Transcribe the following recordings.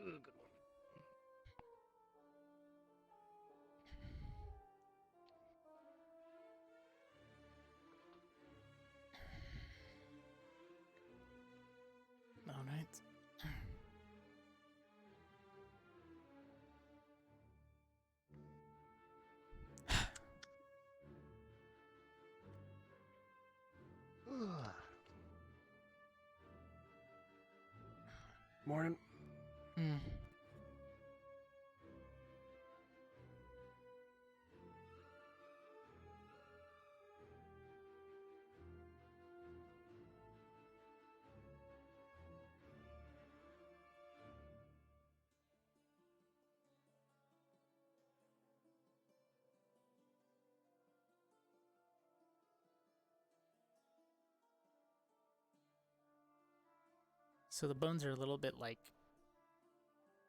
Good one. All right. Morning. Mm. So the bones are a little bit like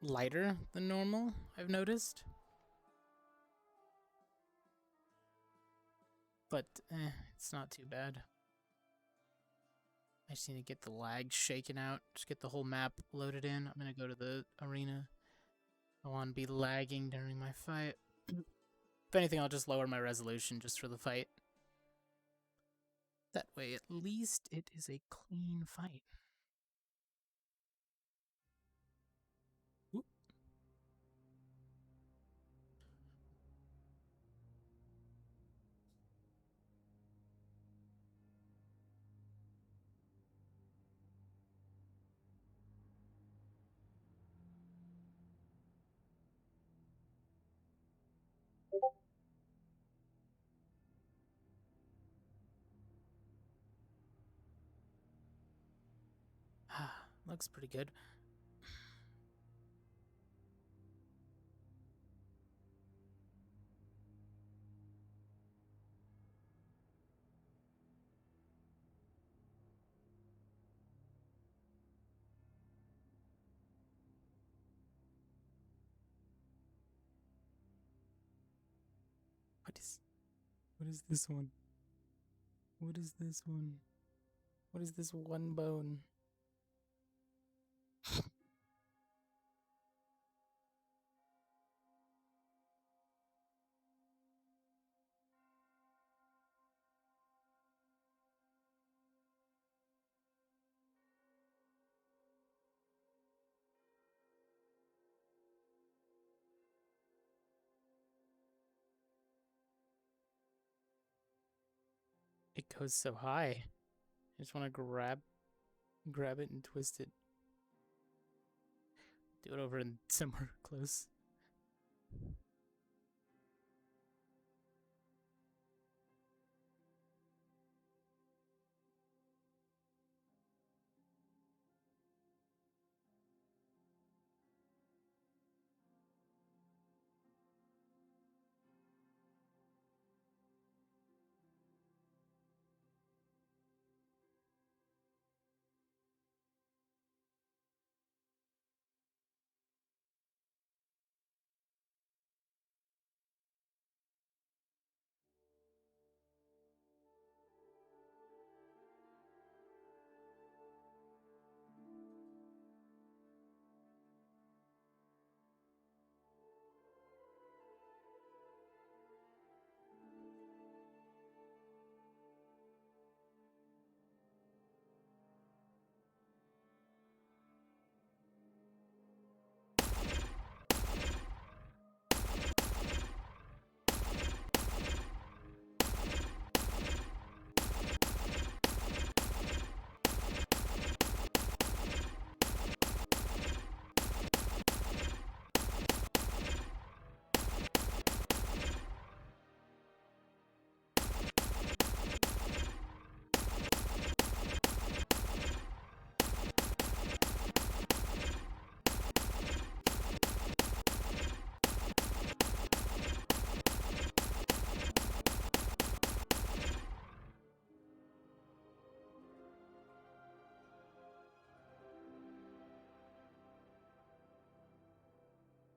lighter than normal, I've noticed. But it's not too bad. I just need to get the lag shaken out. Just get the whole map loaded in. I'm gonna go to the arena. I want to be lagging during my fight. If anything, I'll just lower my resolution just for the fight. That way, at least it is a clean fight. Oop. Looks pretty good. What is this one? What is this one? What is this one bone? It goes so high. I just want to grab it and twist it. Do it over in somewhere close.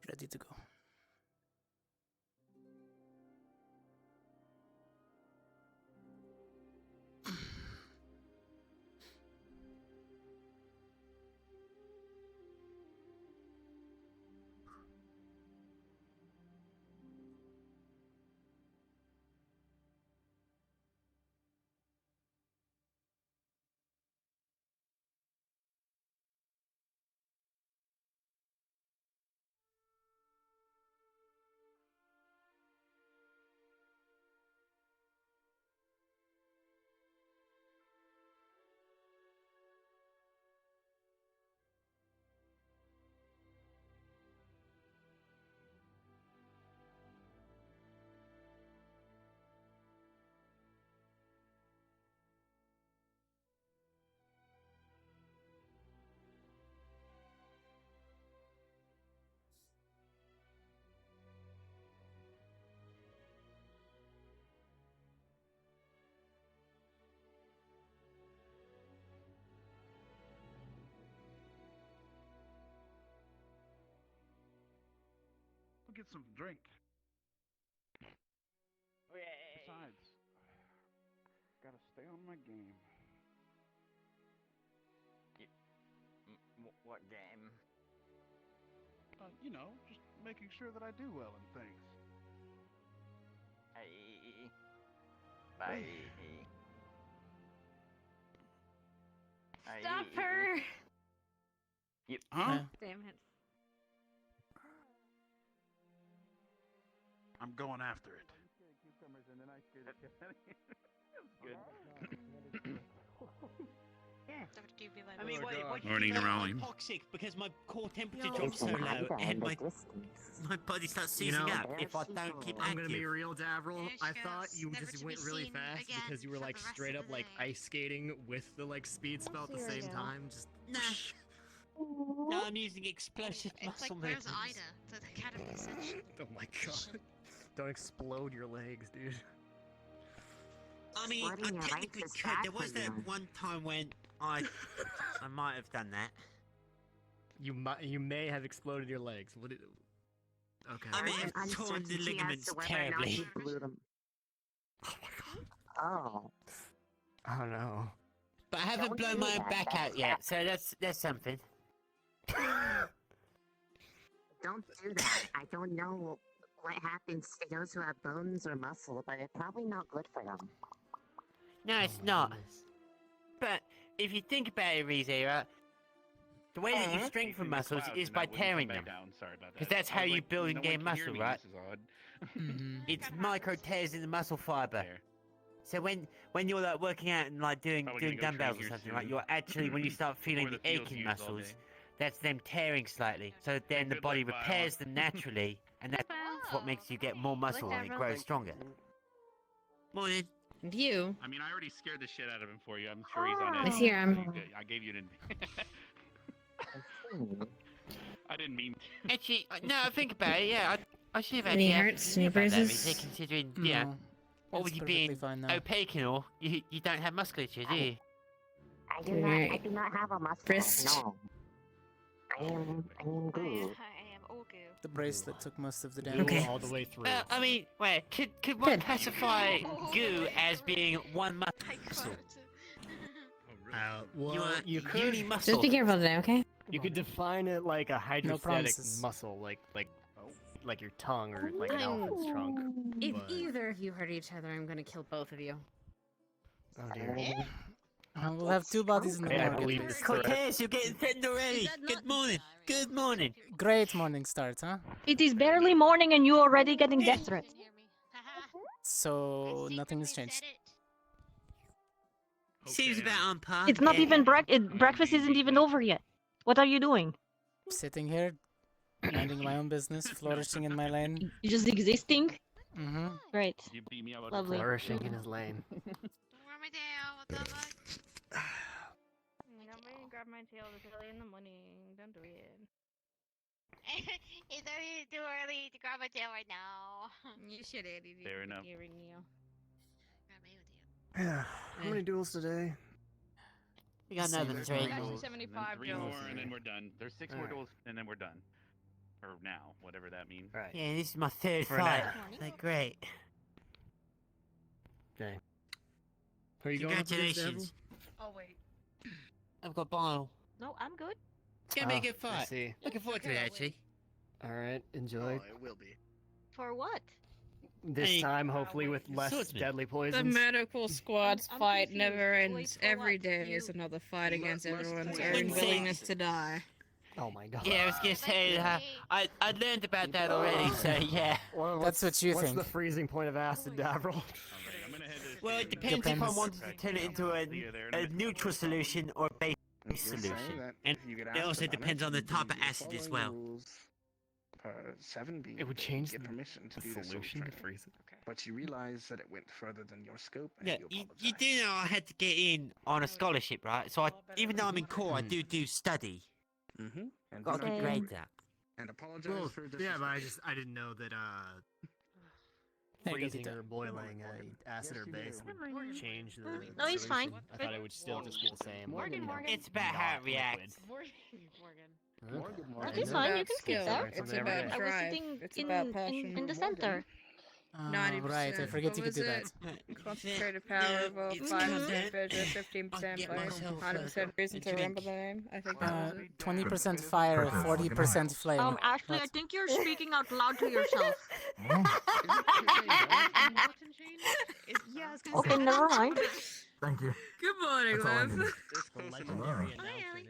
Ready to go. get some drink. Yay. Besides, gotta stay on my game. What game? You know, just making sure that I do well in things. Hey. Bye. Stop her! Yep. Huh? Damn it. I'm going after it. Good. I mean, wait, why Morning, Rowling. toxic because my core temperature No. drops so There's an low ida in and the my distance. body starts You seizing know, up if I don't keep I'm I'm gonna be active. real, Davril. There she I thought goes, you never just to went be really seen fast again because you were for like the rest straight of up the like day. ice skating with the like speed spell at the see her same now. time. Just Nah. No, I'm using explosive It's muscle like, where's movements. Ida? The Academy Ascension. oh my god! Don't explode your legs, dude. I mean, I Sweating your technically legs is could. bad There was for that you. one time when I might have done that. You may have exploded your legs. What? Okay. I mean, There's an I've torn the uncertainty as ligaments to whether or not terribly. you blew them. Oh my god. Oh. Oh no. But I haven't Don't blown do my own that, back that's out yet, so that's something. Don't do that. I don't know what happens to those who have bones or muscle, but it's probably not good for them. No, it's Oh my not. goodness. But if you think about it, Rizera, the way that you strengthen muscles is by tearing them. Because that's how you build and gain muscle, right? Mm-hmm. It's micro tears in the muscle fiber. So when you're like working out and like doing dumbbells or something, right, you're actually when you start feeling the aching muscles, that's them tearing slightly. So then the body repairs them naturally, and that's what makes you get more muscle and it grows stronger. Morning. And you? I mean, I already scared the shit out of him for you. I'm sure he's on Oh. it. Let's hear him. I gave you an. Hmm. I didn't mean to. Actually, now I think about it, yeah, I should have Any actually hurts? asked Any you about that, bruises? Rizzy, considering, yeah, No, what it's with you perfectly being fine now. opaque and all, you don't have musculature, do you? I do not. I do not have a muscle. Wrist. No. I am goo. I am all goo. The bracelet took most of the Goo damage. Okay. all the way through. I mean, wait, could one Good. classify goo as being one muscle? I can't. Well, You are you could uni muscle. Just be careful today, okay? you could define it like a hydrostatic promises. muscle, like your tongue or like an elephant's trunk. If But- either of you hurt each other, I'm gonna kill both of you. Oh dear. We'll have two bodies in the Hey, I morning. believe at this least. correct. Cortez, you're getting threatened already. that Good not- morning. Good morning. Great morning start, huh? It is barely morning and you already getting death threats. Didn't hear me. Haha. So I nothing has secretly changed. said it. Seems about on par. It's not yeah. even breakfast isn't even over yet. What are you doing? Sitting here, minding my own business, flourishing in my lane. You just existing? Mm-hmm. Great. You beat me up. Lovely. Flourishing in his lane. Don't wear my tail. What the fuck? Nobody grab my tail this early in the morning. Don't do it. It's already too early to grab my tail right now. You should, Eddie. Fair enough. Grab me with you. How many duels today? We got See, another there's three. my Actually, goals. 75 three duels. more, and then we're done. There's 6 more Alright. duels, and then we're done. Or now, whatever that means. Right. Yeah, this is my third For fight. now. They're great. Okay. Are you going up against Congratulations. Oh, wait. I've got bile. No, I'm good. It's gonna be a good I fight. see. Looking forward to it, actually. All right. Enjoy. it will be. For what? This Hey, time, hopefully, with less swordsman. deadly The poisons. medical squad's I'm fight confused. never Wait, ends. for Every what? day is You- another fight against Let's everyone's play own it. willingness to die. Oh my god. Yeah, I was gonna say, I learned about that already, so yeah. Well, That's what's- what you what's think. the freezing point of acid, Davril? Alright, I'm gonna head to Well, it depends if I Depends. wanted to turn it into a neutral solution or a base You're saying solution. that And you get it asked also about depends on the you type of believe you're acid as following the well. rules. 7B, It would change get the- permission to The do this sort of solution to training. freeze it. But you realize that it went further than your scope, and Yeah, you you apologize. do know I had to get in on a scholarship, right? So even though I'm in core, I do study. Mm-hmm. And Got do a not good Okay. grade up. and apologize Well, for yeah, but disrespecting. I didn't know that Hey, freezing Gogeta. or boiling acid or base would change the. No, he's fine. solution. I thought it would still just be the same. Morgan, you know, Morgan. It's about how it not liquid. reacts. Morgan. Good morning. Okay, It's fine, about you can skill. sit there. It's I about I was drive. sitting It's in, about passion. in the center. Right, I 90%. forget What you could was do it? that. Concentrated power, vote, it's 5% content. vision, 15% place, 100% reason to remember the name. I think that was it. 20% fire, 40% flame. Ashley, I That's- think you're speaking out loud to yourself. Yeah, I was gonna Okay, say. never mind. Thank you. Good morning, That's all I Liv. needed. The legendary announcer name.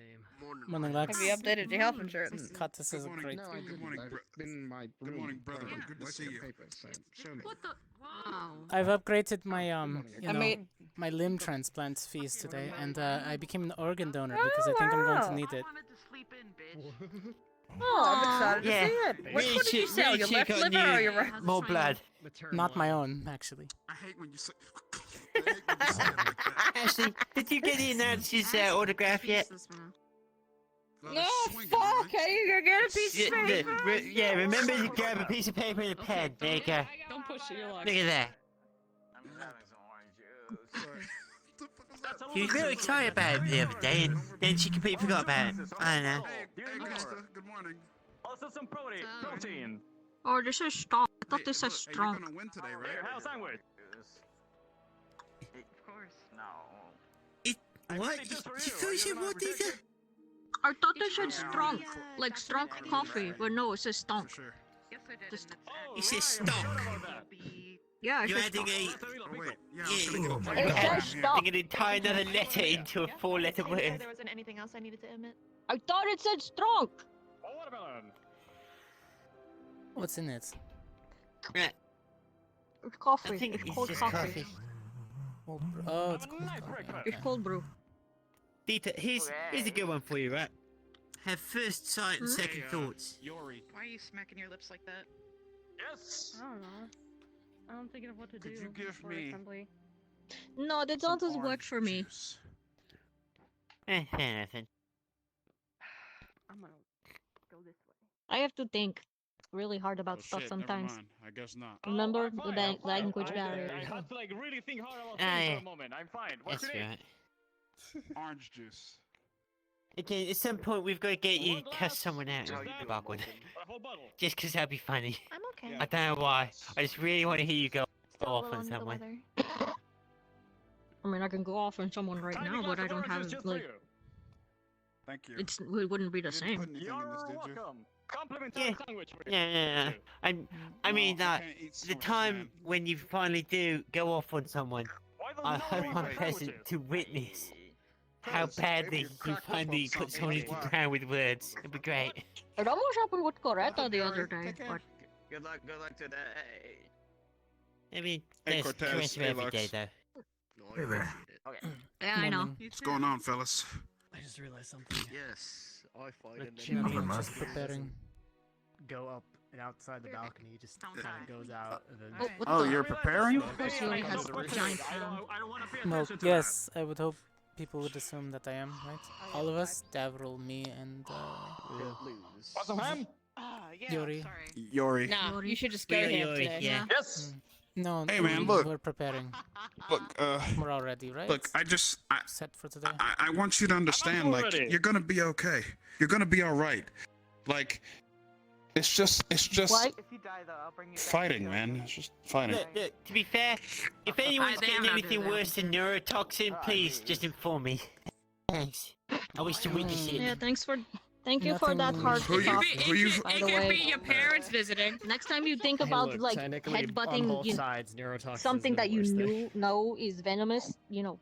Morning, Have Lex. you updated your health insurance? Cut, this is a great. No, I didn't. It's been my Good morning, brother. room. Good to Where's see the you. papers? Show me. What the? Wow. I've upgraded my morning. you I know, mean- my limb transplant fees today, and I became an organ donor because I think I'm going to wow. need it. wanted to sleep in, bitch. Oh, I'm excited Yeah. to see it. What Really did you check- sell? really Your check left on liver you. or your right? More blood. Maternal Not my line. own, actually. I hate when you say. I hate when you say it like that. Ashley, did you get the announcer's autograph yet? Lot of No, swinging, fuck! man. How you gonna get a piece of paper? Yeah, remember to grab a piece of paper and a pen. There you go. Don't push it, you're like. Look at that. I'm just having some orange juice. Sorry. What the fuck is that? She was really excited about it the other day, and then she completely forgot about it. I don't know. Hey, Costa, good morning. Also some protein. Oh, this is strong. I thought this says Hey, strong. you're gonna win today, right? Have a sandwich. Of course. No. What? I thought this said strong, like strong coffee, but no, it says For stonk. sure. Yes, I did. Just- It says stock. Yeah, it You're says adding stonk. a. Oh, wait. Yeah, I'm Yeah, gonna get a It drink. says Yeah. stop. Adding an entire another letter into a four-letter word. There wasn't anything else I needed to admit. I thought it said strong. Watermelon. What's in it? Right. It's coffee. I think It's it's cold just coffee. coffee. Cold brew. Oh, it's cold coffee. It's Okay. cold brew. Dita, here's a good one for you, right? Have first sight and second thoughts. Yori. Why are you smacking your lips like that? Yes. I don't know. I'm thinking of what to Could do. you give for me assembly. No, that some doesn't work orange for me. juice? Fair enough then. I'm gonna go this way. I have to think really hard about Oh, stuff shit, sometimes. Never mind. I guess not. Remember the language barrier. I had to like really think hard about Ah, things for yeah. a moment. I'm fine. What's That's your name? right. Orange juice. Again, at some point we've got to get you One to cuss glass? someone out No, in you the do. bug one. A whole bottle. Just 'cause that'd be funny. I'm okay. Yeah. I don't know why. I just really want to hear you go Still a off little on under the someone. weather. I mean, I can go off on someone right Tiny now, glass but I of don't orange have juice just for like you. Thank you. it wouldn't be the You didn't same. put anything in You're this, did you? welcome. Complimentary Yeah. sandwich for you. Yeah. I mean, No, I can't eat the sweets, time man. when you finally do go off on someone, Why does I no hope one I'm eat present sandwiches? to witness how Cuz, badly maybe you you cracked up finally on put something, someone that's into the why. ground with words. It'd be great. It almost happened with Coretta the Nothing, other Yori. day, Take care. but Good luck today. I mean, Hey, there's Cortez, caress hey, every day Lux. though. Hey there. Okay. yeah, I know. Morning. What's going on, fellas? I just realized something. Yes, I find The it. chimney Nothing Just much. preparing. go up and outside the balcony, just Don't kind die. of goes out and then. Oh, what Oh, the? you're preparing? Of course, he only has a giant fan. I don't want to pay Well, attention to yes, I would hope people would assume that I am, right? All of us, Davril, me, and that. Want some ham? Yeah, Yori. sorry. Yori. Nah, Yori. you should just go Yeah, here Yori, today. yeah. Yes. No, Hey, man, look. we're preparing. Look, We're all ready, right? look. I Set for today. I want you to understand, like, already. you're gonna be okay. You're gonna be all right. Like, it's just What? If you die though, I'll bring you back. fighting, man. It's just fighting. Look, to be fair, if anyone's they getting have not anything do that. worse than neurotoxin, please just inform me. Thanks. I wish to witness it. Yeah, thank you for that Nothing- hard Who you- stuff. who you- By the way, your parents visiting. next time you think Hey, about look, like technically, on headbutting both you sides, neurotoxin is something the that you worst thing. know is venomous, you know.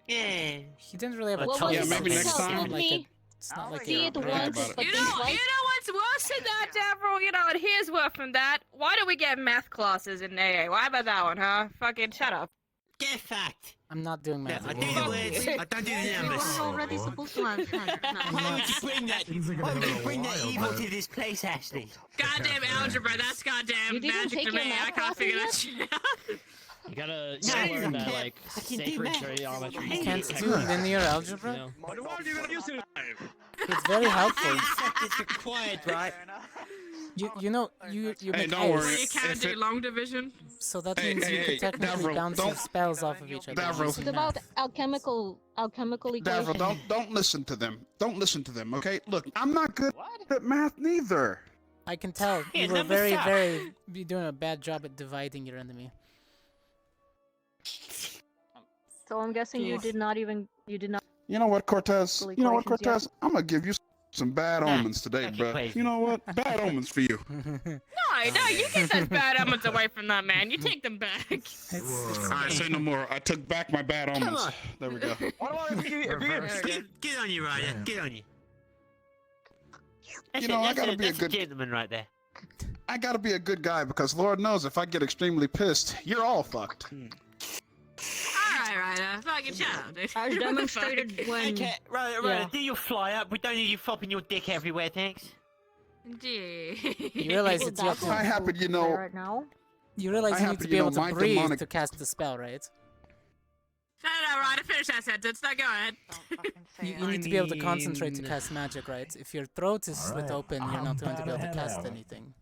Yeah. He didn't really have a Well, choice. yeah, maybe It's next not time. like See- it's not like See a it Yeah, once, about it. but You think know twice. what's worse than that, Davril? You know, and here's worse than that. Why do we get math classes in AA? Why about that one, huh? Fucking shut up. Get fucked. I'm not doing Yeah, math. I do the anymore. words, I don't do the We numbers. were already supposed to have had Why would you bring that? Seems like it's Why would been you a bring that while, evil but- to this place, Ashley? Goddamn algebra, that's goddamn You didn't magic take to your me. I math can't classes figure yet? that shit out. You gotta No, learn that I like I can do sacred math. geometry. You You can't techniques, do linear you algebra? know? What are you gonna use it? It's very helpful. In fact, it's required, right? You know you Hey, make don't worry. Well, you can't If do it- long division. so that Hey, means hey, you hey, could technically Davro, bounce don't- spells off of each other. Davro. using It's about math. alchemical equation. Davro, don't listen to them. Don't listen to them, okay? Look, I'm not good at math neither. I can tell Yeah, you were numbers very, suck. you're doing a bad job at dividing your enemy. So I'm guessing you did not. You know what, Cortez? Full You know what, equations, yeah. Cortez? I'm gonna give you some bad Nah, omens today, fuck bro. equations. You know what? Bad omens for you. No, you get those bad omens away from that man. You take them back. Alright, say no more. I took back my bad omens. on. There we go. What about if you Get on you, Ryder. Get on you. You know, I gotta be a that's good- gentleman right there. I gotta be a good guy because Lord knows if I get extremely pissed, you're all fucked. Alright, Ryder. Fucking shut up, dude. As What the demonstrated fuck? when. Okay, right, Yeah. do your fly up. We don't need you flopping your dick everywhere, thanks. You Gee. realize Well, that you have that's to, I happen, you know, right now. you realize I you need happen to to be know able to my breathe demonic- to cast the spell, right? Shut up, Ryder. Finish that sentence. Now go ahead. You need to be able to concentrate to mean- cast magic, right? If your throat is slit open, you're not going to be able to cast anything.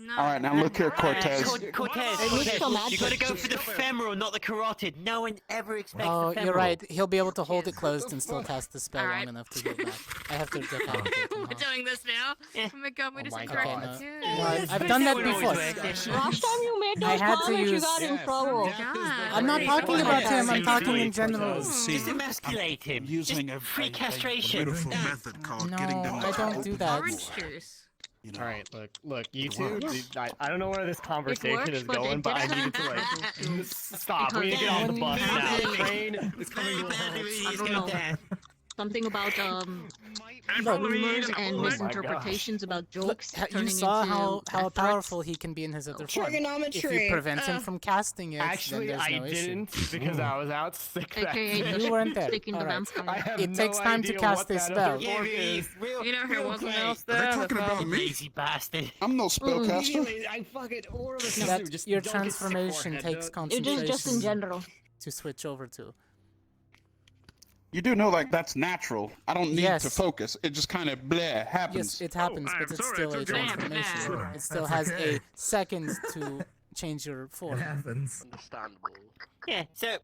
No. Alright, now look here, Cortez. Cortez, It needs some you gotta magic. go for the femoral, not the carotid. No one ever expects the Oh, femoral. you're right. He'll be able to hold it closed and still cast the spell Alright. long enough to heal back. I have to decapitate him, We're huh? doing this now. Yeah. Oh my god, we Oh just my incorrect. God. Okay, Yeah. no. Well, I've done that Everyone before. always works. Last time you made I those had to comments, you use- got in trouble. God. I'm not talking about him, I'm talking in general. Just emasculate him. Using Just free castration. beautiful Done. method called No, getting them I don't do that. Orange juice. You know. All right, look, you two. works. I don't know where this conversation works, is but it going, but I didn't need to like happen. stop. We need to get on the bus now. The train is coming to a halt. I don't know. Something about Look, rumors and Oh my misinterpretations about Look, jokes. you turning saw into how efforts. powerful he can be in his other form. If you prevent him from casting it, Actually, then there's I no issue. didn't because I was out sick that AKA day. the You weren't there. sticking the Alright. vampire. I have It no takes time to idea cast what this that spell. other Yeah, fork really, is. You know who wasn't else Are they there? talking about me? Lazy bastard. I'm no spellcaster. Really, I fucking ordered this. That Just your don't get sick transformation forehead, takes dude. It just in concentration general. to switch over to. You do know, like, that's natural. I don't need Yes. to focus. It just kind of bleh happens. Yes, it happens, but it's still a transformation. Sure. It still has a seconds to change your form. It happens. Understandable. Yeah, so...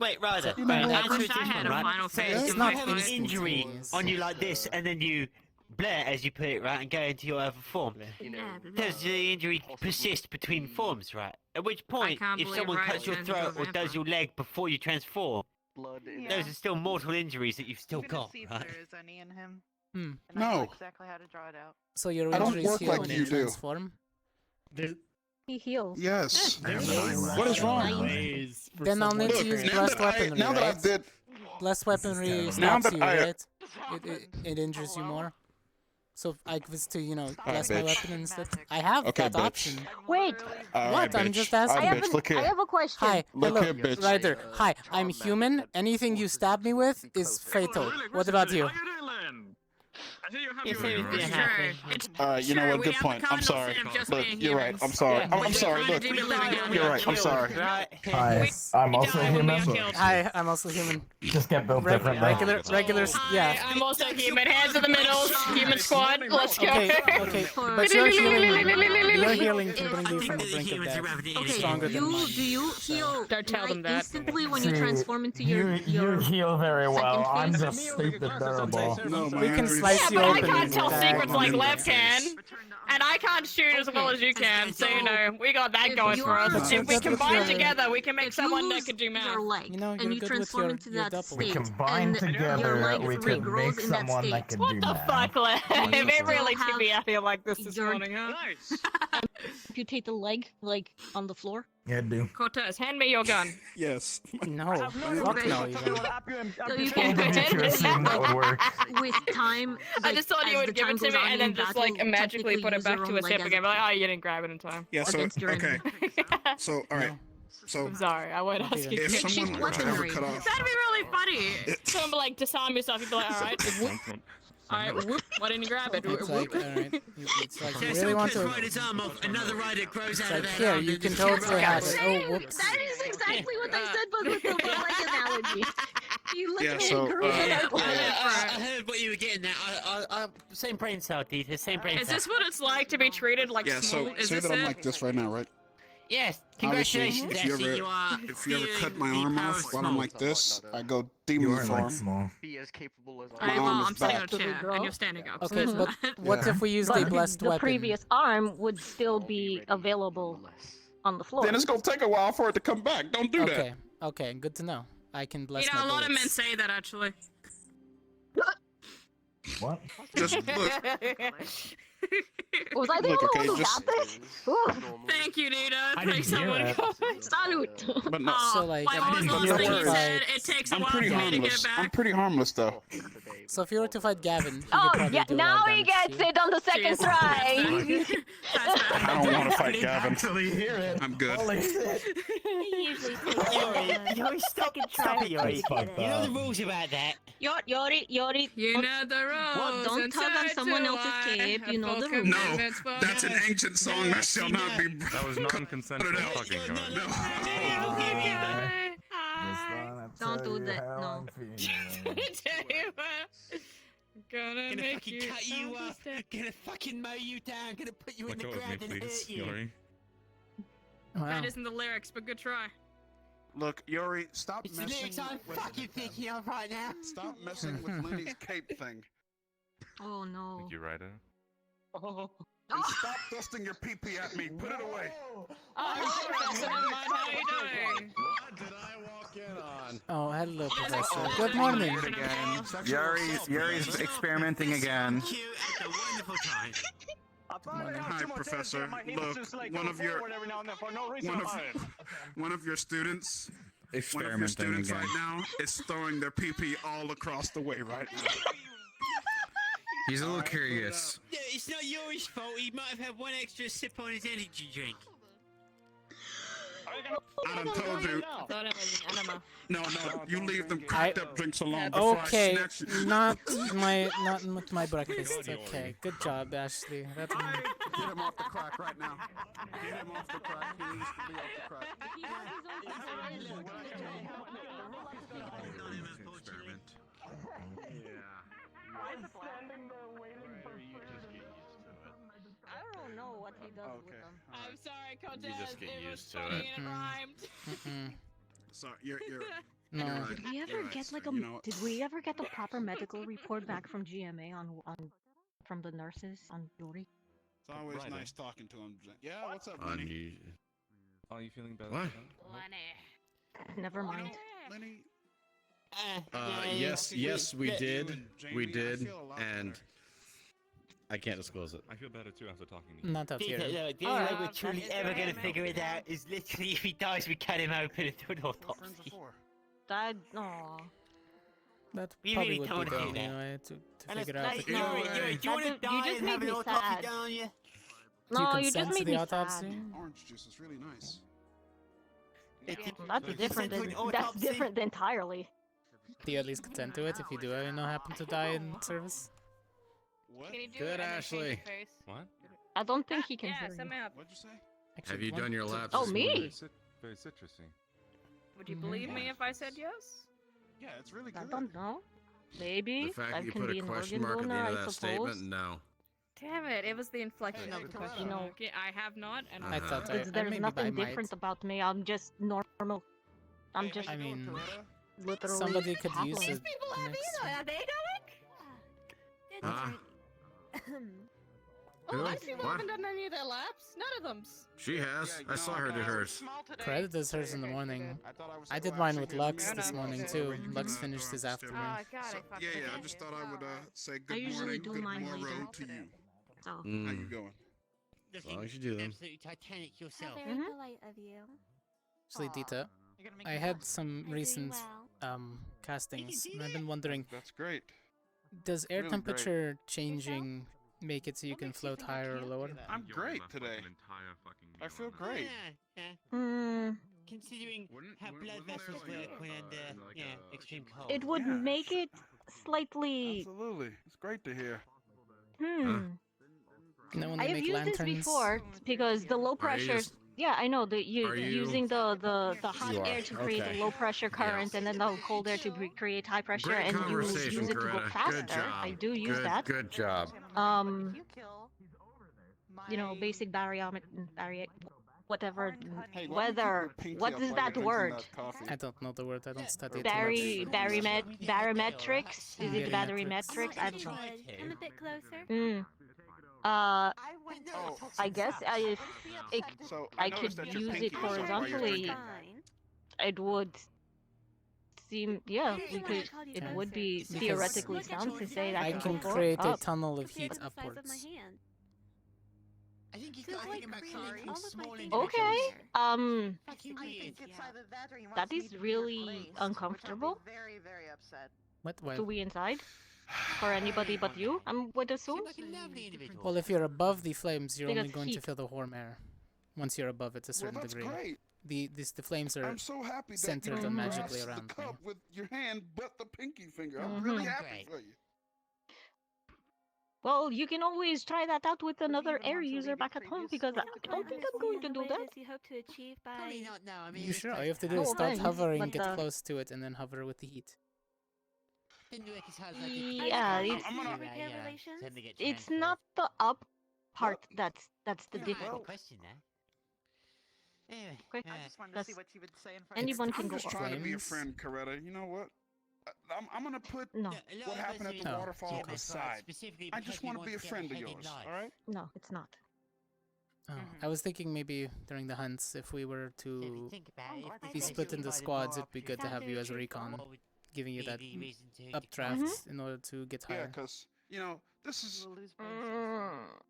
Wait, Ryder, You know, right, I answer wish it I this had one, a right? final So phase. if It's you not have an instant injury phase. on you like this, and then you blare, as you put it, right, and go into your other form, does the injury persist between forms, right? At which point, can't if believe someone Ryder cuts your turns into a throat or does vampire. your leg before you transform, Blood in Yeah. those are still mortal injuries that you've still I'm gonna got, see if right? there is any in him. Hmm. And I No. know exactly how to draw it out. So your I don't injuries work heal like when you you do. transform? There's He heals. Yes. What What is wrong? ways for Then I'll someone need to Look, use to- now blessed that I, weaponry, now that I right? did, Blessed weaponry terrible. Now stops that you, I- right? It injures you more. So if I was to, bless my bitch. weapon instead, I have Okay, that bitch. option. Wait, all What? right, I'm bitch. just All asking. right, I have, bitch, look I here. have a question. Hi, Look hello, here, bitch. Ryder. Hi, I'm human. Anything you stab me with is fatal. What about you? If anything It's happened. true. It's You know true, what? we Good have the point. I'm cardinal sorry. sin of just Look, being you're right. humans. I'm sorry. Yeah. I'm sorry. We're Look, trying to do the living on you're right. I'm Killed, sorry. Right? Hi, I'm also die when we are human. killed. Hi, I'm also human. Just get built differently. Regular, yeah. I'm also human. Hands in the middle. Human squad. Let's go. Okay, okay. But your healing can bring you from the brink of death. Okay, Stronger than mine. do you heal Don't tell them that. instantly when you See, transform into you your heal very well. I'm phase? just stupid terrible. No, my We can injuries- slice Yeah, you but I open can't and tell tag secrets on like you. Lev can. And I can't shoot as well as you can, so we got that If going you for us. are- But If you're we good with combine your- together, we can make If you someone that lose could do math. your leg You know, and you're you good with transform your- into your that double. We state, combine and your together, leg we could regrows make in that someone that state. could What do the that. fuck, Lev? It still really have should be out here like this your- morning, huh? Amputate the leg, like, on the floor. Yeah, do. Cortez, hand me your gun. Yes. No, fuck no, even. So you can- can Did you assume that would work? with time. I like, just thought you as would the give time it to goes me on and then in just battle, like magically put it use back your to own its leg hip as again. a Like, oh, you didn't grab it in time. Yeah. So against your okay. enemy. So all right. So I'm sorry, I won't ask you. if Makes you someone were to ever weaponry. cut off, That'd be really funny. Someone be like disarm yourself. You'd be like, all right, whoop. All right, whoop. Why didn't you grab it? It's like, alright. It's like, you really someone want cuts to. Ryder's arm off, another rider grows It's out like, of that here, arm, you and can just totally grabs have it. it. Oh, whoops. That is exactly what I said, but with the leg analogy. You Yeah, literally so, grew it Yeah, out. I heard what you were getting at. I same brain cell, Dieter. Same brain Is cell. this what it's like to be treated like Yeah, small? so Is say this that I'm it? like this right now, right? Yes. Obviously, Congratulations, if you Ashley. ever, You are if you ever cut feeling my the arm power off of while I'm small. like this, I go You demon aren't form. like small. Be as capable as Alright, My well, arm I'm is sitting on a back. To chair regrow? and you're standing up. Okay, so but it's what Yeah. if we use But the blessed the weapon? previous arm would still be available on the floor. Then it's gonna take a while for it to come back. Don't do that. Okay, okay, good to know. I can bless You know, my a lot of men bullets. say that actually. What? Just look. Was I the Look, only okay, one who just- got this? Ooh. Thank you, Nita. I didn't Thanks hear someone it. Salute. But no, Oh, So, like, what I was didn't the hear last thing the you word. said? It takes a I'm while pretty for me to get harmless. back. I'm pretty harmless though. So if you were to fight Gavin, he Oh, would probably yeah, do a now lot of he damage gets to you. it on the second Jeez. try. That's bad. I don't want to I fight didn't Gavin. actually hear it. I'm good. Holy shit. He usually Yori, stop it, Yori. That's fucked You know the up. rules about that. Yori, You know the rules. don't and tug on so someone do else's I. cape, you know Full the rules. No, commitments for that's an me. ancient song that shall not be. That was non-consensual Cut it out. fucking, guys. No. Don't do that, no. Gonna make fucking you cut you up. understand. Gonna fucking mow you down. Gonna put you in Let the go of me, ground and please, hurt you. Yori. Wow. That isn't the lyrics, but good try. Look, Yori, stop It's the messing lyrics I'm with. fucking thinking of right now. Stop messing with Lenny's cape thing, Oh no. Thank you, Ryder. and stop thrusting your pee-pee at me. Put it away. Oh, Professor, never mind. How are you doing? What did I walk in on? Oh, hello, Professor. Good morning. Yuri's experimenting again. Cute at a wonderful time. Hi, Professor. Look, one of your students. One of your students right now is throwing their pee-pee all across the way right now. He's a little curious. Yeah, it's not Yori's fault. He might have had one extra sip on his energy drink. I done told you. I thought it was an enema. No, you leave them cracked up drinks alone before I Okay, snatch you. not with my breakfast. Okay, good job, Ashley. That's Get him off the crack right now. Get him off the crack. He needs to be off the crack. Experiment. I don't know what he does with them. I'm sorry, Cortez. just get it used was to funny it. and it rhymed. Mm-mm. Sorry, you're No. right. Did we ever You're right, get sir. like a? You know what? Did we ever get the proper medical report back from GMA on from the nurses on Yori? It's always Right, nice talking to him. Yeah, what's up, Lenny? Are you feeling better? What? Never mind. Lenny, Yes, we did. Jamie, We I did, feel a lot and better. I can't disclose it. I feel better too after talking to you. Not up The here. only way we're truly ever gonna figure it out is literally if he dies, we cut him open and do an We're friends autopsy. before. That no. That We probably really would don't be the do only that. way to And it's figure out. like, if You know, Yuri, do you want to you die just and made have an me autopsy sad. done on you? Do No, you you consent just to made the me autopsy? sad. Orange juice is really nice. That's different. to an That's autopsy? different entirely. Do you at least consent to it if you do, happen to die in service? What? Can you do Good, it and then change Ashley. your face? What? I don't think he can Yeah, hear you. set me up. What'd you say? Actually, Have you one, done your two- laps? Oh, this me? morning? Very citrusy. Would you Mhm. believe me if I said yes? Yeah, it's really I good. don't know. Maybe The fact I that you can put be a an question organ mark at the donor, end of I that suppose. statement, no. Damn it, it was the inflection Hey, of the hey, question. no. Okay, I have not, and I Uh-huh. thought There's maybe nothing I might. different about me. I'm just normal. I'm just I mean, literally. somebody could use happy. it. next- they Huh? Oh, Who? I see What? haven't done any of their laps. None of them's. She has. I saw her do hers. Credit does hers in the morning. was I did so mine actually with giving Lux me this a morning call. too. You Lux know, finished his I'm still- afternoon. Oh, God, I So, fucked yeah, it. I just thought I would say good usually morning, do good mine more later. road to you. Oh. How you Mm. going? As long as you do them. Absolutely Titanic yourself. Mhm. polite of you. Actually, Dita, I had some recent castings, and I've been wondering, That's great. does air Really great. temperature changing make it so you can float higher or lower? I'm great today. I feel great. Hmm. Considering Wouldn't- how wouldn't- blood wasn't there vessels like work a- when under like a- extreme cold. It would Yeah. make it slightly. Absolutely. It's great to hear. Hmm. You know when I they have make used lanterns? this before because the low Are you pressure. just Yeah, I know that Are you- using the hot You are, air to create okay. the low pressure current, Yes. and then the cold air to create high pressure, Great and conversation, use it to go Coretta. faster. Good job. I do use good, that. Good job. You know, basic bariometric, whatever, Hey, why do you keep weather. your pinky What up is while that you're word? drinking that coffee? I don't know the word. I don't study it too much. Barometrics? Is it barometrics? I don't know. Come a bit closer. I guess I So I noticed could that your use pinky it is up while you're horizontally. drinking. It would seem, yeah, Here's we the could. one I called you It closer. would be Because theoretically Look at sound your to say that I size could can go create a up. tunnel of Compared heat to the size of my upwards. hand. I think you Feels got to like think about really creating all of my small fingers individuals. Okay. I think it's either that or he wants That me is to be really replaced, uncomfortable. Which I'll be very, very upset. What? Why? To be inside for anybody but you, I would assume. Seems like a lovely individual. Well, if you're above the flames, you're only Because going to heat. feel the warm air. Once you're above it a Well, certain that's degree. great. The flames are I'm so happy that you centered can magically grasp around the me. cup with your hand but the pinky finger. I'm Mhm. really happy Great. for you. Well, you can always try that out with another even air want to user leave back it at home previous because I work to don't think I'm going to do What that. it is you hope to achieve by... Probably not now. I mean, You it's sure? All close you have to to do is No start offense, hovering, but, get close to it, and then hover with the heat. Didn't work as hard as I did. Yeah, to it's- to, I'm gonna- Repair relations? suddenly get It's transferred. not the up part that's the Yeah, difficult. good question there. Anyway, Okay. I just wanted to That's- see what you would say in front of Anyone your can I'm go just up. trying to be a Flames? friend, Coretta. You know what? I'm gonna put No, Look, a lot what of us happened are at in the Oh. waterfall GMS, right, aside. specifically I because just we want to want be a get friend of ahead in yours. life. All right? no, it's not. Oh, Mhm. I was thinking maybe during the hunts, if we were So if you to think about it, if be the be place split was into provided squads, more it'd be good to Sounds have you very as a truthful. recon, what would giving you be that the reason to updraft in order to get Yeah, higher. because you know this is We'll lose brain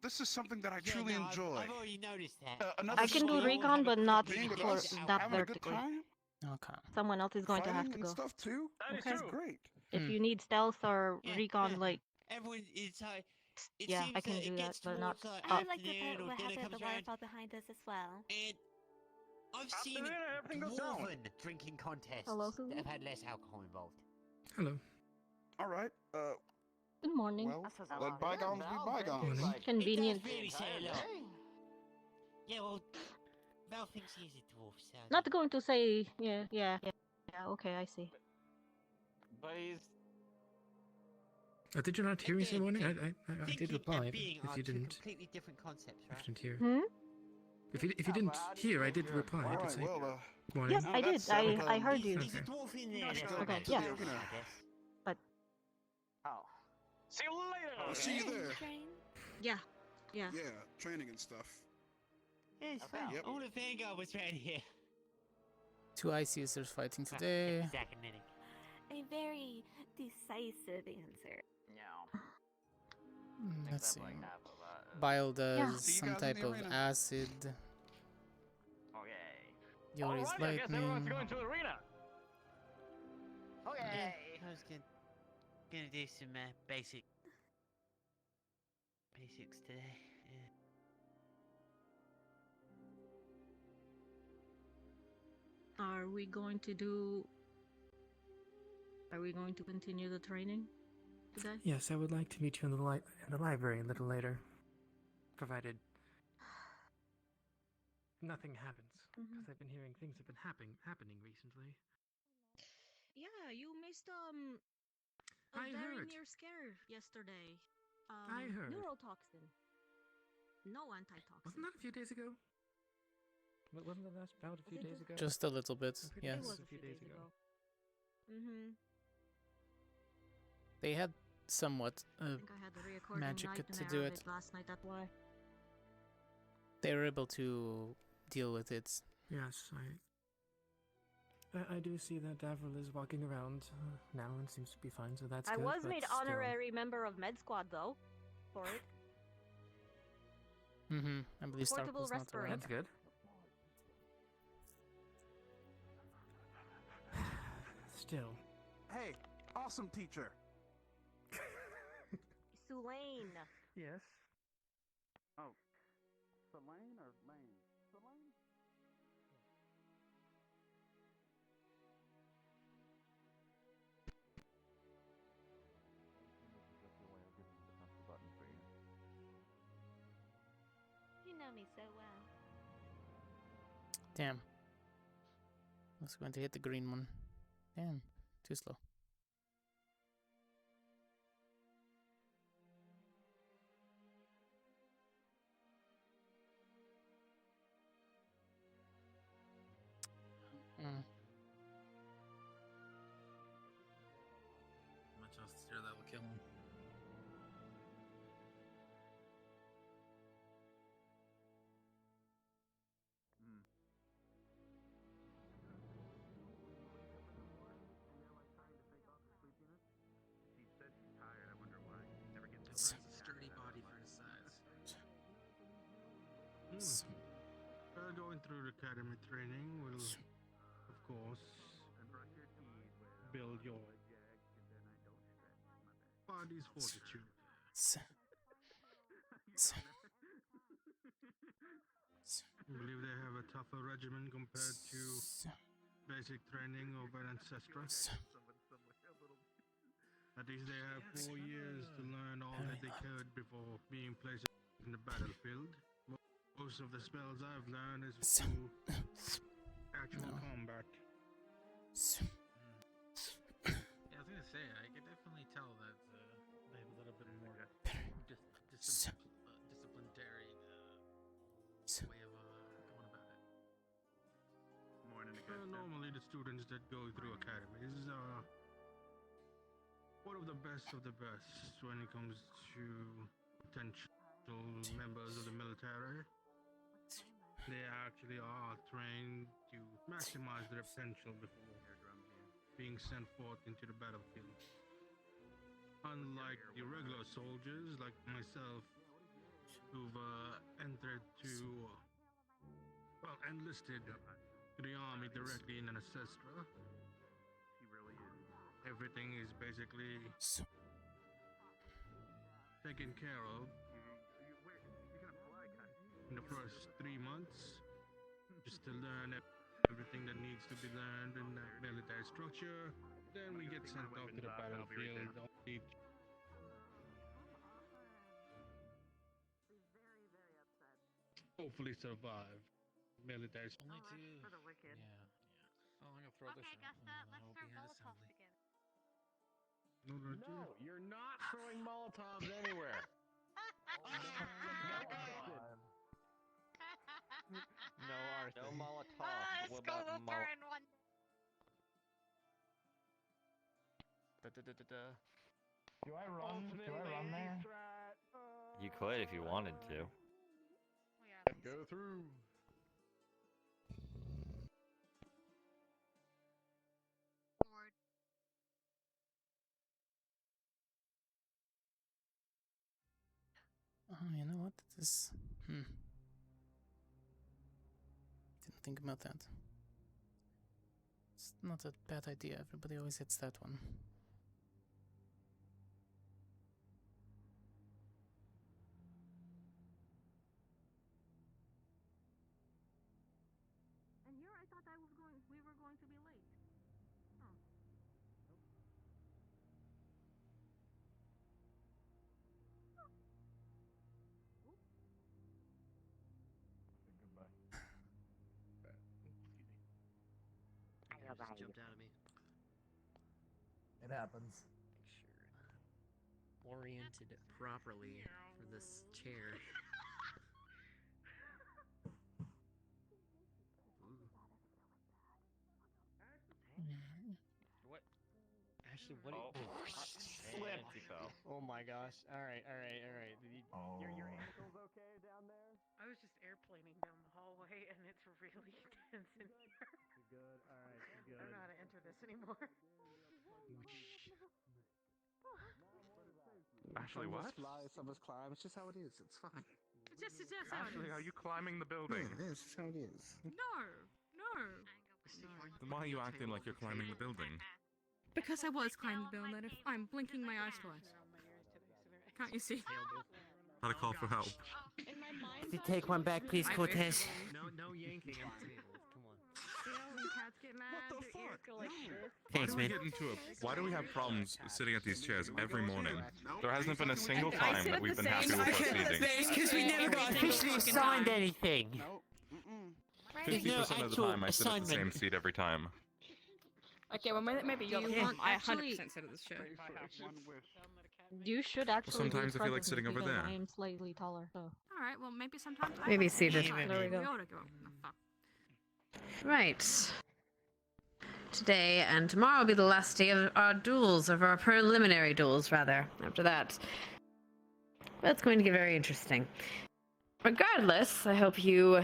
this is something that I Yeah, truly no, enjoy. I've already noticed that. Another I can do skill, recon, but not being with for us, that having a good vertically. time, Okay. Someone else is going to have fighting to and go. stuff too. Okay. It's great. If Hmm. you need stealth or Yeah, recon, yeah. like, Everyone is it yeah, seems I can that do it that, gets but not towards like I would like to afternoon put or what dinner happened at comes the around, waterfall behind us as well. and I've seen dwarven drinking contests Hello, that Susan? have had less alcohol involved. Hello. All right. Good morning. Well, let bygones be bygones. Morning. Convenient. It does really say a lot. Yeah, well, Val thinks he's a dwarf, so... Not going to say, yeah, okay, I see. Did you not hear me say morning? I did Thinking reply. and If being you are two didn't, completely different concepts, if right? you didn't hear. Hmm? If you didn't hear, I did reply. I All did right. say Well, morning. Yes, now I did. that's settled, I heard you. He's a Okay. dwarf in there, Let's that's go what Okay, makes to yeah. the it, arena. I guess. I'll see you there. Train? Yeah. Yeah, training and stuff. Yeah, it's fine. Yep. All the Vanguard was right here. 2 ice users fighting Right, today. Zack and Minnie. A very decisive answer. Let's see. Bile does See you some guys in type the of arena. acid. Yori's lightning. Yeah, I was gonna do some basics today. Yeah. Are we going to continue the training today? Yes, I would like to meet you in the library a little later, provided nothing happens. Because I've been hearing things have been happening recently. Yeah, you missed a I very heard. near scare yesterday. I heard. Neurotoxin. No antitoxin. Wasn't that a few days ago? Wasn't the last bout a few days ago? Just a little bit, I'm pretty yes. sure it was a few days ago. Mm-hmm. They had somewhat I think I had the reoccurring magic nightmare to do of it. last night. That's why. They were able to deal with it. Yes, I do see that Avril is walking around now and seems to be fine, so that's I good. was but made still. honorary member of Med Squad though, for it. Mm-hmm. I believe Portable Starkle's not respirator. around. That's good. Still. Hey, awesome teacher. Sulaine. Yes. Oh, Selene or Lane? Selene? You know me so well. Damn. I was going to hit the green one. Damn. Too slow. Much else to that will kill him. It's a sturdy body for his size. Going through the academy training will, of course, build your body's fortitude. I believe they have a tougher regimen compared to basic training of an ancestor. At least they have 4 years to learn all that they could before being placed in the battlefield. Most of the spells I've learned is through actual combat. Yeah, I was gonna say, I can definitely tell that they have a little bit more disciplinary way of going about it. Normally, the students that go through academies are one of the best when it comes to potential members of the military. They actually are trained to maximize their potential before being sent forth into the battlefield. Unlike the regular soldiers like myself, who've enlisted to the army directly in an ancestor, everything is basically taken care of in the first 3 months, just to learn everything that needs to be learned in the military structure. Then we get sent off to the battlefield. Hopefully survive military. Only two. For the wicked. Yeah. Oh, I'm gonna throw this. Okay, Gusta, let's throw Molotovs again. No, you're not throwing Molotovs anywhere. No, Arthur. No Molotov. Let's What go about Looper in one. Do I run? Do I run there? You could if you wanted to. Go through. Lord. Oh, you know what? This. Didn't think about that. It's not a bad idea. Everybody always hits that one. And here I thought we were going to be late. Oh. Just jumped out of me. It happens. Oriented properly for this chair. What? Ashley, what? Oh, Slip. Oh my gosh! All right. Your ankles okay down there? I was just airplaning down the hallway, and it's really tense in here. You're good. All right. You're good. I don't know how to enter this anymore. Ashley, what? Some of us climb. It's just how it is. It's fine. It's just how Ashley, it are is. you climbing the building? Yeah, it's just how it is. No. Then why are you acting like you're climbing the building? Because I was climbing the building. I'm blinking my eyes twice. Can't you see? Had a call for help. In my mind, Could you take one back, please, Cortez? No yanking on the table. Come on. You know when cats get mad, their ears go like this. Why do we get into a? Why do we have problems sitting at these chairs every morning? There hasn't been a single time that we've been happy with our seating. It's because we never got officially assigned anything. There's no 50% of the actual time, I sit at the same assignment. seat every time. Okay, well maybe you're Do the you problem. want I actually- 100% sit at this chair. You should actually sometimes be I feel like present sitting over because there. I am slightly taller. So. All right, well maybe sometimes. Maybe seated. There we go. Right. Today and tomorrow will be the last day of our duels, of our preliminary duels, rather. After that, that's going to get very interesting. Regardless, I hope you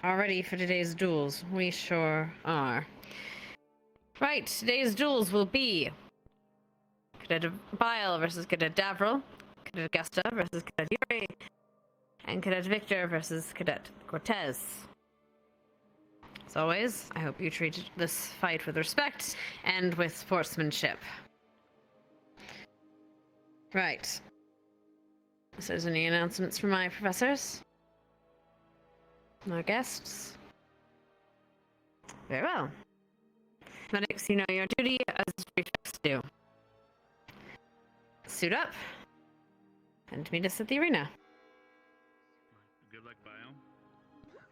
are ready for today's duels. We sure are. Right, today's duels will be Cadet Bile versus Cadet Davril, Cadet Augusta versus Cadet Yuri, and Cadet Victor versus Cadet Cortez. As always, I hope you treat this fight with respect and with sportsmanship. Right. If there's any announcements from my professors? No guests? Very well. Medics, you know your duty as prefects do. Suit up and meet us at the arena. Good luck, Bio.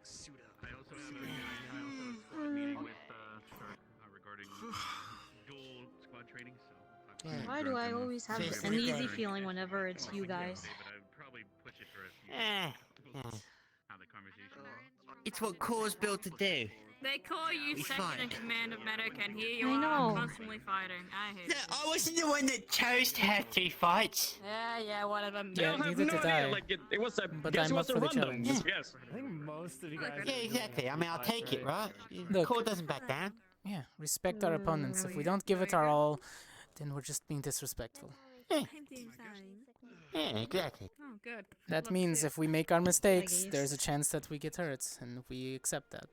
Suit up. I also have a squad meeting with Shark regarding dual squad training. So Why do I always have Just an easy regarding- feeling whenever it's you guys? but I would probably push it for a few. How the conversation. It's what Core's built to do. They call you We second fight. in command of medic, and here you I are know. constantly fighting. I hate No, it. I wasn't the one that chose to have 2 fights. Yeah, one of them. Yeah, neither did I. It was a. But I'm up for the challenge. Yes. I think most of you guys. Yeah, exactly. I mean, I'll take it, right? Look. Core doesn't back down. Yeah, respect our opponents. If we don't give it our all, then we're just being disrespectful. Yeah, exactly. Oh, good. That means if we make our mistakes, there's a chance that we get hurt, and we accept that.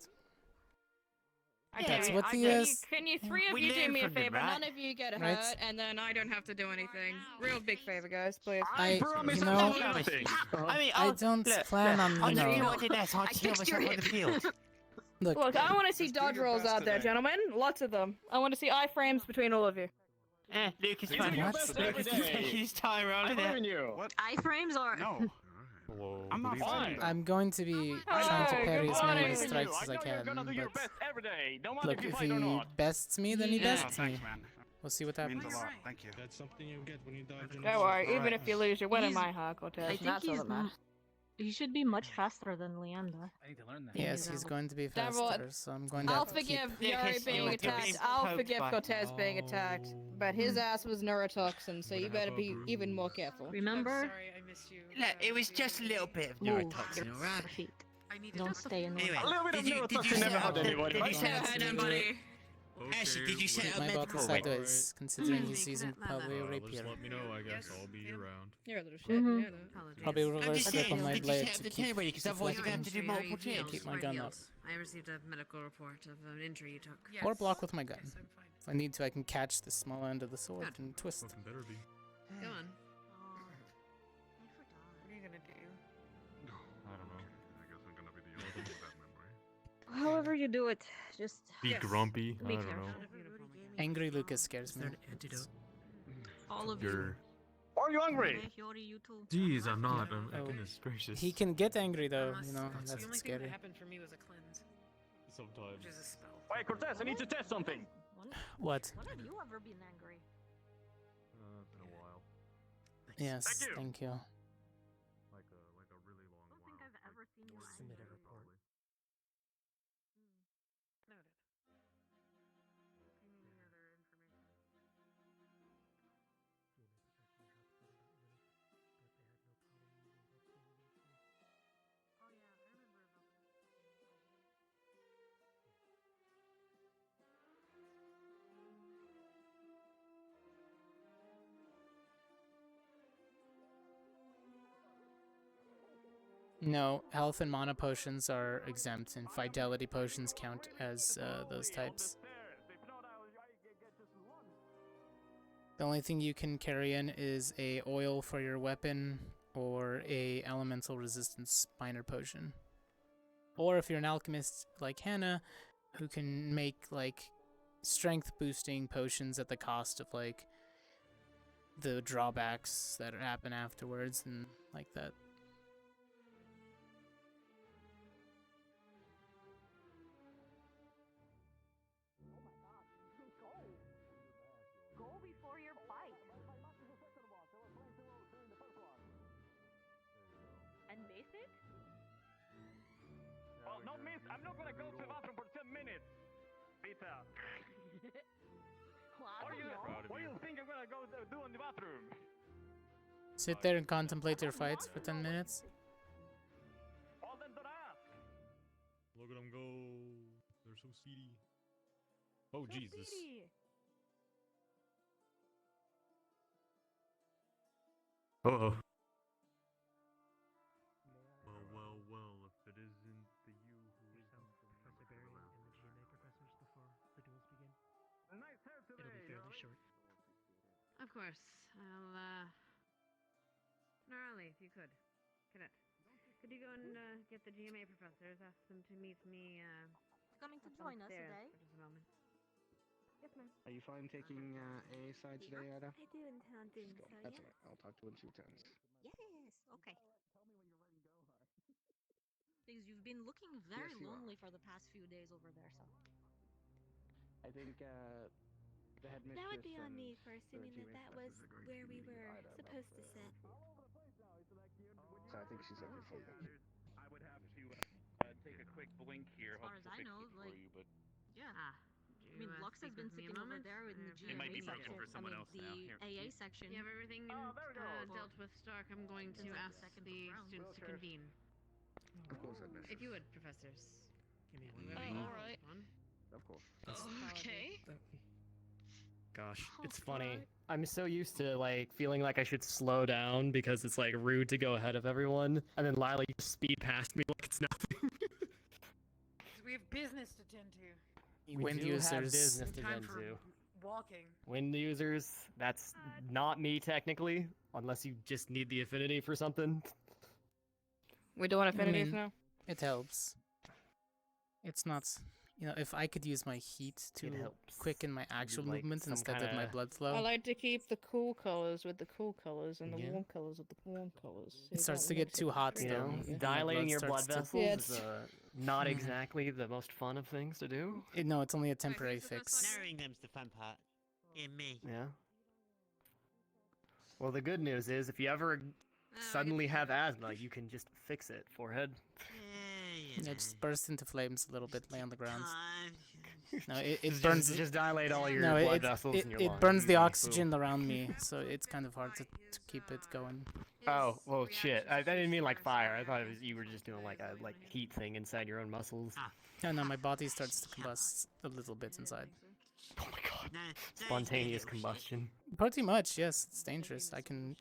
That's what the, Can you three of We you do learn me a from them, favor? right? None of you get Right. hurt, and then I don't have to do anything. Real big favor, guys, please. I promise you I'll know, do nothing. I mean, I don't plan on, I'll you tell you know, what I did last. I'll kill fixed your myself on the field. look, Look, I want to see dodge rolls out there, gentlemen. Lots of them. I want to see iframes between all of you. Lucas You fine. do your What? best every Lucas is day. taking his time around I it. believe in you. What? Iframes or No. Hello. I'm not fighting that. I'm going to be trying to parry as many strikes as I can, but every day. No look, if he bests me, then he No, bests me. thanks, man. We'll see what It means happens. a lot. Thank you. That's something you get when you dodge. Don't worry, even if you lose, you're winning He's- my heart, Cortez. I and think that's all he's that matters. he should be much faster than Leander. I need to learn that. Yes, he's going to be Devil, faster, so I'm going to I'll have to keep... forgive Yeah, Yuri because being you're attacked. being I'll poked forgive by- Cortez being attacked. But his ass was neurotoxin, so you better be even more careful. Remember? Sorry, I missed you. Look, it was just a little bit of neurotoxin, alright? Feet. Don't stay in the Anyway, A little bit of did you neurotoxin set never up hurt the- anybody. did you set up Go ahead, the- buddy. Actually, did you set up Keep my belt medical? inside is considering he's using probably a rapier. Let me know, I guess. I'll be around. You're a little shit. Mhm. you know. Probably I'm reverse just grip saying, on my did you blade set up to the keep turn because otherwise you're going to have to do deflecting. multiple checks. Keep my gun up. I received a medical report of an injury you took. Or block with my gun. If I need to, I can catch the small end of the sword Good. and twist. Fucking better be. Go on. What are you gonna do? I don't know. I guess I'm gonna be the only one with that memory. However you do it, just Be grumpy. I Be don't careful. know. Angry Lucas scares me. all of You're... Are you hungry? Yuri, you too. Jeez, I'm not. I'm Oh. goodness gracious. He can get angry though, you know, The that's only thing scary. that happened for me was a cleanse, Sometimes. which is a spell. Wait, Cortez, I need to test something. What? When have you ever been angry? Been a while. Yes, Thank you. thank you. Like a really long I don't think I've ever seen you Submit a angry. report. Noted. Any other information? Oh yeah, I remember about that. No, health and mana potions are exempt, and fidelity potions count as those types. The only thing you can carry in is a oil for your weapon or a elemental resistance minor potion. Or if you're an alchemist like Hannah, who can make like strength boosting potions at the cost of like the drawbacks that happen afterwards and like that. later. What What do you think I'm gonna go do in the bathroom? Sit there and contemplate your fights for 10 minutes. All them that I ask. Look at them go. They're so speedy. Oh, Jesus. Uh-oh. Well, if it isn't the you who is Professor Barry and the GMA professors before the duels begin. Nice hair today. It'll be fairly short. Of course. I'll, Gnarly, if you could. Cadet. Could you go and, get the GMA professors, ask them to meet me, Coming to join us upstairs today? for just a moment. Yes, ma'am. Are you fine taking A side today, Ada? I do intend doing so, That's yes. alright. I'll talk to when she returns. Yes, okay. Because you've been looking very Yes, you are. lonely for the past few days over there, so. I think the headmistress. That would be on and me for the assuming that GMA that was professors agreed where to we meet with were Ida about supposed to the- sit. So I think she's okay for you. I would have to take a quick blink here. As far hope as to I fix know, it for like, you, but yeah. Do I mean, you, Lux has speak been with me a sitting over moment? there in the It GMA might be broken section. for someone else the now. Here, AA keep- section. You have everything there we go. dealt with, Stark. I'm going to It's like ask the second the round. students to Wheelchairs. convene. Of course, headmistress. If you would, professors. Give me Moving one. on. alright. Of course. Okay. Gosh, it's funny. I'm so used to like feeling like I should slow down because it's like rude to go ahead of everyone, and then Lila you just speed past me like it's nothing. We have business to tend to. We Wind do users. have business to Time tend for to. walking. Wind users, that's not me technically, unless you just need the affinity for something. We're doing affinities now? It helps. It's not, if I could use my heat It to helps. quicken my actual like movement some instead of my kinda- blood flow. I like to keep the cool colors with the cool colors and the Yeah. warm colors with the warm colors. It starts to get too hot You though. know, and my dilating your blood starts to- vessels is not Mhm. exactly the most fun of things to do. No, it's only a temporary fix. Narrowing them's the fun part. In me. Yeah. Well, the good news is if you ever suddenly have asthma, you can just fix it. Forehead. Yeah, just burst into flames a little bit, lay on the ground. No, it Just- burns. just dilate all your no, blood it, vessels it, in your it lungs. burns the Easy. oxygen around me, so it's kind of hard to keep it going. Oh, well, shit. I didn't mean like fire. I thought it was you were just doing like a heat thing inside your own muscles. No, my body starts to combust a little bit inside. Oh my god. Spontaneous combustion. Pretty much, yes. It's dangerous. I can.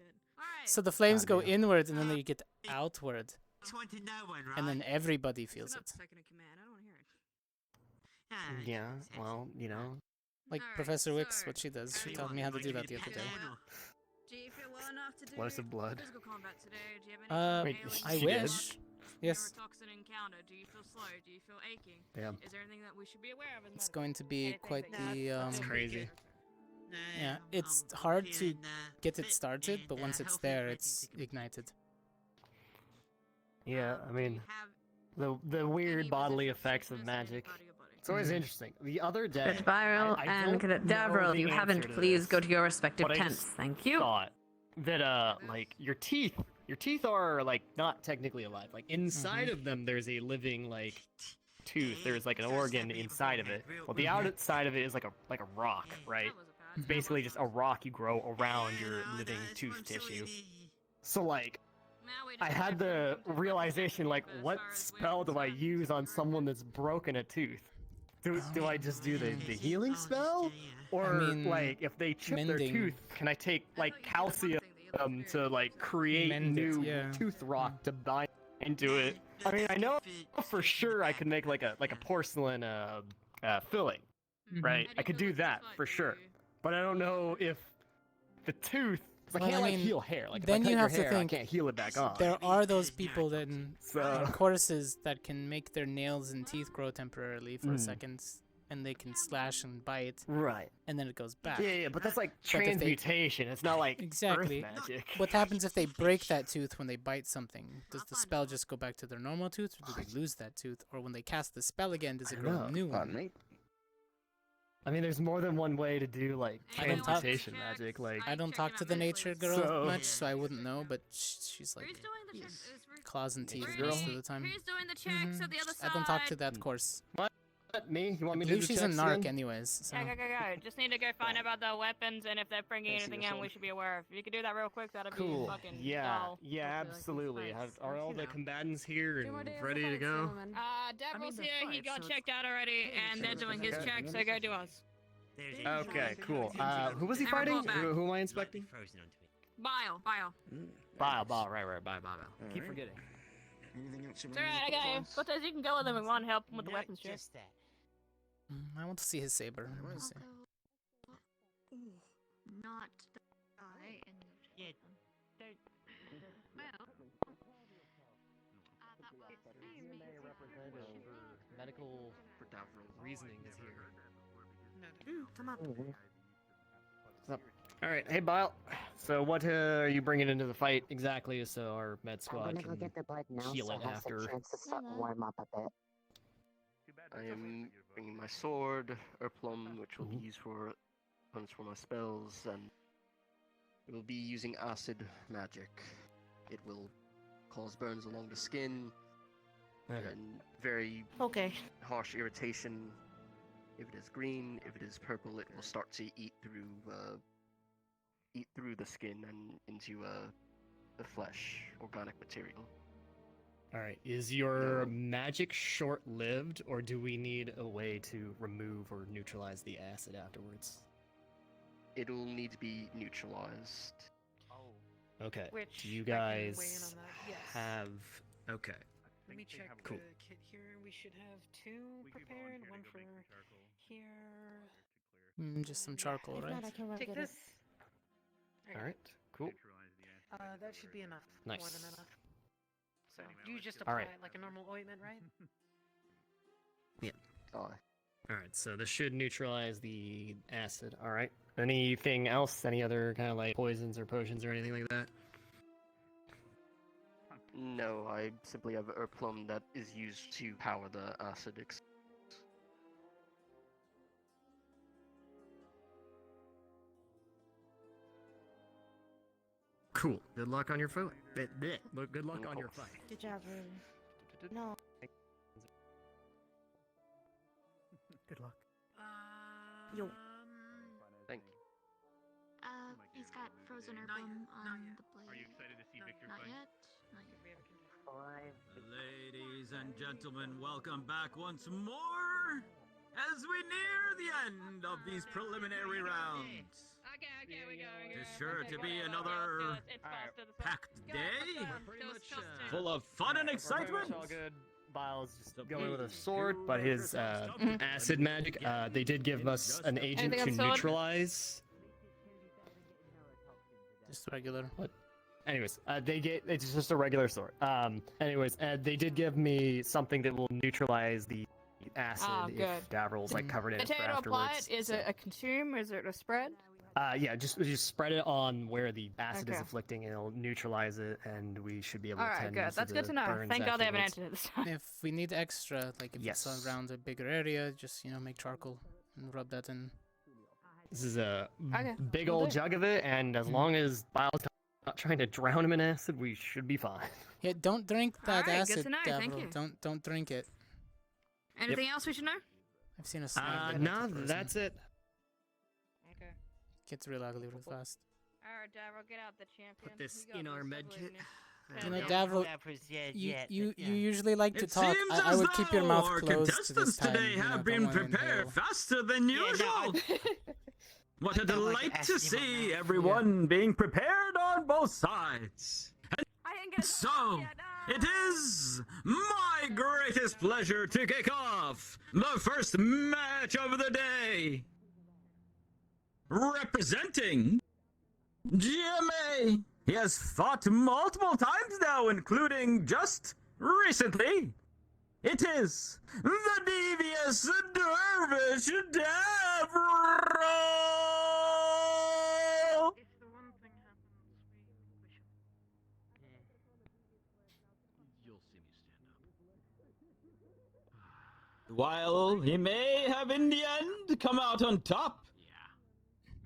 So the flames go inward and then they get outward, Just want to know one, right? and then everybody feels it. Second in command. I don't want to hear it. Yeah, well, Like Alright, Professor Wicks, so- what she does. She taught me how to do that the other day. Do you feel well enough to do Explosive blood. physical combat today? Do you have any Wait, alien I she did? wish. Yes, neurotoxin encounter? Do you feel slow? Do you feel aching? Damn. Is there anything that we should be aware of? it's going to be quite the. It's crazy. Yeah, it's hard to get it started, but once it's there, it's ignited. Yeah, I mean, the weird bodily effects of magic. It's always interesting. The other day, Cadet Viral I and don't Cadet know Davril, if the you answer haven't, to please this, go to your respective but I tents. just Thank you. thought that like your teeth are like not technically alive. Like inside of them, there's a living like tooth. There's like an organ inside of it. Well, the outside of it is like a rock, right? It's basically just a rock you grow around your living tooth tissue. So like, I had the realization like, what spell do I use on someone that's broken a tooth? Do I just do the healing spell? Or mean, like, if they chip their mending. tooth, can I take like calcium to like create Mend it, new yeah. tooth rock to bind into it? I mean, I know for sure I could make like a porcelain filling, right? I could do that for sure. But I don't know if the tooth. 'Cause I Well, can't I like mean, heal hair. Like if then I cut you your have to hair, think I can't heal it back on. there are those people that in So- courses that can make their nails and teeth grow temporarily for a second, and they can slash and bite, Right. and then it goes back. Yeah, but that's like But if they- transmutation. It's not like Exactly. earth magic. What happens if they break that tooth when they bite something? Does the spell just go back to their normal tooth, or do they lose that tooth? Or when they cast the spell again, does it grow a new one? I mean, there's more than one way to do like I don't talk- transmutation magic. Like I don't talk to the nature girl So- much, so I wouldn't know. But she's like claws and teeth girl? most of the time. Who's doing the checks of the other side? I don't talk to that course. What? Me? You want me I to do believe the she's a checks narc again? anyways. So. Go. Just need to go find out about the weapons and if they're bringing anything in we should be aware of. If you could do that real quick, that'd be Cool. fucking Yeah, dull. absolutely. Are all the combatants here and ready to go? Devil's here, he got checked out already, and they're doing his check, so go do us. Okay, cool. Who was he And report fighting? back. Who am I inspecting? Bile. Bile, right, Bile. Keep forgetting. Anything else you It's alright, I got you. Cortez, you can go with him if you want help with the weapons check. I want to see his saber. Let me see. Not die and Medical reasoning is here. Come up. All right, hey Bile. So what are you bringing into the fight exactly, so our med squad I'm gonna can go get the blood now, heal so it I have after? some chance to start warm up a bit. I am bringing my sword, Erplum, which will be used for my spells, and it will be using acid magic. It will cause burns along the skin and very harsh irritation. If it is green, if it is purple, it will start to eat through the skin and into the flesh, organic material. All right, is your magic short-lived, or do we need a way to remove or neutralize the acid afterwards? It'll need to be neutralized. Okay. Which do you I can weigh in guys on that, yes. have? Okay. Let me check Cool. the kit here. We should have two prepared. One for here. Just some charcoal, If right? not, I can take this. All right. Cool. That should be enough. Nice. More than enough. So you just All apply right. it like a normal ointment, right? Yeah. Oh. All right. So this should neutralize the acid. All right. Anything else? Any other kind of like poisons or potions or anything like that? No, I simply have Erplum that is used to power the acid. Cool. Good luck on your fight. Good luck on your fight. Good job, Ruby. No. Good luck. Yo. Thank you. He's got frozen herbum on the blade. Are you excited to see Victor fight? Not yet. Ladies and gentlemen, welcome back once more as we near the end of these preliminary rounds. Okay, we go. It's sure to be another packed day, full of fun and excitement. All good. Bile's just going with a sword, but his acid magic, they did give us an agent Anything to on sword? neutralize. Just regular. What? Anyways, it's just a regular sword. Anyways, they did give me something that will neutralize the acid if Davril's like covered in They it tell for you to apply afterwards. it. Is it a consume? Is it a spread? Yeah, just spread it on where the acid is Okay. afflicting, and it'll neutralize it, and we should be able to Alright, tend good. to That's the good to know. burns Thank God they haven't afterwards. entered it this time. If we need extra, like if Yes. it's around a bigger area, just make charcoal and rub that in. This is a Okay, big will old do. jug of it, and as long as Bile's not trying to drown him in acid, we should be fine. Yeah, don't drink that Alright, good acid, to know, thank Davril. you. Don't drink it. Anything else we should know? I've seen a snake. get No, frozen. that's it. Okay. Gets real ugly real fast. Alright, Davril, get out the champion. Put this You got in our this, med I kit. believe in You you. know, Davril, you usually like to It talk. seems I as would keep your mouth though our closed contestants this time. today have been prepared faster than usual. What a delight to see everyone being prepared on both sides. And so, it is my greatest pleasure to kick off the first match of the day. Representing GMA, he has fought multiple times now, including just recently. It is the devious Dervish Davril! While he may have in the end come out on top,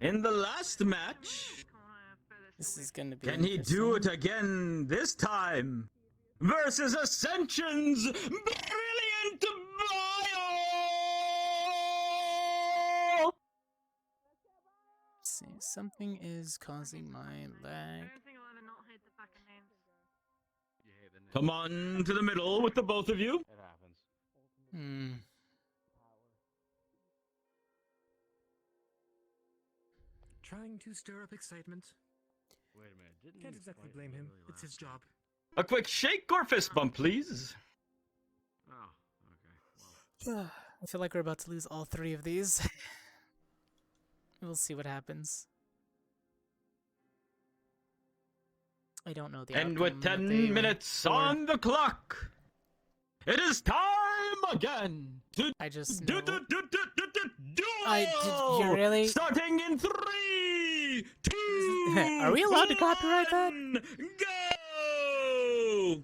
in the last match, This is gonna be. can he do it again this time? Versus Ascension's brilliant Bio! Something is causing my lag. Come on to the middle with the both of you. It happens. Hmm. Trying to stir up excitement. Wait a minute. Can't exactly blame him. It's his job. A quick shake or fist bump, please. Oh, okay. I feel like we're about to lose all 3 of these. We'll see what happens. I don't know the And outcome with that 10 they went minutes for. on the clock, it is time again to I just do know. Duel! You really? Starting in 3, 2, Are we allowed to copyright that? 1, go!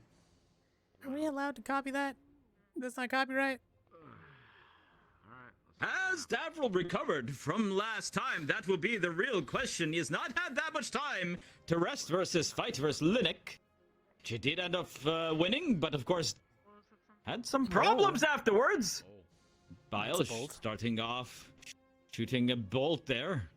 Are we allowed to copy that? That's not copyright? Has Davril recovered from last time? That will be the real question. He has not had that much time to rest versus fight versus Linux. She did end up winning, but of course had some problems afterwards. Bile That's a bolt. starting off, shooting a bolt there.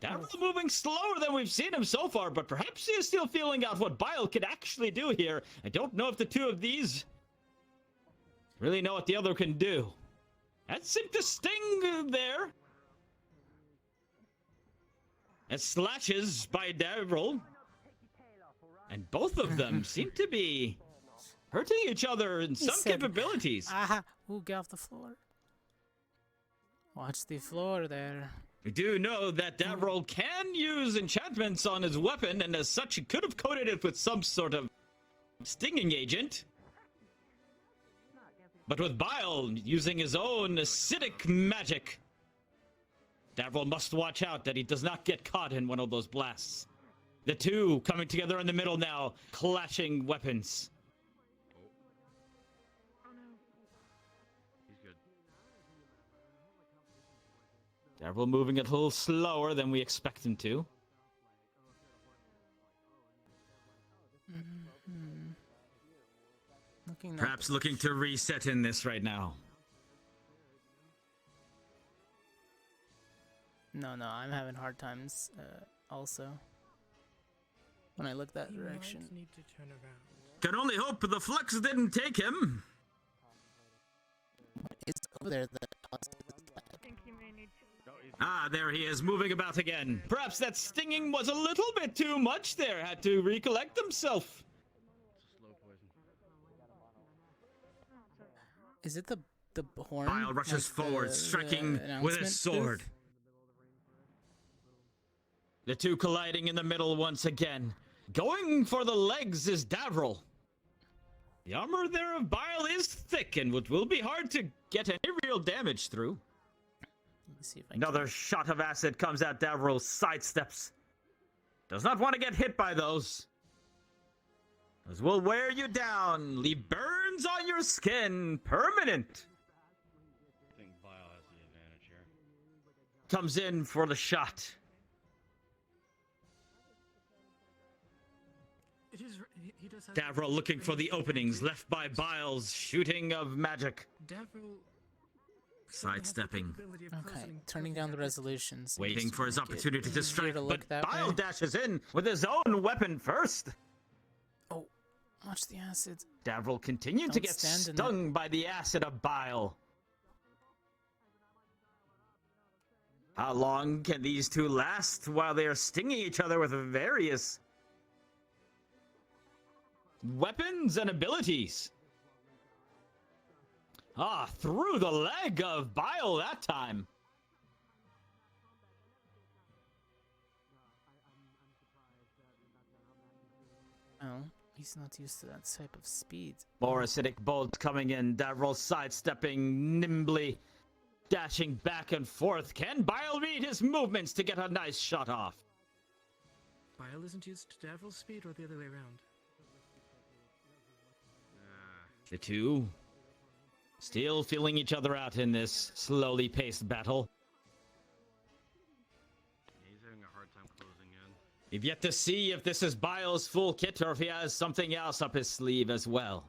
Davril moving slower than we've seen him so far, but perhaps he is still feeling out what Bile could actually do here. I don't know if the two of these really know what the other can do. That seemed to sting there. It slashes by Davril. And both of them seem to be hurting each other in some said, capabilities. Aha! Ooh, get off the floor. Watch the floor there. We do know that Davril can use enchantments on his weapon, and as such, he could have coated it with some sort of stinging agent. But with Bile using his own acidic magic, Davril must watch out that he does not get caught in one of those blasts. The two coming together in the middle now, clashing weapons. He's good. Davril moving a little slower than we expect him to. Perhaps looking to reset in this right now. No, I'm having hard times also. When I look that direction. Need to turn around. Can only hope the flux didn't take him. It's over there. Ah, there he is, moving about again. Perhaps that stinging was a little bit too much there. Had to recollect himself. Is it the horn? Bile rushes forward, striking with his sword. The two colliding in the middle once again. Going for the legs is Davril. The armor there of Bile is thick, and it will be hard to get any real damage through. Let me see if I Another shot of acid comes out. Davril sidesteps. Does not want to get hit by those. As will wear you down. Leave burns on your skin. Permanent. I think Bile has the advantage here. Comes in for the shot. He does have Davril looking for the openings left by Bile's shooting of magic. Davril Sidestepping. Okay, turning down the resolutions. Waiting for his opportunity to strike, to but look that Bile way. dashes in with his own weapon first. Oh, watch the acid. Davril continued to Don't get stand in stung by the acid of Bile. How long can these two last while they are stinging each other with various weapons and abilities? Ah, through the leg of Bile that time. Oh, he's not used to that type of speed. More acidic bolt coming in. Davril sidestepping nimbly, dashing back and forth. Can Bile read his movements to get a nice shot off? Bile isn't used to Davril's speed or the other way around. The two still feeling each other out in this slowly paced battle. He's having a hard time closing in. We've yet to see if this is Bile's full kit or if he has something else up his sleeve as well.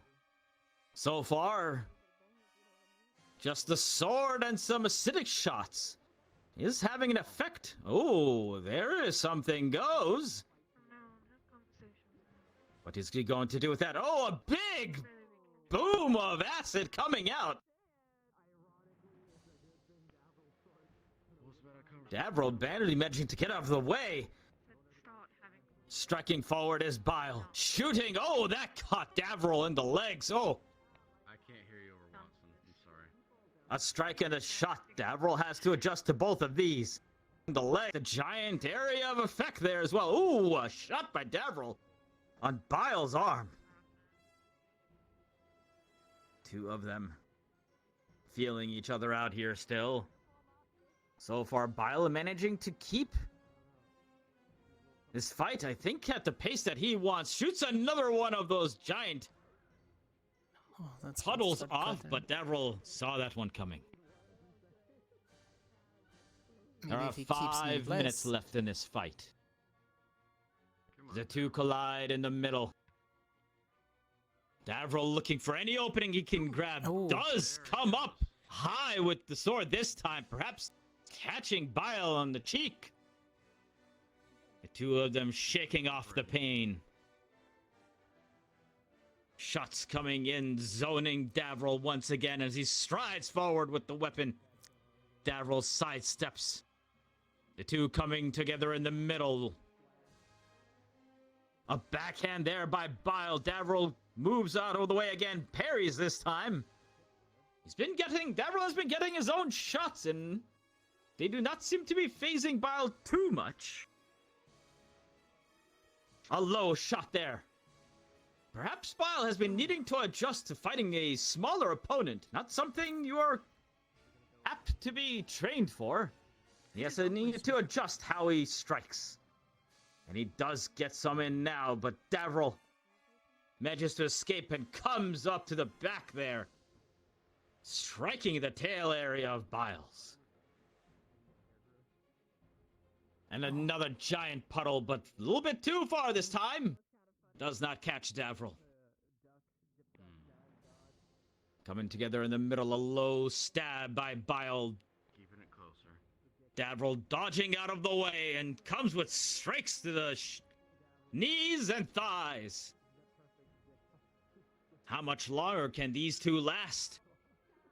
So far, just the sword and some acidic shots. is having an effect. Oh, there is something goes. What is he going to do with that? Oh, a big boom of acid coming out. Davril barely managing to get out of the way. Striking forward is Bile. Shooting. Oh, that caught Davril in the legs. Oh. I can't hear you over Watson. I'm sorry. A strike and a shot. Davril has to adjust to both of these. The leg. The giant area of effect there as well. Ooh, a shot by Davril on Bile's arm. Two of them feeling each other out here still. So far, Bile managing to keep this fight, I think, at the pace that he wants. Shoots another one of those giant puddles off, but Davril saw that one coming. There are 5 minutes left in this fight. The two collide in the middle. Davril looking for any opening he can grab. Does come up high with the sword this time, perhaps catching Bile on the cheek. The two of them shaking off the pain. Shots coming in, zoning Davril once again as he strides forward with the weapon. Davril sidesteps. The two coming together in the middle. A backhand there by Bile. Davril moves out of the way again, parries this time. Davril has been getting his own shots, and they do not seem to be phasing Bile too much. A low shot there. Perhaps Bile has been needing to adjust to fighting a smaller opponent. Not something you are apt to be trained for. He has to need to adjust how he strikes. And he does get some in now, but Davril manages to escape and comes up to the back there, striking the tail area of Bile's. And another giant puddle, but a little bit too far this time. Does not catch Davril. Coming together in the middle, a low stab by Bile. Keeping it closer. Davril dodging out of the way and comes with strikes to the knees and thighs. How much longer can these two last?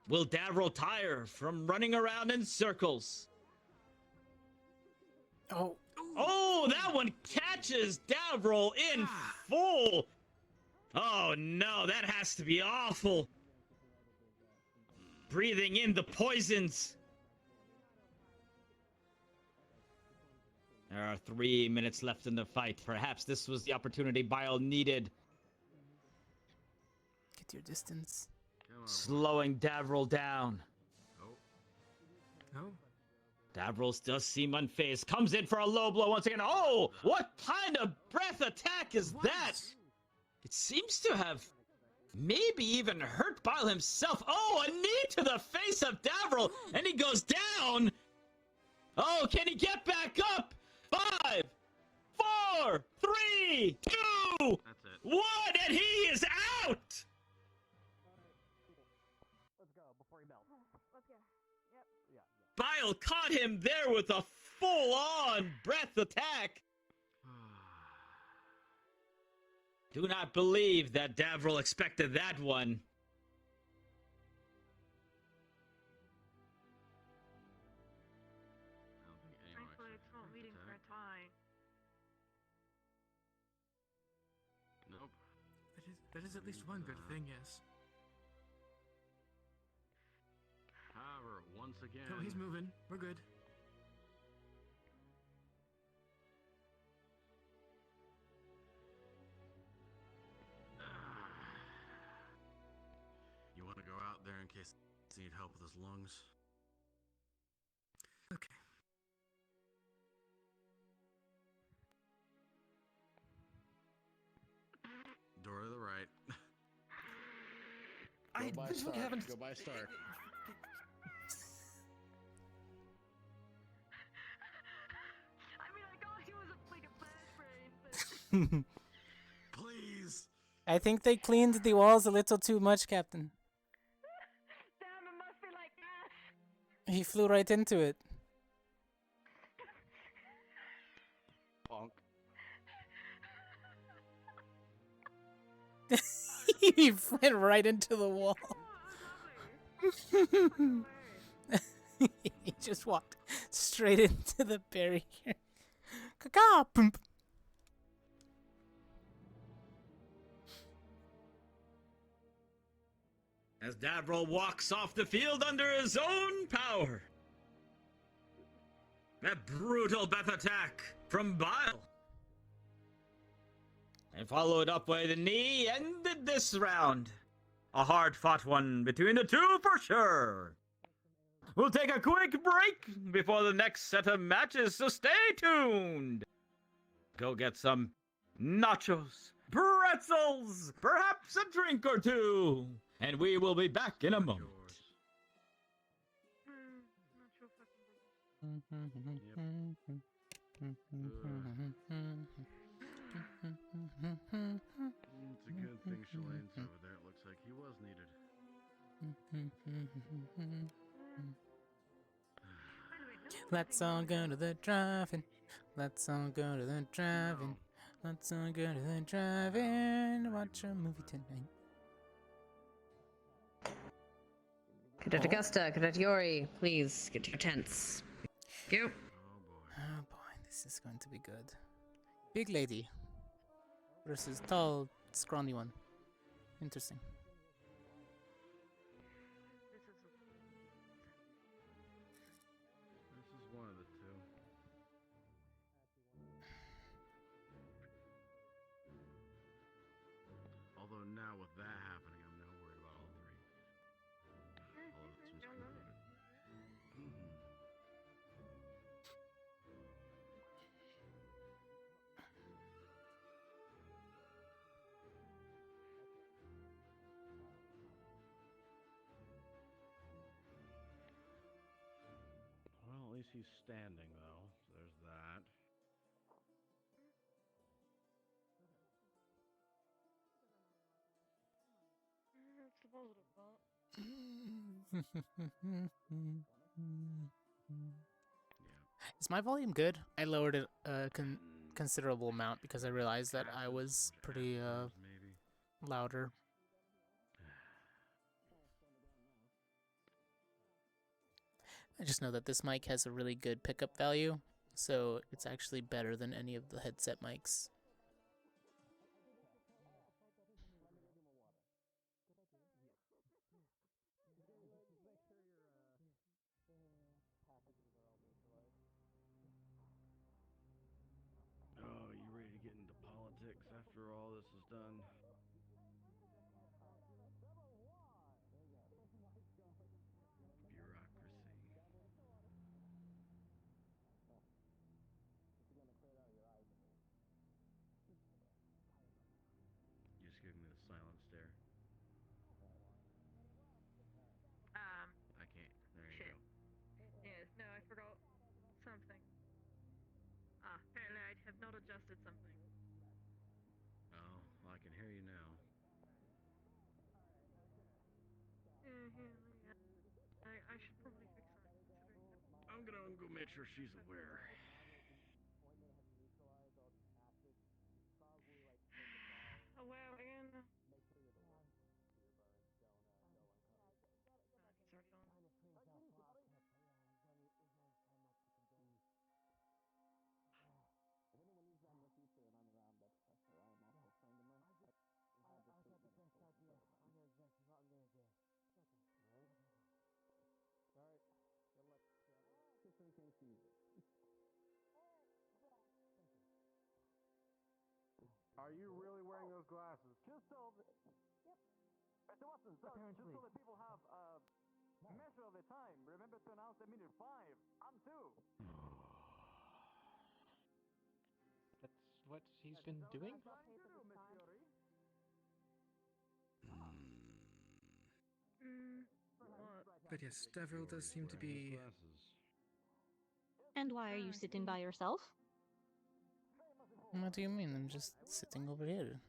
Will Davril tire from running around in circles? Oh, that one catches Davril in full. Oh no, that has to be awful. Breathing in the poisons. There are 3 minutes left in the fight. Perhaps this was the opportunity Bile needed. Get your distance. Slowing Davril down. No. Davril does seem unfazed. Comes in for a low blow once again. Oh, what kind of breath attack is that? It seems to have maybe even hurt Bile himself. Oh, a knee to the face of Davril, and he goes down. Oh, can he get back up? 5, 4, 3, 2, 1, and he is out. Let's go before he melts. Let's go. Yep. Bile caught him there with a full-on breath attack. Do not believe that Davril expected that one. Thankfully, it's not meeting for a tie. Nope. That is at least one good thing, yes. However, once again. No, he's moving. We're good. You want to go out there in case he needs help with his lungs? Okay. Door to the right. I literally haven't. Go by Stark. I mean, I got he was like a bad brain, but Please. I think they cleaned the walls a little too much, Captain. damn, it must be like that. He flew right into it. Bonk. He went right into the wall. He just walked straight into the barrier. Caca! Boom. As Davril walks off the field under his own power. That brutal Beth attack from Bile. And followed up by the knee, ended this round. A hard-fought one between the two for sure. We'll take a quick break before the next set of matches, so stay tuned. Go get some nachos, pretzels, perhaps a drink or two, and we will be back in a moment. It's a good thing Shalane's over there. It looks like he was needed. Let's all go to the drive-in. Let's all go to the drive-in. Let's all go to the drive-in. Watch a movie tonight. Cadet Augusta, Cadet Yori, please get to your tents. Thank you. Oh boy, this is going to be good. Big lady versus tall, scrawny one. Interesting. This is one of the two. Although now with that happening, I'm now worried about all three. All of this was concluded. Well, at least he's standing, though. So there's that. That's the positive part. Is my volume good? I lowered it a considerable amount because I realized that I was pretty louder. I just know that this mic has a really good pickup value, so it's actually better than any of the headset mics. Oh, you ready to get into politics after all this is done? You just give me the silent stare. I can't. There you Shit. go. Yes, no, I forgot something. Apparently I have not adjusted something. Oh, well, I can hear you now. I should probably fix that. I'm gonna go make sure she's aware. Aware again. Are you really wearing those glasses? Just so that... Yep. So Watson, sorry, just so that people have a measure of the time. Remember to announce at minute 5 and 2. That's what he's been doing? But yes, Devril does seem to be... And why are you sitting by yourself? What do you mean? I'm just sitting over here.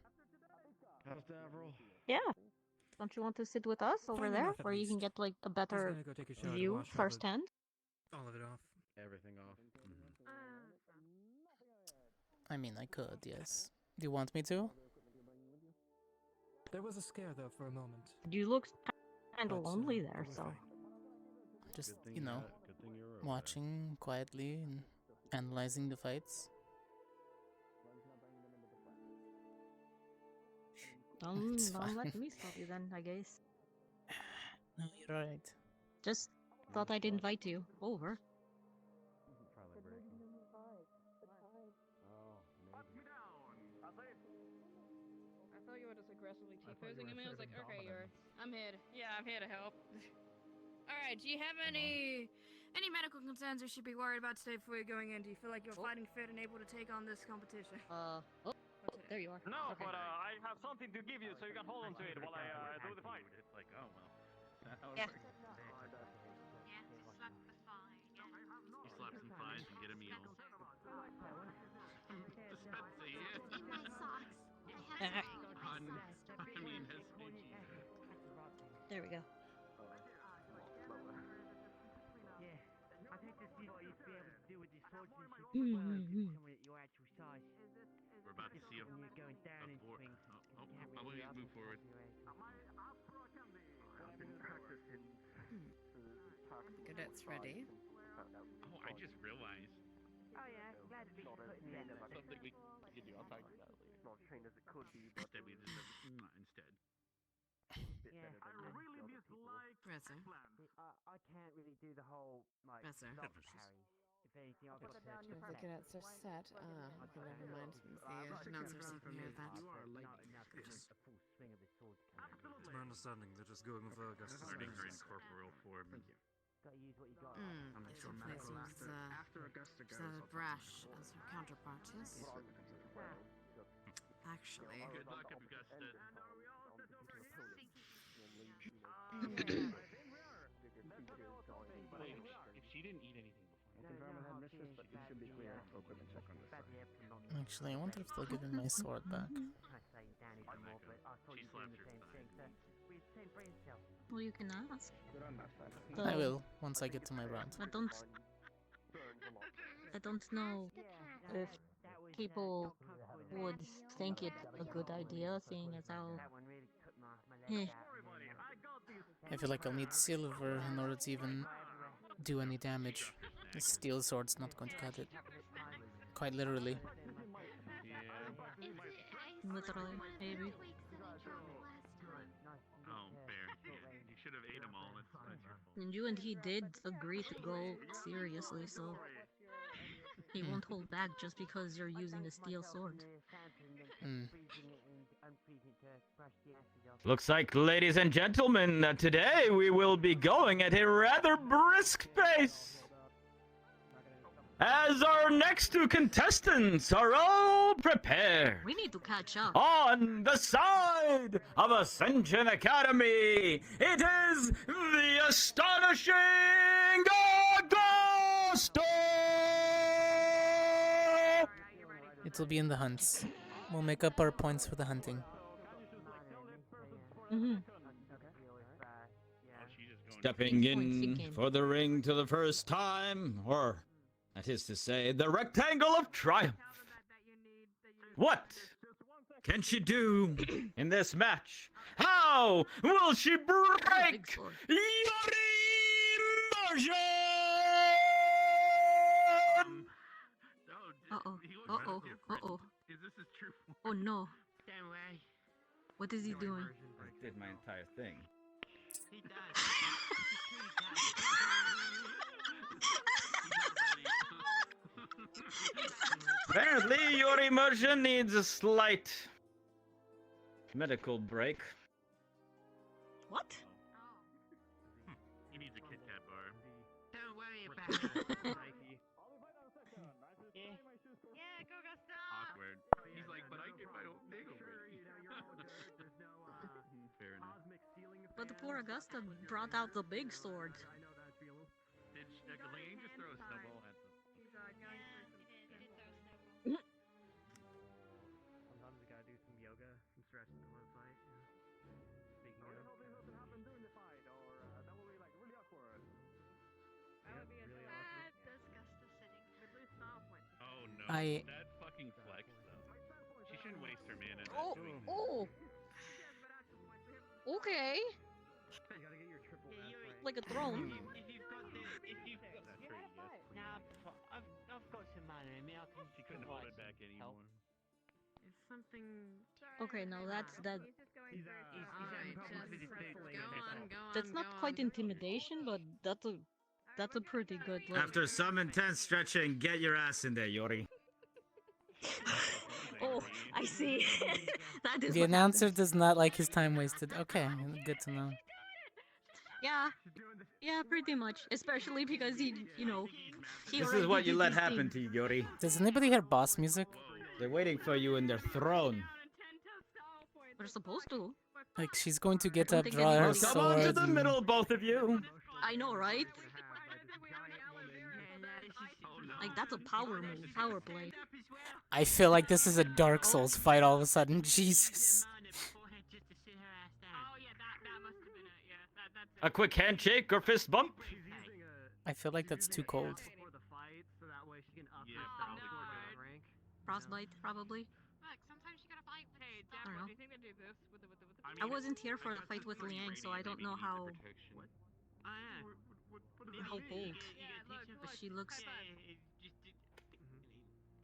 How's Davril? Yeah. Don't you want to sit with us over Fine there, enough, at where you can least. get like a He's better gonna go take a shower to view wash all the- firsthand? All of it off. Everything off. I mean, I could, yes. Do you want me to? There was a scare though for a moment. You look kind But, of lonely there, we're so. fine. Just, you know, watching quietly and analyzing the fights. It's Don't fine. let me stop you then, I guess. No, you're right. Just thought I'd invite you over. I thought you were just aggressively T-posing at me. I was like, okay, I'm here. Yeah, I'm here to help. Alright, do you have any medical concerns you should be worried about today before you're going in? Do you feel like you're fighting fit and able to take on this competition? There you are. No, Okay. but I have something to give you so you can hold on to it while I do the fight. It's like, oh well. That's how it Yeah. works. Yeah, slap the thigh. You slap some thighs and get a meal. Dispensing, yeah. My socks. It has I mean, that's There we go. Yeah, I think this is what you'd be able to do with your swordsmanship as Mm, well, mm, is mm. some of your actual size. We're about to see a When you're going down into floor. things, Oh, you can't I'll really let you move forward. I've been practicing for Good, it's ready. Oh, I just realized Oh yeah, glad to be putting that. something we can do. I'll talk to you about it later. not trained as it could be, but Instead, we just have instead. Yeah, Presser. I can't really do the whole like Presser. lock parry. If anything, I've got to I'm looking at their set. Okay, never mind. The announcers taking care of that. not enough to use the full swing of the sword cannon. It's my understanding they're just going for Augustus. Starting her in corporeal form. Got to use what you got. Hmm. It replaces Sarah Brash as her counterpart, yes? Actually. Good luck, Augusta. Wait, if she didn't eat anything Actually, I wonder if they'll give me my sword back. she slapped your thigh. Well, you can ask. I will, once I get to my round. I don't know if people would think it a good idea, seeing as how. I feel like I'll need silver in order to even do any damage. The steel sword's not going to cut it. Quite literally. Literally, maybe. Oh, fair. You should have ate them all. That's your fault. And you and he did agree to go seriously, so he won't hold back just because you're using a steel sword. Looks like, ladies and gentlemen, that today we will be going at a rather brisk pace. As our next two contestants are all prepared. We need to catch up. On the side of Ascension Academy, it is the astonishing Augusto! It'll be in the hunts. We'll make up our points for the hunting. Stepping in for the ring to the first time, or that is to say, the Rectangle of Triumph. What can she do in this match? How will she break your immersion? Uh-oh. Uh-oh. Uh-oh. Is this his true form? Oh no. Don't worry. What is he doing? I did my entire thing. He does. Apparently, your immersion needs a slight medical break. What? He needs a Kit Kat bar. Don't worry about it. Yeah, go Gusta! Awkward. He's like, but I get my own thing already. Fair enough. But the poor Augusta brought out the big sword. Did Elaine just throw a snowball at them? Sometimes you gotta do some yoga, some stretching before the fight. Speaking of. That would be a sad Gusta sitting. Oh no. I- That fucking flex shouldn't waste her mana. Oh, oh. Okay. Like a throne. I've got some mana in me. I can She couldn't hold it back anymore. If something. Okay, now that's that. That's not quite intimidation, but that's a pretty good. Like... After some intense stretching, get your ass in there, Yori. Oh, I see. That is The what announcer happens. does not like his time wasted. Okay, good to know. Yeah, pretty much. Especially because he, he This already is what you did let his happen thing. to you, Yori. Does anybody hear boss music? They're waiting for you in their throne. We're supposed to. Like she's going to get don't up, think draw her anybody- Come on to sword. the middle, both of you. I know, right? Like that's a power move, power play. I feel like this is a Dark Souls fight all of a sudden. Jesus. A quick handshake or fist bump? I feel like that's too cold. Frostbite, probably. I don't know. I wasn't here for the fight with Liang, so I don't know how cold. But she looks.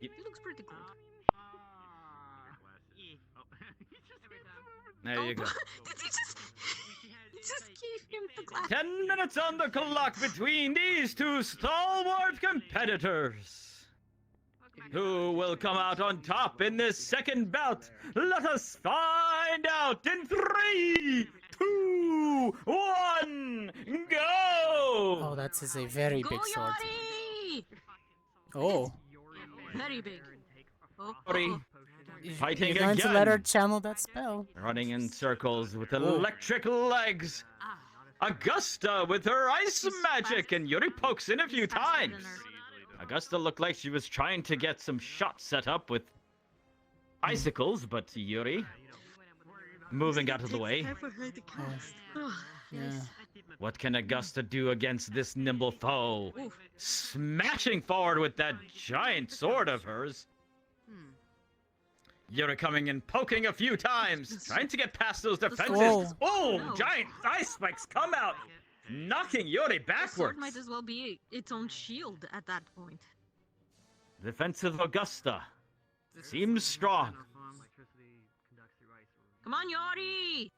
She looks pretty cold. There you go. Did he just gave him the glass? 10 minutes on the clock between these two stalwart competitors. Who will come out on top in this second bout? Let us find out in 3, 2, 1, go! Oh, that is a very Go big sword. Yori! Oh. Very big. Oh, Yori, fighting You're going to let her again. channel that spell. Running in circles with electric legs. Augusta with her ice magic, and Yuri pokes in a few times. Augusta looked like she was trying to get some shots set up with icicles, but Yuri moving out of the way. Yeah. What can Augusta do against this nimble foe? Smashing forward with that giant sword of hers. Yuri coming and poking a few times, trying to get past those defenses. Whoa. Oh, No. giant ice spikes come out, knocking Yuri The sword backwards. might as well be its own shield at that point. Defensive Augusta seems strong. Come on, Yori!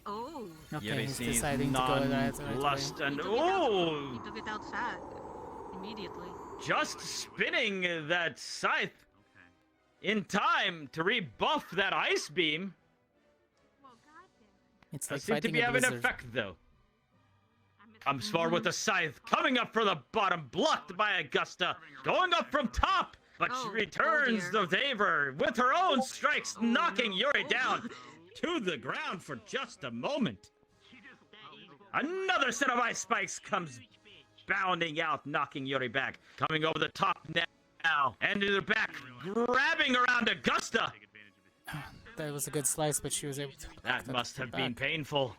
Oh. Okay, Yuri he's sees deciding to go that way. lust and He oh, took it out fat. Immediately. just spinning that scythe in time to rebuff that ice beam. It's That like seemed to fighting be a having blizzard. effect though. Comes forward with the scythe, coming up from the bottom, blocked by Augusta, going up from top, but she returns the favor with her own strikes, knocking Yuri down to the ground for just a moment. Another set of ice spikes comes bounding out, knocking Yuri back, coming over the top now, and to the back, grabbing around Augusta. That was a good slice, but she was able to. That must have been painful.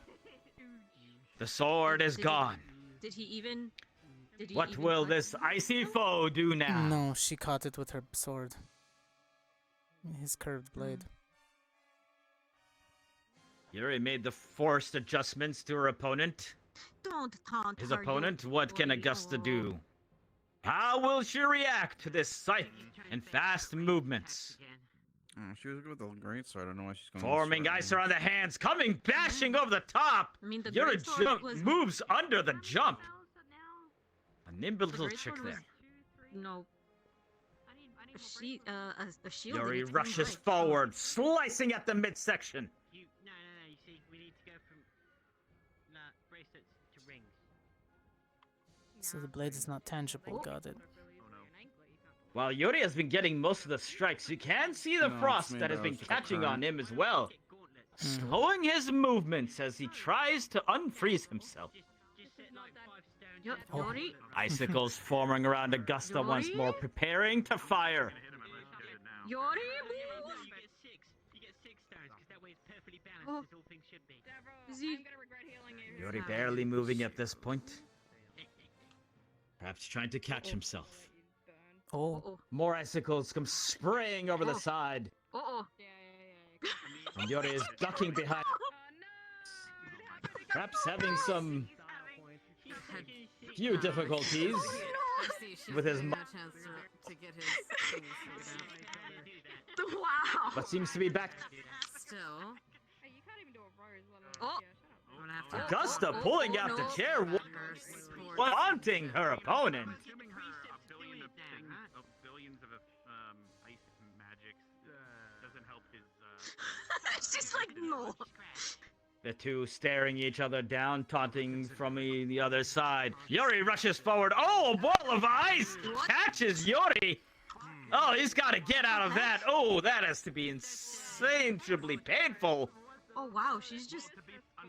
The sword is gone. Did he even? What will this icy foe do now? No, she caught it with her sword. His curved blade. Yuri made the forced adjustments to her opponent. Don't taunt His her, opponent, what can Augusta do? How will she react to this scythe and fast movements? She was good with the great sword. I don't know why she's going. Forming ice around the hands, coming bashing over the top. I mean, the Yuri great sword was- moves under the jump. A nimble The little great chick sword there. was- No. A shield. in Yuri its own rushes right. forward, slicing at the midsection. You see, we need to go from bracelets to rings. So the blade is not tangible. Got it. While Yuri has been getting most of the strikes, you can see the No, it's frost made that has out been of catching current. on him as well. Slowing his movements as he tries to unfreeze himself. Yori? Icicles forming around Augusta once more, preparing to fire. Yori? You get 6 stones, because that way it's perfectly balanced, Oh. as all things should be. Is he? Yuri barely moving at this point. Perhaps trying to catch himself. Oh. More icicles come spraying over the side. Uh-oh. And Yuri is ducking behind. Perhaps having some few difficulties with his to get his things figured out. Wow. but seems to be back. Still. Hey, you can't even do a row as well. Oh. Augusta pulling out the chair, taunting her opponent. Billions of ice magics doesn't help his. She's like, no. The two staring each other down, taunting from the other side. Yuri rushes forward. Oh, a ball of ice! Catches Yuri! Oh, he's got to get out of that. Oh, that has to be insatiably painful. Oh, wow, she's just...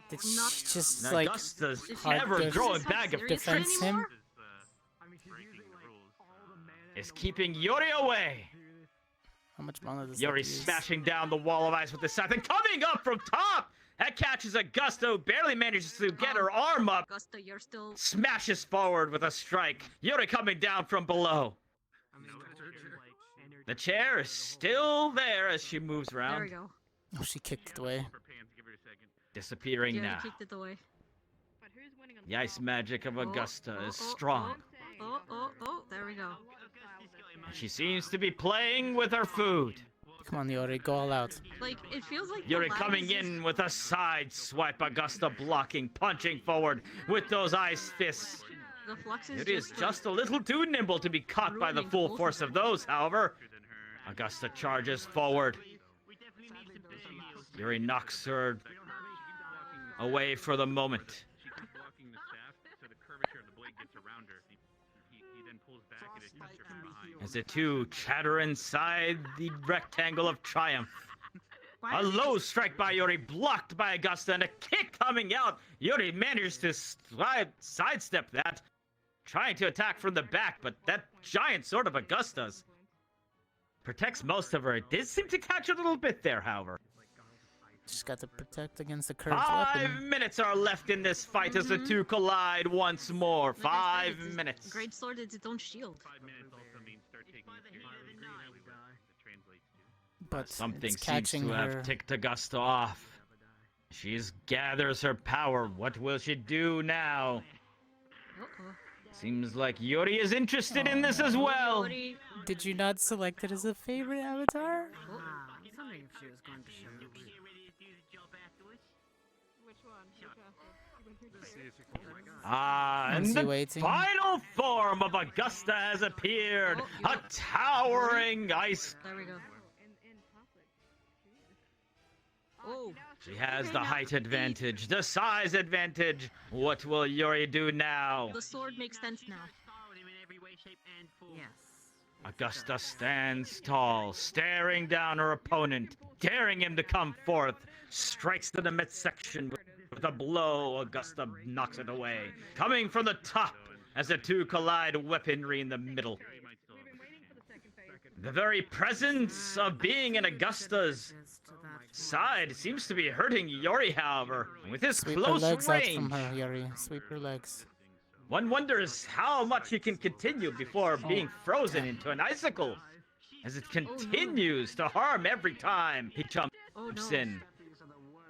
It's not... just Now, like... Augusta's hard never to growing bag of defense him. Is keeping Yuri away. How much mana does Yuri that use? smashing down the wall of ice with the scythe and coming up from top. That catches Augusta, who barely manages to get her arm up. Augusta, you're still... Smashes forward with a strike. Yuri coming down from below. The chair is still there as she moves around. There we go. Oh, she kicked it away. Disappearing Yeah, now. kicked it away. The ice magic of Augusta is strong. Oh, there we go. And she seems to be playing with her food. Come on, Yuri, go all out. Like, it feels like... Yuri coming in with a side swipe. Augusta blocking, punching forward with those ice fists. The flux is It is just a little too nimble to be caught by the full force of those, however. Augusta charges forward. Yuri knocks her away for the moment. As the two chatter inside the rectangle of triumph. A low strike by Yuri, blocked by Augusta, and a kick coming out. Yuri manages to sidestep that, trying to attack from the back, but that giant sword of Augusta's protects most of her. It did seem to catch a little bit there, however. Just got to protect against the curved 5 weapon. minutes are left in this fight as the two collide once more. 5 minutes. Great sword is its own shield. But Something it's seems catching to her. have ticked Augusta off. She gathers her power. What will she do now? Seems like Yuri is interested in this as well. Did you not select it as a favorite avatar? I was wondering if she was going to show me. Which one? And he the waiting? final form of Augusta has appeared. A towering ice. There we go. Oh. She has the height advantage, the size advantage. What will Yuri do now? The sword makes sense now. Yes. Augusta stands tall, staring down her opponent, daring him to come forth. Strikes to the midsection with a blow. Augusta knocks it away. Coming from the top as the two collide, weaponry in the middle. The very presence of being in Augusta's side seems to be hurting Yuri, however. With his Sweep her close legs out range, from her, Yuri. Sweep her legs. one wonders how much he can continue before being frozen into an icicle, as it continues to harm every time he jumps in.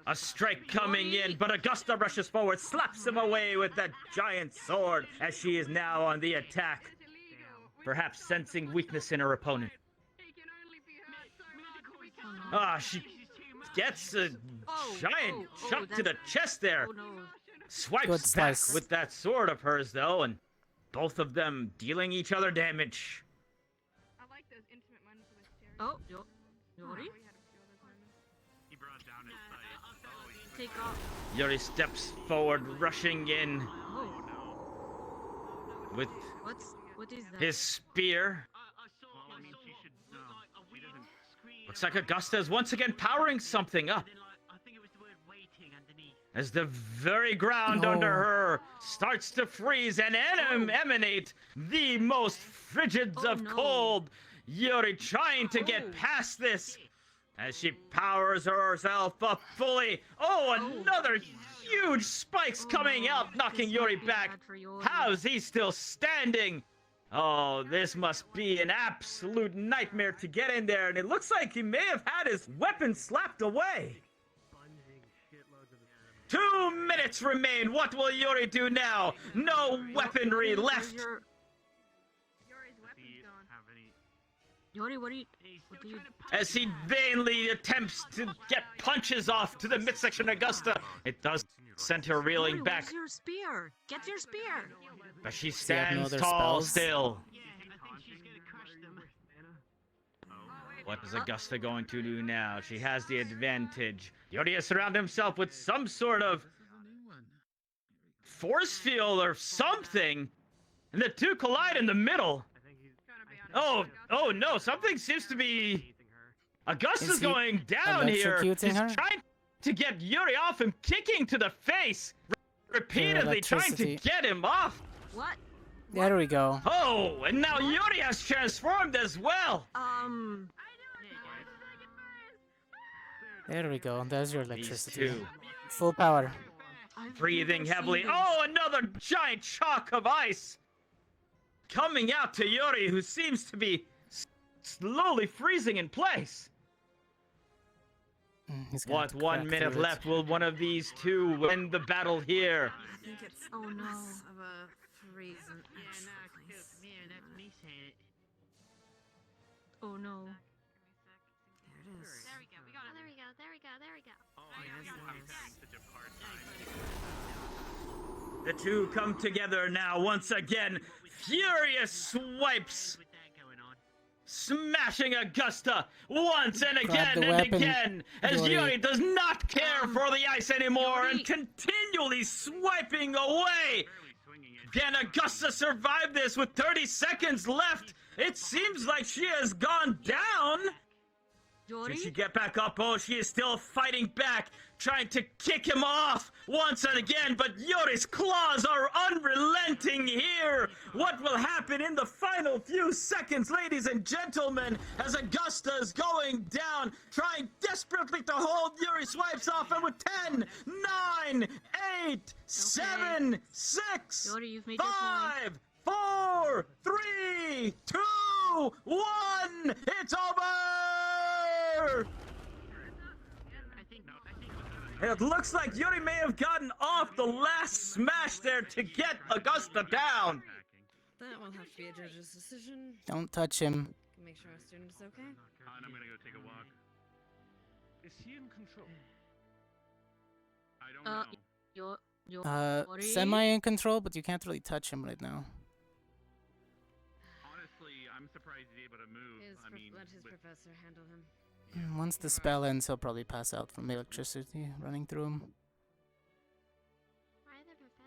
A strike coming in, but Augusta rushes forward, slaps him away with that giant sword, as she is now on the attack, perhaps sensing weakness in her opponent. She gets a giant chunk to the chest there. Swipes back with that sword of hers, though, and both of them dealing each other damage. I like those intimate moments with Terry. Yuri? Take off. Yuri steps forward, rushing in with What is that? his spear. Looks like Augusta is once again powering something up. As the very ground under her starts to freeze and emanate the most frigid of cold. Yuri trying to get past this as she powers herself up fully. Another huge spikes coming out, knocking Yuri back. How's he still standing? Oh, this must be an absolute nightmare to get in there, and it looks like he may have had his weapon slapped away. 2 minutes remain. What will Yuri do now? No weaponry left. Yuri, what do you... As he vainly attempts to get punches off to the midsection Augusta, it does send her reeling Yuri, back. where's your spear? Get your spear! But she Does he have no stands other tall spells? still. What is Augusta going to do now? She has the advantage. Yuri has surrounded himself with some sort of force field or something, and the two collide in the middle. Oh no, something seems to be... Augusta's going down here. He's trying to get Yuri off him, kicking to the face, repeatedly trying to get him off. What? There we go. Oh, and now Yuri has transformed as well. There we go. There's your electricity. These two. Full power. Breathing heavily. Oh, another giant chalk of ice coming out to Yuri, who seems to be slowly freezing in place. What 1 minute left? Will one of these two win the battle here? I think it's of a freezing Oh no. There it is. There we go. We got it. There we go. There we go. There we go. The two come together now once again. Furious swipes. Smashing Augusta once and again and again, as Yuri does not care for the ice anymore and continually swiping away. Can Augusta survive this with 30 seconds left? It seems like she has gone down. Can she get back up? Oh, she is still fighting back, trying to kick him off once and again, but Yuri's claws are unrelenting here. What will happen in the final few seconds, ladies and gentlemen, as Augusta is going down, trying desperately to hold Yuri swipes off, and with 10, 9, 8, 7, 6, Yuri, you've made 5, 4, 3, 2, 1, it's over! It looks like Yuri may have gotten off the last smash there to get Augusta down. That will have to be a judge's decision. Don't touch him. Make sure our student is okay. I'm gonna go take a walk. Is he in control? I don't know. Semi in control, but you can't really touch him right now. Honestly, I'm surprised he's able to move. Let his professor handle him. Once the spell ends, he'll probably pass out from the electricity running through him.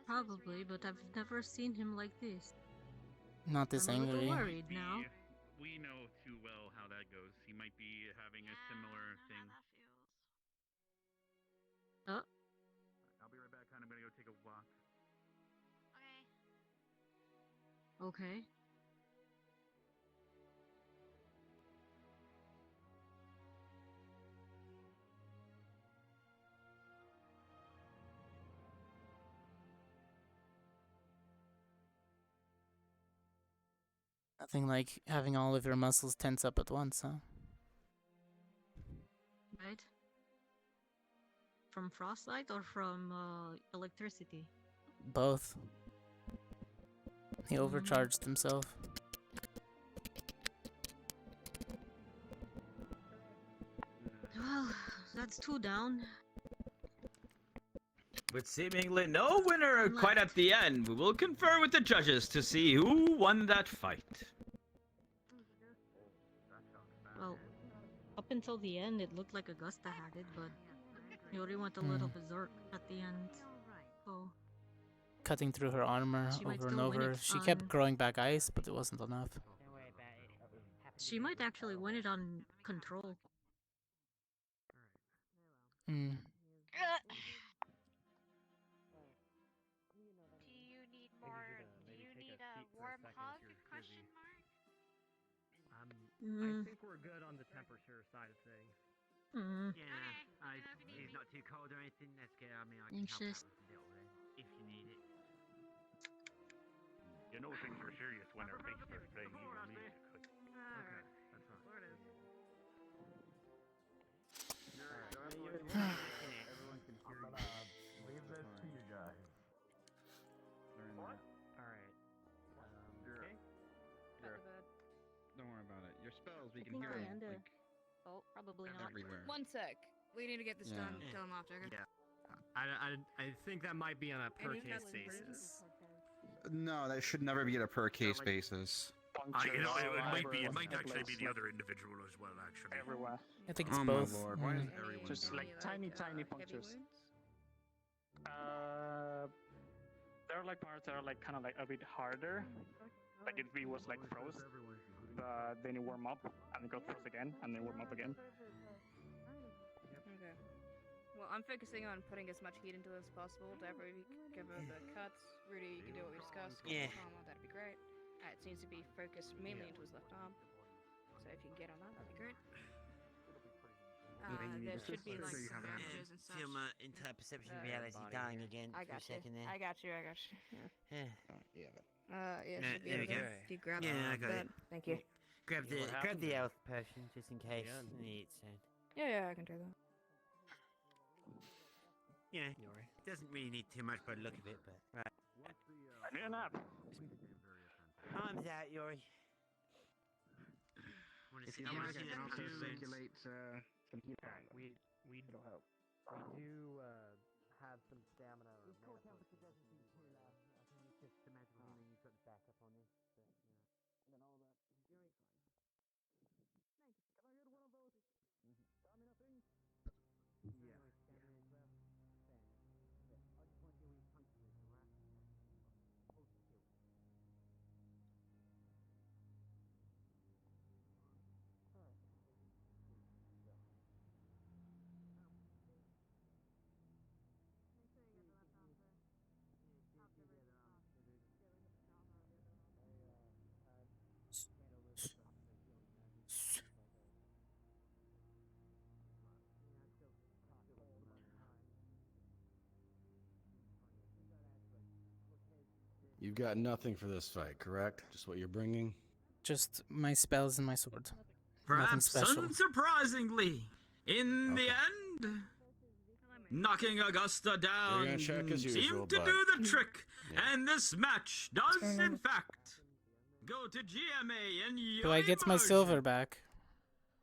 Probably, but I've never seen him like this. Not this I'm a little angry. worried now. We know too well how that goes. He might be having a similar thing. I'll be right back, hon. I'm gonna go take a walk. Okay. Nothing like having all of your muscles tense up at once, huh? Right. From frostlight or from electricity? Both. He overcharged himself. Well, that's 2 down. With seemingly no winner quite at the end, we will confer with the judges to see who won that fight. Well, up until the end, it looked like Augusta had it, but Yuri went a little berserk at the end. So Cutting through her armor She might over and still win over. it She on- kept growing back ice, but it wasn't enough. she might actually win it on control. Hmm. Warm hug? Question mark. Mm. I think we're good on the temperature side of things. Mm. He's not too cold or anything. That's good. I mean, I can Anxious. help out with a little bit if you need it. You know things are serious when our face starts playing evil music. Alright. That's what it is. Everyone can hear you. Leave this to you guys. Learn that. Alright. Okay. Don't worry about it. Your spells, we I can think hear I them ended. like Oh, probably not. everywhere. One sec. We need to get this Yeah. done. Tell him off, Jagger. Yeah. I think that might be on a per Any case cuts and basis. No, that should never be at a per case basis. You know, it might be. It might actually be the other individual as well. Actually. Everywhere. I think it's Oh both. my lord, why is Mm. everyone Just doing like tiny punctures. There are like parts that are like kind of like a bit harder. Like if it was like froze, but then you warm up and it got froze again, and then warm up again. Okay. Well, I'm focusing on putting as much heat into it as possible to cover the cuts. Rudy, you can do what we discussed. Yeah. That'd be great. It seems to be focused mainly into his left arm. So if you can get on that, that'd be great. There should be like some bandages and stuff. Feel my entire perception of reality dying again I for a got you. second there. I got you. Yeah. Yeah, should be there we able go. to- If you grab Yeah, I got that. it. Thank you. Grab the health potion just in case Yeah. you need it soon. Yeah, I can do that. You know, it doesn't really need too much by the look of it, but right. I need a nap. Time's out, Yori. If you want can also circulate some heat. we do have some stamina. Or core temperature doesn't seem too low. I think it's just the magical healing you've got the backup on this. But, and then all that. Very fun. Thank you. Can I get one of those? Stamina things? Yeah. Stamina as well. Fair enough. I just want you to punctuate, alright? Hold still. You've got nothing for this fight, correct? Just what you're bringing? Just my spells and my sword. Nothing Perhaps special. unsurprisingly, in the end, knocking Augusta down gonna check as usual, seemed to but- do the trick, and this match does, in fact, go to GMA and Do I get my silver back?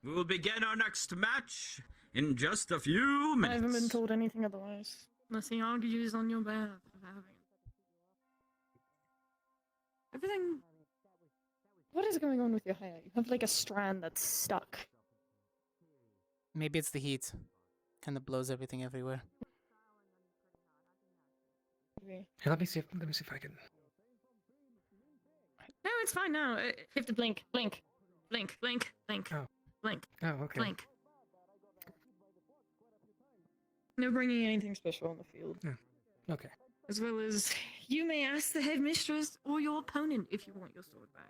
We will begin our next match in just a few I minutes. haven't been told anything otherwise. Unless he argues on your behalf of having it. Everything. What is going on with your hair? You have like a strand that's stuck. Maybe it's the heat. Kind of blows everything everywhere. Maybe. Hey, let me see if I can. No, it's fine now. You have to blink, blink, blink, blink, blink, blink, Oh, okay. blink. No bringing anything special on the field. Yeah. Okay. As well as, you may ask the headmistress or your opponent if you want your sword back.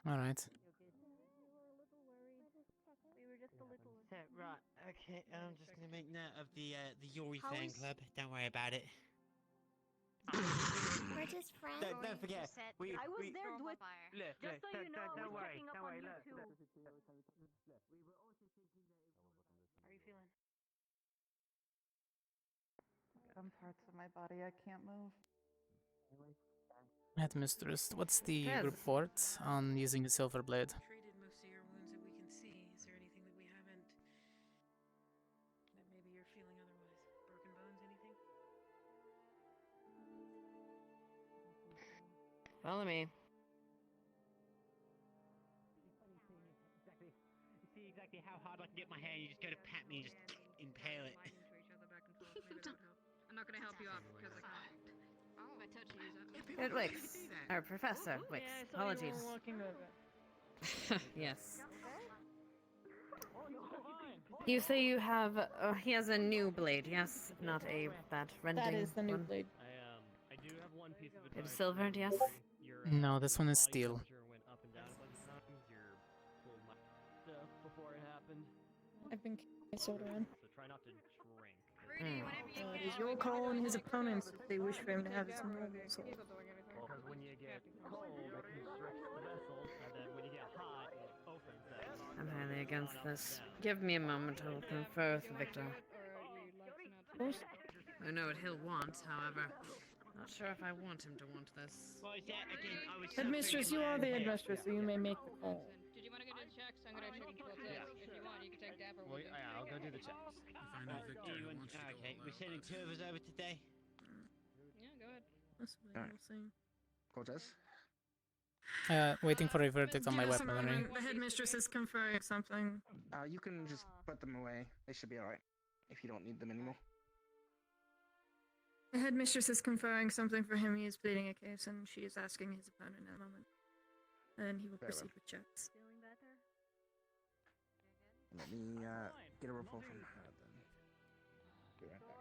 Alright. So, right, okay, I'm just gonna make note of the Yori How fan is- club. Don't worry about it. We're just friends. Don't forget, we I was we, there look, with look, Just so you know, I don't was worry, checking up don't on worry, you look, too. look. How are you feeling? Some parts of my body I can't move. Headmistress, what's the Yes. report on using the silver blade? Treated most of your wounds that we can see. Is there anything that we haven't? That maybe you're feeling otherwise? Broken bones, anything? Follow me. See exactly how hard I can get my hand. You just go to pat me and just impale it. I'm not gonna help you out because I can't. Oh, if I touch you, use that. Good Wix. Or Professor Wix. Apologies. Yes. You say you have. He has a new blade, yes? Not that rending. That is the new one. blade. I do have one piece of It advice. is silvered, yes? No, this one is steel. Went up and down a bunch of times. Your pulled my stuff before it happened. I've been keeping my sword around. So try not to drink. It is your call and his opponents if they wish for him to have his normal sword. cold, I constrict the vessel, and then when you get hot, it opens them. I'm highly against this. Give me a moment, I will confer with Victor. Of course. I know what he'll want, however. Not sure if I want him to want this. Headmistress, you are the headmistress, so you may make the call. Did you want to go do the checks? I'm gonna check in Cortez. If you want, you can take Dapper with you. Yeah, I'll go do the checks. Okay, we're sending 2 of us over today. Yeah, go ahead. Alright. Cortez? Waiting for a verdict on my Just a weaponry. moment, the headmistress is conferring something. You can just put them away. They should be alright. If you don't need them anymore. The headmistress is conferring something for him. He is pleading a case, and she is asking his opponent in a moment. And he will Very proceed well. with checks. Let me get a report from her then. Be right back.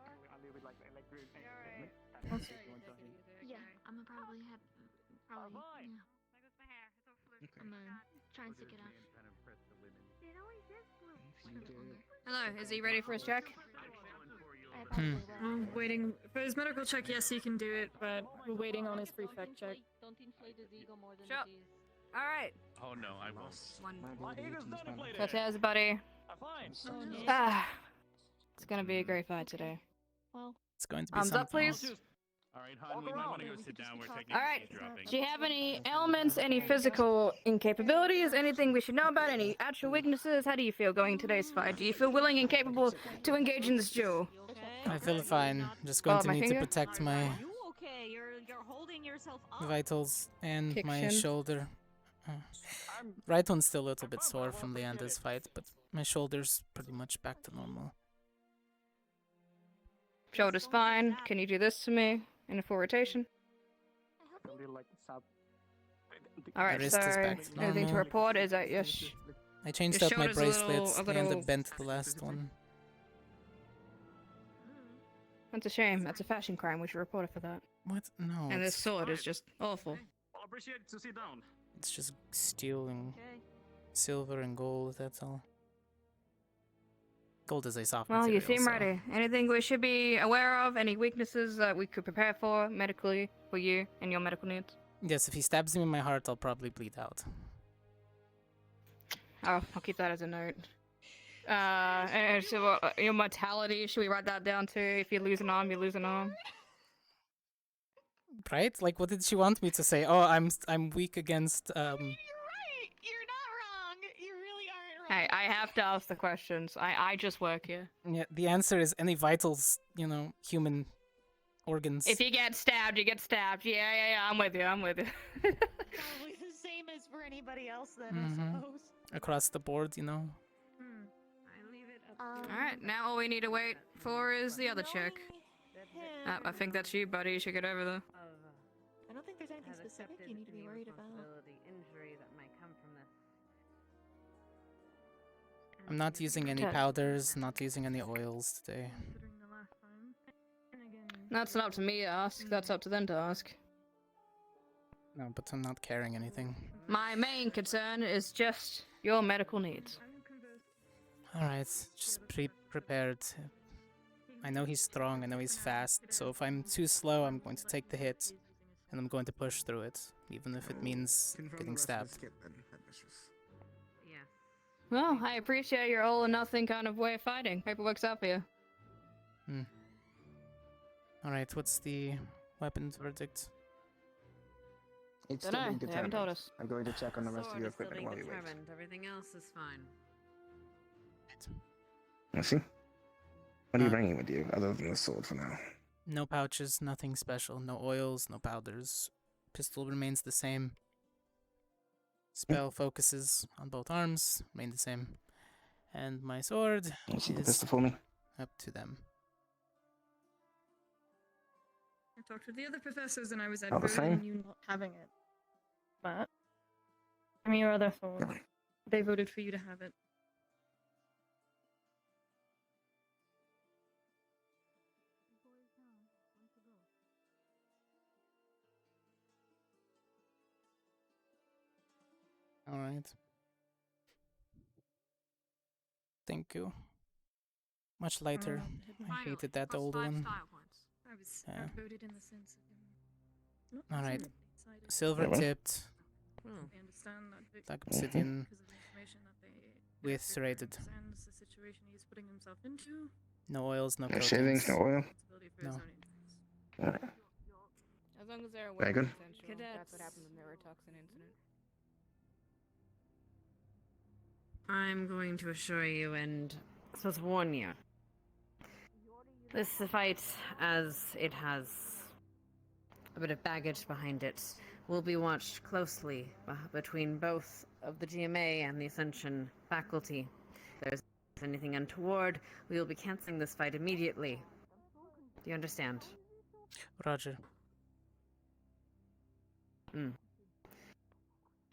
Yeah, I'm gonna probably have. Probably. Yeah. I'm gonna try and stick it out. Hello, is he ready for his check? Hmm. I'm waiting for his medical check. Yes, he can do it, but we're waiting on his prefect check. Don't inflate his ego more than Sure. it is. All right. Oh no, I won't. Cortez, buddy. It's gonna be a great fight today. Well, It's going to be Arms up, something. please. All right, hon, we might want to go sit down. We're technically All right. dropping. Do you have any ailments, any physical incapabilities, anything we should know about, any actual weaknesses? How do you feel going today's fight? Do you feel willing and capable to engage in this duel? I feel fine. Just going to my need finger? to protect my you okay? You're holding yourself up. vitals and Kick my shin. shoulder. Right one's still a little bit sore from Leander's fight, but my shoulder's pretty much back to normal. Shoulder's fine. Can you do this to me in a full rotation? All right, wrist is sorry. back to Anything to normal. report? Is that yes? I changed Your out my shoulder's a bracelets. little- Leander bent the last one. That's a shame. That's a fashion crime. We should report it for that. What? No. And this it's, sword is just awful. I'll appreciate it to sit down. it's just steel and silver and gold. That's all. Gold is a soft Well, material. you seem so- ready. Anything we should be aware of? Any weaknesses that we could prepare for medically for you and your medical needs? Yes, if he stabs me in my heart, I'll probably bleed out. Oh, I'll keep that as a note. And so, your mortality, should we write that down too? If you lose an arm, you lose an arm. Right? Like, what did she want me to say? Oh, I'm weak against You're right. You're not wrong. You really aren't Hey, I have to ask the questions. I just work here. Yeah, the answer is any vitals, human organs. If you get stabbed, you get stabbed. Yeah, I'm with you. Probably the same as for anybody else then, I suppose. Across the board, I leave it up to Alright, now all we need to wait for is the other check. I think that's you, buddy. You should get over there. I don't think there's anything specific you need to be worried about. Injury that might come from this. I'm not using any powders, not using any oils today. That's not up to me to ask. That's up to them to ask. No, but I'm not carrying anything. My main concern is just your medical needs. Alright, just prepared. I know he's strong, I know he's fast, so if I'm too slow, I'm going to take the hit, and I'm going to push through it, even if it means getting stabbed. Well, I appreciate your all or nothing kind of way of fighting. Paperwork's out for you. Alright, what's the weapons verdict? It's Dunno, still being they haven't told determined. us. I'm going to check on the rest of Sword your is still equipment being while we wait. determined. Everything else is fine. Let's see. What are you bringing with you, other than the sword for now? No pouches, nothing special, no oils, no powders. Pistol remains the same. Spell focuses on both arms, remain the same. And my sword Can you see the is pistol for me? up to them. I talked with the other professors and I was All the advocating same? you not having it. But, I mean, your other sword. They voted for you to have it. Alright. Thank you. Much lighter. I hated that old one. I was Yeah. outvoted in the sense of... Alright. silver tipped, They understand that like obsidian, because of the information that they with serrated. understands the situation he's putting himself into. No oils, no No coatings. shavings, no oil. Responsibility for his No. own interests. Alright. As long as they're Very aware good. of potential, that's what happened in the neurotoxin incident. I'm going to assure you and supposed to warn you. This fight, as it has a bit of baggage behind it, will be watched closely between both of the GMA and the Ascension faculty. If there's anything untoward, we will be canceling this fight immediately. Do you understand? Roger.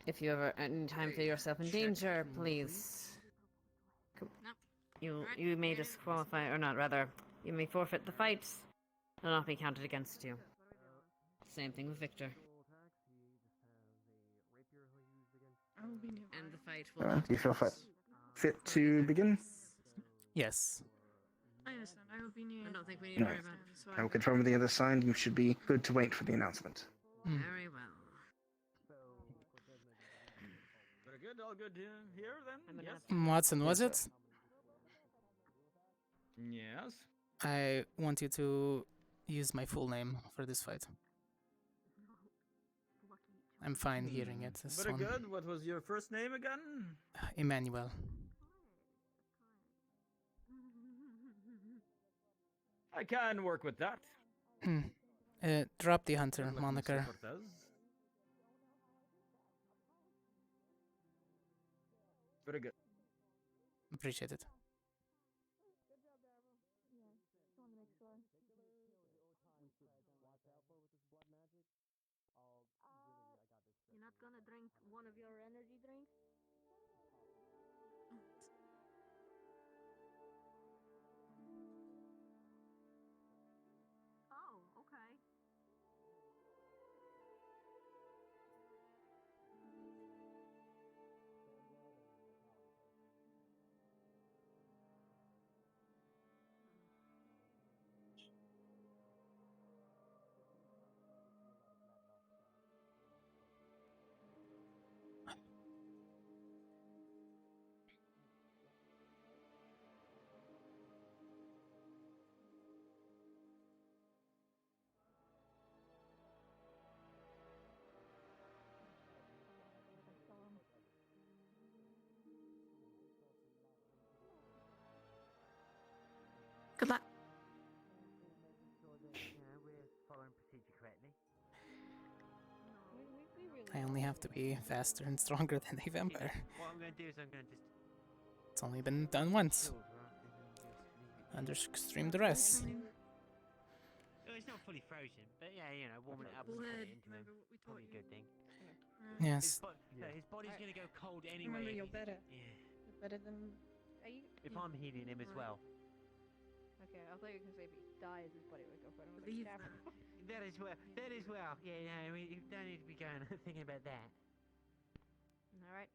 If you ever any time feel yourself in danger, please. You may disqualify, or not, rather, you may forfeit the fight. It will not be counted against you. Same thing with Victor. And the fight will. Do you feel fit to begin? Yes. I understand. I will be near. I don't think we need No. to worry about it. So I will confirm with the other side. You should be good to wait for the announcement. Very well. Very good, all good here then? Yes? Watson, was it? Yes. I want you to use my full name for this fight. I'm fine hearing it. This Very one. good. What was your first name again? Emmanuel. I can work with that. Drop the hunter Let me see, moniker. Cortez. Very good. Appreciate it. You're not gonna drink one of your energy drinks? Oh, okay. Good luck. We're following procedure correctly. I only have to be faster and stronger than a vampire. What I'm going to do is I'm going to just. It's only been done once. Under extreme duress. Oh, it's not fully frozen, but yeah, you know, warming it up and put it into him. Probably a good thing. Yes. His body's going to go cold anyway. Remember, you're better. Yeah. You're better than. Are you? If I'm healing him as well. Okay, I thought you were gonna say if he dies, his body would go for him. Believe that. That as well. That as well. Yeah, no, you don't need to be going thinking about that. All right.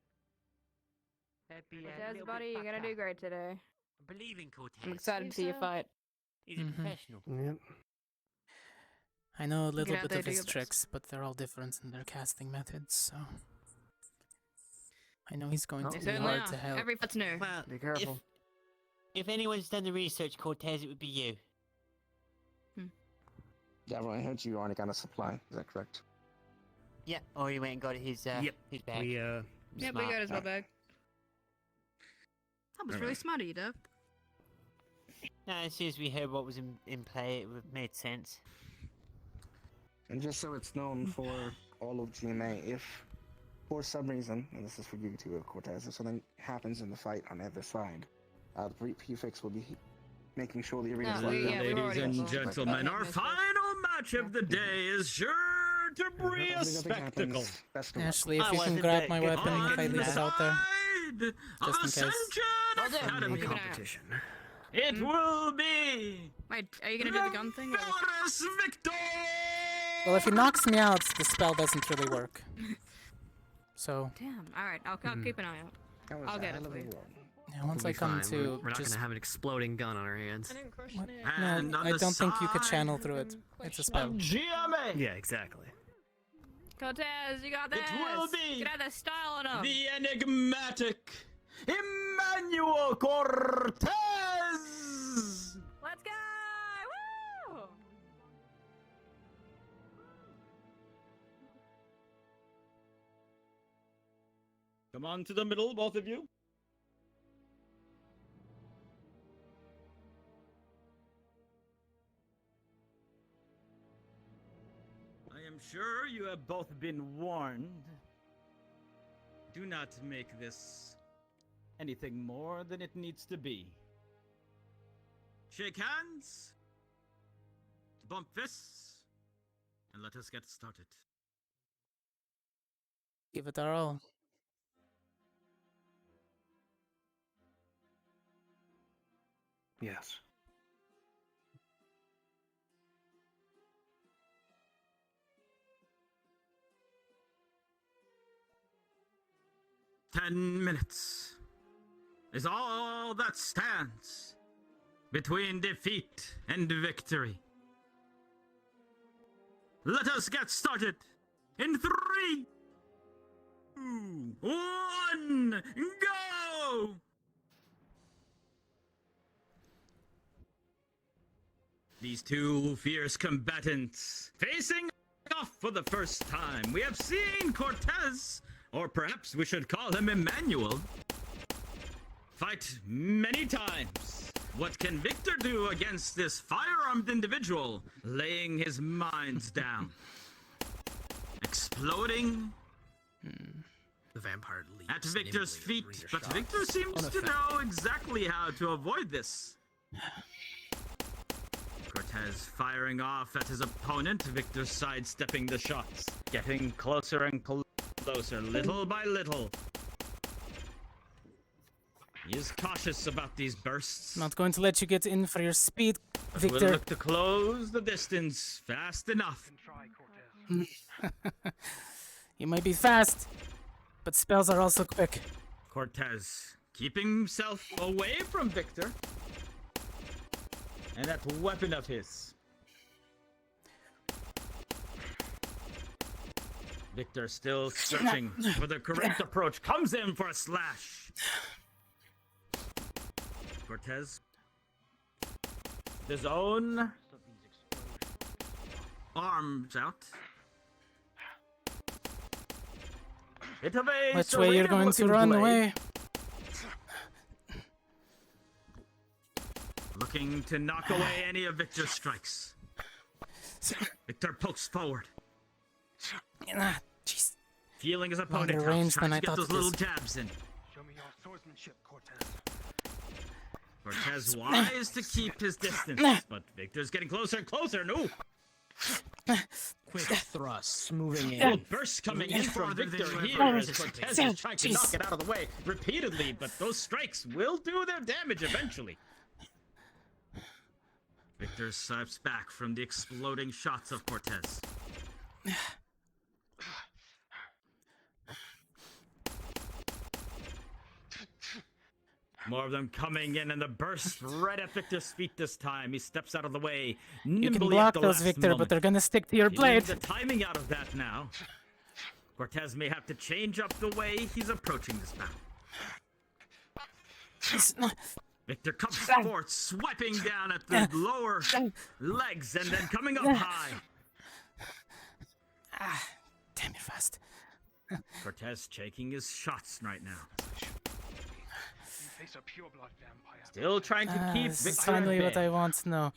That'd be Cortez, buddy, you're gonna do great today. I believe in Cortez. I'm excited to see you fight. He's a professional. Yep. I know a little out bit there, of do his your best. tricks, but they're all different in their casting methods, so I know he's going to be hard to help. Every foot's new. Well, Be careful. If anyone's done the research, Cortez, it would be you. Yeah, well, I heard you already got a supply. Is that correct? Yeah. Or he went and got his Yep. his bag. We Yeah, we got his bag. That was really smart of you, Dove. No, as soon as we heard what was in play, it made sense. And just so it's known for all of GMA, if for some reason, and this is for you too, Cortez, if something happens in the fight on either side, the prefix will be making sure the arena is locked down. Ladies and gentlemen, our final match of the day is sure to be a spectacle. Ashley, if you can grab my weapon if I leave it out there. Just in case. Ascension Academy competition. It will be. Wait, are you gonna do the gun thing? Or? Valorous Victor! Well, if he knocks me out, the spell doesn't really work. So. Damn. All right, I'll keep an eye out. I'll get it for you. Yeah, once I come to we're not just... gonna have an exploding gun on our hands. I didn't question it. And no, on I the don't think you could side channel through it. It's a spell. GMA. Yeah, exactly. Cortez, you got this. It will be Get out there, style on him. the enigmatic Emmanuel Cortez! Let's go! Woo! Come on to the middle, both of you. I am sure you have both been warned. Do not make this anything more than it needs to be. Shake hands, bump fists, and let us get started. Give it our all. Yes. "10 minutes is all that stands between defeat and victory. Let us get started in 3, 2, 1, go!" These two fierce combatants facing off for the first time. We have seen Cortez, or perhaps we should call him Emmanuel, fight many times. What can Victor do against this firearmed individual, laying his minds down? Exploding The vampire leaps at Victor's nimbly feet, at but Rita Victor shots. seems to Unaffected. know exactly how to avoid this. Cortez firing off at his opponent, Victor sidestepping the shots, getting closer and closer, little by little. He is cautious about these bursts. Not going to let you get in for your speed, But Victor. we'll look to close the distance fast enough. You might be fast, but spells are also quick. Cortez keeping himself away from Victor. And that weapon of his. Victor still searching for the correct approach. Comes in for a slash. Cortez. His own arms out. Bit of a Which way you're going to serrated run looking blade. away? Looking to knock away any of Victor's strikes. Victor pokes forward. Jeez. Feeling his Longer opponent out, range trying than to I get thought those it little is. jabs in. Show me your swordsmanship, Cortez. Cortez wise to keep his distance, but Victor's getting closer and closer. No! Quick thrusts moving Oh, in. burst coming in from Farther than Victor you here ever as anticipated. Cortez is trying to knock it out of the way repeatedly, but those strikes will do their damage eventually. Victor swipes back from the exploding shots of Cortez. More of them coming in, and the burst right at Victor's feet this time. He steps out of the way, You nimbly can block at the those, last Victor, moment. but they're gonna stick to your Feeling blade. the timing out of that now. Cortez may have to change up the way he's approaching this battle. Victor comes forth, swiping down at the lower legs, and then coming up high. Damn, you're fast. Cortez taking his shots right now. You face a pureblood vampire. Still trying to keep This is Victor finally at what bay. I want to know.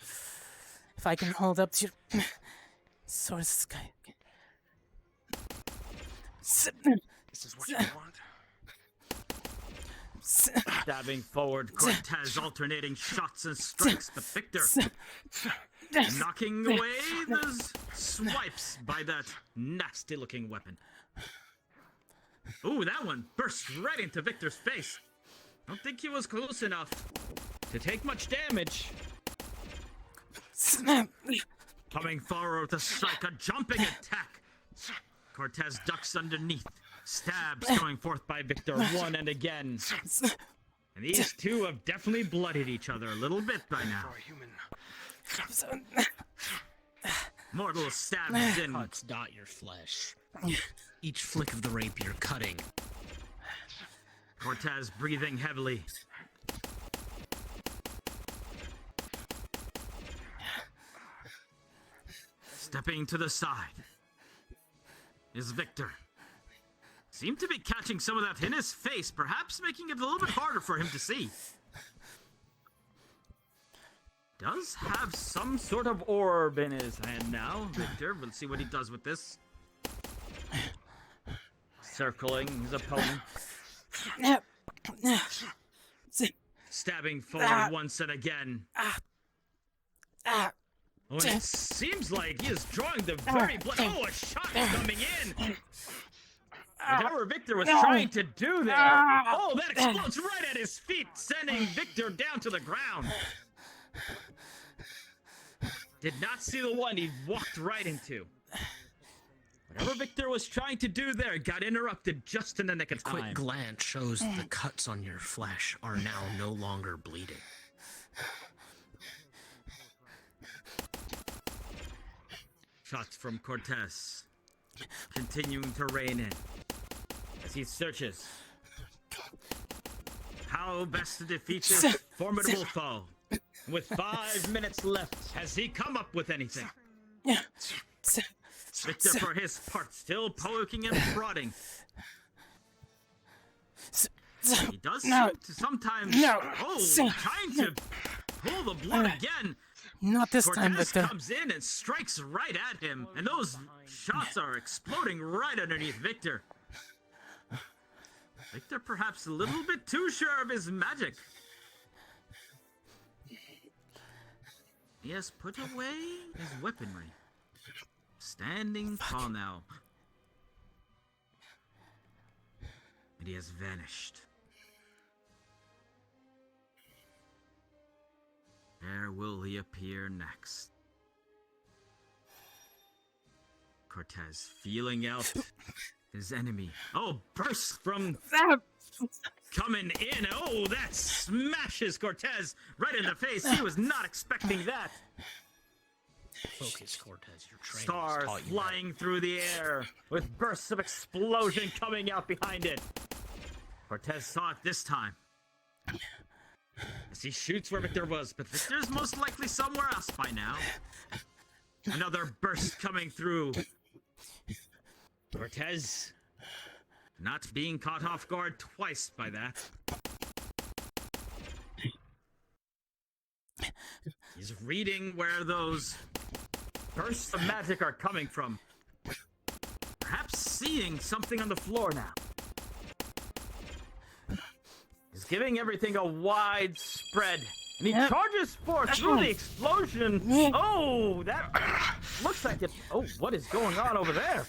If I can hold up to your sword sky. This is what you want. Stabbing forward, Cortez alternating shots and strikes, but Victor knocking away the swipes by that nasty-looking weapon. Ooh, that one burst right into Victor's face. Don't think he was close enough to take much damage. Coming forward with a strike, a jumping attack. Cortez ducks underneath. Stabs going forth by Victor one and again. And these two have definitely bloodied each other a little bit by now. Mortal stabs in. Cuts dot your flesh. Each flick of the rapier cutting. Cortez breathing heavily. Stepping to the side is Victor. Seemed to be catching some of that in his face, perhaps making it a little bit harder for him to see. Does have some sort of orb in his hand now, Victor. We'll see what he does with this. Circling his opponent. Stabbing forward once and again. Oh, and it seems like he is drawing the very blood. Oh, a shot is coming in! Whatever Victor was trying to do there. Oh, that explodes right at his feet, sending Victor down to the ground. Did not see the one he walked right into. Whatever Victor was trying to do there got interrupted just in the nick of time. A quick glance shows the cuts on your flesh are now no longer bleeding. Shots from Cortez, continuing to rain in as he searches how best to defeat this formidable foe. With 5 minutes left, has he come up with anything? Victor, for his part, still poking and prodding. He does seem to sometimes... trying to pull the blood again. Not this Cortez time, Victor. Comes in and strikes right at him, and those shots are exploding right underneath Victor. Victor perhaps a little bit too sure of his magic. He has put away his weaponry. Standing tall now. And he has vanished. Where will he appear next? Cortez feeling out his enemy. Oh, burst from coming in. Oh, that smashes Cortez right in the face. He was not expecting that. Focus, Cortez. Your training Stars taught you flying through the air with bursts of explosion coming out behind it. Cortez saw it this time. As he shoots where Victor was, but Victor's most likely somewhere else by now. Another burst coming through. Cortez not being caught off guard twice by that. He's reading where those bursts of magic are coming from. Perhaps seeing something on the floor now. He's giving everything a wide spread. And he charges forth through the explosion. Oh, that looks like it. Oh, what is going on over there?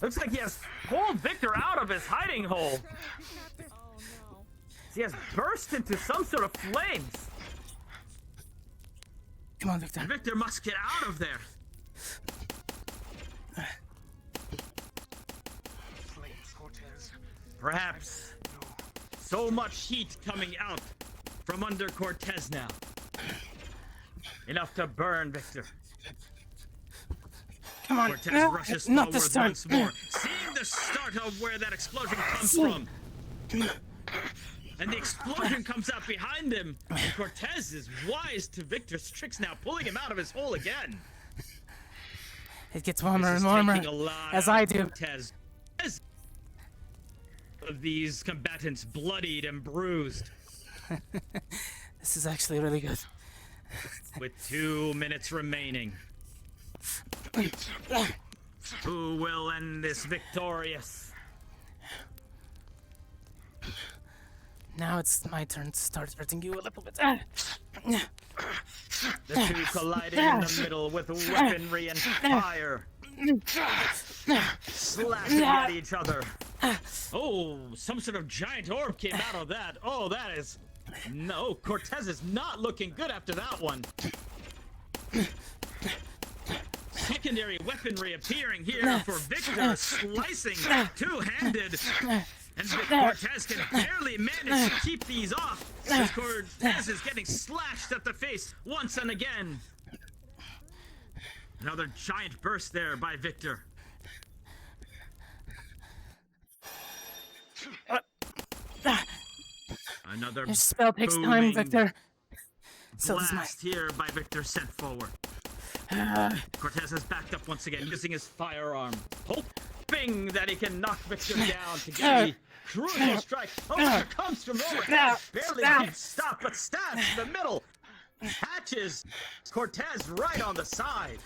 Looks like he has pulled Victor out of his hiding hole. He has burst into some sort of flames. Come on, Victor. And Victor must get out of there. Perhaps so much heat coming out from under Cortez now. Enough to burn Victor. Come on. Cortez No, rushes not forward this time. once more, seeing the start of where that explosion comes from. And the explosion comes out behind him. And Cortez is wise to Victor's tricks now, pulling him out of his hole again. It gets warmer and warmer as I do. Cortez. Of these combatants bloodied and bruised. This is actually really good. With 2 minutes remaining. Who will end this victorious? Now it's my turn to start hurting you a little bit. The two colliding in the middle with weaponry and fire. Slashing at each other. Oh, some sort of giant orb came out of that. Oh, that is... No, Cortez is not looking good after that one. Secondary weaponry appearing here for Victor, slicing two-handed. And Cortez can barely manage to keep these off. As Cortez is getting slashed at the face once and again. Another giant burst there by Victor. Another Your spell takes time, booming Victor. So does mine. blast here by Victor sent forward. Cortez has backed up once again, using his firearm, hoping that he can knock Victor down to get a crucial strike. Oh, Victor comes from overhead, barely can stop, but stabs in the middle. Catches Cortez right on the side.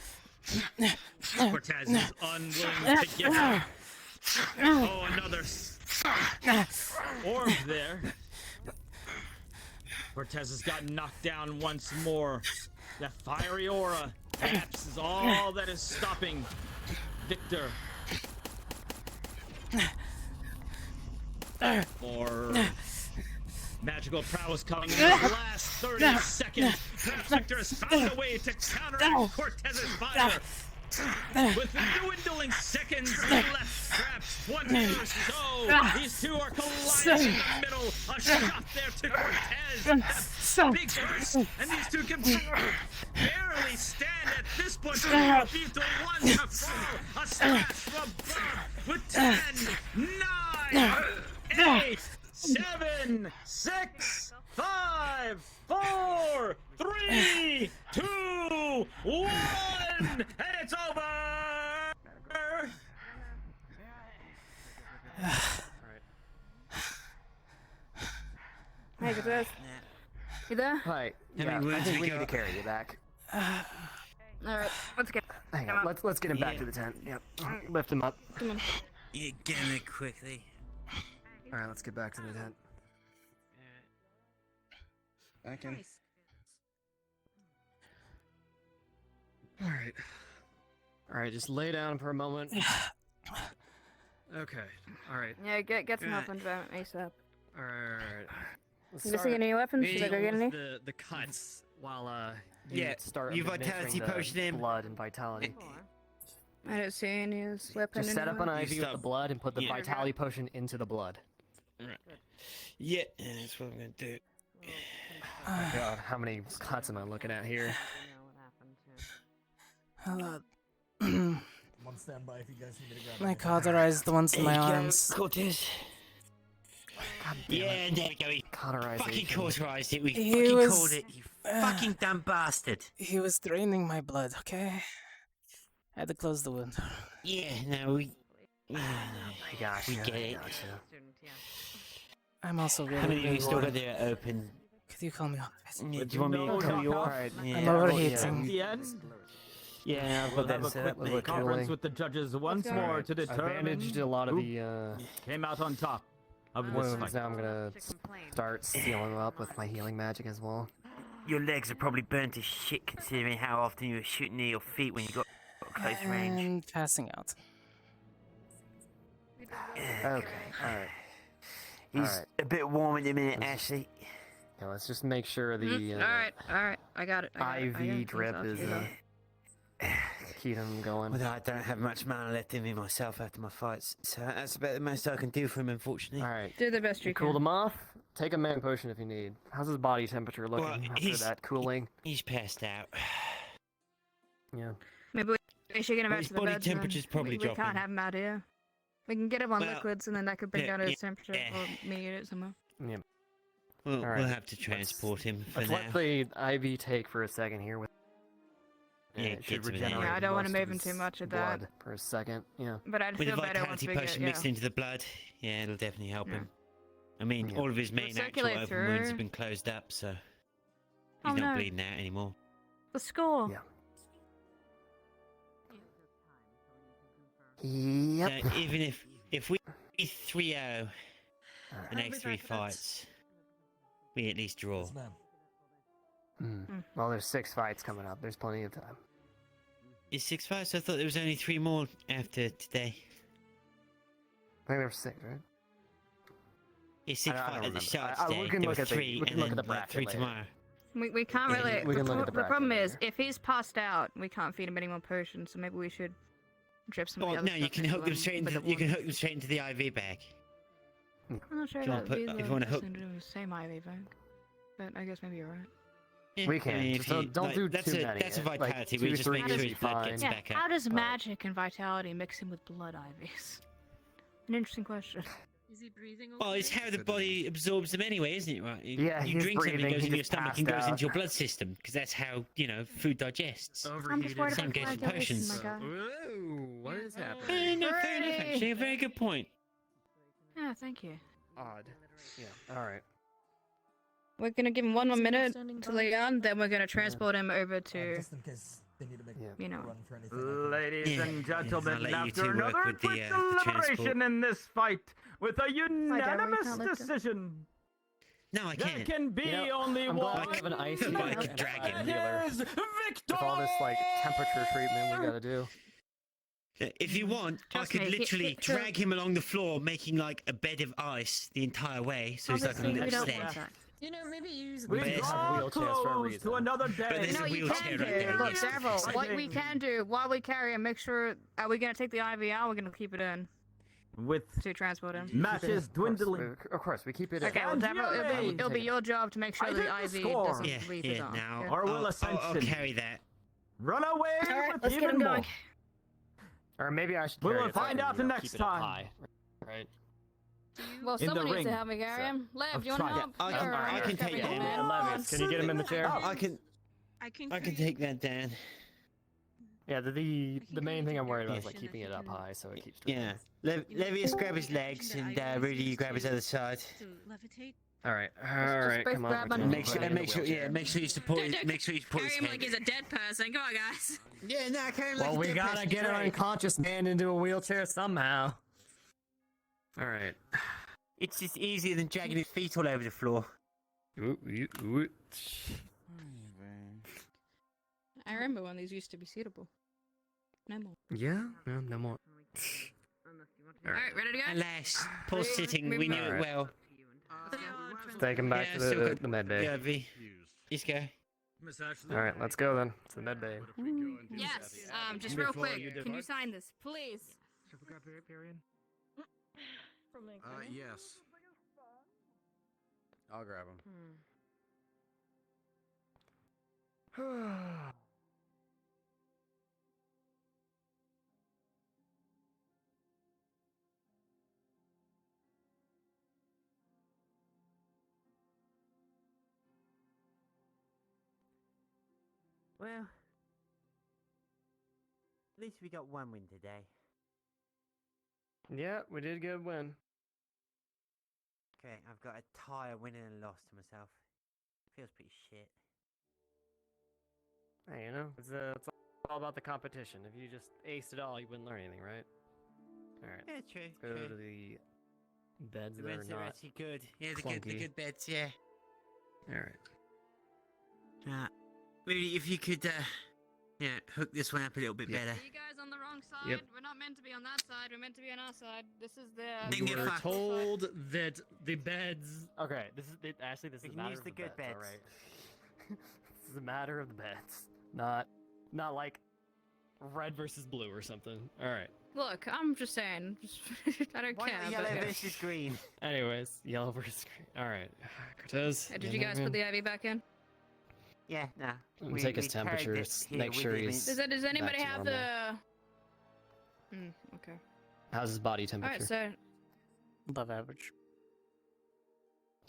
Cortez is unwilling to give up. Oh, another orb there. Cortez has gotten knocked down once more. That fiery aura, perhaps, is all that is stopping Victor. Or magical prowess coming in the last 30 seconds. Perhaps Victor has found a way to counteract Cortez's fire. With the dwindling seconds left, perhaps 1 minute or so, these two are colliding in the middle. A shot there to Cortez. Big burst, and these two can barely stand at this point. Refuse to one to fall. A smash from above with 10, 9, 8, 7, 6, 5, 4, 3, 2, 1, and it's over! Hey, Cortez. You there? Hi. How Yeah, many I wounds think we we need to got? carry you back. Alright, let's get. Hang on. Let's get him back to the tent. Yep. Lift him up. Come on. Yeah, get him there quickly. All right, let's get back to the tent. I can. All right. All right, just lay down for a moment. Okay. All right. Yeah, get some help into that ASAP. All right. Let's You see any weapons? Should I go get any? The cuts while Yeah, start you administering vitality the potion him. blood and vitality. I don't see any weapon. Just set up an anywhere. IV with the blood and put the vitality potion into the blood. Right. Yeah, that's what I'm gonna do. Oh God, how many cuts am I looking at here? Hello. I'm on standby if you guys need me to grab I cauterized the ones in my arms. Cortez. Yeah, there we go. He fucking cauterized it. We fucking called it. You fucking dumb bastard. He was draining my blood, okay? I had to close the wound. Yeah, no, we. Yeah, no. I got We you. get it. I'm also really How many of you still got bored. there open? Could you call me off? Do you want me to call you off? Alright, I'm overheating. The end. Yeah, I've We'll got have a that quick conference with the judges once more to I determine bandaged a lot of who the came out on top of this wounds. fight. Now I'm gonna start sealing them up with my healing magic as well. Your legs are probably burnt to shit considering how often you were shooting near your feet when you got close range. And passing out. Okay, alright. He's a bit warm in a minute, Ashley. Yeah, let's just make sure the Alright, I got it. IV drip is keep him going. Well, I don't have much mana left in me myself after my fights, so that's about the most I can do for him, unfortunately. Alright. Do the best you Cooled can. him off. Take a man potion if you need. How's his body temperature looking Well, after that cooling? He's passed out. Yeah. Maybe we should get him Well, back his to the body beds then. temperature's probably we dropping. can't have him out here. We can get him on Well, liquids, and then that could bring yeah, down his yeah, temperature, yeah. or me it somewhere. Yeah. We'll Alright. we'll have to transport him for Let's now. let the IV take for a second here. With Yeah, it should get to it regenerate. Yeah, I don't wanna most of move him too his much of blood that. for a second. Yeah. But I'd With the feel better once vitality we potion get, mixed into the blood, yeah, it'll definitely help him. I mean, Yeah. all of his main actual circulate open wounds through. have been closed up, so he's Oh, not no. bleeding out anymore. The score. Yeah. Yep. So even if we 3-0 the next 3 fights, we at least draw. Well, there's 6 fights coming up. There's plenty of time. Is 6 fights? I thought there was only 3 more after today. I think there were 6, right? It's 6 I don't fights at the remember. start We today. can There look were at the- 3, we can and look at then the like 3 bracket tomorrow. We can't Yeah, really. we can look at the the problem bracket is, if he's passed out, we can't feed him any more potions. So maybe we should drip some. of the Oh other no, you stuff can into hook them straight into with you can hook them straight into the IV bag. I'm not sure If you wanna that would be put- the if you wanna best hook- thing to do with the same IV bag. But I guess maybe you're right. Yeah, We can. I mean, Just if you- don't like, do that's too a, many. That's a Like, vitality. 2, we just 3 make sure is his blood fine. gets Yeah, back how up. does magic and vitality mix in with blood IVs? An interesting question. Is he breathing? Well, it's how the body absorbs them anyway, isn't it? Right? Yeah, you he's drink something, breathing, it goes he into your just stomach and passed goes out. into your blood system, because that's how food digests. I'm just worried Same about goes for coagulation, potions. my guy. Whoa, what is happening? No, fair enough. Actually, a very good point. Yeah, thank you. Odd. Yeah. All right. We're gonna give him one more minute to Leon, then we're gonna transport him over to. Just in case they need to make You know. a run for anything. Ladies and gentlemen, I'll let you after two work another with quick the transport. deliberation in this fight, with a unanimous can't lift him. decision, No, I there can't. can be only I'm one. glad we have an ice But I healer could and drag a him. healer. Is With all this like temperature treatment we gotta do. If you want, Trust I could me, literally drag him along the floor, making like a bed of ice the entire way, so he's like a Obviously, we little don't step. want that. You know, maybe use We Yes. draw Wheelchairs for a close reason. to another But day. there's You know a what you wheelchair can right do? there. Look, yes. Devil, what we can do while we carry him, make sure. Are we gonna take the IV out? We're gonna keep it in With to transport him. matches dwindling. Of course, we keep it. Okay, well, And Devil, you it'll be your job to make sure I the hit the IV score. doesn't Yeah, leave his yeah. arm. Now, Yeah. Or will I'll ascension. carry that. Run away All right, with let's get even him more. going. Or maybe I should. We carry will it so I find can, out the next keep it up time. high, right? Well, In the someone needs ring. to help me carry him. Lev, Of do you want to trial. help? I can- Or I can take me him. down? Levius, can you get him in the chair? I can I can. take that down. Yeah, the main thing I'm worried about is Yes. like keeping it up high so it keeps. Yeah. Levius grab his legs and Rudy, you grab his other side. To levitate. All right, just both come on. grab we on can Make put sure, him in the make sure, wheelchair. yeah, make sure you support. Don't Make sure you put carry his him head. like he's a dead person. Come on, guys. Yeah, no, carry him like Well, a we dead gotta person, get an right. unconscious man into a wheelchair somehow. All right. It's just easier than dragging his feet all over the floor. I remember when these used to be suitable. No more. Yeah, no more. All right, ready to go? Alas, poor sitting, we knew it Alright. well. Take him back Yeah, to still the, good. the med bay. Yeah, V. Let's go. All right, let's go then. It's the med bay. Yes. Just real quick, can you sign this, please? Yes. I'll grab him. Well, at least we got one win today. Yeah, we did get a win. Okay, I've got a tie, a win and a loss to myself. Feels pretty shit. Hey, you know, it's all about the competition. If you just aced it all, you wouldn't learn anything, right? All right. Yeah, true. Go true. to the beds The that beds are are not. actually good. Yeah, the clunky. good beds. Yeah. All right. Really, if you could, hook this one up a little bit better. Are you guys on the wrong side? Yep. We're not meant to be on that side. We're meant to be on our side. This is the. Then You get were fucked. told that the beds. Okay, this is Ashley. This We is a can matter use of the good beds. beds. All right. This is a matter of the beds, not like red versus blue or something. All right. Look, I'm just saying. I don't Why care. not yellow but- versus green? Anyways, yellow versus green. All right, Cortez. Did you guys put the IV back in? Yeah, nah. Let me take his temperature. Make sure he's. Does anybody back to have normal. the? Okay. How's his body All temperature? right, so Above average.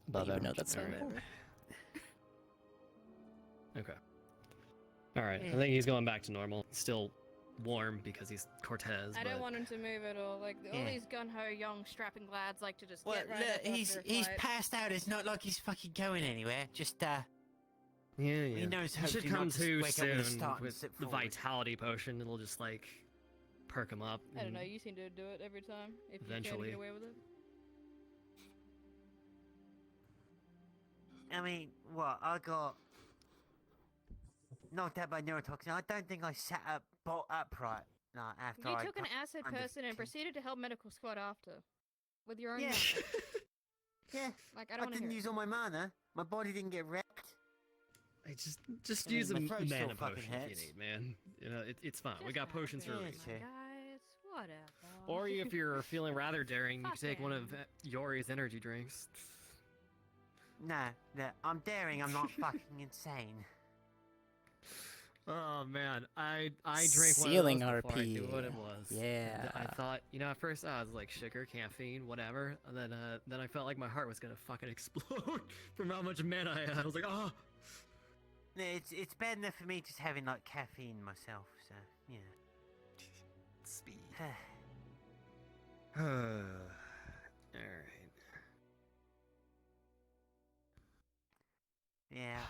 Above You would know average. that's All not right. it. Okay. All right. I think he's going back to normal. Still warm because he's Cortez. I but... don't want him to move at all. Like all Yeah. these gun ho young strapping lads like to just Well, get right look, up after he's a fight. passed out. It's not like he's fucking going anywhere. Just Yeah. he knows He should hopefully come not to to wake up with a soon start and with sit the forward. vitality potion. It'll just like perk him up. I don't know. and- You seem to do it every time. If you Eventually. can get away with it. I mean, what? I got knocked out by neurotoxin. I don't think I sat up bolt upright. No, after You I took an got acid under- person and proceeded to help medical squad after, with your own. Yeah. mana. Yeah. Like I I don't want to didn't hear. use all my mana. My body didn't get wrecked. I just I mean, use a my throat still mana fucking potion if hurts. you need, man. You know, it's fine. We got potions for a Yeah, reason. sure. Guys, whatever. Or if you're feeling rather daring, you Fuck can take one of him. Yori's energy drinks. No, I'm daring. I'm not fucking insane. Oh man, I drank Ceiling one of those before I knew RP. what it was. Yeah. And I thought, at first I was like sugar, caffeine, whatever, and then I felt like my heart was gonna fucking explode from how much mana I had. I was like, oh. No, it's bad enough for me just having like caffeine myself, so yeah. Speed. Alright. Yeah,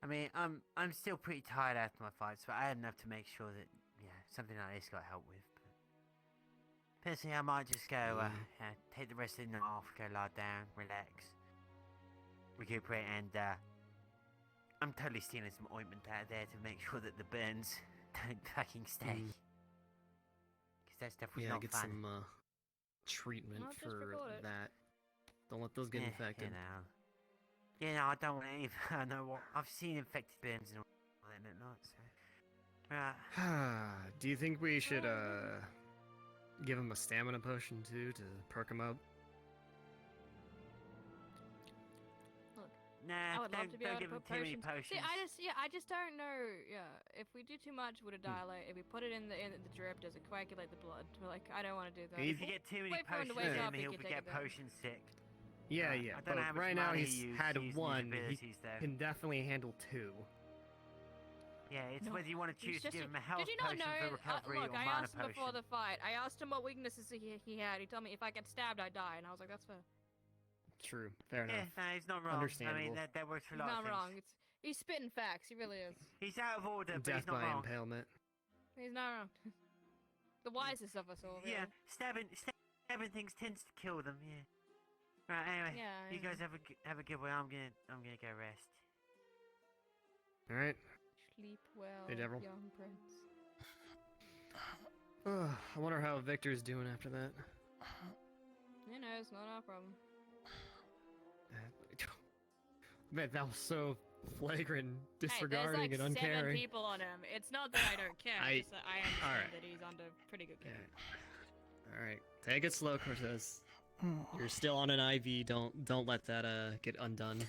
I mean, I'm still pretty tired after my fights, but I had enough to make sure that something like this got help with. But personally, I might just go take the rest of the night off, go lie down, relax, recuperate, and I'm totally stealing some ointment out of there to make sure that the burns don't fucking stay. Because that stuff was not get fun. some treatment I'll just for record it. that. Don't let those get infected. Yeah, no, I don't want to either. I know what I've seen infected burns and all that and not. So, right. Do you think we should give him a stamina potion too to perk him up? Look, Nah, I would love to be able to give him put too many potions. See, potions. I just don't know. Yeah, if we do too much, would it dilate? If we put it in the drip, does it coagulate the blood? We're like, I don't want to do that. If you get too many Wait for him to potions, wake up, he'll he can take get it then. potion sick. Yeah, I but don't know how much right now money he's he had used one. these He abilities, though. can definitely handle two. Yeah, it's No, whether you want to he's choose to just give him a health Did you not potion know? for recovery Look, or I mana asked him before potion. the fight. I asked him what weaknesses he had. He told me if I get stabbed, I die, and I was like, that's fair. True, fair Yeah, enough. no, he's not wrong. Understandable. I mean, that works for a He's lot not of wrong. things. He's spitting facts. He really is. He's out of order, but Death he's not by wrong. impalement. He's not wrong. The wisest of us all. Really. Yeah, stabbing things tends to kill them. Yeah. Right. Anyway, Yeah, you guys have a good one. I'm gonna go rest. All right. Sleep well, Hey, Devril. young prince. I wonder how Victor's doing after that. You know, it's not our problem. Man, that was so flagrant, Hey, disregarding, there's and like 7 uncaring. people on him. It's not that I don't care. I- It's that I understand alright. that he's under pretty good care. All right, take it slow, Cortez. You're still on an IV. Don't let that get undone.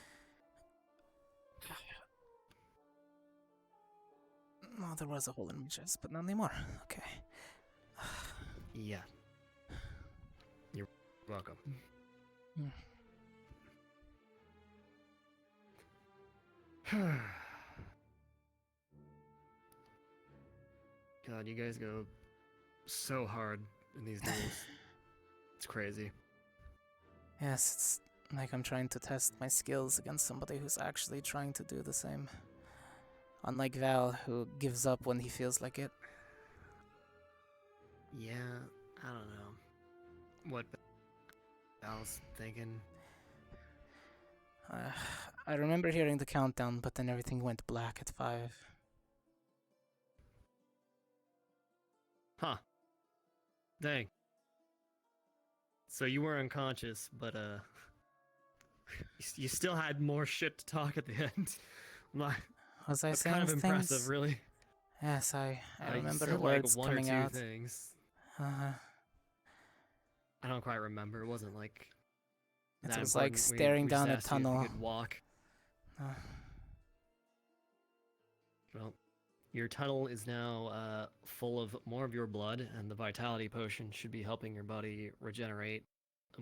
Oh, there was a hole in my chest, but not anymore. Okay. Yeah. You're welcome. God, you guys go so hard in these duels. It's crazy. Yes, it's like I'm trying to test my skills against somebody who's actually trying to do the same. Unlike Val, who gives up when he feels like it. Yeah, I don't know. What Val's thinking. I remember hearing the countdown, but then everything went black at 5. Huh. Dang. So you were unconscious, but you still had more shit to talk at the end. Was I That's saying kind of impressive, things? really. Yes, I remember said the words like one coming or two out. things. Uh-huh. I don't quite remember. It wasn't like. It that was like important. staring We down a just asked you if you tunnel. could walk. Well, your tunnel is now full of more of your blood, and the vitality potion should be helping your body regenerate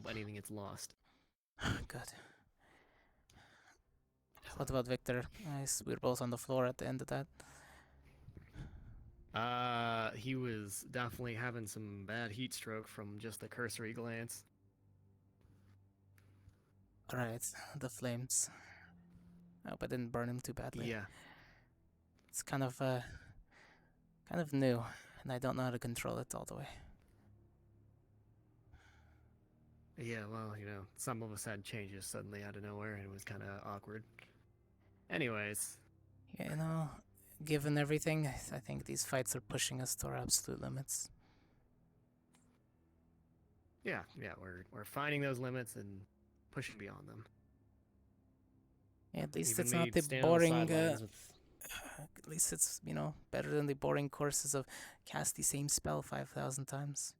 anything it's lost. Good. What about Victor? We were both on the floor at the end of that. He was definitely having some bad heat stroke from just a cursory glance. Alright, the flames. I hope I didn't burn him too badly. Yeah. It's kind of new, and I don't know how to control it all the way. Yeah, well, some of us had changes suddenly out of nowhere, and it was kind of awkward. Anyways. Yeah, given everything, I think these fights are pushing us to our absolute limits. Yeah, we're finding those limits and pushing beyond them. Yeah, at least Even it's me not the standing on the boring. sidelines with- At least it's better than the boring courses of cast the same spell 5,000 times.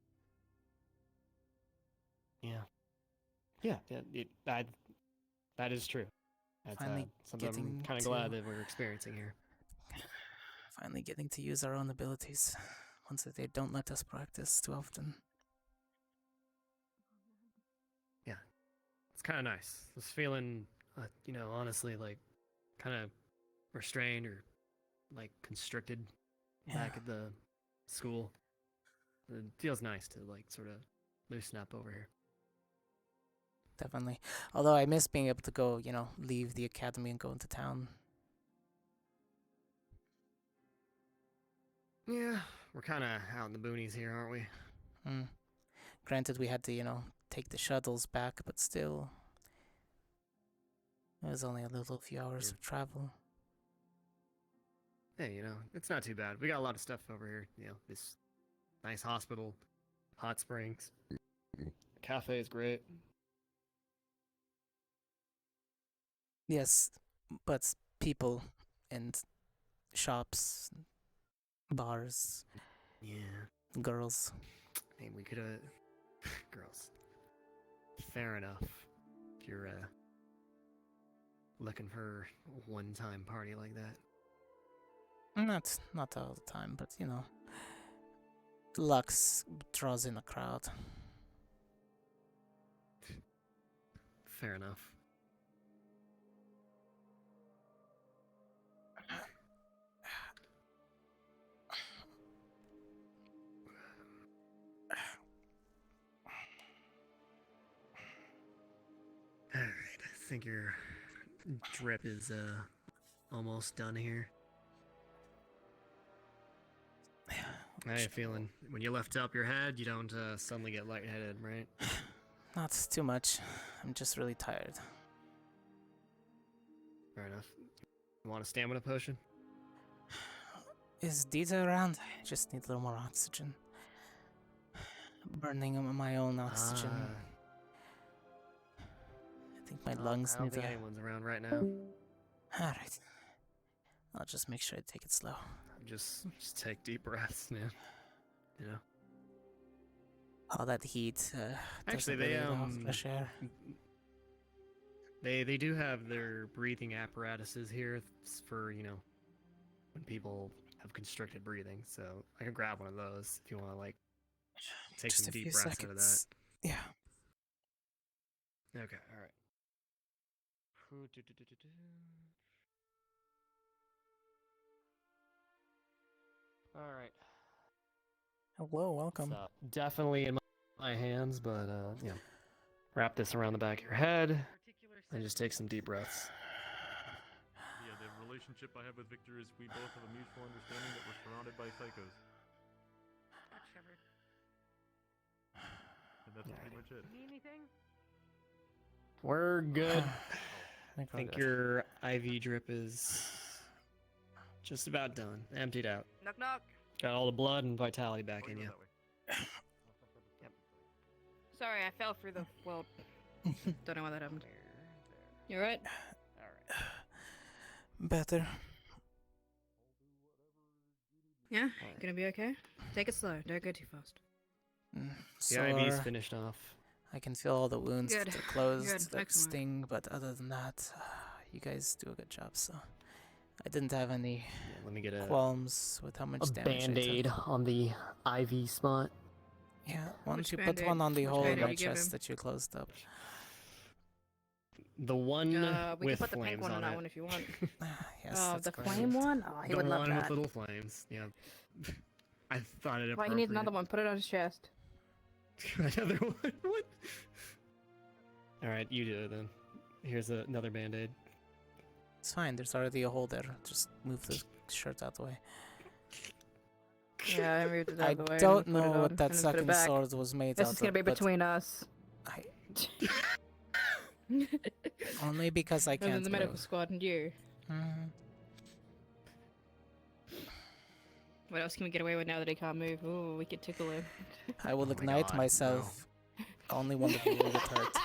Yeah, that is true. That's Finally something I'm getting kind of to- glad that we're experiencing here. Finally getting to use our own abilities. Ones that they don't let us practice too often. Yeah, it's kind of nice. Just feeling, you know, honestly, like, kind of restrained or like constricted back at the school. It feels nice to like sort of loosen up over here. Definitely. Although I miss being able to go, you know, leave the academy and go into town. Yeah, we're kind of out in the boonies here, aren't we? Granted, we had to, you know, take the shuttles back, but still, it was only a little few hours of travel. Hey, you know, it's not too bad. We got a lot of stuff over here. You know, this nice hospital, hot springs, cafe is great. Yes, but people and shops, bars, girls. I mean, we could have girls. Fair enough. If you're looking for a one-time party like that. Not all the time, but you know, Lux draws in a crowd. Fair enough. Alright, I think your drip is almost done here. How you feeling? When you lift up your head, you don't suddenly get lightheaded, right? Not too much. I'm just really tired. Fair enough. You want a stamina potion? Is Dita around? I just need a little more oxygen. Burning my own oxygen. I think my lungs I don't need think a... anyone's around right now. Alright. I'll just make sure I take it slow. Just take deep breaths, man. You know. All that heat. Actually, doesn't they really allow fresh air. They do have their breathing apparatuses here for, you know, when people have constricted breathing. So I can grab one of those if you want to like take Just some a deep few breaths out of that. seconds. Yeah. Okay, all right. All right. Hello, welcome. It's, definitely in my hands, but you know, wrap this around the back of your head and just take some deep breaths. Yeah, the relationship I have with Victor is we both have a mutual understanding that we're surrounded by psychos. And that's pretty much it. Need anything? We're good. I think your IV drip is just about done. Emptied out. Knock knock. Got all the blood and vitality back in you. Yep. Sorry, I fell through the well. Don't know why that happened. You alright? Better. Yeah? You gonna be okay? Take it slow. Don't go too fast. The IV's finished off. I can feel all the wounds Good. that are closed Good. that Excellent. sting, but other than that, you guys do a good job, so... I didn't have any let me get qualms with how much damage I Band-aid took. on the IV spot. Yeah, why don't Which you put Band-Aid? one on the Which hole in Band-Aid my you give chest him? that you closed up? The one We can with put the flames pink one on on that it. one if you want. Yes, Oh, that's the great. flame one? Oh, he The would love one that. with little flames. Yeah. I thought it Why, appropriate. he needs another one. Put it on his chest. Another one? What? Alright, you do it then. Here's another band-aid. It's fine, there's already a hole there. Just move the shirt out the way. Yeah, I moved it out I of the way. don't and put it know on, what that and then put it second back. sword was made This out is gonna of, be but between us. only because I And then can't the medical move. squad and you. Mhm. What else can we get away with now that he can't move? Ooh, we could tickle him. I will ignite myself only when the people get hurt.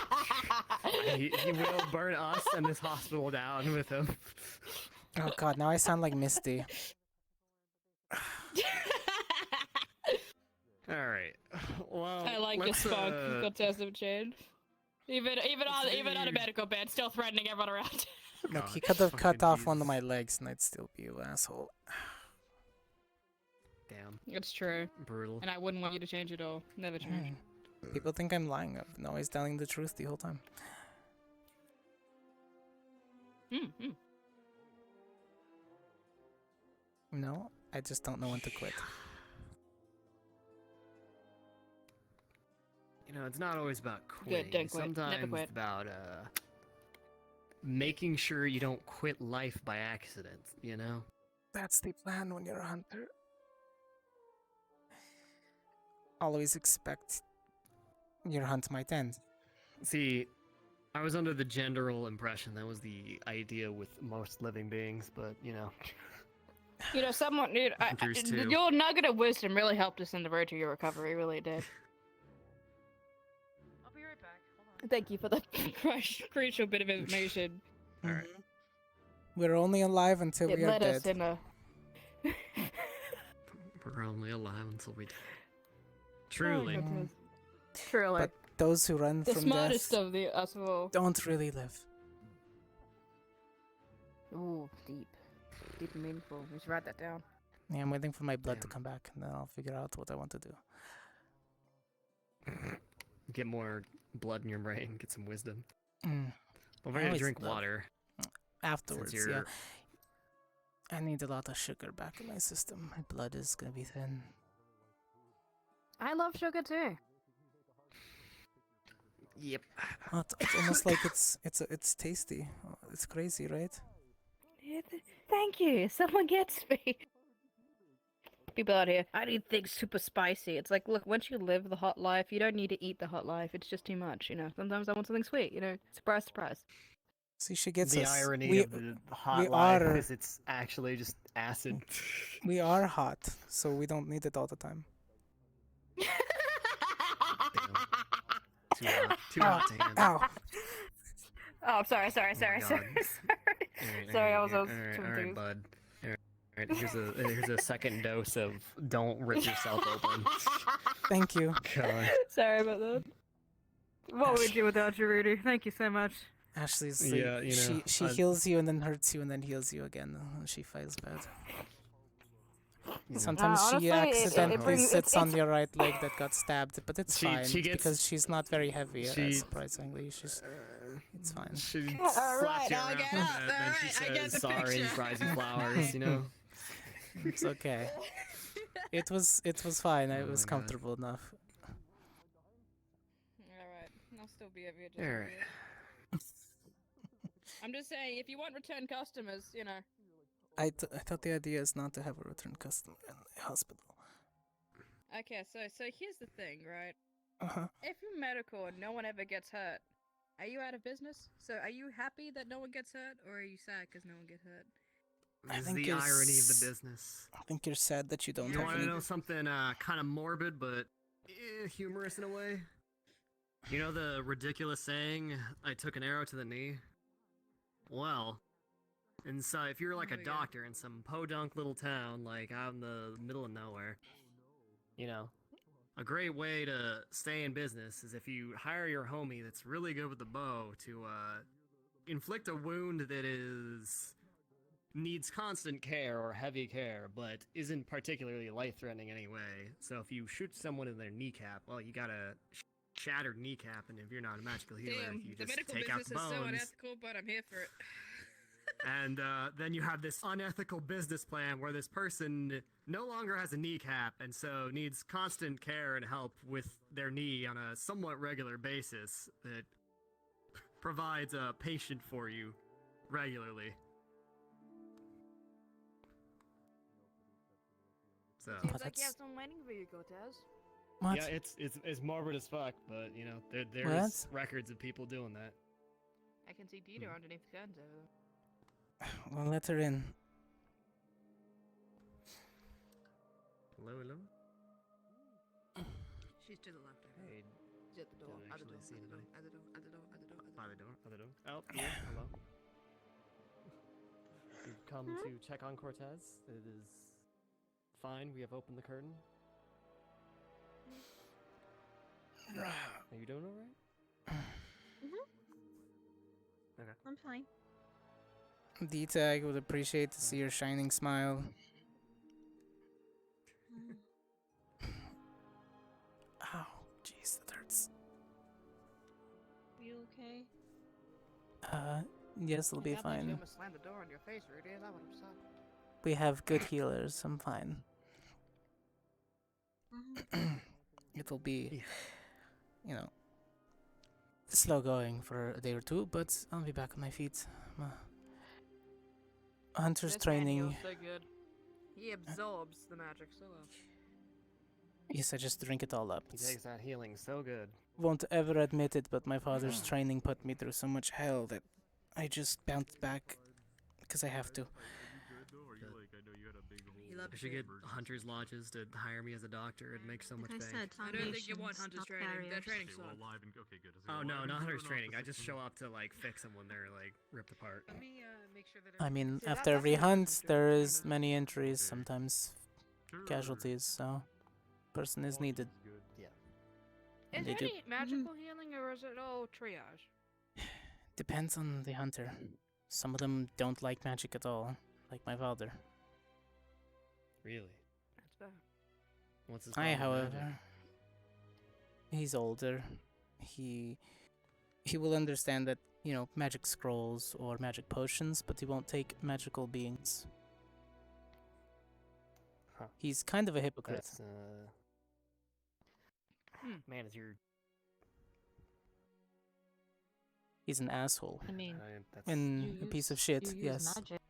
He will burn us and this hospital down with him. Oh god, now I sound like Misty. Alright. Well, I like your let's, spunk. Cortez have changed. Even on a do- medical bed, still threatening everyone around. Look, he could have cut off one of my legs and I'd still be you asshole. Damn. It's true. Brutal. And I wouldn't want you to change it all. Never change. People think I'm lying. I've been always telling the truth the whole time. No, I just don't know when to quit. You know, it's not always about Good, quitting. don't quit. Never Sometimes quit. it's about making sure you don't quit life by accident, you know? That's the plan when you're a hunter. Always expect your hunt might end. See, I was under the general impression that was the idea with most living beings, but, you know. You know, someone, dude, Hunters too. your nugget of wisdom really helped us in the road to your recovery. Really did. I'll be right back. Hold on. Thank you for the crucial bit of information. Alright. We're only alive until It we are led us dead. in a. We're only alive until we die. Truly. Truly. But those who run The from smartest death of us all. don't really live. Ooh, deep. Deep and meaningful. We should write that down. Yeah, I'm waiting for my blood to come back, and then I'll figure out what I want to do. Get more blood in your brain, get some wisdom. Mm. Don't I forget to always drink love- water. Afterwards, Since yeah. you're- I need a lot of sugar back in my system. My blood is gonna be thin. I love sugar too. Yep. It's almost like it's tasty. It's crazy, right? Thank you. Someone gets me. People out here, I need things super spicy. It's like, look, once you live the hot life, you don't need to eat the hot life. It's just too much, you know. Sometimes I want something sweet, you know. Surprise, surprise. See, she gets The us. irony of the hot we life are- is it's actually just acid. We are hot, so we don't need it all the time. Too hot. Too hot to handle. Ow. Oh, sorry. God. Sorry, I was Alright, bud. Alright, here's a second dose of don't rip yourself open. Thank you. God. Sorry about that. What would we do without you, Rudy? Thank you so much. Ashley's like, Yeah, you know, she heals you and then hurts you and then heals you again. She feels bad. Sometimes honestly, she accidentally brings- sits on your right leg that got stabbed, but it's She- fine she gets- because she's not very heavy. she- Surprisingly, it's fine. She All slaps right, you I'll around get for up. that, then she All right, I get says the sorry, picture." fries and flowers, you know? It's okay. It was fine. It Oh was my God. comfortable enough. Alright, I'll still be over here. Just Alright. I'm just saying, if you want return customers, you know. I thought the idea is not to have a return customer in the hospital. Okay, so here's the thing, right? Uh-huh. If you're medical and no one ever gets hurt, are you out of business? So are you happy that no one gets hurt, or are you sad because no one gets hurt? This is think the you're irony of the s- business. I think you're sad that you don't You have want to any. know something kind of morbid, but humorous in a way? You know the ridiculous saying, I took an arrow to the knee? Well, and so if you're like a doctor in some podunk little town, like out in the middle of nowhere, you know, a great way to stay in business is if you hire your homie that's really good with the bow to inflict a wound that needs constant care or heavy care, but isn't particularly life-threatening anyway. So if you shoot someone in their kneecap, well, you got a shattered kneecap, and if you're not a magical healer, Damn, you the just medical take out business the is so bones. unethical, but I'm here for it. And then you have this unethical business plan where this person no longer has a kneecap and so needs constant care and help with their knee on a somewhat regular basis that provides a patient for you regularly. So Seems like you have someone waiting for you, Cortez. What? yeah, it's morbid as fuck, but you know there's What? records of people doing that. I can see Dieter underneath the curtains over there. Well, let her in. Hello, hello. She's to the left. Hey, She's at the door. don't At the actually door. see At the door. anybody. At the door. At the door. At the door. Other door. Oh, yeah. Hello. We've come to check on Cortez. It is fine. We have opened the curtain. Are you doing all right? Okay. I'm fine. Dita, I would appreciate to see your shining smile. Yes, it'll be I thought you fine. almost slammed the door on your face, Rudy. Is that what I'm saying? We have good healers. I'm fine. It'll be, you know, slow going for a day or two, but I'll be back on my feet. Hunter's This man training. heals so good. He absorbs the magic so well. Yes, I just drink it all up. He takes that healing so good. Won't ever admit it, but my father's training put me through so much hell that I just bounced back because I have to. I should get Hunter's Lodges to hire me as a doctor. It'd make so much Like I bank. said, I don't think you want foundations, Hunter's not training. That barriers. training Okay, well, sucks. live and okay, good. Oh no, not Hunter's training. I just show up to like fix them when they're like ripped apart. Let me make sure that I mean, See, after that's every what hunt, there Hunter's is many injuries, sometimes casualties, so person is needed. Yeah. Is And there they do. any magical healing or is it all triage? Depends on the hunter. Some of them don't like magic at all, like my father. Really? That's bad. What's his I, problem with however, magic? he's older. He will understand that, you know, magic scrolls or magic potions, but he won't take magical beings. Huh. He's kind of a hypocrite. That's man, is your He's an asshole. I mean, that's And a piece of shit, you use yes. magic,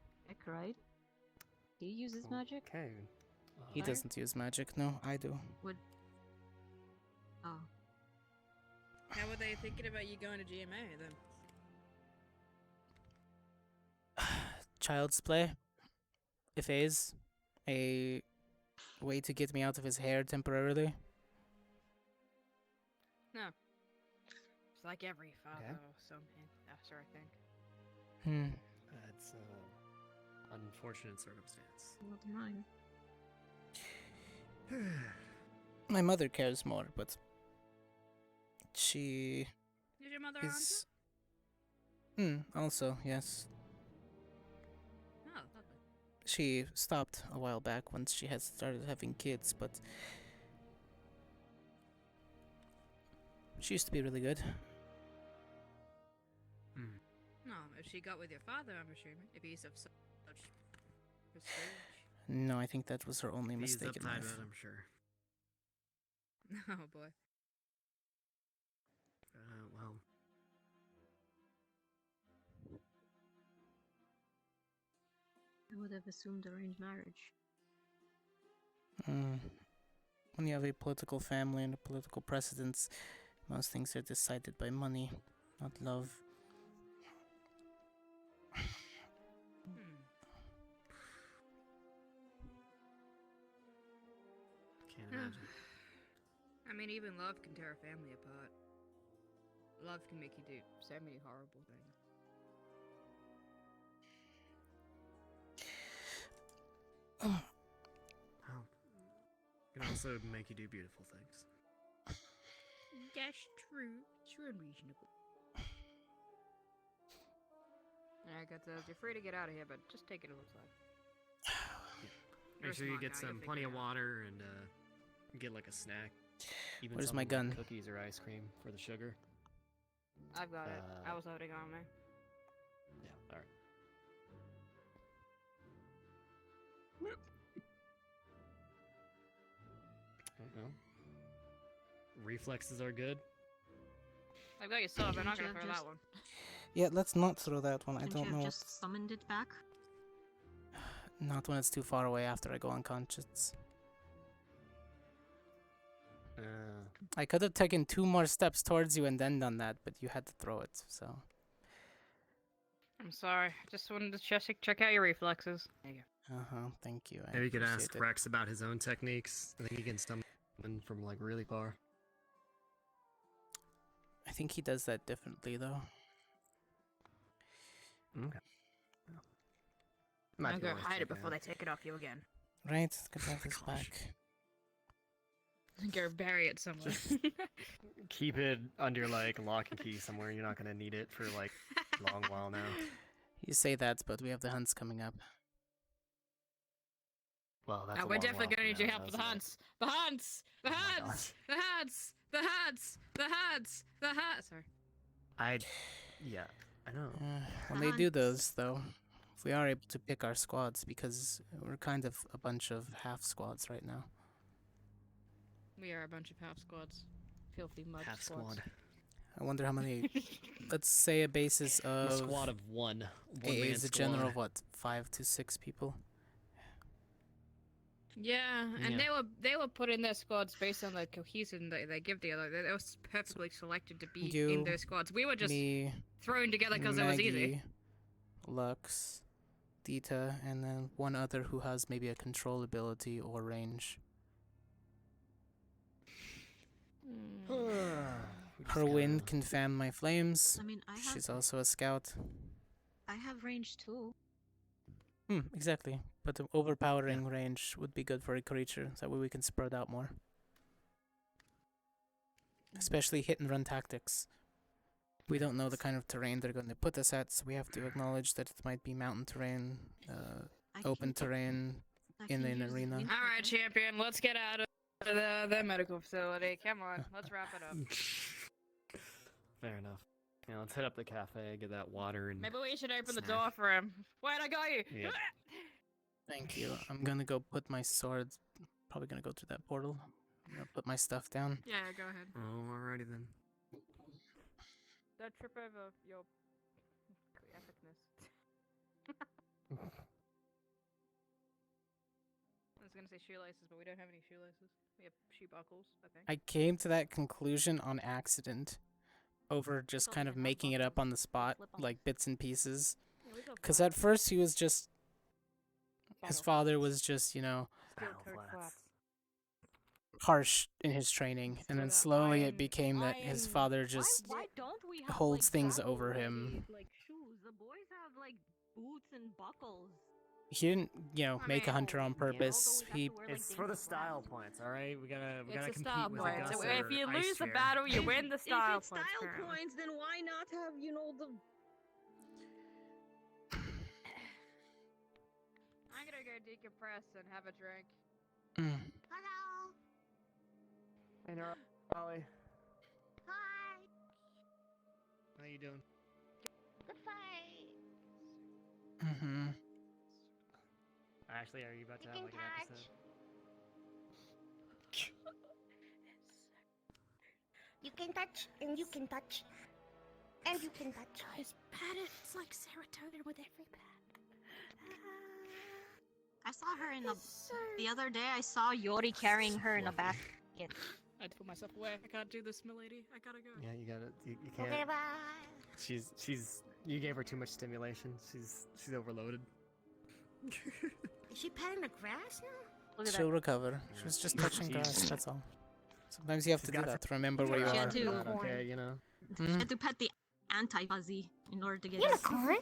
right? He uses magic? okay. He Right? doesn't use magic, no, I do. Would... Oh. How were they thinking about you going to GMA then? Child's play. If is a way to get me out of his hair temporarily. No. It's like every father Okay. or something. After I think. That's unfortunate circumstance. Not mine. My mother cares more, but she Is your mother is. Also, yes. on? Oh, lovely. She stopped a while back once she had started having kids, but she used to be really good. No, if she got with your father, I'm assuming. If he's of such prestige. No, I think that was her only He's mistake in uptight life. about it, I'm sure. Oh boy. Well. I would have assumed arranged marriage. When you have a political family and a political precedence, most things are decided by money, not love. Can't imagine. I mean, even love can tear a family apart. Love can make you do so many horrible things. Oh. It can also make you do beautiful things. That's true. True and reasonable. Alright, Cortez, you're free to get out of here, but just take it a little side. Make sure you get some plenty of water and get like a snack. Even Where's my something like gun? Cookies or ice cream for the sugar. I've got it. I was holding on there. Yeah. All right. Don't know. Reflexes are good. I've got your sword, but I'm not gonna Couldn't you throw have that one. Yeah, let's not throw that one. I Couldn't don't you have know. just summoned it back? Not when it's too far away after I go unconscious. I could have taken 2 more steps towards you and then done that, but you had to throw it, so. I'm sorry. Just wanted to check out your reflexes. There you go. Thank you. I Maybe you could ask appreciate it. Rex about his own techniques. I think he can summon from like really far. I think he does that differently, though. Okay. I'm gonna go hide it before they take it off you again. Right? Good to have this back. Go bury it somewhere. Keep it under like lock and key somewhere. You're not gonna need it for like a long while now. You say that, but we have the hunts coming up. Well, that's. We're definitely gonna need your help for the hunts. The hunts! The hunts! The hunts! The hunts! The hunts! The hunts! Sorry. Yeah. I know. When they do those, though, if we are able to pick our squads, because we're kind of a bunch of half squads right now. We are a bunch of half squads. Filthy mud Half squads. squad. I wonder how many. Let's say a basis of. A squad of one. Is a general of what, 5 to 6 people? Yeah, and they were put in their squads based on the cohesion that they give the other. They were perfectly selected to be in their squads. We were just thrown together because it was easy. Lux, Dita, and then one other who has maybe a control ability or range. Her wind can fan my flames. I mean, She's also a scout. I have range too. Exactly. But the overpowering range would be good for a creature, so that way we can spread out more. Especially hit and run tactics. We don't know the kind of terrain they're going to put us at, so we have to acknowledge that it might be mountain terrain, open terrain, in an arena. Alright, champion, let's get out of the medical facility. Come on, let's wrap it up. Fair enough. Yeah, let's hit up the cafe, get that water, and Maybe we should open the door for him. Wait, I got you! Yeah. Thank you. I'm gonna go put my sword. Probably gonna go through that portal. I'm gonna put my stuff down. Yeah, go ahead. Oh, alrighty then. Don't trip over your epicness. I was gonna say shoelaces, but we don't have any shoelaces. We have shoe buckles, I think. I came to that conclusion on accident, over just kind of making it up on the spot, like bits and pieces. Because at first he was just, his father was just, you know, harsh in his training, and then slowly it became that his father just Why don't we have, holds like, things battle over ready, him. like shoes? The boys have like boots and buckles. He didn't, you know, make a hunter on purpose. He It's for the style points, alright? We gotta It's a compete style with point. Augusta So if you or lose Ice the Fair. battle, you win the style If it's points. style apparently. points, then why not have, you know, the... I'm gonna go decompress and have a drink. Hello. Hey, Nora. Ollie. Hi. How you doing? Good fight. Actually, are you about to have like an episode? You can touch, and you can touch, and you can touch. Guys, pat it. It's like serotonin with every pat. I saw her in the other day. I saw Yori carrying her in a basket. I had to put myself away. I can't do this, milady. I gotta go. Yeah, you gotta. You can't. Okay, bye. She's. You gave her too much stimulation. She's overloaded. Is she patting the grass now? Look at She'll that. recover. She was just touching grass, that's all. Sometimes you have to do that to remember where you She are. had to, Okay, you know. she had to pet the anti-fuzzy in order to get Unicorn.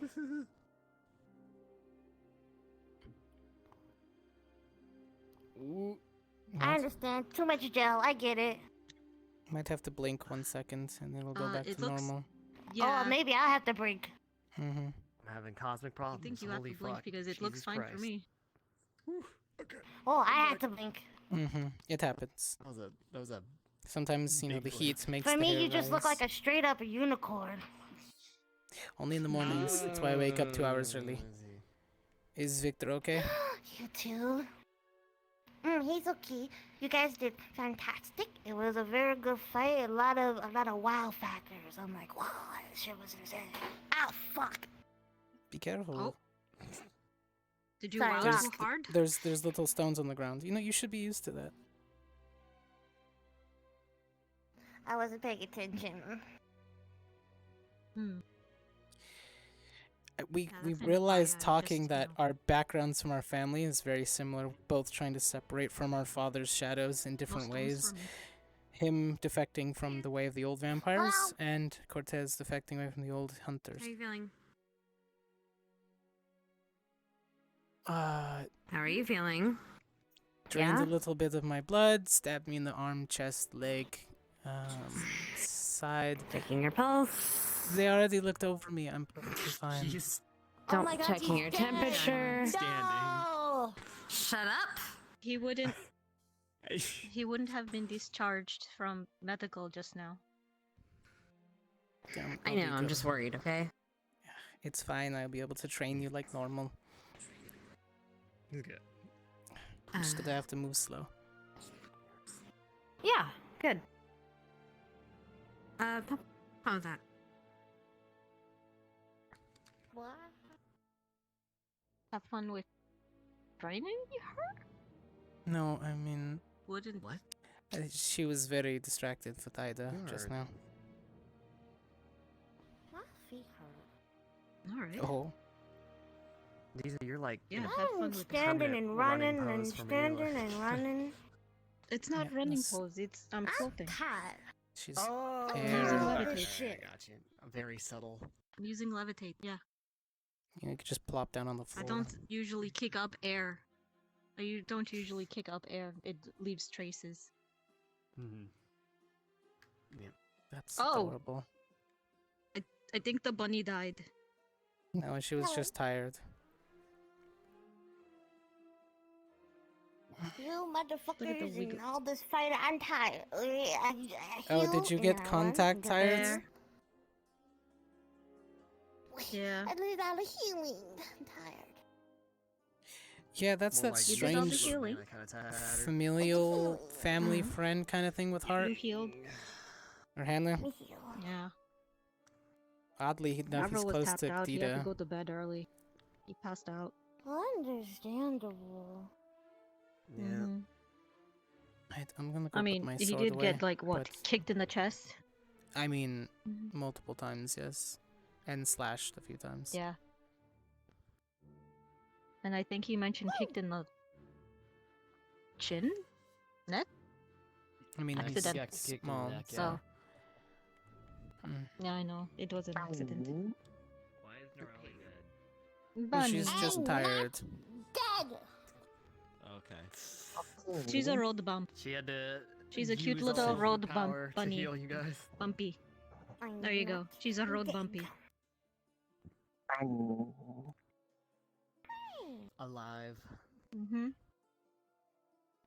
Ooh. I understand. Too much gel. I get it. Might have to blink 1 second, and then we'll go back it to looks- normal. Yeah. Oh, maybe I'll have to break. I'm having cosmic I problems. think you have Holy to blink fuck. because it looks Jesus fine Christ. for me. Oh, I had to blink. It happens. That was a. Sometimes, you know, the big heat makes For the me, hair you just look rise. like a straight up unicorn. Only in the mornings. That's why I wake up 2 hours early. Is Victor okay? You too. He's okay. You guys did fantastic. It was a very good fight. A lot of wow factors. I'm like, wow, this shit was insane. Ow, fuck. Be careful. Did you Sorry, wow Rock. too hard? There's little stones on the ground. You know, you should be used to that. I wasn't paying attention. We that's kind of realized why I talking that our backgrounds from our family is very similar, both trying to separate from our father's shadows in different ways. Him defecting from the way of the old vampires, and Cortez defecting away from the old hunters. How are you feeling? How are you feeling? Drained Yeah? a little bit of my blood, stabbed me in the arm, chest, leg, side. Checking your pulse. They already looked over me. I'm perfectly fine. Don't my God, checking he's your dead. temperature. No! Shut up. He wouldn't. He wouldn't have been discharged from medical just now. I know. I'm just worried. Okay. It's fine. I'll be able to train you like normal. He's good. I'm just gonna have to move slow. Yeah, good. How was that? What? Have fun with training her? No, I mean, Wouldn't. What? she was very distracted with Ida just now. My feet hurt. Alright. Oh. These are, you're like, Yeah, you know, have fun I'm with standing and running and pose for me, standing like- and running. It's not Yeah, running it's- pose, it's I'm floating. Tired. She's Oh, I'm air. using This levitate. shit. I got you. Very subtle. I'm using levitate, yeah. You could just plop down on the floor. I don't usually kick up air. Don't usually kick up air. It leaves traces. Mm-hmm. That's Oh! adorable. I think the bunny died. No, she was just tired. You motherfuckers and wiggle. all this fight, I'm tired. Oh, did you get contact tired? Yeah. I need all the healing. I'm tired. Yeah, that's Well, that like, You did all the strange healing. familial family friend kind of thing with Heart You healed. or Handler. Me heal. Yeah. Oddly, he's Avril was close tapped to out. He had to Dita. go to bed early. He passed out. Understandable. Yeah. Mhm. I'm gonna go I mean, put my he sword did away, get like what, but- kicked in the chest. I mean, Mhm. multiple times, yes, and slashed a few times. Yeah. And I think he mentioned kicked in the chin, neck. I mean, he's Accident. Yeah, kicked in the small, neck, So Mm. yeah, I know it was an accident. Why is Neurali dead? Well, Bunny. she's just I'm tired. Dead. Okay. She's a road bump. She had to. She's a cute use little all her road power bump bunny. to heal you guys. Bumpy. I'm There you go. not She's a road dead. bumpy. Alive. Mm-hmm.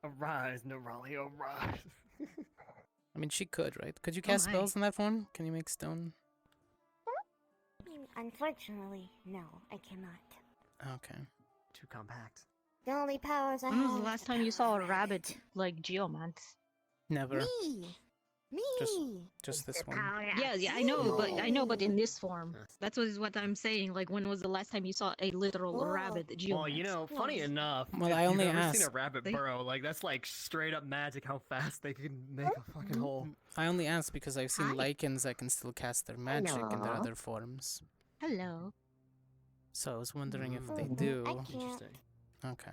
Arise, Neurali, arise. I mean, she could, right? Could you cast my. spells in that form? Can you make stone? Unfortunately, no, I cannot. Okay. Too compact. The only powers I When have. was the is last the time you power saw a of rabbit like Geomance? Never. Me. Just this one. Yeah, I know, but in this form. That's what I'm saying. Like, when was the last time you saw a literal Whoa. rabbit Geomance? Well, you know, funny enough, Well, if I you've only ever seen a asked. rabbit burrow, like that's like straight up magic how fast they can make a fucking hole. I only asked because I've seen Hi. lichens that can still cast their magic in their Hello. other forms. Hello. So I was wondering if they Mhm. do. I can't. Interesting. Okay.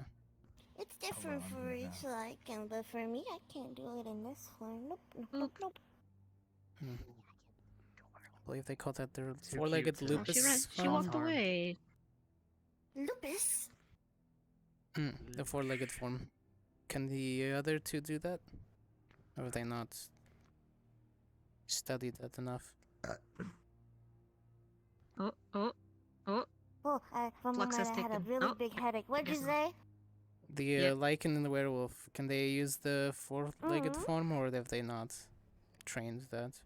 It's different for each lichen, but for me, I can't do it in this form. Nope, nope, nope, nope. Hmm. I believe they call that their Too four-legged cute to- lupus. She form. walked away. Lupus. The four-legged form. Can the other two do that? Or have they not studied that enough? Oh. Oh, for a Flux moment has I had a taken- really oh, big headache. What'd you guess say? The Yep. lichen and the werewolf, can they use the four-legged Mhm. form, or have they not trained that?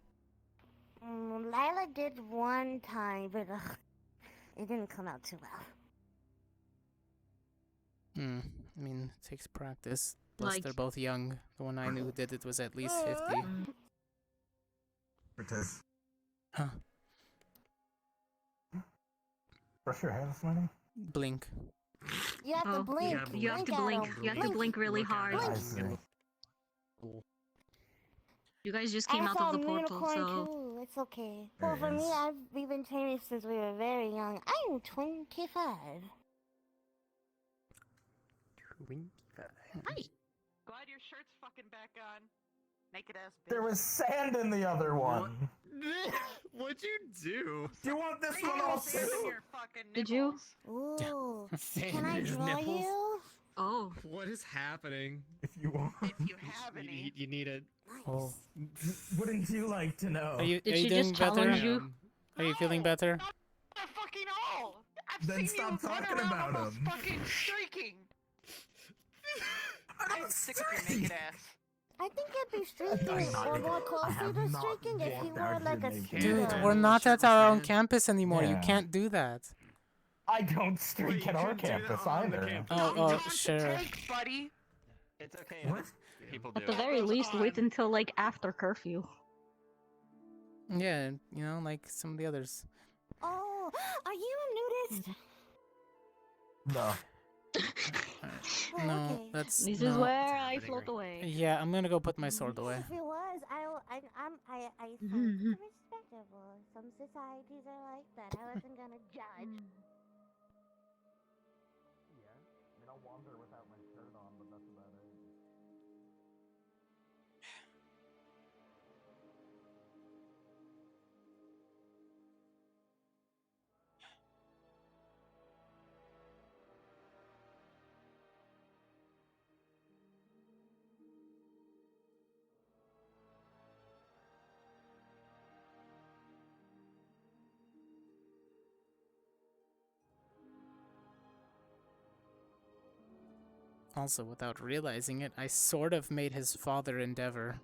Lila did one time, but it didn't come out too well. I mean, it takes practice. Plus, Like- they're both young. The one I knew who did it was at least 50. Cortez. Huh. Brush your hair this morning? Blink. You have to blink. You have to at blink. 'em. You have to blink really Look at hard. it. I see. You guys just came I out saw of the a portal, unicorn so too. It's okay. Well, for me, Yes. we've been training since we were very young. I'm 25. Hi. Glad your shirt's fucking back on. Naked ass bitch. There was sand in the other one. What'd you do? Do you want this Bring one your also? sand in your fucking Did you? nipples. Ooh. Sand Can I in his draw nipples? you? Oh. What is happening? If you want. If you have any. You need a. Oh. Wouldn't you like to know? Are you, Did are you she doing just better? challenge you? Are you feeling better? Not fucking all. I've Then seen stop you run talking around about almost him. fucking streaking. I'm I'm sick of your naked ass. I think it'd be streaking or more closely to streaking if you were like a Dude, student. we're not at our own campus anymore. You Yeah. can't do that. I don't streak at our campus either. Oh, sure. buddy. It's okay. What? People do. At the very least, wait until like after curfew. Yeah, you know, like some of the others. Oh, are you a nudist? No. No, that's This no. is where I float away. Yeah, I'm gonna go put my sword away. If it was, I find it respectable. Some societies are like that. I wasn't gonna judge. Yeah, I mean, I'll wander without my shirt on, but that's about it. Also, without realizing it, I sort of made his father Endeavor.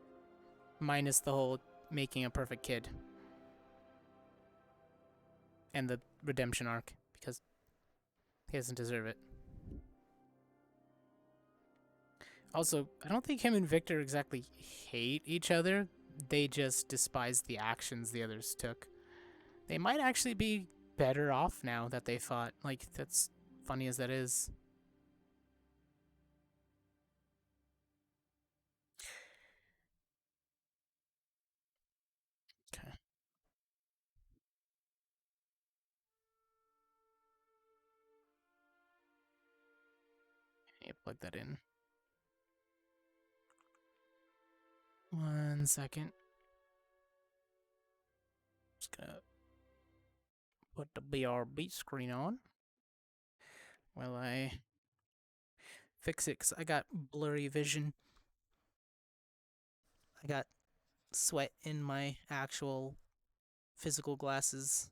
Minus the whole making a perfect kid. And the redemption arc, because he doesn't deserve it. Also, I don't think him and Victor exactly hate each other. They just despise the actions the others took. They might actually be better off now that they fought. Like, that's funny as that is. Okay. Yeah, plug that in. 1 second. Just gonna put the BRB screen on while I fix it, because I got blurry vision. I got sweat in my actual physical glasses.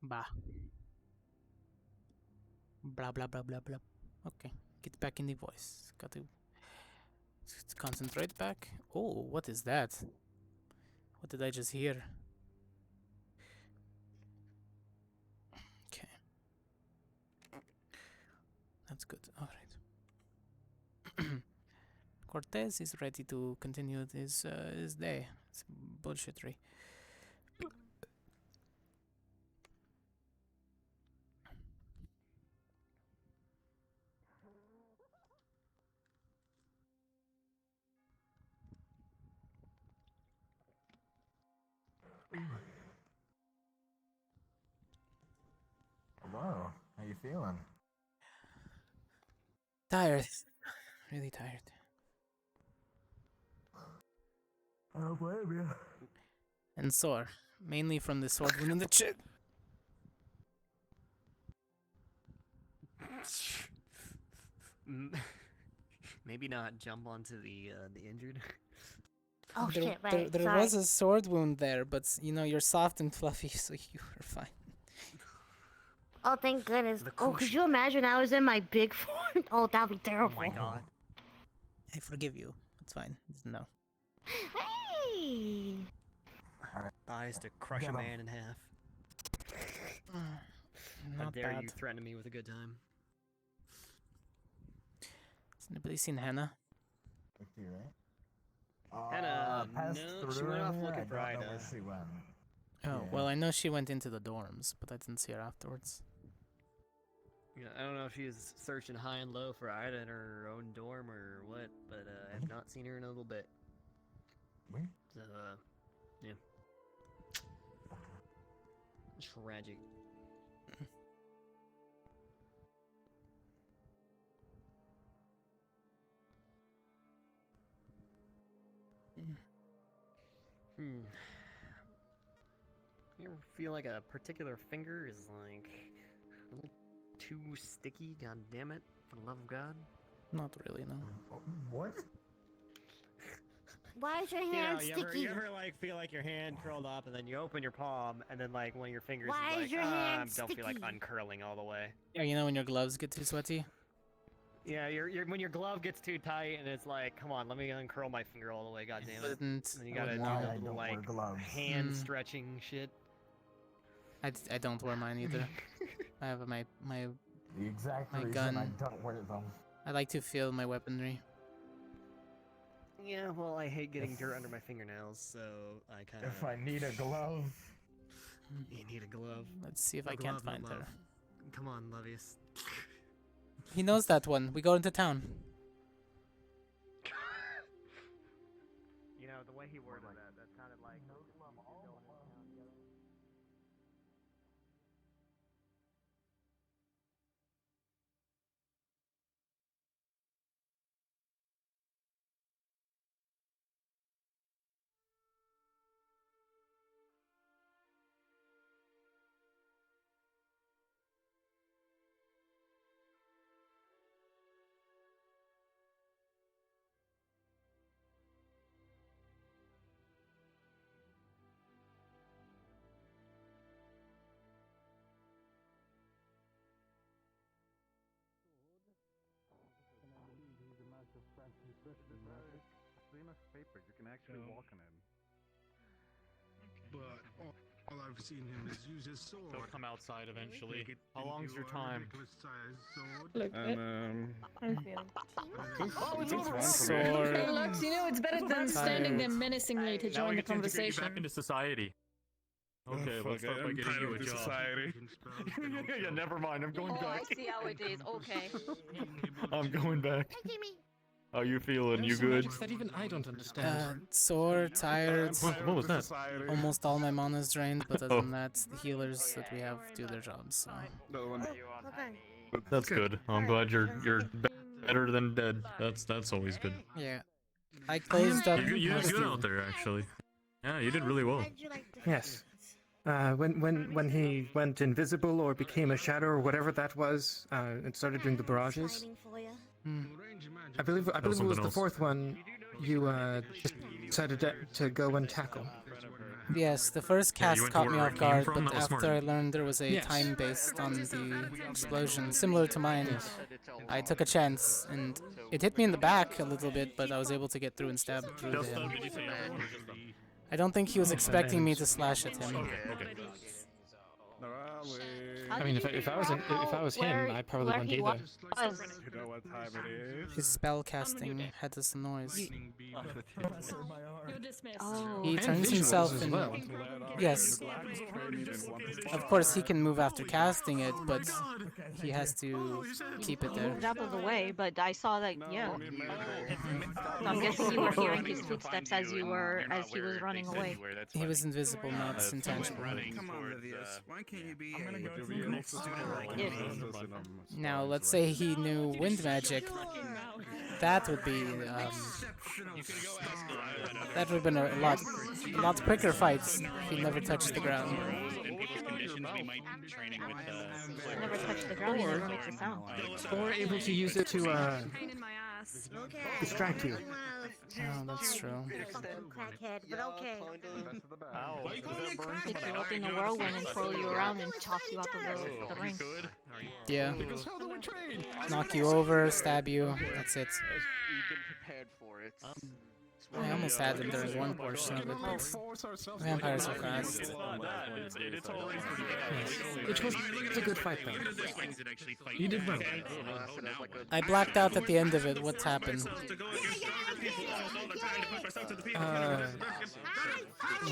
Bah. Blah blah blah blah blah. Okay, get back in the voice. Got to concentrate back. Oh, what is that? What did I just hear? Okay. That's good. Alright. Cortez is ready to continue his day. It's bullshittery. Hello. How you feeling? Tired. Really tired. I don't blame you. And sore. Mainly from the sword wound in the chin. Maybe not jump onto the injured. Oh there, shit, right. There sorry. was a sword wound there, but you know, you're soft and fluffy, so you are fine. Oh, thank goodness. Oh, could you imagine I was in my big form? Oh, that'd be terrible. Oh my god. I forgive you. It's fine. No. Hey! Eyes to crush a man in half. How Not dare bad. you threaten me with a good time? Has anybody seen Hannah? Hannah, passed no, she through went off here. looking I for don't know Ida. where she went. Oh, Yeah. well, I know she went into the dorms, but I didn't see her afterwards. Yeah, I don't know if she was searching high and low for Ida in her own dorm or what, but I have not seen her in a little bit. So, yeah. Tragic. Hmm. You ever feel like a particular finger is like a little too sticky? God damn it! For the love of God. Not really, no. What? Why is your hand sticky? You ever like feel like your hand curled up and then you open your palm and then like one of your fingers Why is is like, your hand don't feel like sticky? uncurling all the way. Yeah, you know when your gloves get too sweaty? Yeah, when your glove gets too tight and it's like, come on, let me uncurl my finger all the way, god damn it. And then you gotta do No. that I little don't wear like gloves. hand Mm. stretching shit. I don't wear mine either. I have my The exact my reason gun. I don't wear them. I like to feel my weaponry. Yeah, well, I hate getting dirt under my fingernails, so I kind of. If I need a glove. You need a glove. Let's see if A I can't glove, no find love. her. Come on, Levius. He knows that one. We go into town. You know, the way he worded that sounded like. Famous paper. You can actually walk on it. But all I've seen him is use his sword. They'll come outside eventually. How long's your time? Look, I'm feeling. Oh, it's over. Sword. Hey, Lux, you know it's better than standing there menacingly to Now join we the get to integrate you conversation. back into society. Okay, let's start by getting you a job. Society. Yeah, never mind. I'm going Oh, back. I see how it is. Okay. I'm going back. Hi, Jimmy. How you feeling? You There's some good? magics that even I don't understand. Sore, tired. What was that? Almost all my mana's drained, but other than that, the healers that we have do their jobs. So. Hold on. That's good. I'm glad you're better than dead. That's always good. Yeah. I closed up. You did most good of- out there, actually. Yeah, you did really well. Yes. When he went invisible or became a shadow or whatever that was, and started doing the barrages. I believe it was something the else. fourth one. You decided to go and tackle. Yes, the first Yeah, you cast went to caught where me it off came guard, from? but That was after smart. I learned there was a Yes. time based on the explosion, similar to mine, I took a chance, and it hit me in the back a little bit, but I was able to get through and stab through to him. I don't think he was expecting me to slash at him. Okay. I mean, if I was him, I probably wouldn't either. You know what time it is? His spell casting had this noise. You're dismissed. He And turns visuals himself as in. well. Yes. Of course, he can move after casting it, but he has to keep it there. Moved out of the way, but I saw that. Yeah. So I'm guessing you were hearing his footsteps as he was running away. He was invisible, not intangible. Come on, Livius. Why can't you be I'm gonna go a to the next student like me? Now, let's say he knew wind magic. That would be that would have been a lot quicker fights if he never touched the ground. Never touched the ground, he never makes a sound. Or able to use it to distract you. Oh, that's true. Crackhead, but okay. Pick you up in the whirlwind and twirl you around and toss you out of the ring. Yeah. Knock you over, stab you. That's it. You've been prepared for it. I almost had him during one portion of it, but vampires are fast. It was a good fight, though. You did well. I blacked out at the end of it. What happened?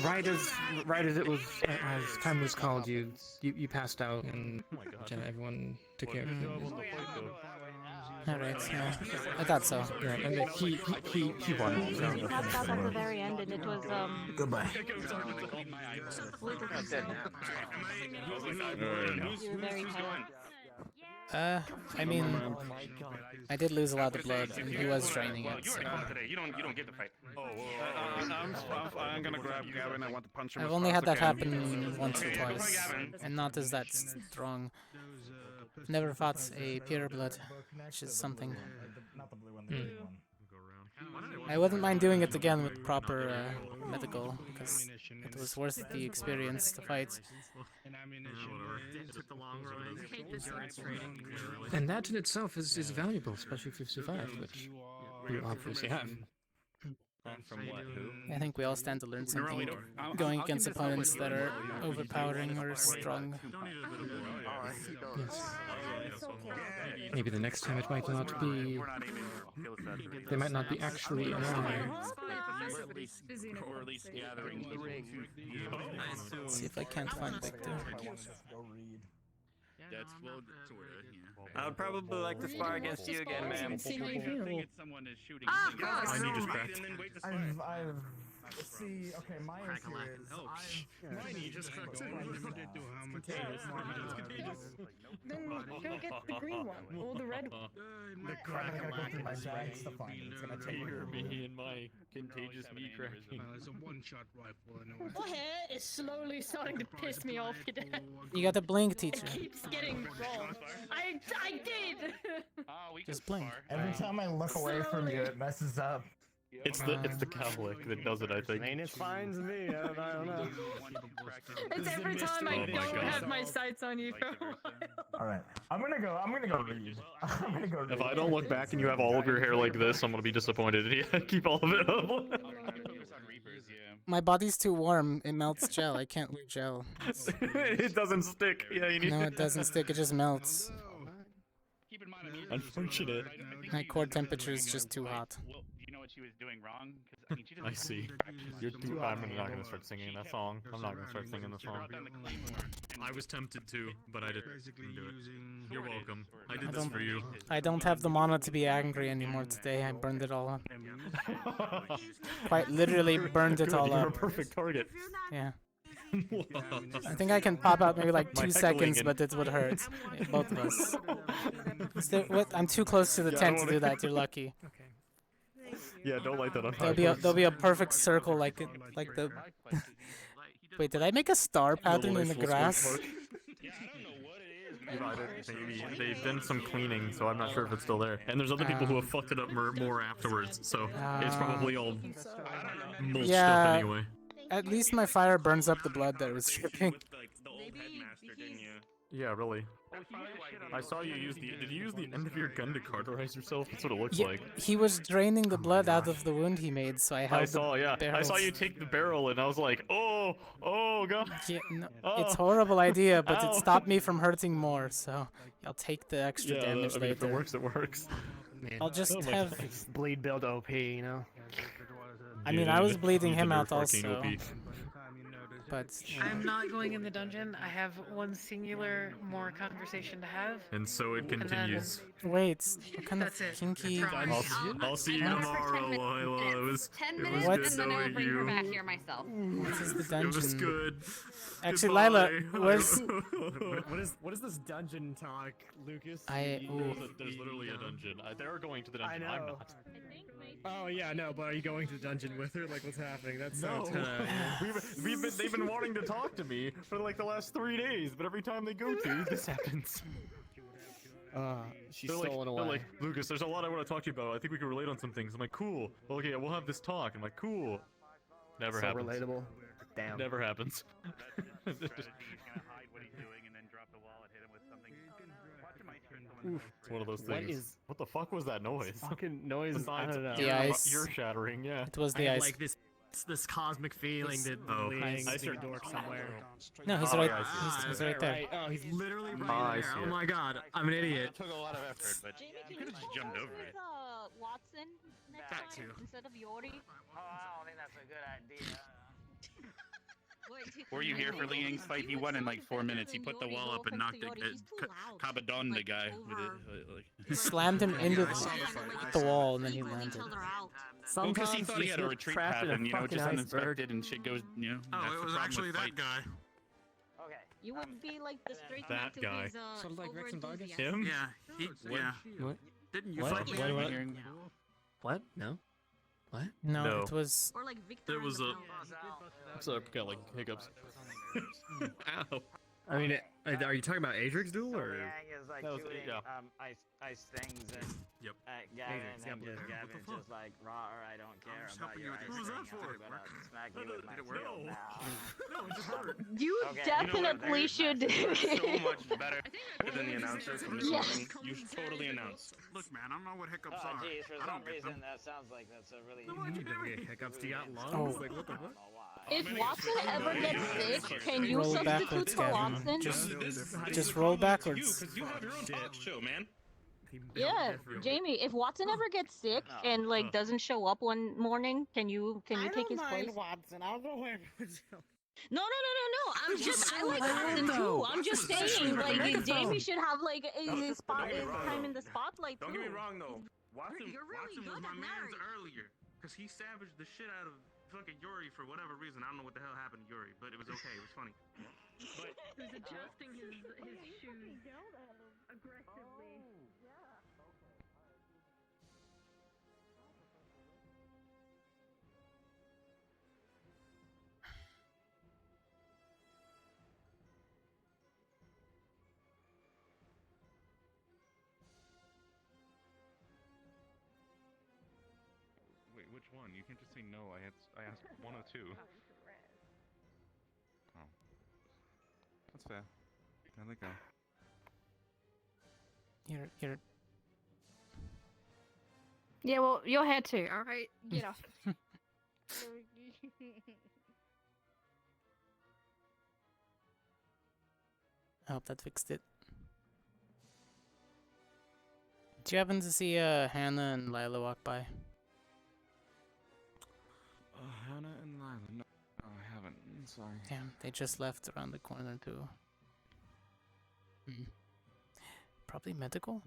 Right as it was, as time was called, you passed out, and everyone took care of you. Alright, yeah. I thought so. Yeah, and then he won. He passed out at the very end, and it was Goodbye. You were very tired. I mean, I did lose a lot of blood, and he was draining it. So. You don't get the fight. I'm gonna grab Gavin. I want to punch him. I've only had that happen once or twice, and not as that strong. Never fought a pure blood, which is something. I wouldn't mind doing it again with proper medical, because it was worth the experience to fight. And that in itself is valuable, especially if you've survived, which you obviously have. From what? Who? I think we all stand to learn something going against opponents that are overpowering or strong. Yes. Maybe the next time it might not be. They might not be actually an ally. Let's see if I can't find Victor. That's well, I would probably like to spar against you again, ma'am. See how you feel. Someone is shooting. I need just cracked. See, okay, my issue is My knee just cracked. Then go get the green one or the red one. the crack. I gotta go through my bags to find it. It's gonna take me and my contagious knee cracking. It's a one-shot rifle anyway. Your hair is slowly starting to piss me off. You got the blink, teacher. It keeps getting wrong. I did! Just blink. Every time I look away from you, it messes up. It's the cowlick that does it, I think. I mean, it's fine to me. I don't know. It's every time I don't have my sights on you for a while. All right, I'm gonna go read. I'm gonna go read. If I don't look back and you have all of your hair like this, I'm gonna be disappointed. Yeah, keep all of it up. My body's too warm. It melts gel. I can't wear gel. It doesn't stick. Yeah, you need. No, it doesn't stick. It just melts. Unfortunate. My core temperature is just too hot. You know what she was doing wrong? I see. You're too. I'm not gonna start singing that song. I'm not gonna start singing the song. I was tempted to, but I didn't do it. You're welcome. I did this for you. I don't have the mana to be angry anymore today. I burned it all up. Quite literally burned it all You're a up. perfect target. Yeah. I think I can pop out maybe like 2 seconds, but it would hurt. Both of us. What? I'm too close to the tent to do that. You're lucky. Yeah, don't light that on fire. There'll be a perfect circle like the. Wait, did I make a star pattern in the grass? Maybe they've done some cleaning, so I'm not sure if it's still there. And there's other people who have fucked it up more afterwards, so it's probably all mulched up anyway. At least my fire burns up the blood that was dripping. The old headmaster, didn't you? Yeah, really. I saw you use the. Did you use the end of your gun to cauterize yourself? That's what it looks Yeah, like. he was draining the blood out of the wound he made, so I held I saw, the yeah. I saw barrels. you take the barrel, and I was like, oh god. Yeah, no, Oh. it's a horrible idea, but Ow. it stopped me from hurting more, so I'll take the extra Yeah, damage I mean, later. if it works, it works. Man, I'll just oh my have- God. It's bleed build OP, you know. I mean, I was bleeding him out also. But I'm not going in the dungeon. I have one singular more conversation to have. And so it then- continues. wait, what kind of That's it. kinky? I'll see you tomorrow, Lila. It was 10 it minutes, was and good then I will knowing bring her you. back here myself. What is the It was dungeon? good. Actually, Goodbye. Lila, where's... What is this dungeon talk, Lucas? There's literally a dungeon. They're going to the I dungeon. know. I'm not. Oh yeah, no, but are you going to the dungeon with her? Like, what's happening? That's No. so They've been wanting to talk to me for like the last 3 days, but every time they go to, this happens. She's They're stolen away. They're like, Lucas, there's a lot I want to talk to you about. I think we can relate on some things. I'm like, cool. Well, okay, we'll have this talk. I'm like, cool. Never So happens. relatable. Damn. Never happens. It's one of those things. What the fuck was that noise? Fucking noise. I Besides don't know. The ice. You're shattering, yeah. It was I the had, ice. like this cosmic feeling that Oh. leading I to a see. dork somewhere. No, he's Oh, right. yeah, I see. He's right there. Right. Oh, he's literally Oh, right I there. see Oh it. my god, I'm an idiot. It took a lot of effort, but Jamie, you can could you have just jumped over it. Watson next That time too. instead of Yori? Oh, I don't think that's a good idea. Were you here for Ling Yang's fight? He won in like 4 minutes. He put the wall up and knocked Kabadon, the guy, with it. He slammed him into the wall, and then he Equal each landed. other out. Well, because he Sometimes thought he you had a get retreat trapped in a pattern, you know, fucking just iceberg. uninspected and shit goes, you know. Oh, that's it the was problem actually with that fights. guy. You would be like the straight man That to guy. his Sort of like Rex and Vargas? over-enthusiasm. Him? Yeah, yeah. What? Didn't you What? fight me? What? Hearing- What? No. What? No, No. it was... Or like Victor There and was the a. Bell. What's up? Got like hiccups. Ow. I mean, are you talking about Adric's duel or? is like That was- shooting yeah. ice things and Yep. Gavin, Adric's, and yeah, just what Gavin the fuck? just like raw or I don't care just about helping your you ice with thing. that for? I'm gonna smack you with my Did it shield work? now. No, it just hurt. You Okay. definitely should. So much better than the announcer from this Yes. morning. You should totally announce. Look, man, I don't know what hiccups Oh, are. geez, for I some don't get reason them. that sounds like that's a really. You never get hiccups. Do you got lungs? Oh. Like what the fuck? If Watson ever gets sick, can you Roll substitute backwards, for Gavin. Watson? Just roll backwards. Because you have your own talk show, man. Yeah, Jamie. If Watson ever gets sick and like doesn't show up one morning, can you take his place? Watson. I'll go where. No. I'm just I like Watson too. I'm just saying like Jamie should have like his spot, his time in the spotlight too. Don't get me wrong, though. Watson, You're really Watson was good my at man's marriage. earlier. Because he savaged the shit out of fucking Yuri for whatever reason. I don't know what the hell happened to Yuri, but it was okay. It was funny. But Who's adjusting his shoes aggressively. Wait, which one? You can't just say no. I asked 102. Oh. That's fair. There they go. You're... Yeah, well, your hair too. All right, get off. I hope that fixed it. Did you happen to see Hannah and Lila walk by? Hannah and Lila. No, I haven't. I'm sorry. Damn, they just left around the corner too. Probably medical?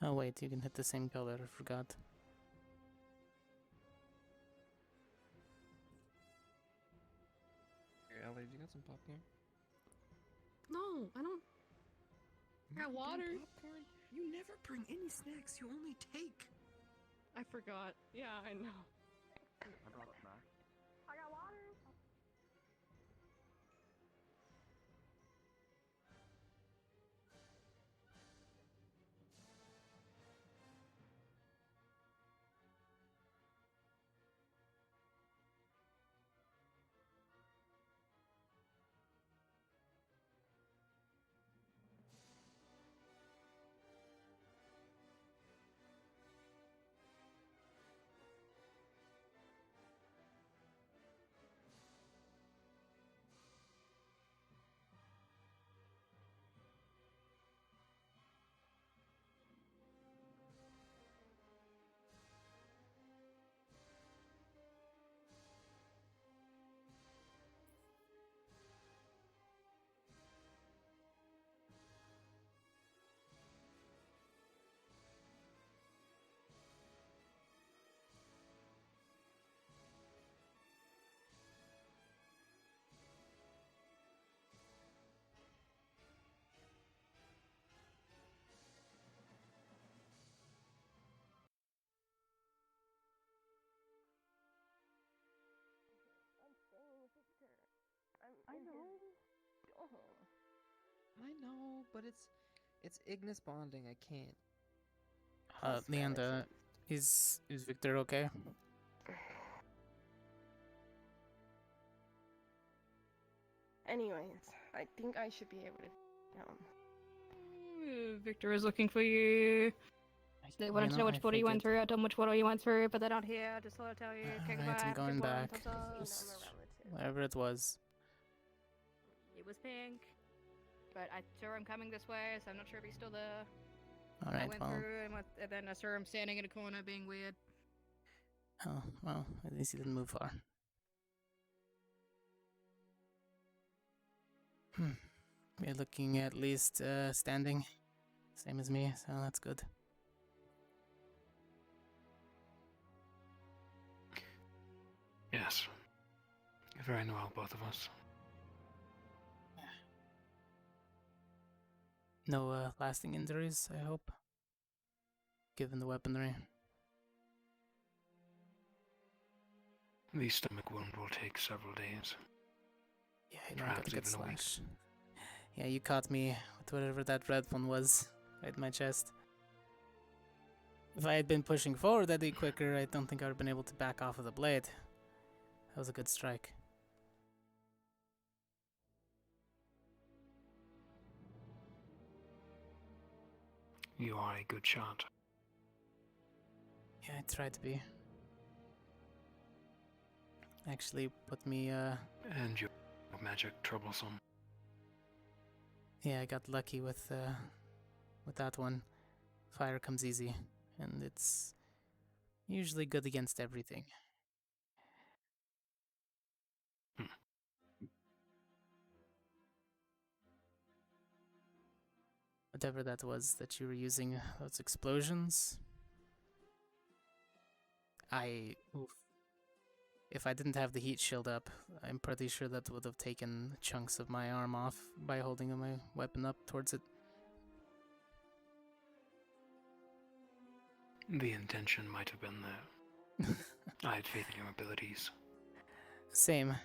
Oh wait, you can hit the same color, I forgot. Here, Ellie, you got some popcorn? No, I don't. You Got water. Popcorn? You never bring any snacks. You only take. I forgot. Yeah, I know. I brought snacks. I got water. I know. I know, but it's Ignis bonding. I can't. Leanda, is Victor okay? Anyways, I think I should be able to. Victor is looking for you. They wanted to know which portal you went through. I told them which portal you went through, but they're not here. Just thought I'd tell you. Okay, goodbye. Alright, I'm Have a going good one. back. Thumbs up. Just whatever it was. It was pink, but I saw him coming this way, so I'm not sure if he's still there. I Alright, went well. through, and then I saw him standing in a corner being weird. Oh, well, at least he didn't move far. We're looking at least standing. Same as me, so that's good. Yes. Very well, both of us. No lasting injuries, I hope. Given the weaponry. The stomach wound will take several days. Yeah, I don't got a good slash. Yeah, you caught me with whatever that red one was, right in my chest. If I had been pushing forward that day quicker, I don't think I would have been able to back off of the blade. That was a good strike. You are a good shot. Yeah, I tried to be. Actually put me, And your magic troublesome. Yeah, I got lucky with that one. Fire comes easy, and it's usually good against everything. Whatever that was that you were using, those explosions. If I didn't have the heat shield up, I'm pretty sure that would have taken chunks of my arm off by holding my weapon up towards it. The intention might have been there. I had faith in your abilities. Same.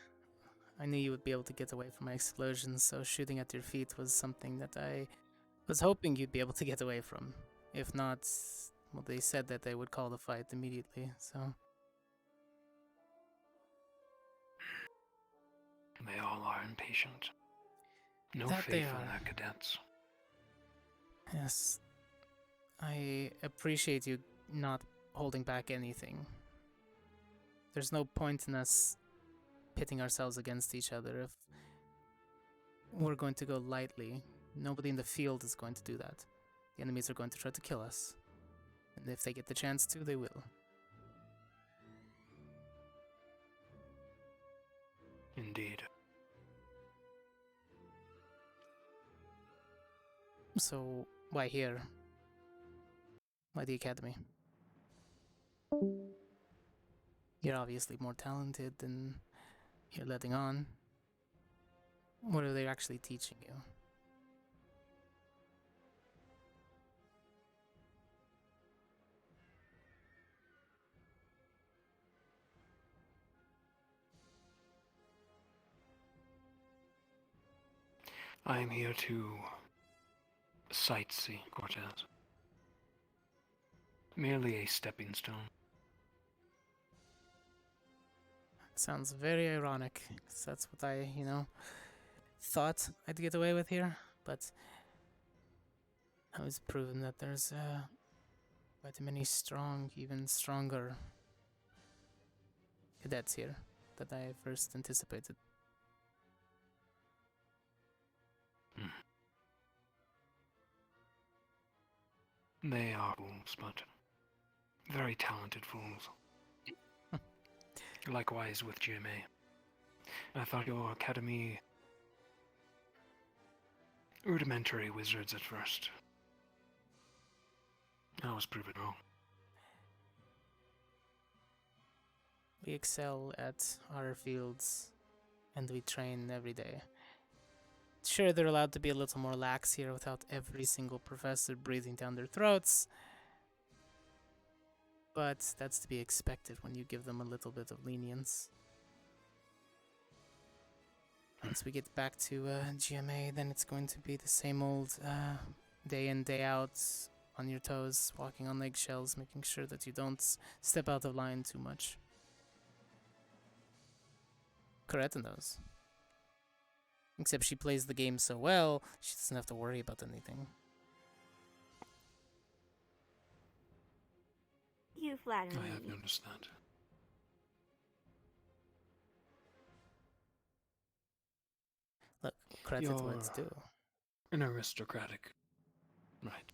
I knew you would be able to get away from my explosions, so shooting at your feet was something that I was hoping you'd be able to get away from. If not, well, they said that they would call the fight immediately, so... They all are impatient. No That they faith in are. their cadets. Yes. I appreciate you not holding back anything. There's no point in us pitting ourselves against each other if we're going to go lightly. Nobody in the field is going to do that. The enemies are going to try to kill us. And if they get the chance to, they will. Indeed. So, why here? Why the academy? You're obviously more talented than you're letting on. What are they actually teaching you? I am here to sightsee Cortez. Merely a stepping stone. Sounds very ironic, 'cause that's what I, thought I'd get away with here, but I was proven that there's quite many strong, even stronger cadets here that I first anticipated. They are fools, but very talented fools. Likewise with GMA. I thought your academy rudimentary wizards at first. I was proven wrong. We excel at our fields, and we train every day. Sure, they're allowed to be a little more lax here without every single professor breathing down their throats, but that's to be expected when you give them a little bit of lenience. Once we get back to GMA, then it's going to be the same old day in, day out, on your toes, walking on eggshells, making sure that you don't step out of line too much. Coretta knows. Except she plays the game so well, she doesn't have to worry about anything. You flatter me. I have noticed that. Look, Coretta's what to do. An aristocratic, right?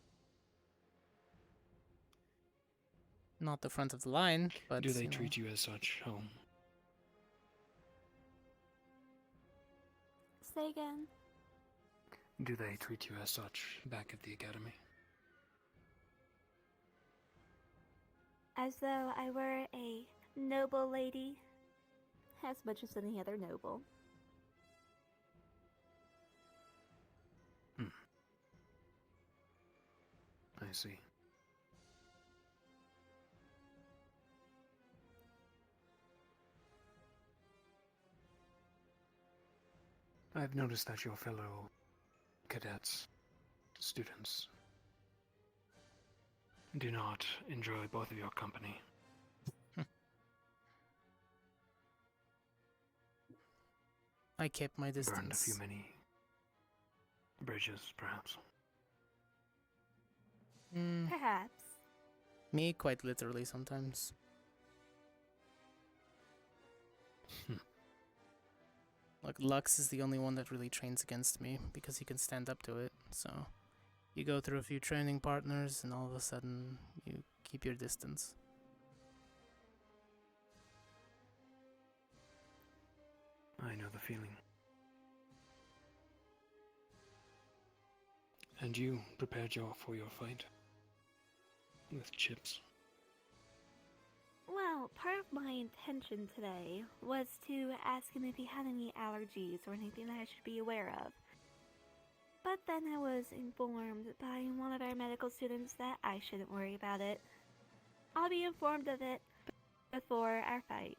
Not the front of the line, but do they treat you as such, home? Say again. Do they treat you as such back at the academy? As though I were a noble lady. As much as any other noble. I see. I've noticed that your fellow cadets, students, do not enjoy both of your company. I kept my distance. Burned a few many bridges, perhaps. Perhaps. Me, quite literally, sometimes. Like, Lux is the only one that really trains against me, because he can stand up to it, so... You go through a few training partners, and all of a sudden, you keep your distance. I know the feeling. And you prepared for your fight? With chips? Well, part of my intention today was to ask him if he had any allergies or anything that I should be aware of. But then I was informed by one of our medical students that I shouldn't worry about it. I'll be informed of it before our fight.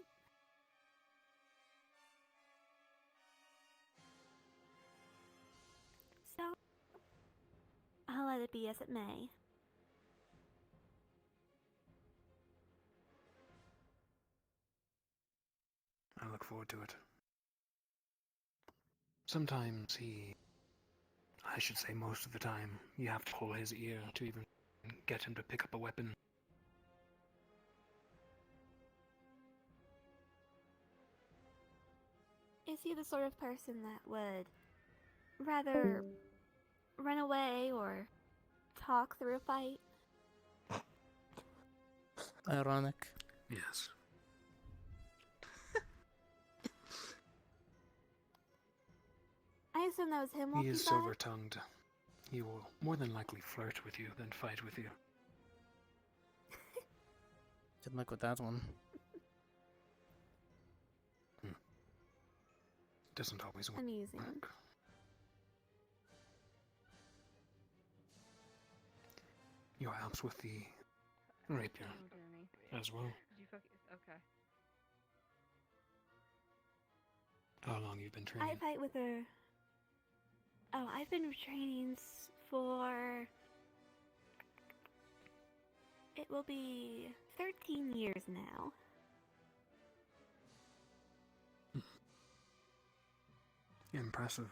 So, I'll let it be as it may. I look forward to it. Sometimes I should say most of the time, you have to pull his ear to even get him to pick up a weapon. Is he the sort of person that would rather run away or talk through a fight? Ironic. Yes. I assume that was him walking He is by? silver-tongued. He will more than likely flirt with you than fight with you. Good luck with that one. Doesn't always work. Amusing. Your helps with the rapier as well. Did you okay. How long you've been I training? fight with her. Oh, I've been training for. It will be 13 years now. Impressive.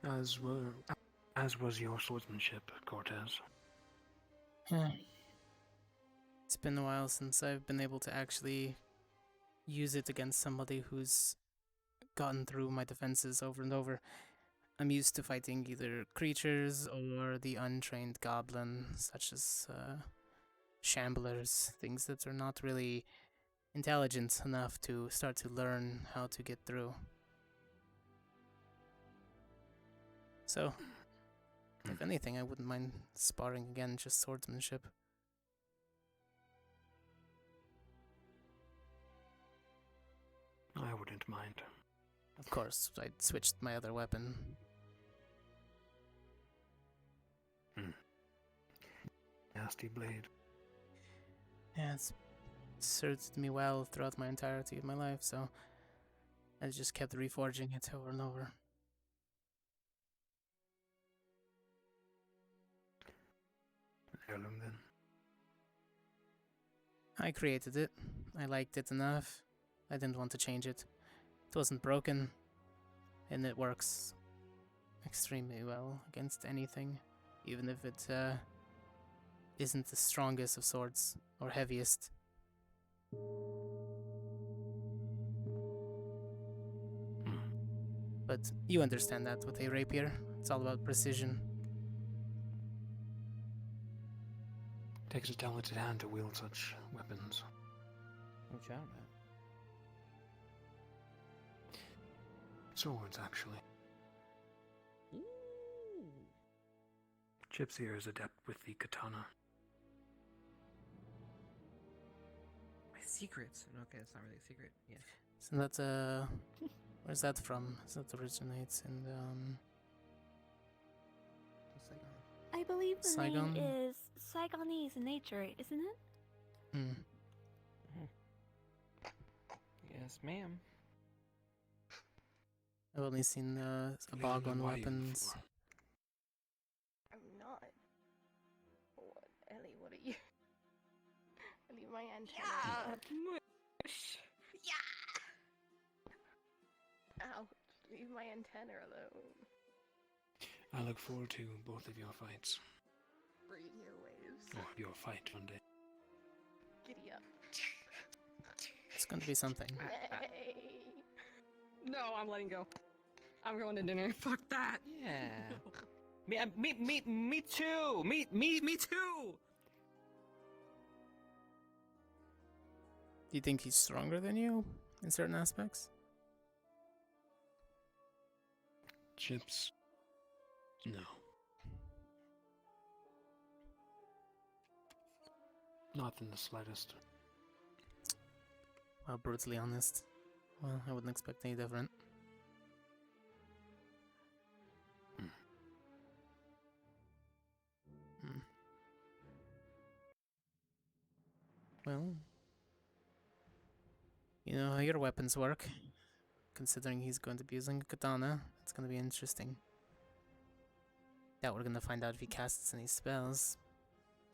As was your swordsmanship, Cortez. It's been a while since I've been able to actually use it against somebody who's gotten through my defenses over and over. I'm used to fighting either creatures or the untrained goblin, such as shamblers, things that are not really intelligent enough to start to learn how to get through. So, if anything, I wouldn't mind sparring again, just swordsmanship. I wouldn't mind. Of course, I switched my other weapon. Nasty blade. Yeah, it's served me well throughout my entirety of my life, so I just kept reforging it over and over. Heirloom then. I created it. I liked it enough. I didn't want to change it. It wasn't broken, and it works extremely well against anything, even if it isn't the strongest of swords or heaviest. But you understand that with a rapier. It's all about precision. Takes a talented hand to wield such weapons. Watch out, man. Swords, actually. Chips here is adept with the katana. My secrets. Okay, it's not really a secret. Yeah. So that's where's that from? That originates in I believe the Saigon? name is Saigonese in nature, isn't it? Hmm. Yes, ma'am. I've only seen a bog on weapons. I'm not. What, Ellie? What are you? Ellie, my antenna. Yeah. Ouch! Leave my antenna alone. I look forward to both of your fights. Radio waves. Or your fight one day. Giddy up. It's going to be something. Hey. No, I'm letting go. I'm going to dinner. Fuck that. Yeah. Me too. Me too. Do you think he's stronger than you in certain aspects? Chips. No. Not in the slightest. Well, brutally honest. Well, I wouldn't expect any different. Well, you know how your weapons work. Considering he's going to be using a katana, it's going to be interesting. Doubt we're going to find out if he casts any spells.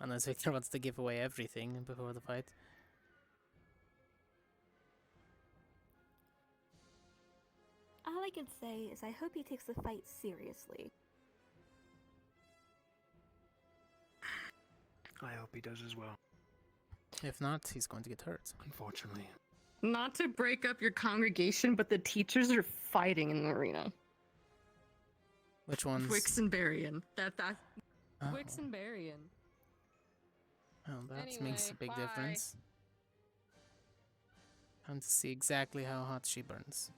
Unless Victor wants to give away everything before the fight. All I can say is I hope he takes the fight seriously. I hope he does as well. If not, he's going to get hurt. Unfortunately. Not to break up your congregation, but the teachers are fighting in the arena. Which ones? Wix and Barian. Oh. Wix and Barian. Well, that Anyway, makes a big bye. difference. Time to see exactly how hot she burns.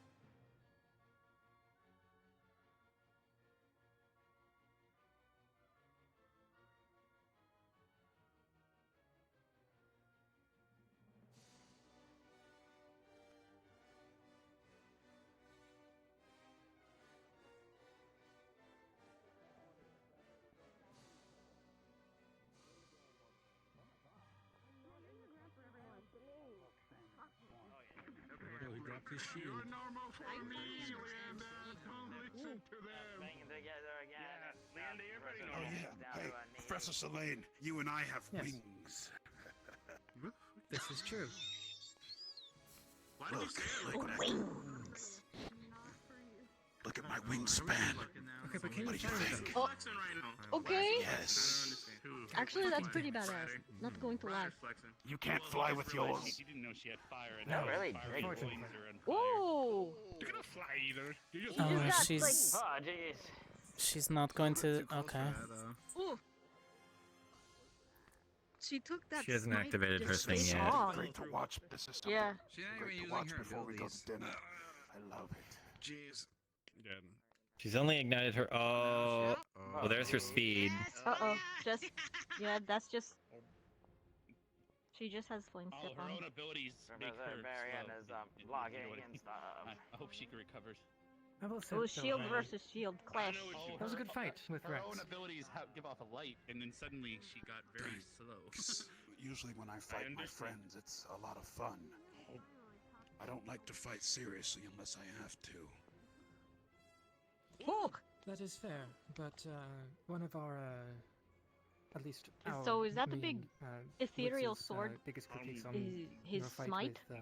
his shield. You're normal for me, Leander. Don't listen to them. Leander, you're pretty Oh normal. yeah. Hey, Professor Selene, you and I have wings. This is true. Why did you say it like that? Wings. Look at my wingspan. Okay, but can What you do you carry think? them? Okay. Yes. Actually, that's pretty badass. Not going to lie. You can't fly with yours. She didn't know she had fire. Not really. Ooh. You're gonna fly either. You just Oh, got, she's Oh, jeez. she's not going to. Okay. Ooh. She took that. She hasn't smite activated her just thing straight yet. on. Great to watch. This is something Yeah. great to watch before we go to dinner. I love it. Jeez. She's only ignited her. Oh, well, there's her speed. Uh-oh. Just, yeah, that's just... She just has flame All tip her on. own abilities make Professor her Marion slow. is You know blocking what I and mean? stuff. I hope she recovers. I will say It was so, shield versus shield clash. That was a good fight with her Rex. own abilities give off a light, and then suddenly she got very slow. Usually when I fight my friends, it's a lot of fun. I don't like to fight seriously unless I have to. Look! That is fair, but one of our, at least our, So is that the big Witz's, ethereal sword? biggest critiques on His your fight smite? with,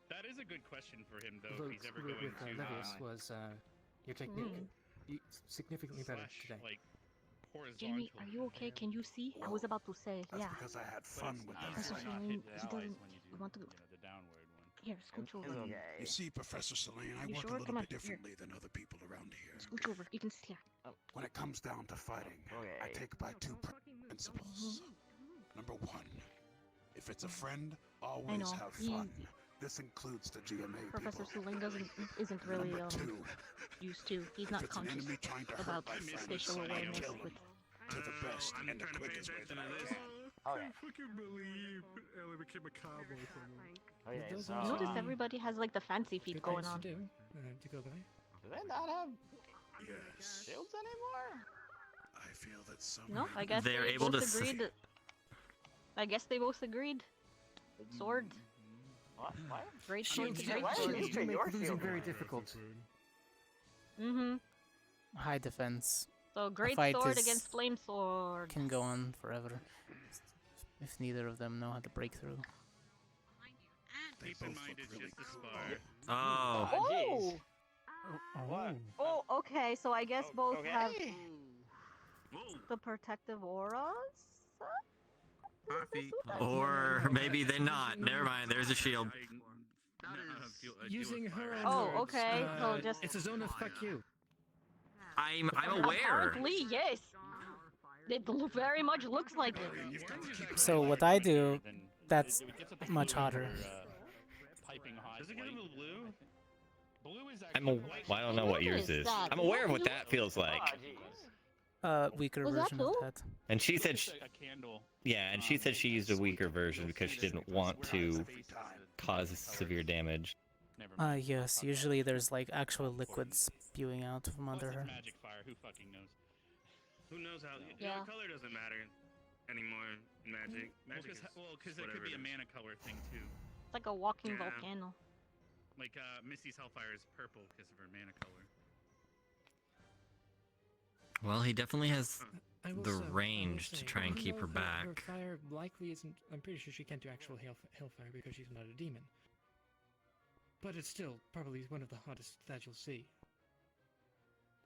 That is a good question for him, though, if he's ever going with to Levius was your technique significantly better today. like Jamie, are you okay? Can you see? I was about to say, That's yeah. because I had fun with that Professor fight. Selene, he doesn't... You want to... the downward one. Here, scooch over. You see, Professor Selene, I You work sure? a little Come on, bit here. differently than other people around here. Scooch over. You can see her. When it comes down to fighting, I take by two principles. Number one, if it's a friend, always know. have fun. This includes the GMA Professor people. Selene isn't really Number two, used to. He's if not it's an conscious enemy trying to hurt about my friend, spatial I awareness kill him with... to the best and the quickest way that I can. I fucking believe Ellie became a cowboy from him. You notice everybody has like the fancy feet going on. To go by. Do they not have shields anymore? I feel that some. No, I guess They're they able both to agreed. I guess they both agreed. Sword. What? Great sword. Shields, Great sword. shields do make losing very difficult. Mm-hmm. High defense. So great fight sword is- against flame sword. Can go on forever if neither of them know how to break through. Keep in mind, it's just a spar. Oh. Oh! Oh. Oh, okay. So I guess both Okay. have the protective auras. Or maybe they're not. Never mind. There's a shield. Using her own Oh, words, okay, so just- it's a zone of fuck you. I'm aware. Apparently, yes. It very much looks like it. So what I do, that's much hotter. Piping hot. Does it give him a blue? Blue is I don't know what yours is. I'm aware of what that feels like. Weaker Was that version of blue? that. And she said, a candle. yeah, and she said she used a weaker version because she didn't want to cause severe damage. Yes, usually there's like actual liquids spewing out from under her. Magic fire. Who fucking knows? Who knows how? You Yeah. know, color doesn't matter anymore in Magic. Magic is Because it could whatever be a it is. mana color thing too. It's like a walking Yeah. volcano. Like Missy's Hellfire is purple because of her mana color. Well, he definitely has I will the say- I will range to say, try and even keep though her Her back. fire likely isn't. I'm pretty sure she can't do actual hellfire because she's not a demon. But it's still probably one of the hottest that you'll see.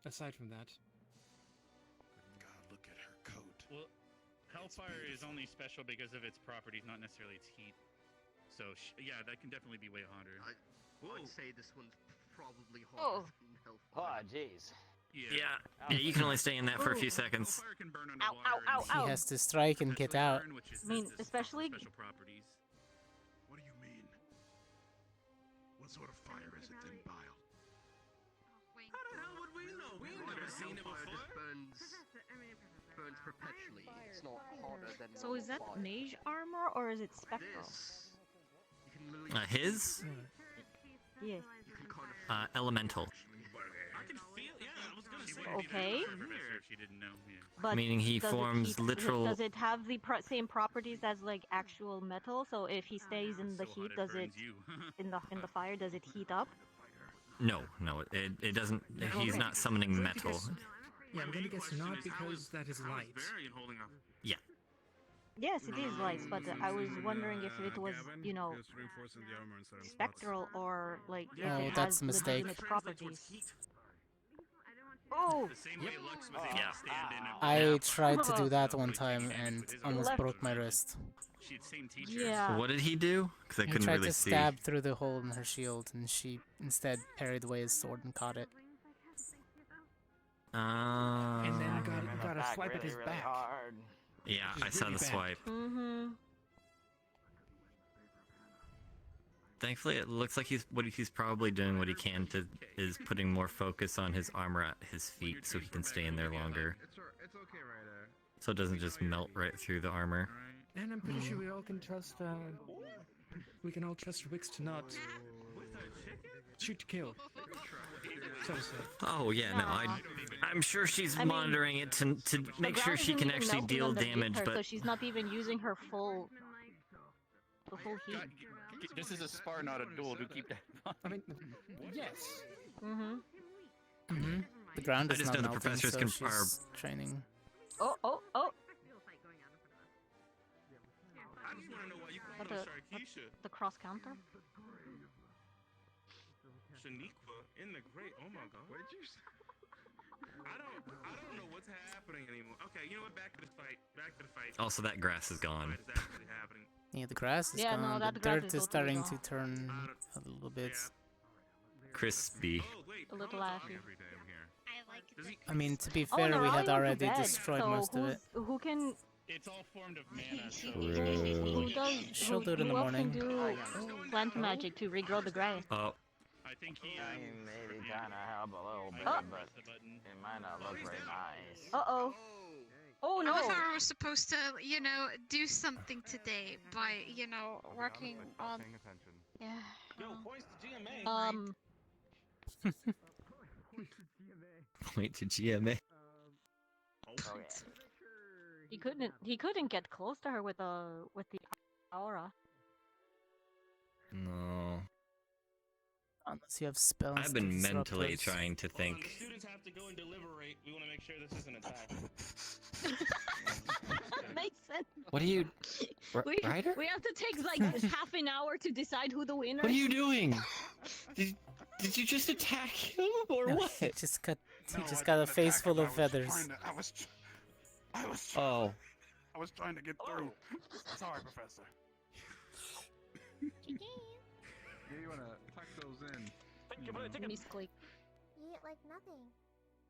Aside from that, God, look at her coat. Well, Hellfire is only special because of its properties, not necessarily its heat. So yeah, that can definitely be way hotter. I'd say this one's probably Oh. hotter than Hellfire. Oh, jeez. Yeah, you can only stay in that for a few seconds. Hellfire can burn Ow, underwater. ow, ow, and ow. He has to strike and get out. burn, which is I mean, this especially- special properties. What do you mean? What sort of fire is it then, Bile? How the hell would we know? We ain't never seen it Hellfire before. just burns perpetually. It's not hotter than So is that normal fire. mage armor or is it spectral? This, you can literally His? Yes. you can kind of Elemental. I can feel. Yeah, I was gonna say okay. She didn't know. Yeah. But Meaning he does it forms heat- literal- Does it have the same properties as like actual metal? So if he stays in the So heat, hot it does it burns you. in the fire? Does it heat up? No, it doesn't. He's not summoning metal. Yeah, I'm gonna guess not because that is light. Yeah. Yes, it is light, but I was wondering if it was, you know, spectral or like if Oh, it that's has a mistake. legitimate properties. Oh! I tried to do that one time and almost broke my wrist. Yeah. What did he do? Because I He couldn't tried really to see. stab through the hole in her shield, and she instead parried away his sword and caught it. And then got a swipe at his back. Yeah, I saw the swipe. Mm-hmm. Thankfully, it looks like he's probably doing what he can to is putting more focus on his armor at his feet so he can stay in there longer. So it doesn't just melt right through the armor. And I'm pretty sure we all can trust, we can all trust Wix to not shoot to kill. So. Oh yeah, no, I'm sure she's I mean, monitoring it to make sure she can actually deal damage, her, but so she's not even using her full heat. This is a spar, not a duel. Do keep that. I mean, yes. Mm-hmm. The ground I is just not know the melting, professors so can she's training. Oh! I just want to know why you call The, her Sharkeisha. the cross counter? Shaniqua in the great. Oh my god. What did you say? I don't know what's happening anymore. Okay, you know what? Back to the fight. also that grass is gone. What is actually happening? Yeah, the grass is Yeah, no, gone. that The grass dirt is is totally starting gone. to turn a little bit. Crispy. A little ashy. I mean, to be Oh, fair, and we Arali had went to already bed, destroyed so most of it. Who can? It's all formed of mana. So Who does? She'll do it in the who else morning. can do plant magic to regrow the grass? Oh. I think he maybe kind of help a little bit, Oh. but it might not look very nice. Uh-oh. Oh no! Oliver was supposed to, you know, do something today by, you know, working on. Yeah. Point to GMA. He couldn't get close to her with the aura. No. Unless you have spells. I've to been disrupt mentally those. trying to think. students have to go and deliberate. We want to make sure this isn't an attack. Makes sense. What are you, Ryder? We have to take like half an hour to decide who the winner. What are you doing? Did you just attack him or No, what? He just got a face full of feathers. I was trying to get through. Sorry, Professor. Yeah, you wanna tuck those in. Thank you for the ticket. Misclick. Eat like nothing.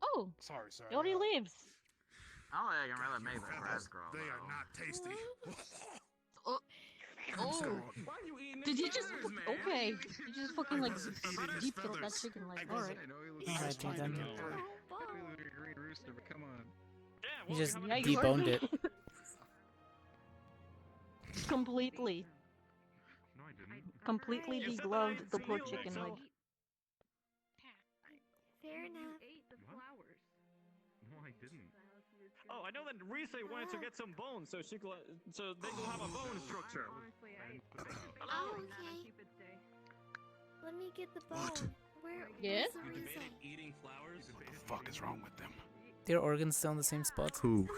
Oh, Sorry, sir. he already lives. I don't think I can really make the grass grow. They are not tasty. Oh, did you just? Okay, you just fucking like deep throat that chicken, like alright. Alright, then. Green rooster, but come on. You just Yeah, you deboned are. it. Completely. No, I didn't. Completely degloved the poor chicken leg. Fair enough. No, I didn't. Oh, I know that Rise wanted to get some bones, so they will have a bone structure. Oh, okay. Let me get the bone. Where's Yes? the reason? Eating flowers? What the fuck is wrong with them? Their organs still in the same spot. Who?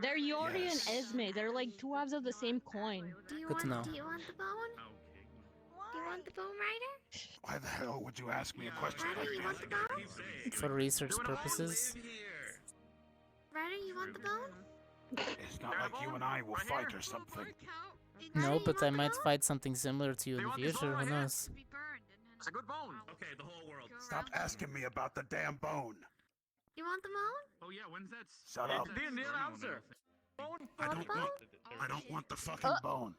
They're Yori and Esme. They're like two halves of the same coin. Do you Good to know. want? Do you want the bone? Do you want the bone, Ryder? Why the hell would you ask me a question Ryder, you want like the that? bone? For research purposes. Ryder, you want the bone? It's not like you and I will fight or something. No, but I might fight something similar to you in the future. Who knows? It's a good bone. Okay, the whole world. Stop asking me about the damn bone. You want the bone? Oh yeah, when's that? Shut up. The answer. I don't want the fucking bone.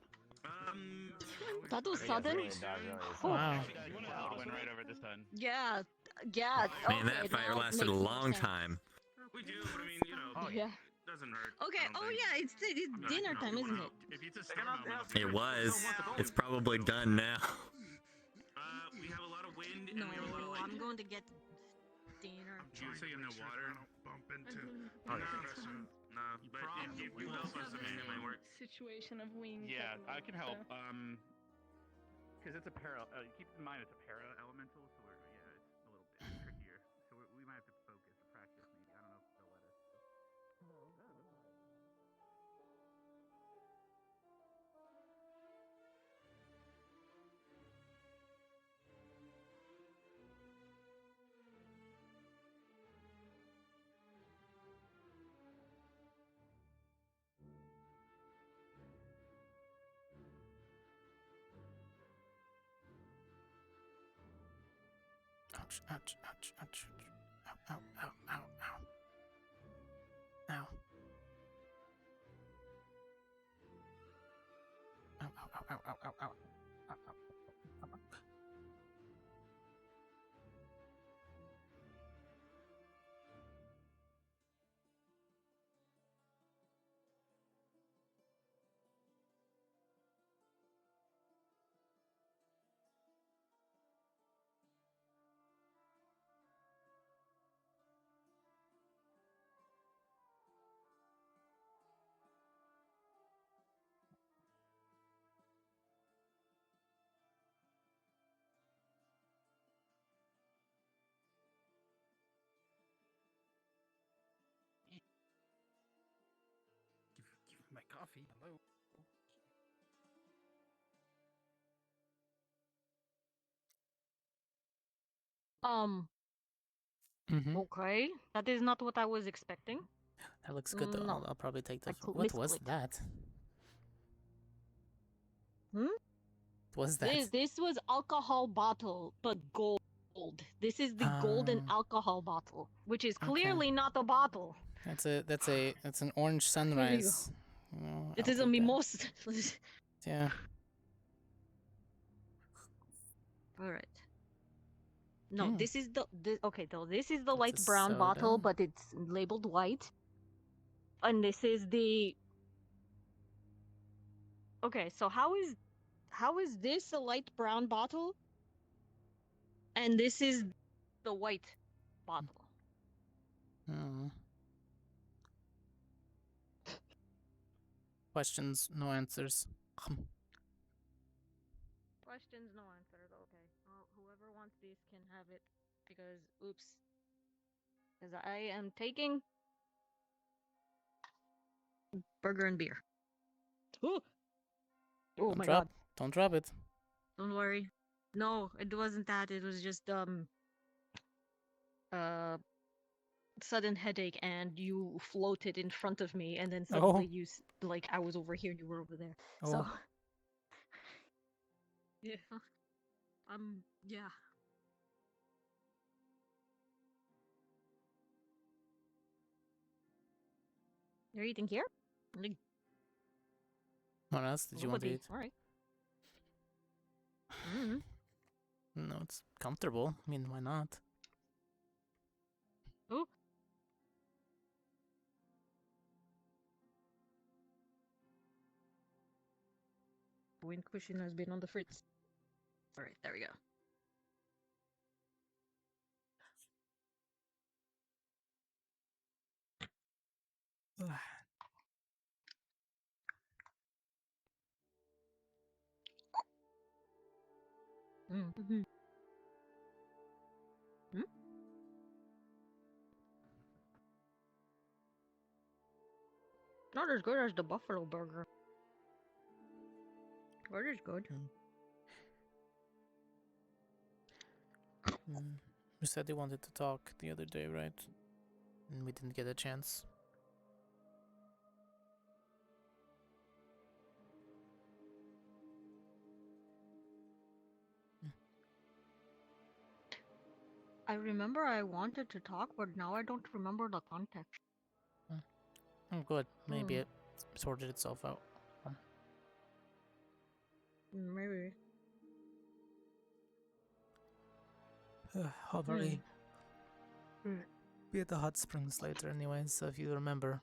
That was sudden. Wow. Went right over this time. Yeah. Man, that okay, fight now lasted a makes long sense. time. We do, but I mean, you know, Yeah. doesn't hurt. Okay. Oh yeah, it's dinner time, isn't it? If you just start on It was. It's probably done now. we have a lot of wind. No, And we have a lot of I'm going to get. dinner. You say in the water? Bump into. Nah, but if you help us, I mean, it might work. Situation of wings. Yeah, at the I can moment, help. so- Because it's a para. Keep in mind it's a para elemental, so it's a little bit trickier. So we might have to focus or practice maybe. I don't know if they'll let us. Ouch, ouch, ouch, ouch. Ow, ow, ow, ow, ow. Ow. Ow, ow, ow, ow, ow, ow, ow. Ow, ow. Give me my coffee. Hello. Okay. That is not what I was expecting. That looks good though. No. I'll probably take the. I What was misclicked. that? Hmm? What was that? This was alcohol bottle, but gold. This is the golden alcohol bottle, which is clearly not a bottle. That's an orange There you go. sunrise. You know, It I'll is a take that. mimosa. Yeah. All right. No, this is okay. Though this is the That's light a brown bottle, soda. but it's labeled white. And this is the. Okay, so how is this a light brown bottle? And this is the white bottle. Oh. Questions, no answers. Questions, no answers. Okay. Well, whoever wants this can have it because oops. Because I am taking burger and beer. Ooh. Oh my god. Don't drop it. Don't worry. No, it wasn't that. It was just sudden headache and you floated in front of me and then suddenly you like I was over here and you were over there. So Oh. yeah. Yeah. You're eating here? What else did you want to eat? Alright. No, it's comfortable. I mean, why not? Oh. Wind cushion has been on the fritz. Alright, there we go. Mm-hmm. Hmm? Not as good as the buffalo burger. But it's good. You said you wanted to talk the other day, right? And we didn't get a chance. I remember I wanted to talk, but now I don't remember the context. Oh, good. Maybe it sorted itself out. Maybe. I'll probably be at the hot springs later anyway, so if you remember.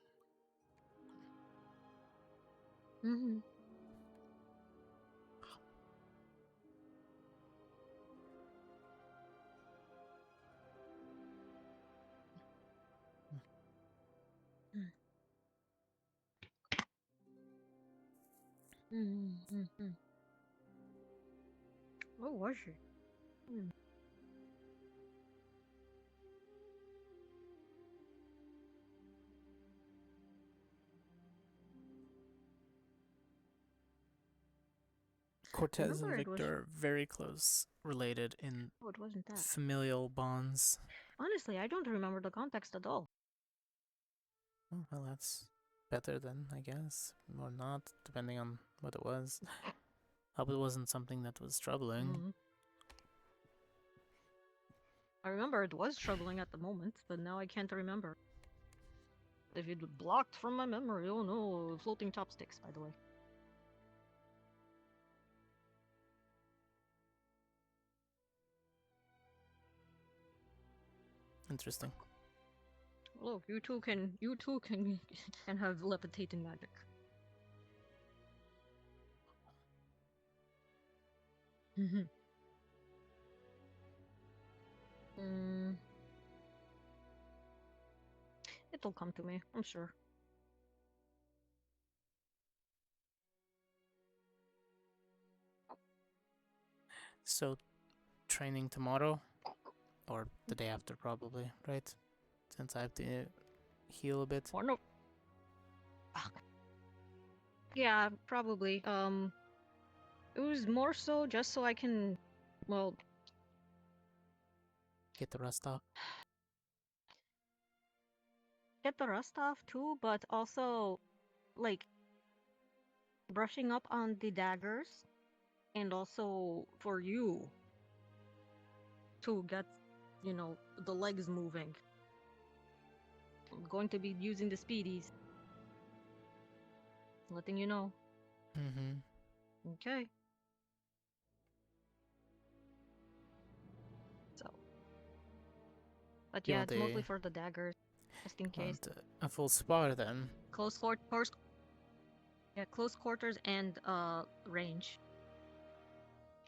Mm-hmm. Mm-hmm. What was she? Hmm. Cortez and remember it was- Victor are very close related in Oh, it wasn't that. familial bonds. Honestly, I don't remember the context at all. Oh, well, that's better then, I guess. Or not, depending on what it was. Hope it wasn't something that was troubling. Mhm. I remember it was troubling at the moment, but now I can't remember. If it blocked from my memory, oh no, floating chopsticks, by the way. Interesting. Look, you two can can have levitating magic. Mhm. Mm. It'll come to me, I'm sure. So, training tomorrow? Or the day after, probably, right? Since I have to heal a bit. Or no. Yeah, probably. It was more so just so I can, well, Get the rust off. get the rust off too, but also, like, brushing up on the daggers, and also for you to get, you know, the legs moving. I'm going to be using the speedies. Letting you know. Mm-hmm. Okay. So. But You yeah, want it's mostly a- for the daggers, just in case. Want a full spar then. Close quarters. Yeah, close quarters and range.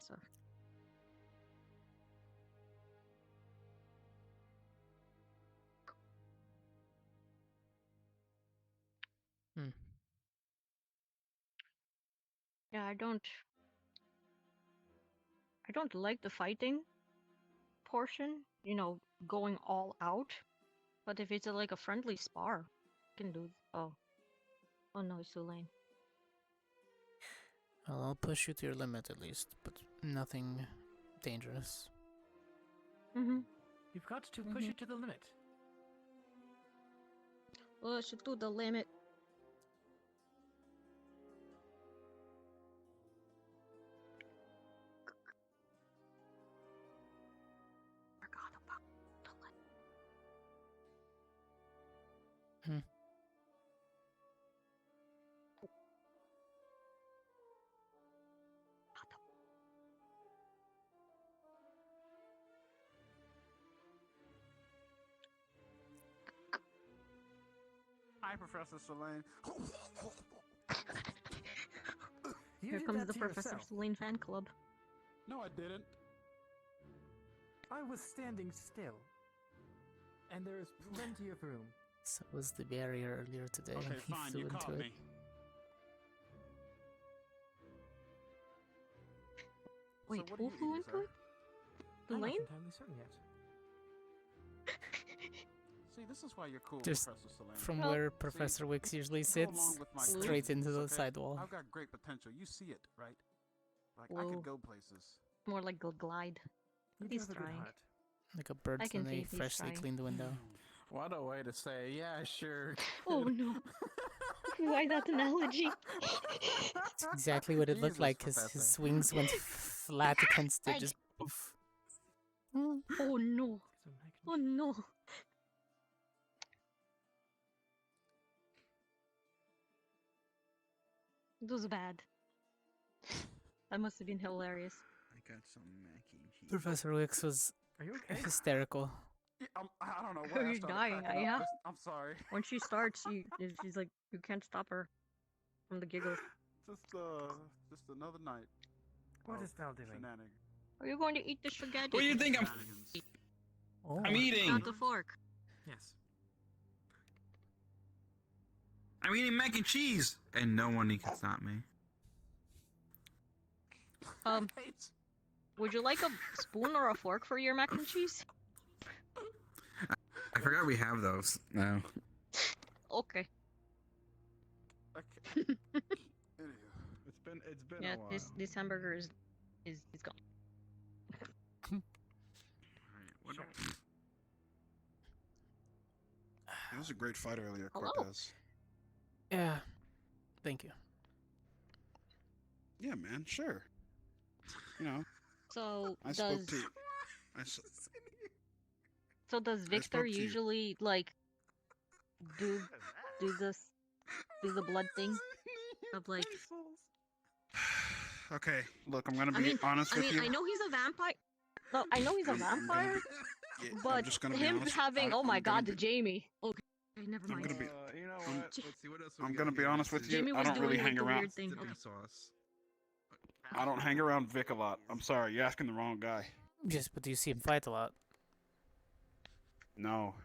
So. Hmm. Yeah, I don't like the fighting portion, you know, going all out. But if it's like a friendly spar, I can do. Oh no, it's too late. Well, I'll push you to your limit at least, but nothing dangerous. Mm-hmm. You've got to push it to the limit. Push it to the limit. Forgot about the limit. Hmm. Hi, Professor Selene. Here comes the Professor Selene fan club. No, I didn't. I was standing still, and there is plenty of room. So was the barrier earlier today. Okay, He fine, flew you into caught it. me. Wait, So what who are you flew eating, into sir? it? I'm not Selene? entirely certain yet. See, this is why you're cool, Just Professor Selene. from Well- where Professor Wicks usually Go along sits, with my straight craziness, into the okay? sidewall. I've got great potential. You see it, right? Like, I Whoa. could go places. More like a glide. You He's do have a good trying. heart. Like a bird I can when see they he's freshly trying. cleaned the window. What a way to say, yeah, sure. Oh no. Why that analogy? That's exactly what it looked Jesus, like. His Professor. wings went flat against it, just poof. Oh no. Oh no. It was bad. That must have been hilarious. I got some mac and cheese. Professor Wicks was Are you okay? hysterical. Yeah, I don't know why I You're started dying, cracking yeah. up. I'm sorry. When she starts, she's like, you can't stop her from the giggles. Just another night. What of is Val doing? shenanigans. Are you going to eat the spaghetti? What do you think I'm? Shenanigans. Oh. I'm eating. Not the fork. Yes. I'm eating mac and cheese, and no one can stop me. Would you like a spoon or a fork for your mac and cheese? I forgot we have those now. Okay. It's been Yeah, a while. this hamburger is gone. That was a great fight earlier, Hello. Cortez. Yeah. Thank you. Yeah, man, sure. You know, So I does spoke to you. so does spoke Victor to you. usually like do the blood thing of like? Okay, look, I'm gonna be honest with you. I know he's a vampire. No, I know he's a vampire. Yeah, I'm But just gonna be him honest. having, oh my god, the Jamie. Okay, never I'm mind. gonna be. You know I'm- what? Let's see what else. I'm gonna be honest with you. Jamie I was don't doing really like hang the around. weird thing. Dipping Okay. sauce. I don't hang around Vic a lot. I'm sorry, you're asking the wrong guy. Yes, but do you see him fight a lot? No.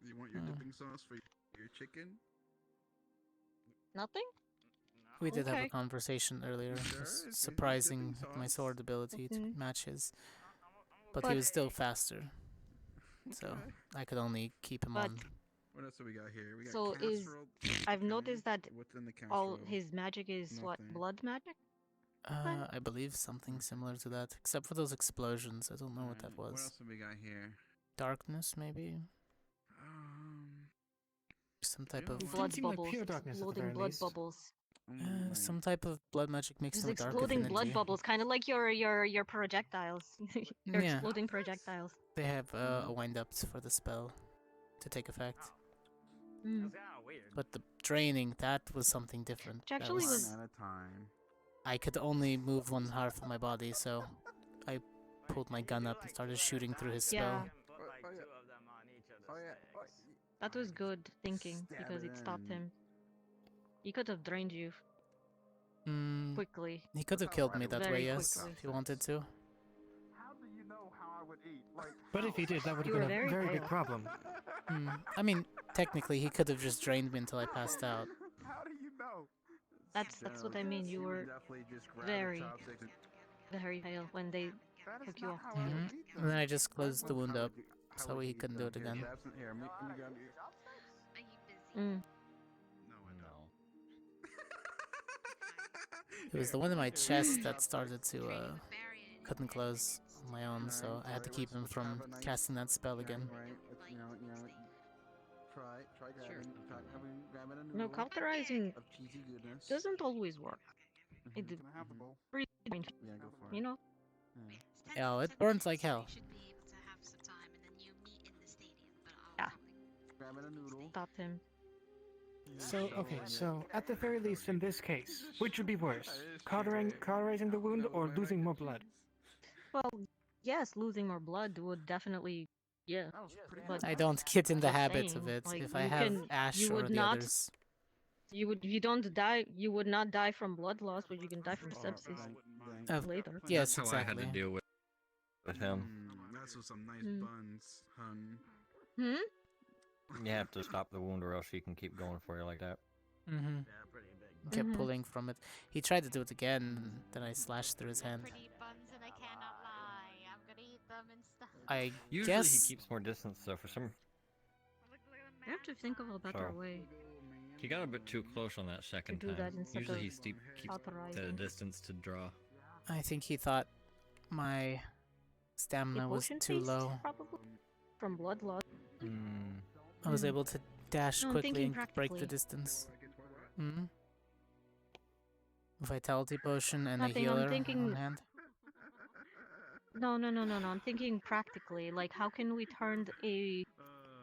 You want your dipping sauce for your chicken? Nothing. We did have Okay. a conversation earlier. It Sure, was it's surprising dipping with my sauce. sword ability to Mhm. match his. But But- he was still faster. So I could only keep him But- on. What else do we got here? We got So is casserole. I've noticed that What's in the all casserole? his magic is what, Nothing. blood magic? I believe something similar to that, except for those explosions. I don't know what that What was. else do we got here? Darkness, maybe? Some type of Blood seem like bubbles, pure darkness at the exploding very blood least. bubbles. some type of blood magic mixed Just with dark exploding blood affinity. bubbles, kind of like your projectiles. Your Yeah. exploding projectiles. They have a wind up for the spell to take effect. Mm. But the draining, that was something different. Which That actually was- One at a time. I could only move one half of my body, so I pulled my gun up and started shooting through his spell. Yeah. That was good thinking because it stopped him. He could have drained you Mm, quickly. he could have killed me that Very way, yes, quickly. if he wanted to. How do you know how I would eat? Like, But if he did, that would You have were been a very very big pale. problem. I mean, technically, he could have just drained me until I passed out. how do you know? That's what I mean. You were Definitely just grab very, the chopsticks and very pale when they That is took you not off. how I would Mhm. eat And them. then I just closed the That's wound how up, how so would he eat couldn't do them. it again. Grab some- Here, let me grab you. Mm. It was the one in my chest that started to, couldn't close on my own, so I had to keep him from casting that spell again. Right, it's, you know, try grabbing, grabbing a noodle No, cauterizing of cheesy goodness. doesn't always work. It Can I have the bowl? really, Yeah, go for it. you know. Oh, it burns like hell. Yeah. Grabbing a noodle. Stopped him. So, okay, so at the very least in this case, which would be worse? Cauterizing the wound or losing more blood? Well, yes, losing more blood would definitely, yeah. But I don't get in the just habit of saying, it. like, If I you have can- Ash you or would the not- others, if you don't die, you would not die from blood loss, but you can die from sepsis later. yes, That's how I had exactly. to deal with him. That's with some nice Mm. buns, hun. Hmm? You have to stop the wound, or else he can keep going for you like that. Mm-hmm. Kept Mhm. pulling from it. He tried to do it again, then I slashed through his hand. I Usually guess he keeps more distance, though. For some, I have to think of a better So- way. he got a bit too close on that second do time. that instead Usually of he keeps the cauterizing. distance to draw. I think he thought my stamina A was potion too paste, low. probably from blood loss. I was Mm. able to dash No, I'm quickly thinking and break the practically. distance. Hmm. Vitality potion and a Nothing, I'm healer on thinking- hand. No. I'm thinking practically. Like, how can we turn a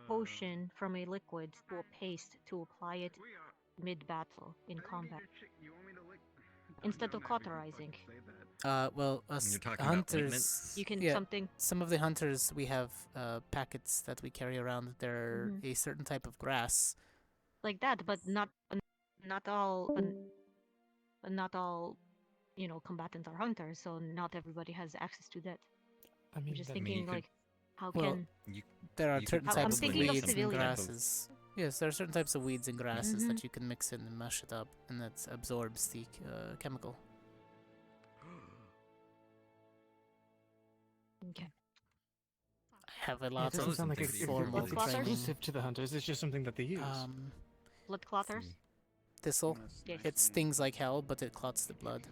potion from a liquid to a paste to apply it mid-battle in combat instead of cauterizing? Well, us You're talking about hunters. ointments? You can yeah, something. Some of the hunters we have packets that we carry around. They're Mhm. a certain type of grass. Like that, but not all, not all, combatants are hunters, so not everybody has access to that. I mean, I'm just that- thinking, you could- like, how Well, can There are You certain could I'm types of thinking of weeds and civilians. grasses. Yes, there are certain types of weeds and grasses Mhm. that you can mix in and mash it up, and that absorbs the chemical. Okay. I have a Yeah, it lot doesn't of sound like formal it's training. exclusive to the hunters. It's just something that they use. Blood clotters? Thistle. Yes. It stings like hell, but it clots the blood.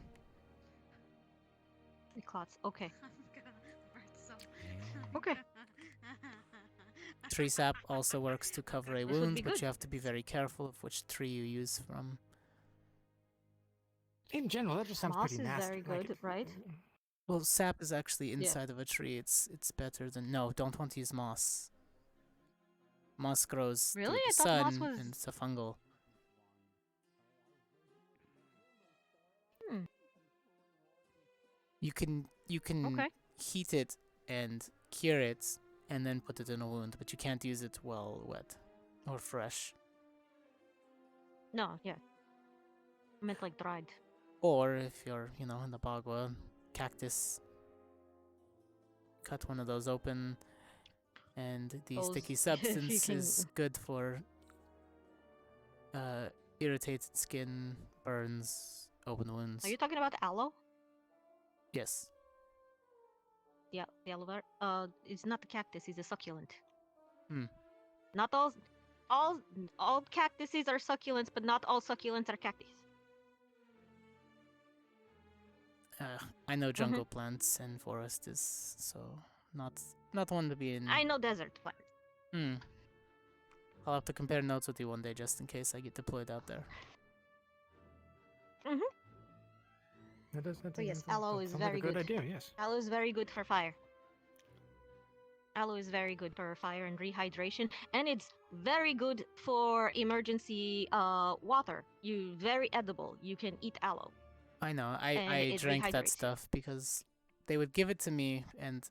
It clots. Okay. I'm gonna burn some. Okay. Tree sap also works to cover a This would wound, be but good. you have to be very careful of which tree you use from. In general, that just sounds Moss pretty is nasty. very like, good, right? Well, sap is actually inside of a tree. It's better than no. Don't want to use moss. Moss grows Really? through I the thought sun, moss was- and it's a fungal. Hmm. You can Okay. heat it and cure it, and then put it in a wound, but you can't use it while wet or fresh. No, yeah. I meant like dried. Or if you're, in the Bagua, cactus, cut one of those open, and the Those- sticky if you substance can- is good for irritated skin, burns, open wounds. Are you talking about aloe? Yes. Yeah, the aloe vera. It's not the cactus. It's a succulent. Hmm. Not all cactuses are succulents, but not all succulents are cactus. I know Mm-hmm. jungle plants and forest is so not one to be in. I know desert plants. Hmm. I'll have to compare notes with you one day just in case I get deployed out there. Mm-hmm. That So yes, sounds aloe like is a very good good. idea. Yes. Aloe is very good for fire. Aloe is very good for fire and rehydration, and it's very good for emergency water. Very edible. You can eat aloe. I know. And I it drank that rehydrates. stuff because they would give it to me, and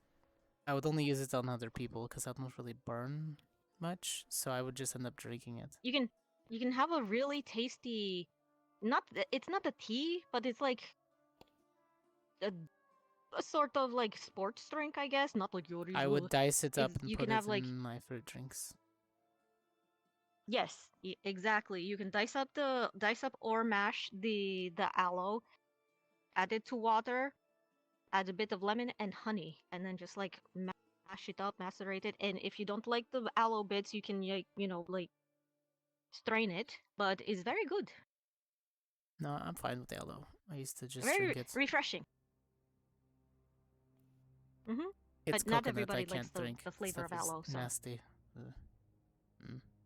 I would only use it on other people because I don't really burn much. So I would just end up drinking it. You can have a really tasty, it's not a tea, but it's like a sort of like sports drink, I guess. Not like your usual. I would dice it up and you put can it have like in my fruit drinks. yes, exactly. You can dice up or mash the aloe, add it to water, add a bit of lemon and honey, and then just like mash it up, macerate it. And if you don't like the aloe bits, you can like strain it. But it's very good, No, I'm fine with aloe. I used to just very drink it. refreshing. Mm-hmm. It's But not coconut. everybody I can't likes drink. the flavor of Stuff is aloe. So. nasty.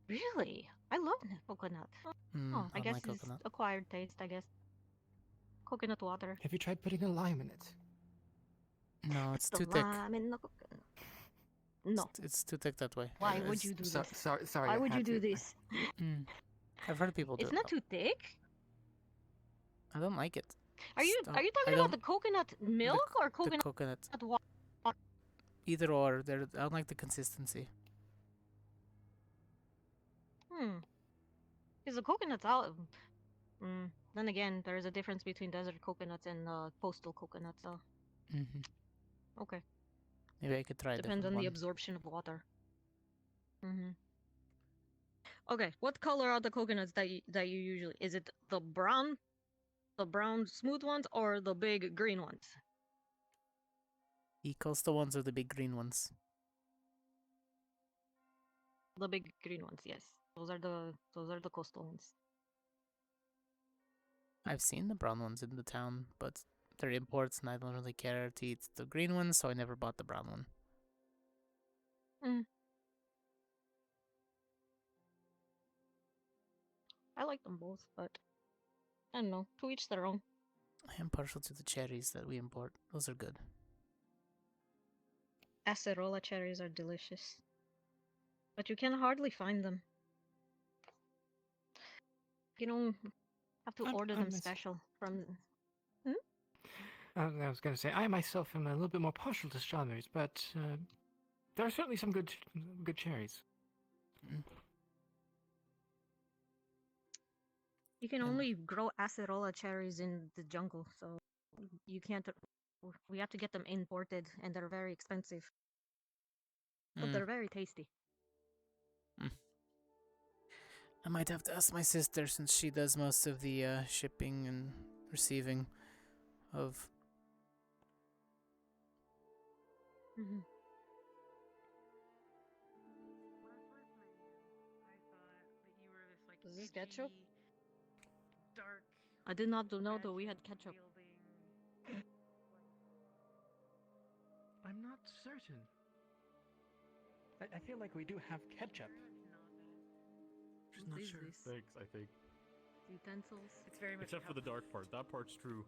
Really, I love coconut. Oh, I I guess like it's coconut. acquired taste. I guess coconut water. Have you tried putting a lime in it? No, it's The too thick. lime in the coconut. No. It's too thick that way. Why would It's- you do So- this? sorry, Why I would you had do to. this? I've heard people do It's it. not though. too thick. I don't like it. Are you Stop. are you I talking about the don't- coconut milk or The coconut coconut. water? Either or. I don't like the consistency. Because the coconuts out. Then again, there is a difference between desert coconuts and coastal coconuts. So okay, Maybe I could try a depends on different the one. absorption of water. Okay, what color are the coconuts that you usually? Is it the brown smooth ones, or the big green ones? The coastal ones are the big green ones. The big green ones, yes. Those are the coastal ones. I've seen the brown ones in the town, but they're imports and I don't really care to eat the green ones, so I never bought the brown one. I like them both, but I don't know. To each their own. I am partial to the cherries that we import. Those are good. Acerola cherries are delicious, but you can hardly find them. You don't have to order them special from. I was going to say, I myself am a little bit more partial to strawberries, but there are certainly some good cherries. You can only grow acerola cherries in the jungle, so you can't. We have to get them imported, and they're very expensive. But they're very tasty. I might have to ask my sister since she does most of the shipping and receiving of Mhm. Is this ketchup? Dark. I did not know that we had ketchup. I'm not certain. I feel like we do have ketchup. Just What not is sure. this? Thanks, I think. Utensils. It's very much. Except for the dark part. That part's true.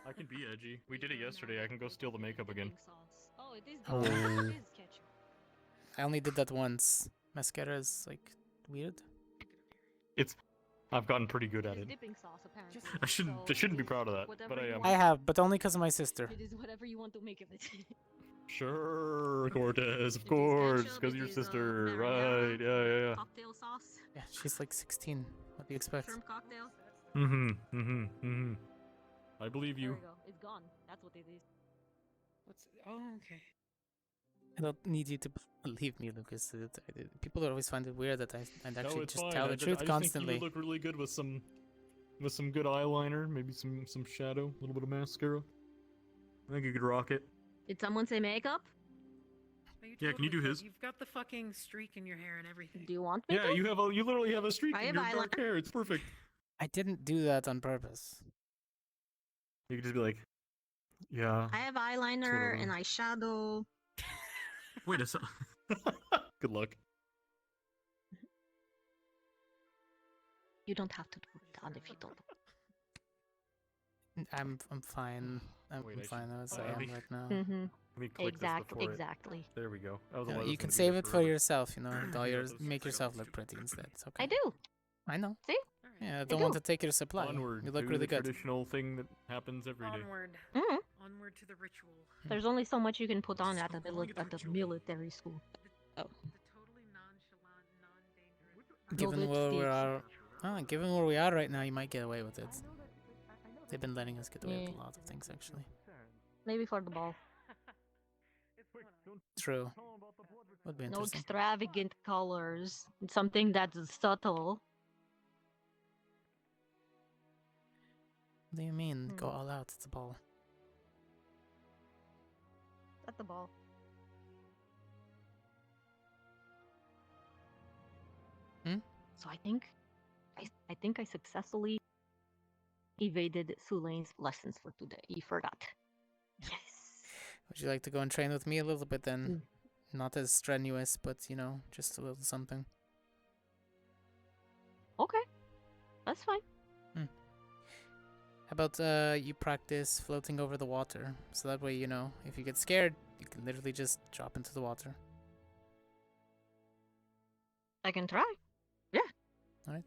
I can be edgy. We did it yesterday. I can go steal the makeup again. Sauce. Oh, it is. Oh. It is ketchup. I only did that once. Mascara is like weird. I've gotten pretty good at It is it. dipping sauce, apparently. I shouldn't be proud of that, whatever but I you am. want. I have, but only because of my sister. It is whatever you want to make of it. Sure, Cortez, of It is course, ketchup, because it your is, sister, marinara, right? Yeah. Cocktail sauce. Yeah, she's like 16. What do you expect? Shrimp cocktail. I believe There you. we go. It's gone. That's what it is. What's? Oh, okay. I don't need you to believe me, Lucas. People always find it weird that I'd No, actually it's just fine. tell the I truth just constantly. think you would look really good with some good eyeliner, maybe some shadow, a little bit of mascara. I think you could rock it. Did someone say makeup? Oh, Yeah, can you do could. his? You've got the fucking streak in your hair and everything. Do you want makeup? Yeah, you literally have a streak I in have your dark hair. It's perfect. I didn't do that on purpose. You could just be like, yeah. I have eyeliner and eyeshadow. Wait a second. Good luck. You don't have to do that if you don't. I'm fine. I'm Wait, I fine as I let am me- right now. Mm-hmm. Let me click this before it- Exactly. There we go. That was You, a know, lot you of can things to save do it for forever. yourself, you know. All I got yours, this. make I got yourself this look too. pretty instead. It's okay. I do. I know. See? Yeah, I don't want to take your supply. Onward You look to really the good. traditional thing that happens every day. Onward. Mm-hmm. Onward to the ritual. There's only so much you can put on at the military school. Oh. Given where we are, given where we are right now, you might get away with it. They've been letting us get away with a lot of things, actually. Maybe for the ball. True. Would be No interesting. extravagant colors. Something that's subtle. What do you mean? Go all out. It's a ball. At the ball. So I think I successfully evaded Sulane's lessons for today. He forgot. Yes. Would you like to go and train with me a little bit then? Not as strenuous, but you know, just a little something. Okay. That's fine. How about you practice floating over the water? So that way, you know, if you get scared, you can literally just drop into the water. I can try. Yeah. Alright.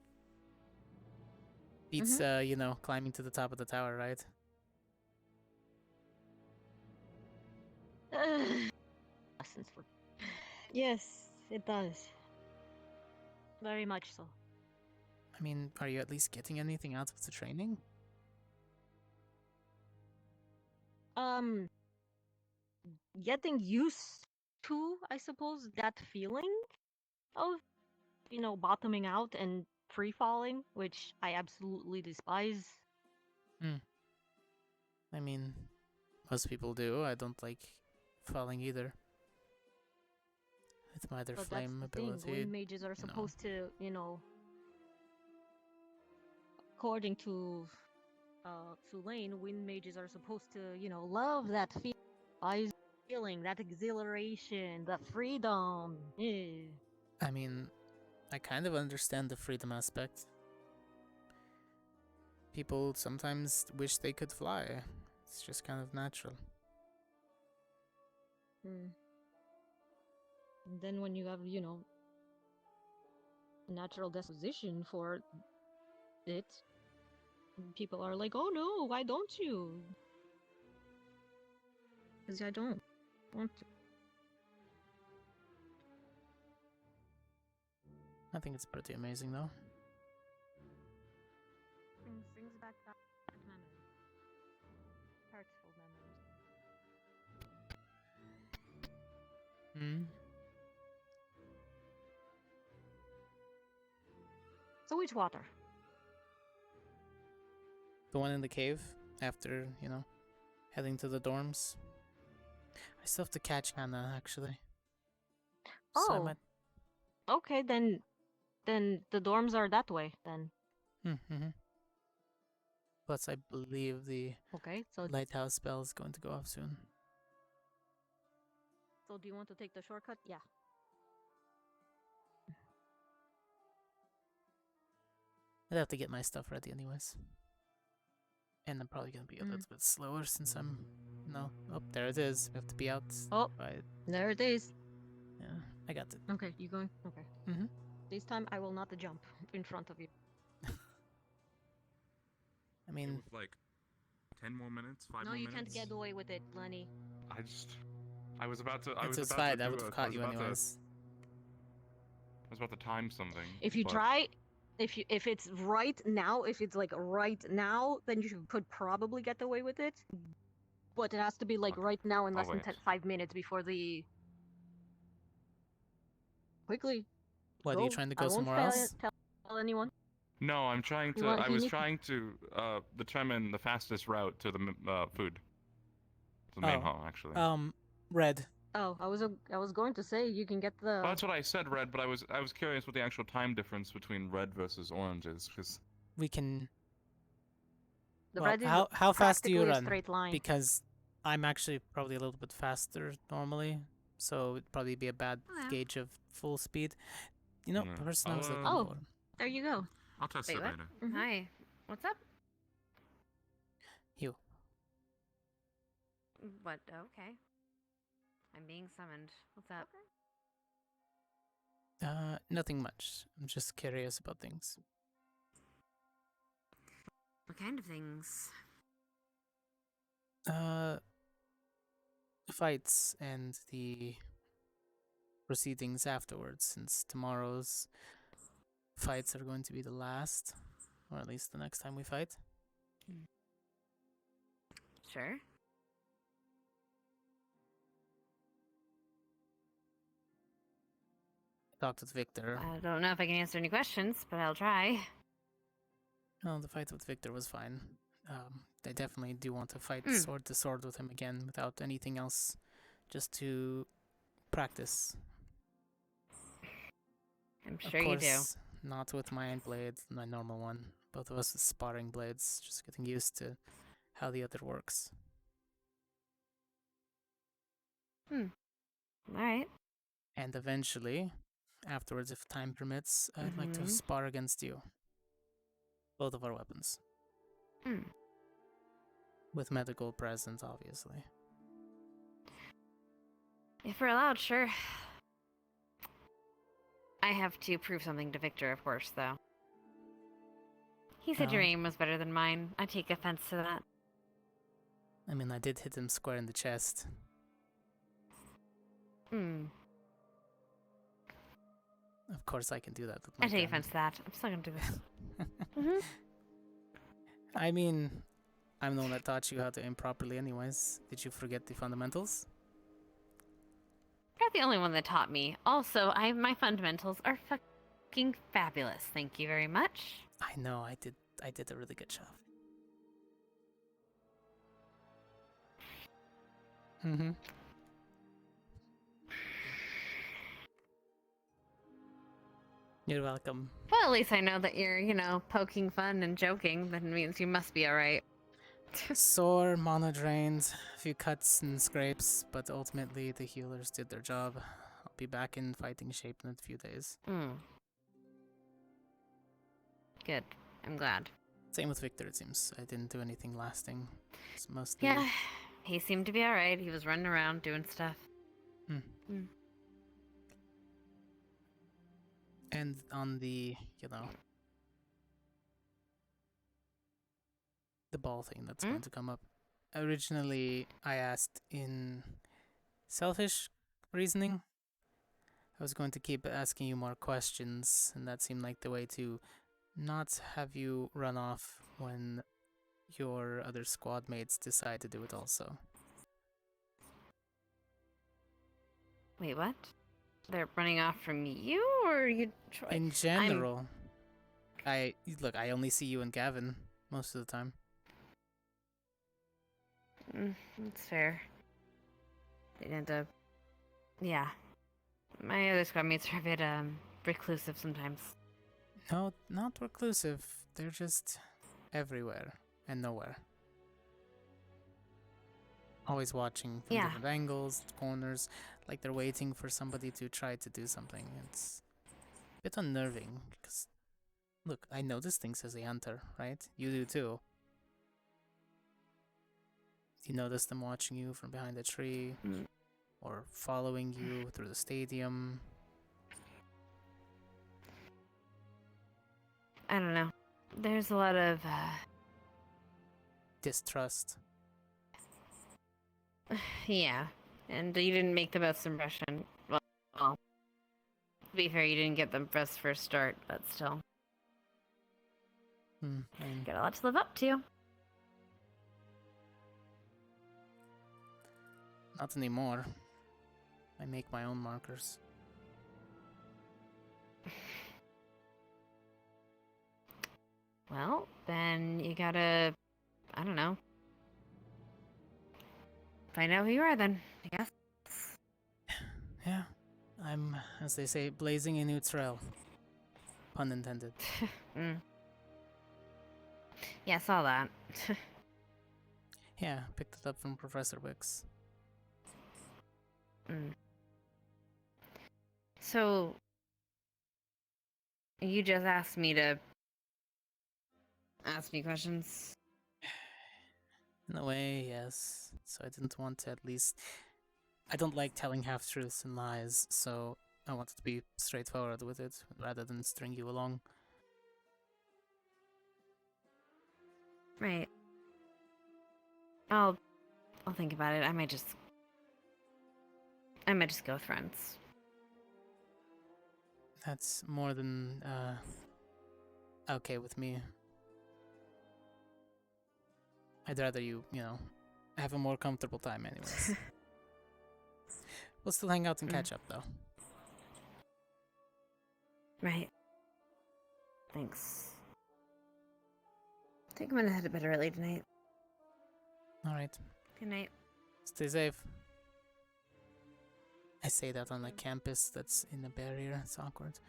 Beats, you know, climbing to the top of the tower, right? Lessons for. Yes, it does. Very much so. I mean, are you at least getting anything out of the training? Getting used to, I suppose, that feeling of, you know, bottoming out and free falling, which I absolutely despise. I mean, most people do. I don't like falling either. With my other But flame that's the thing. ability. Wind mages are supposed to, you know, according to Sulaine, wind mages are supposed to, you know, love that feeling, that exhilaration, that freedom. Yeah. I mean, I kind of understand the freedom aspect. People sometimes wish they could fly. It's just kind of natural. And then when you have, you know, a natural disposition for it, people are like, oh no, why don't you? Because I don't want to. I think it's pretty amazing though. Brings back that memory. Hurtful memories. So which water? The one in the cave after, you know, heading to the dorms. I still have to catch Hannah, actually. So I Oh. might... Okay, then the dorms are that way then. Mm-hmm. Plus, I believe the Okay, so lighthouse spell is going to go off soon. so do you want to take the shortcut? Yeah. I'd have to get my stuff ready anyways. And I'm probably gonna be a little bit slower since I'm... No. Oh, there it is. We have to be out Oh, by... there it is. Yeah, I got it. Okay, you going? Okay. Mm-hmm. This time I will not jump in front of you. I mean... With like 10 more minutes, 5 No, more you minutes. can't get away with it, Lenny. I was about to. It's fine. I would have caught you anyways. I was about to time something. If you but- try, if it's right now, if it's like right now, then you could probably get away with it. But it has to be like right now in less than wait. 5 minutes before the. Quickly. What, are you trying to go somewhere else? Tell anyone. No, I'm trying to. I was trying to determine the fastest route to the food. To the main hall, actually. Red. Oh, I was going to say you can get the. Well, that's what I said, red. But I was curious what the actual time difference between red versus orange is, because We can... The well, red is how fast do you practically a run? straight line. Because I'm actually probably a little bit faster normally, so it'd probably be a bad gauge of full speed. You know, the person I was looking Oh, for. there you go. I'll test Wait, it what? later. Hi. What's up? You. What? Okay. I'm being summoned. What's up? Nothing much. I'm just curious about things. What kind of things? Fights and the proceedings afterwards, since tomorrow's fights are going to be the last, or at least the next time we fight. Sure. Talked with Victor. I don't know if I can answer any questions, but I'll try. Well, the fight with Victor was fine. They definitely do want to fight sword to sword with him again without anything else, just to practice. I'm sure you do. Not with my blade, my normal one. Both of us with sparring blades, just getting used to how the other works. Alright. And eventually, afterwards, if time permits, I'd like to spar against you. Both of our weapons. With medical present, obviously. If we're allowed, sure. I have to prove something to Victor, of course, though. He said your aim was better than mine. I take offense to that. I mean, I did hit him square in the chest. Of course I can do that with my I take gun. offense to that. I'm still gonna do this. I mean, I'm the one that taught you how to aim properly anyways. Did you forget the fundamentals? You're not the only one that taught me. Also, my fundamentals are fucking fabulous. Thank you very much. I know, I did a really good job. You're welcome. Well, at least I know that you're, poking fun and joking. That means you must be alright. Sore, mono drained, a few cuts and scrapes, but ultimately the healers did their job. I'll be back in fighting shape in a few days. Good. I'm glad. Same with Victor, it seems. I didn't do anything lasting. It's mostly... Yeah, he seemed to be alright. He was running around doing stuff. And on the, the ball thing that's going to come up. Originally, I asked in selfish reasoning. I was going to keep asking you more questions, and that seemed like the way to not have you run off when your other squad mates decide to do it also. Wait, what? They're running off from you, or you try? In general, I only see you and Gavin most of the time. That's fair. They tend to, yeah. My other squad mates are a bit reclusive sometimes. No, not reclusive. They're just everywhere and nowhere. Always watching from Yeah. different angles, corners, like they're waiting for somebody to try to do something. It's a bit unnerving, because, look, I notice things as a hunter, right? You do too. You notice them watching you from behind a tree, or following you through the stadium. I don't know. There's a lot of, distrust. yeah. And you didn't make the best impression. Well, to be fair, you didn't get the best first start, but still. Got a lot to live up to. Not anymore. I make my own markers. Well, then you gotta, I don't know. Find out who you are then, I guess. Yeah, I'm, as they say, blazing a new trail. Pun intended. Yeah, I saw that. Yeah, picked it up from Professor Wicks. So, you just asked me to ask me questions? In a way, yes. So I didn't want to, at least... I don't like telling half-truths and lies, so I wanted to be straightforward with it, rather than string you along. Right. I'll think about it. I might just go with friends. That's more than, okay with me. I'd rather you know, have a more comfortable time anyways. We'll still hang out and catch up, though. Right. Thanks. I think I'm gonna head to bed early tonight. Alright. Good night. Stay safe. I say that on a campus that's in a barrier. It's awkward.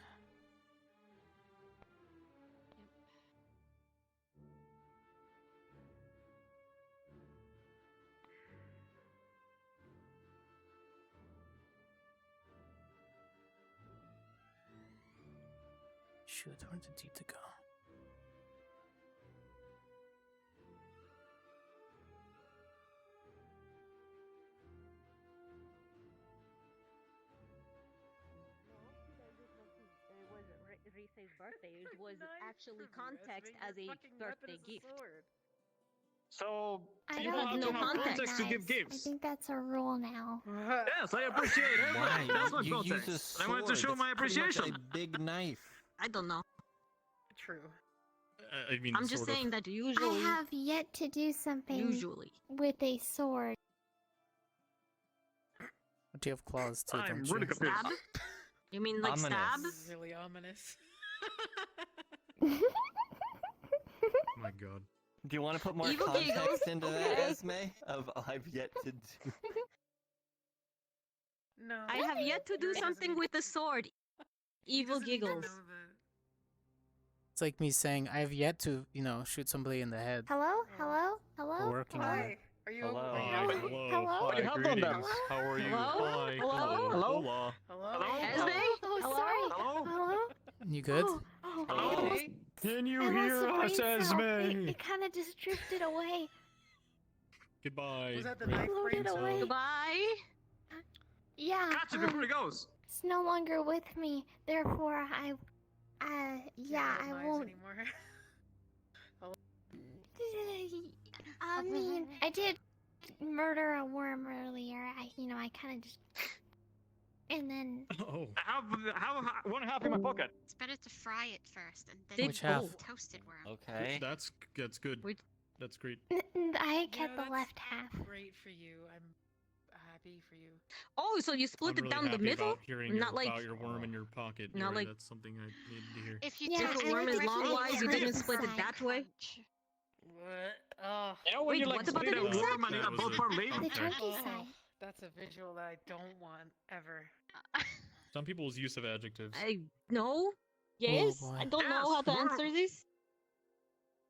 Shoot, where did Tita go? Rise's birthday. It was actually context as a birthday gift. So, I people don't have know to have context. context to give I gifts. think that's a rule now. Yes, I appreciate it. Why? That's my You context. use a I wanted to sword. show That's my pretty much appreciation. a big knife. I don't know. True. I mean, I'm just sort of. saying that usually. I have yet to do something Usually. with a sword. But you have claws too, I'm don't you? really confused. Stab? You mean like Ominous. stab? Really ominous. My god. Do you want to put more Evil context giggles. into Okay. that, Esme? Of I've yet to do. No. I have yet to do something with a sword. Evil giggles. It's like me saying, I've yet to, you know, shoot somebody in the head. Hello? Hello? Hello? We're working on it. Are you Hello. are you Hi, okay? hello, Hello? hi, You have done greetings. that. How are you? Hello? Hi, Hello? Hello? hola. Hello? Esme? Oh, Hello? sorry. Hello? Hello? You good? Oh, Hello? I almost, Can you I lost hear the us, brain cell. Esme? It kind of just drifted away. Goodbye. Was that the great knife Floated brain cell? away. Goodbye. Yeah. Catch it before it goes. It's no longer with me. Therefore, yeah, Can't I lies won't. anymore. I mean, I did murder a worm earlier. I kind of just. And then. Oh. I have one half in my pocket. It's better to fry it first and then Did Which half? toasted worm. Okay. That's good. That's great. I kept Yeah, the that's left half. Great for you. I'm happy for you. Oh, so you split I'm it really down the happy middle? about hearing Not like about your worm in your pocket. Not Yuri. like- That's something I needed to hear. If you Yeah, if toast a worm it is correctly, long-wise, you it's didn't a split it fry that way? crunch. What? Oh. You know when Wait, you like what about split the a insect? worm and you That have was both it. for leave? The Okay. turkey side. That's a visual that I don't want ever. Some people's use of adjectives. I no. Yes, boy. I don't know how to worm. answer this.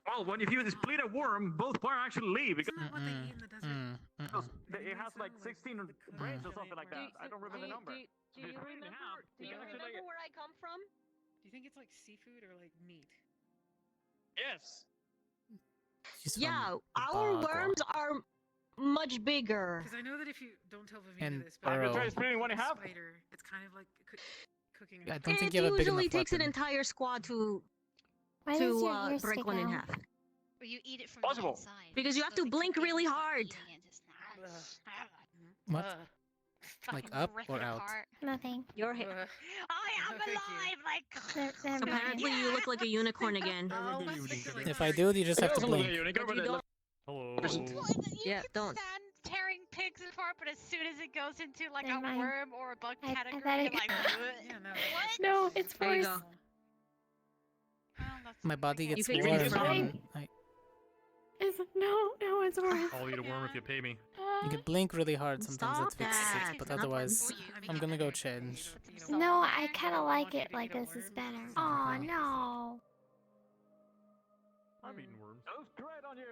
Well, when if you split a worm, both parts actually leave because Isn't that what they eat in the desert? it has like 16 brains or something like that. I don't remember the number. Do you remember where I come from? Do you think it's like seafood or like meat? Yes. Yeah, our worms are much bigger. Because I know that if you don't tell Vivina And this, but burrow. if you splitting one in half. spider, it's kind of like cooking. I don't think It you have a big usually enough takes an weapon. entire squad to Why does your ear break stick one in out? half. Or you eat it from Possible. the inside. Because you have to blink really hard. What? Like up or out? Nothing. Your hair. I am alive, like. Apparently, you look like a unicorn again. If I do, you just have to blink. But you don't. Hello. Yeah, don't. Tearing pigs apart, but as soon as it goes into like Never a mind. worm or a bug I category, thought you're it- like, Yeah, no. what? No, it's There you force. go. My body gets figured warm. it out. and No, it's worse. I'll eat a worm if you pay me. you can blink really hard sometimes Stop it fixes that. it, but Not otherwise, I'm gonna go change. No, I kind of like it like this is better. Oh no. I'm eating worms. Those dread on you.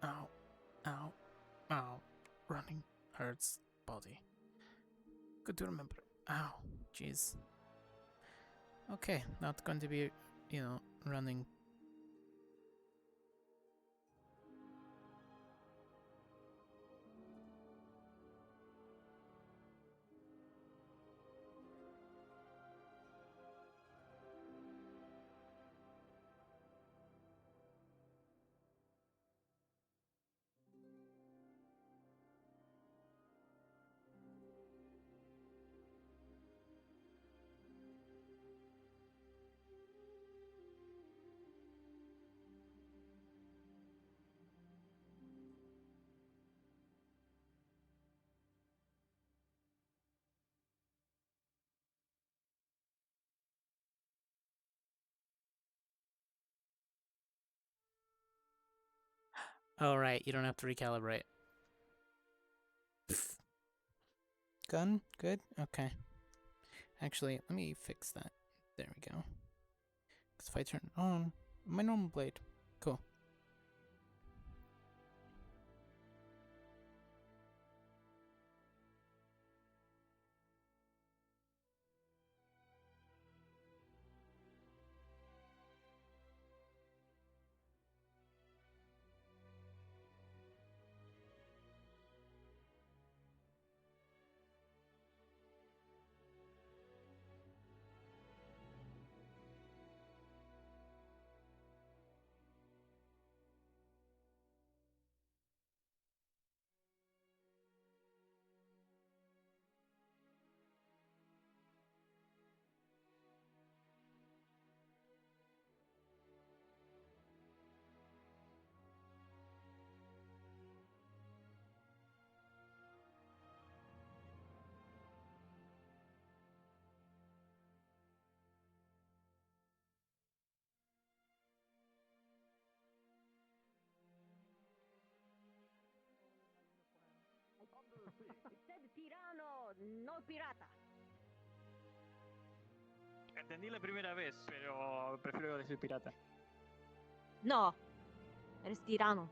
Ow, ow, ow. Running hurts body. Good to remember. Ow, jeez. Okay, not going to be, running. Oh, right, you don't have to recalibrate. Gun? Good? Okay. Actually, let me fix that. There we go. Because if I turn it on, my normal blade. Cool. It said tirano, no pirata. Entendí la primera vez, pero prefiero decir pirata. No, eres tirano.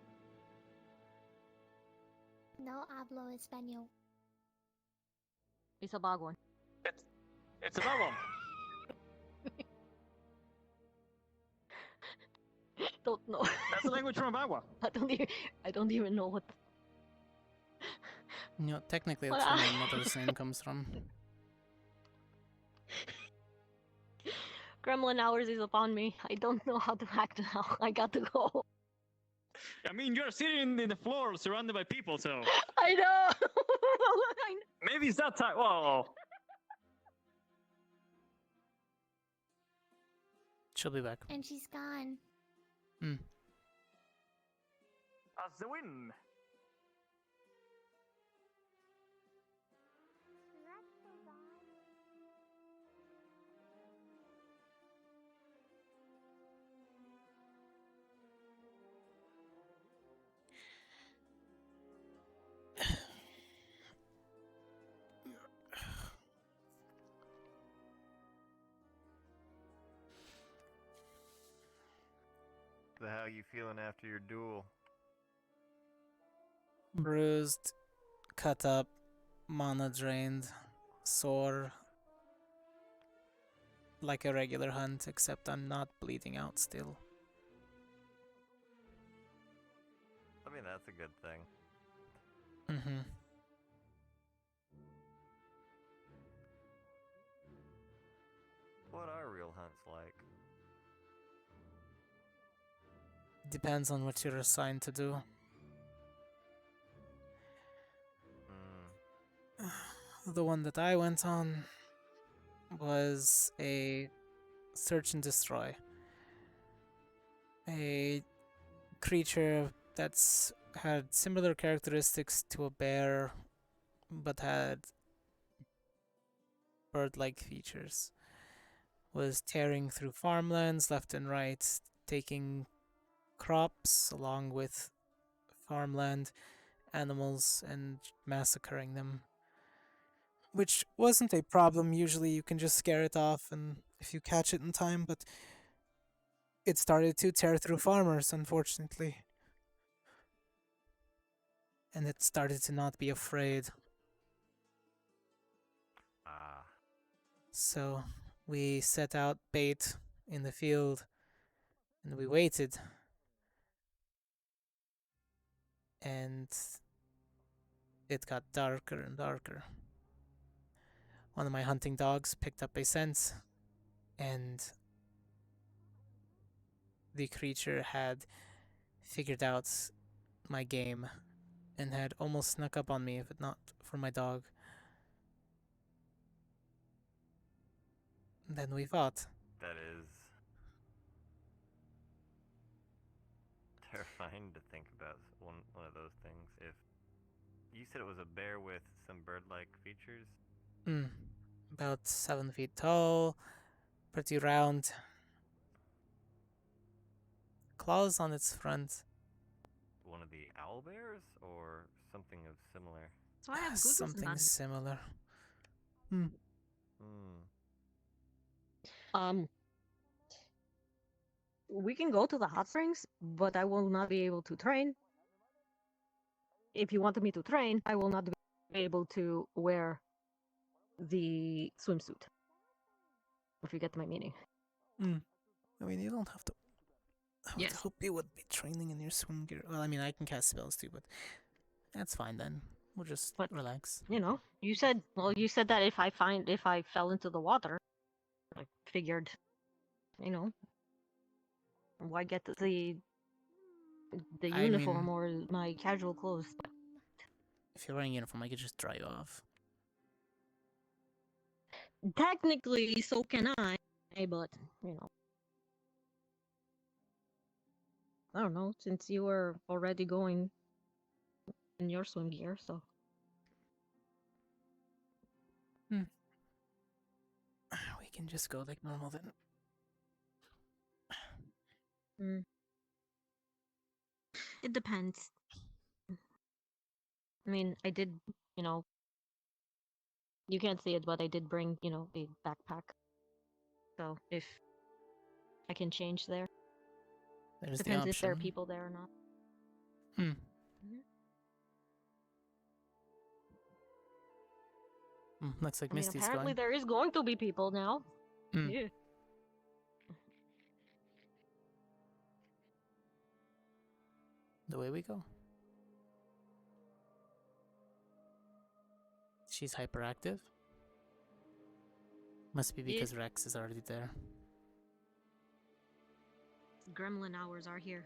No hablo español. It's a bug one. It's a bug one. Don't know. That's the language from Bagua. I don't even know what. Technically that's where my mother's name comes from. Gremlin hours is upon me. I don't know how to act now. I got to go. I mean, you're sitting in the floor surrounded by people, so. I know. Maybe it's that time. Whoa. She'll be back. And she's gone. As the win. The how you feeling after your duel? Bruised, cut up, mana drained, sore. Like a regular hunt, except I'm not bleeding out still. I mean, that's a good thing. Mm-hmm. What are real hunts like? Depends on what you're assigned to do. The one that I went on was a search and destroy. A creature that's had similar characteristics to a bear, but had bird-like features. Was tearing through farmlands left and right, taking crops along with farmland animals and massacring them. Which wasn't a problem. Usually you can just scare it off and if you catch it in time, but it started to tear through farmers, unfortunately. And it started to not be afraid. So we set out bait in the field and we waited. And it got darker and darker. One of my hunting dogs picked up a scent, and the creature had figured out my game and had almost snuck up on me if it not for my dog. Then we fought. That is terrifying to think about one of those things. If you said it was a bear with some bird-like features? About 7 feet tall, pretty round. Claws on its front. One of the owl bears or something of similar? So I have good Something similar. We can go to the hot springs, but I will not be able to train. If you wanted me to train, I will not be able to wear the swimsuit. If you get my meaning. I mean, you don't have to. I would Yes. hope you would be training in your swim gear. Well, I mean, I can cast spells too, but that's fine then. We'll just relax. You know, you said that if I fell into the water, I figured, you know, why get the I uniform mean- or my casual clothes? If you're wearing a uniform, I could just dry you off. Technically, so can I, but you know, I don't know. Since you were already going in your swim gear, so We can just go like normal then. It depends. I mean, I did, you know, you can't see it, but I did bring, you know, a backpack. So if I can change there. There's the Depends if there are option. people there or not. Looks like I mean, Misty's apparently going. there is going to be people now. Yeah. The way we go. She's hyperactive. Must be because Rex is already there. Gremlin hours are here.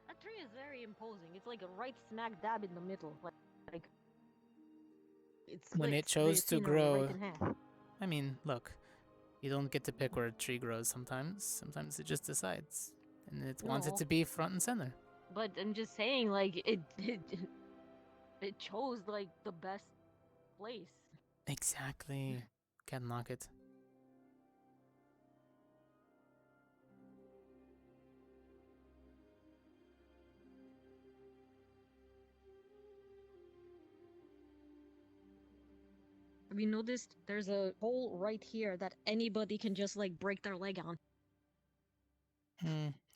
That tree is very imposing. It's like right smack dab in the middle. Like it's When it splits the chose to scenery grow, right in half. I mean, look, you don't get to pick where a tree grows sometimes. Sometimes it just decides. And it wants it No. to be front and center. But I'm just saying, like it chose like the best place. Exactly. Can't knock it. we noticed there's a hole right here that anybody can just like break their leg on.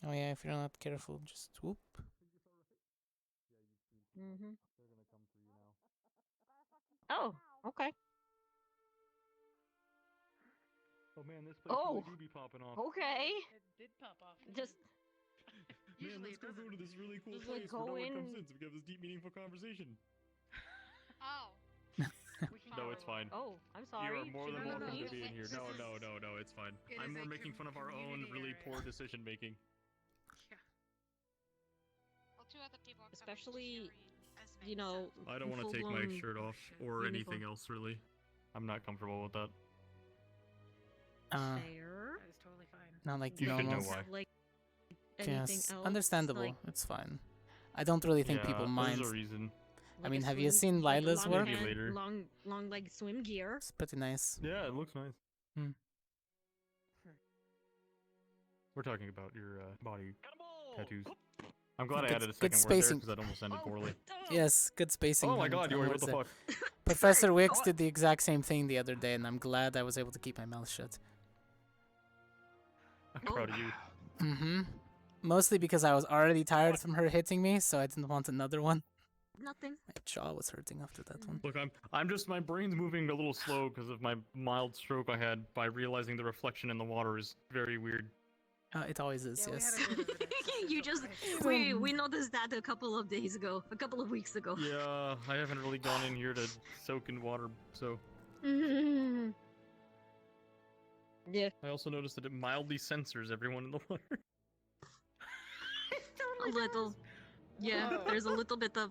Oh yeah, if you're not careful, just whoop. Mm-hmm. Oh, okay. Oh man, this place really do be popping off. Okay. It did pop off. Just Man, let's go to this really cool Just, like, place where no go one comes in. in so we can have this deep, meaningful conversation. Oh. No, it's fine. Oh, I'm You sorry. are more than Shouldn't welcome we to be in here. This No, is- no, it's fine. it I'm is more a making fun of our own community really area. poor decision making. Well, two other people are coming to Especially, hear as you know, I don't want to take my shirt off or anything else really. I'm not comfortable with that. Fair. That is totally fine. Not like You should know normal. why. Like anything Yes, else? understandable. Like, It's fine. I don't really think people mind. There's a reason. I mean, a have you swim- seen like Lila's long work? hand- later. long leg swim gear. It's pretty nice. Yeah, it looks nice. Hmm. We're talking about your body tattoos. I'm glad I Good- added a good second word there spacing. because that almost ended poorly. Yes, good spacing. Oh my on- god, on Yori, what words the there. fuck? Professor Wicks did the exact same thing the other day, and I'm glad I was able to keep my mouth shut. I'm proud of you. Mm-hmm. Mostly because I was already tired from her hitting me, so I didn't want another one. Nothing. My jaw was hurting after that one. Look, I'm just, my brain's moving a little slow because of my mild stroke I had by realizing the reflection in the water is very weird. It always is, yes. You just we noticed that a couple of days ago, a couple of weeks ago. Yeah, I haven't really gone in here to soak in water, so. Yeah. I also noticed that it mildly censors everyone in the water. A little. Yeah, there's a little bit of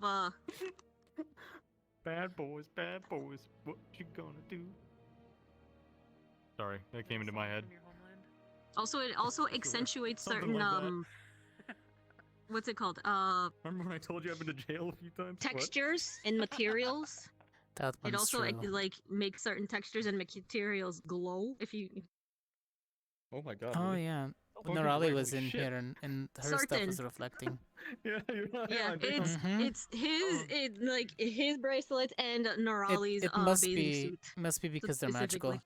Bad boys, what you gonna do? Sorry, that came into my head. Also, it also accentuates Something certain like what's it called? Remember when I told you I've been to jail a few times? What? Textures and materials. That It one's also true. like makes certain textures and materials glow if you. Oh my god. Oh really? yeah. fucking Norali right, was holy in shit. here, and her stuff Certain. was reflecting. Yeah, you're not. Yeah, it's Mhm. it's his like his bracelet and Norali's It must bathing be suit. because they're magical. specifically.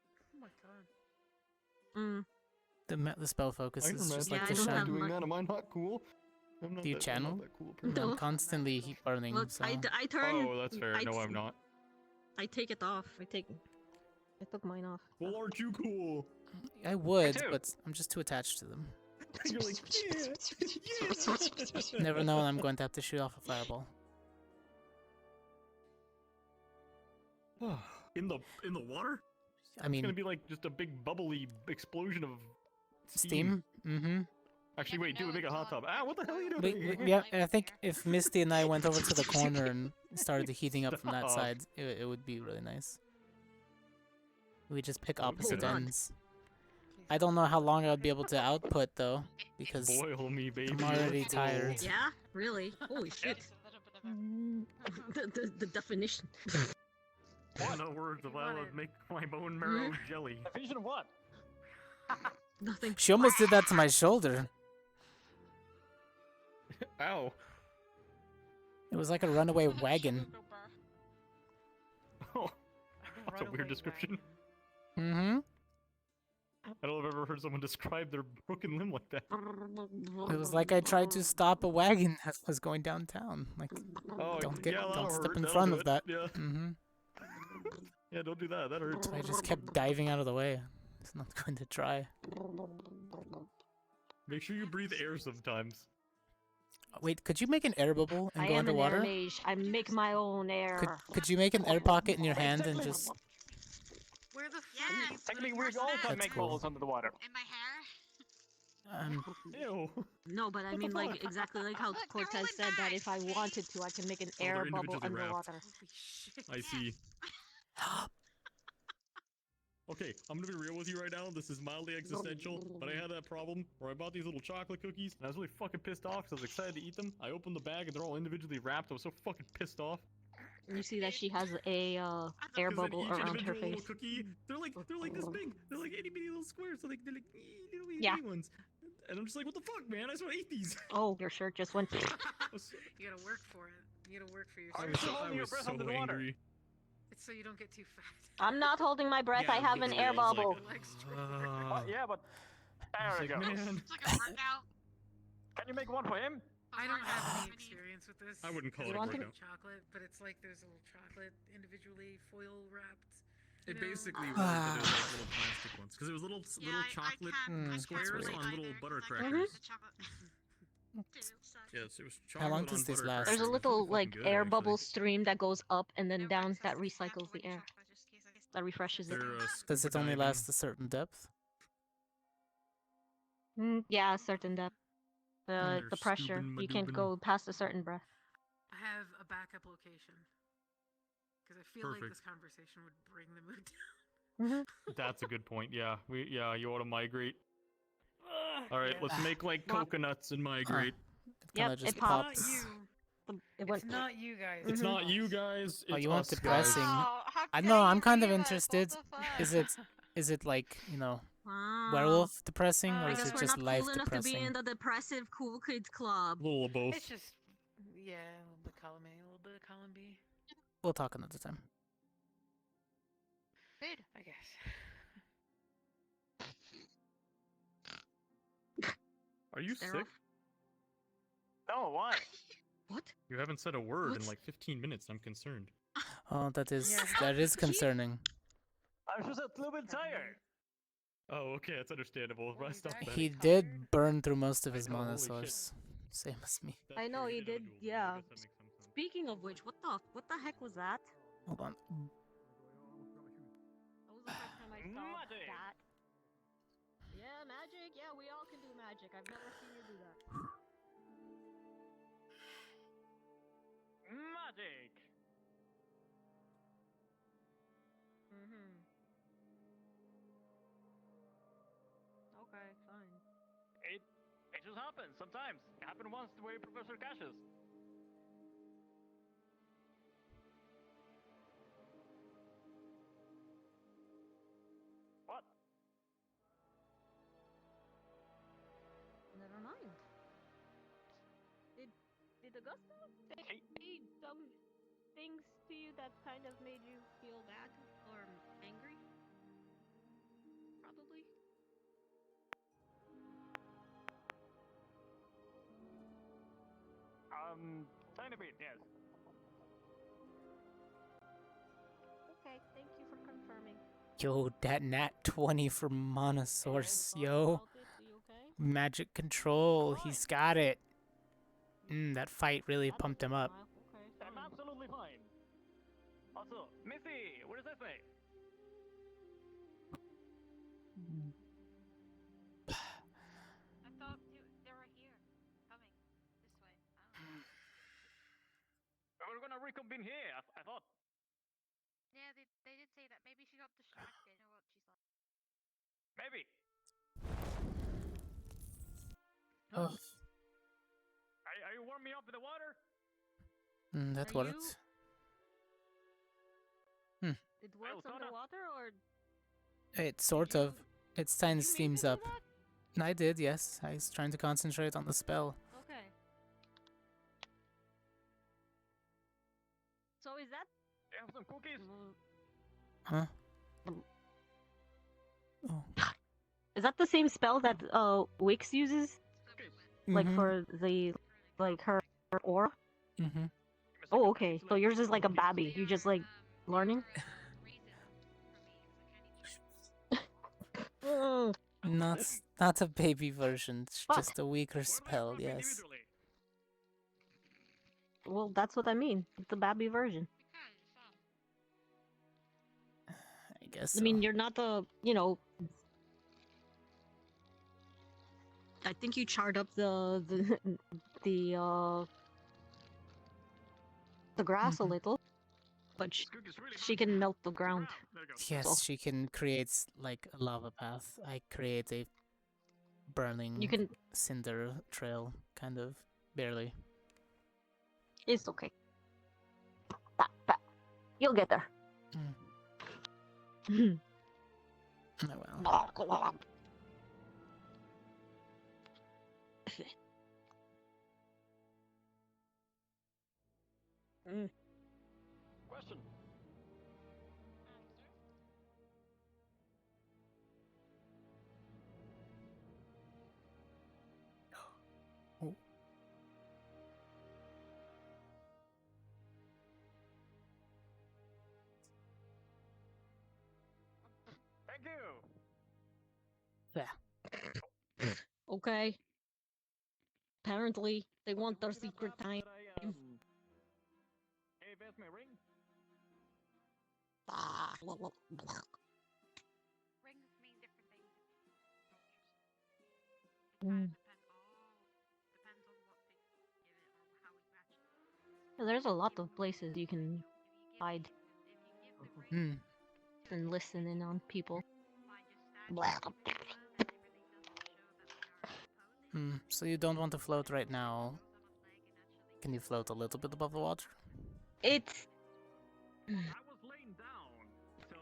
Mm. The spell focus I'm is just Yeah, like I the don't have shine. doing that. Am I not cool? I'm not Do you that, channel? I'm not that cool I'm person. No. constantly heat burning. Look, So. I turn. Oh, that's fair. No, I'm not. I take it off. I took mine off. Well, aren't you cool? I would, too. but I'm just too attached to them. You're like, yeah. Never know when I'm going to have to shoot off a fireball. in the water? I mean, it's gonna be like just a big bubbly explosion of steam. Mm-hmm. Actually, wait, do it. Make a hot tub. Ah, what the hell are you doing? Yeah, and I think if Misty and I went over to the corner and started heating up from that Stop. side, it would be really nice. We just pick That would be opposite good. ends. I don't know how long I would be able to output though, because Boil me, baby. I'm already let's go. tired. Yeah, really. Holy shit. The definition. In the words of I would make my bone marrow jelly. Definition of what? Nothing. She almost did that to my shoulder. Ow. It was like a runaway wagon. Oh, that's a weird description. Mm-hmm. I don't know if I've ever heard someone describe their broken limb like that. It was like I tried to stop a wagon that was going downtown. Like, Oh, don't yeah, that'll don't step hurt, in that'll front do of it, that. yeah. Mm-hmm. Yeah, don't do that. That hurts. So I just kept diving out of the way. It's not going to try. Make sure you breathe air sometimes. Wait, could you make an air bubble and I go am an air underwater? mage. I make my own air. Could you make an air pocket in your hand and just? Where the fuck? Technically, we all can That's make cool. bubbles under the water. In my hair? Ew. No, but I mean like exactly like how Cortez said that if I wanted to, I can make an they're air bubble individually wrapped. underwater. I see. Okay, I'm gonna be real with you right now. This is mildly existential, but I had that problem where I bought these little chocolate cookies, and I was really fucking pissed off because I was excited to eat them. I opened the bag, and they're all individually wrapped. I was so fucking pissed off. You see that she has a air 'Cause then bubble each around her individual face. little cookie, they're like this big. They're like itty bitty little squares. So they're like little itty Yeah. bitty ones. And I'm just like, what the fuck, man? I just want to eat these. Oh, your shirt just went. You gotta work for it. You gotta work for your I shirt. was so angry. It's so you don't get too fat. I'm not holding my breath. Yeah, I have an literally, air I was like, bubble. Yeah, but there we go. man. It's like a workout. Can you make one for him? I don't have any experience with this. I wouldn't call You it a want to- workout. Chocolate, but it's like there's a little chocolate individually foil wrapped. It you know? basically was, but it was like little plastic ones. Because it was little chocolate I squares can't on little either, butter 'cause I crackers. the chocolate too, so. Yes, it was chocolate How long on does this butter last? There's a crackers. It was little really like fucking good, air actually. bubble stream that goes up and then down that recycles the air. That refreshes it. They're, Does it scuba only diving. last a certain depth? Yeah, a certain depth. They're The pressure. scoobin' You can't madoobin'. go past a certain breath. I have a backup location because I feel like Perfect. this conversation would bring the mood down. That's a good point. Yeah, you ought to migrate. All right, Yeah. let's make like Well- coconuts and migrate. Kinda Yep, just it Not pops. you. It went. It's not you guys. It's not you guys. It's Oh, you want us depressing? Oh, how I can know. you I'm kind of leave us? What interested. the fuck? Is it like, you know, Wow. werewolf depressing, or I is guess it we're just not life cool enough to be depressing? in the depressive cool kids club. A little of both. It's just, yeah, a little bit column A, a little bit of column B. We'll talk another time. Good. I guess. Are you Daryl? sick? No, why? What? You haven't said a word in What's- like 15 minutes. I'm concerned. Oh, that is Yeah. that is concerning. I'm just a little bit tired. Oh, okay, that's understandable. Well, I he's stopped actually that. He tired. did burn through most of I his know, holy mana shit. source, same as me. That's I know true, he did have a did. duel, Yeah. I guess that makes some sense. Speaking of which, what the heck was that? Hold on. That was the first time I saw Magic. that. Yeah, magic. Yeah, we all can do magic. I've never seen you do that. Magic. Mhm. Okay, fine. It just happens sometimes. It happened once with Professor Cassius. What? Never mind. Did Augusta say some things to you that kind of made you feel bad or angry? Probably. Tiny bit, yes. Okay, thank you for confirming. Yo, that nat 20 for mana source, yo. Magic control, he's got it. That fight really pumped him up. I'm absolutely fine. Also, Missy, what does that say? I thought they were here, coming this way. We're gonna reconvene here. I thought. Yeah, they did say that. Maybe she got distracted. You know what she's like. Maybe. Oh, Are you warming me up with the water? that Are worked. It works underwater or It sort of. Its time steams up. I did, yes. I was trying to concentrate on the spell. okay. So is that You have some cookies? Huh? Oh. is that the same spell that Wix uses? Like Mhm. for the her aura? Mhm. Oh, okay. So yours is like a babby. You just like learning? Mm, Not a baby version. It's Fuck. just a weaker spell, yes. well, that's what I mean. It's the babby version. I guess. I mean, you're not the, I think you charred up the grass a little, but she can melt the ground. Yes, So, she can create like a lava path. I create a burning You can- cinder trail, kind of, barely. it's okay. You'll get there. Oh well. Question. Okay. Apparently, they want their secret time. Hey, where's my ring? Rings mean different things. Mm. Depends on what they give it or how you match it. There's a lot of places you can hide Hmm. and listen in on people. So you don't want to float right now. Can you float a little bit above the water? It's I was laying down, so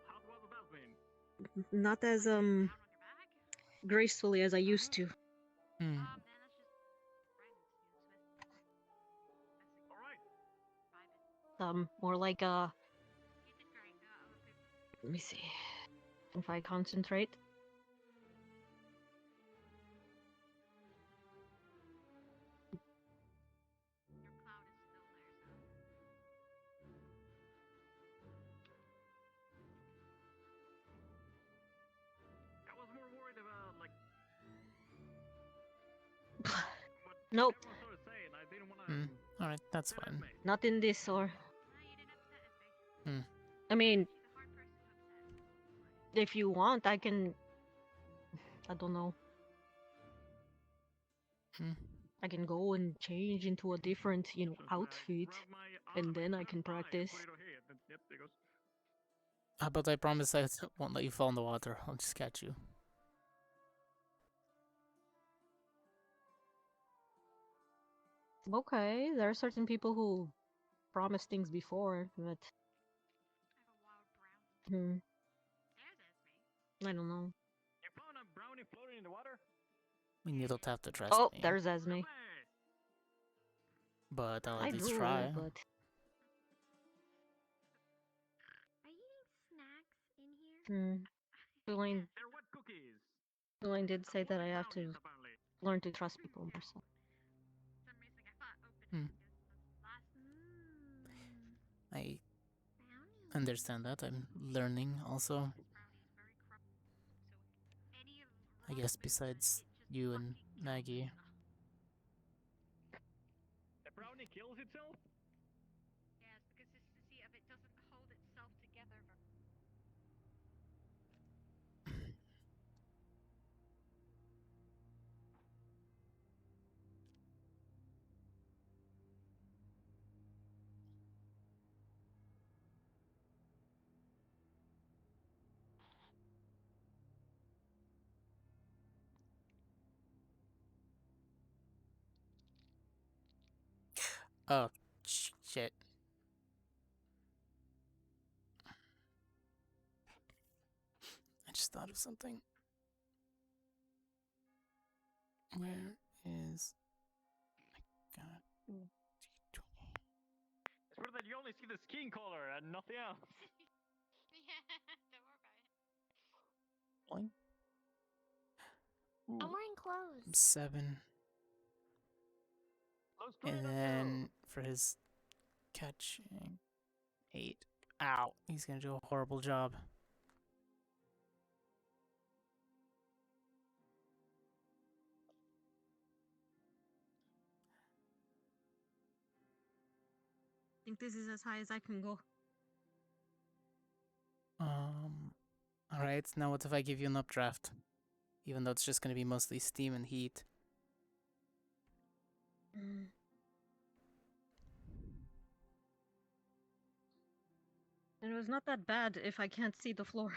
how was that been? not as gracefully as I used to. Hmm. More like a. Let me see. If I concentrate. I was more worried about like. Nope. Everyone started saying I didn't want to. Alright, that's fine. Not in this or. Hmm. I mean, if you want, I can. I don't know. I can go and change into a different, outfit, and then I can practice. Yep, there goes. How about I promise I won't let you fall in the water. I'll just catch you. Okay, there are certain people who promise things before, but. I don't know. You found a brownie floating in the water? I mean, you don't have to trust Oh, me. there's Esme. But I'll I at least do, try. but. Are you eating snacks in here? Tulane, They're what cookies? Tulane did say that I have to learn to trust people more. So. I understand that. I'm learning also. I guess besides you and Maggie. The brownie kills itself? Yes, because consistency of it doesn't hold itself together. Oh, shit. I just thought of something. Where is... my god. It's weird that you only see the skin color and nothing else. Yeah, don't worry about it. Boing. I'm wearing clothes. 7. And then for his catching, 8. Ow. He's gonna do a horrible job. I think this is as high as I can go. Alright, now what if I give you an updraft? Even though it's just gonna be mostly steam and heat. It was not that bad if I can't see the floor.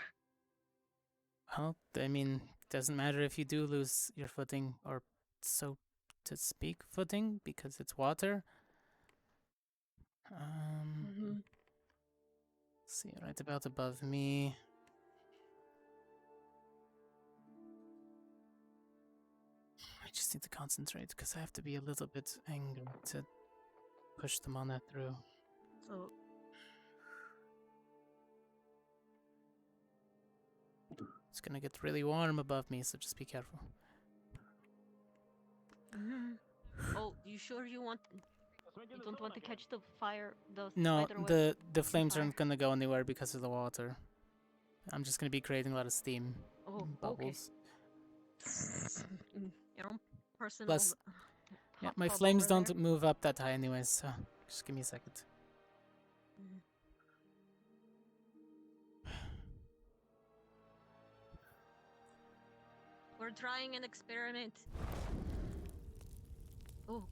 Well, I mean, doesn't matter if you do lose your footing, or so to speak, footing, because it's water. Let's see, right about above me. I just need to concentrate, because I have to be a little bit angry to push them on that through. So. It's gonna get really warm above me, so just be careful. Oh, you sure you want? You don't want to catch the fire? No, spider web the flames fire? aren't gonna go anywhere because of the water. I'm just gonna be creating a lot of steam Oh, bubbles. Your own personal. Plus, yeah, hot my tub flames over don't there. move up that high anyways, so just give me a second. We're trying an experiment. Oh.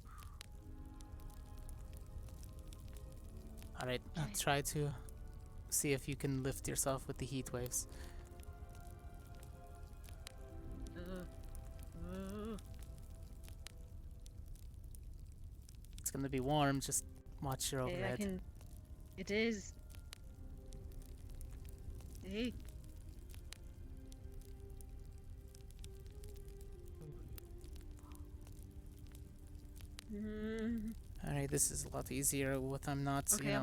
Alright, try to see if you can lift yourself with the heat waves. It's gonna be warm, just watch your Okay, I overhead. can. It is. Hey. Alright, this is a lot easier with I'm not, Okay, you know,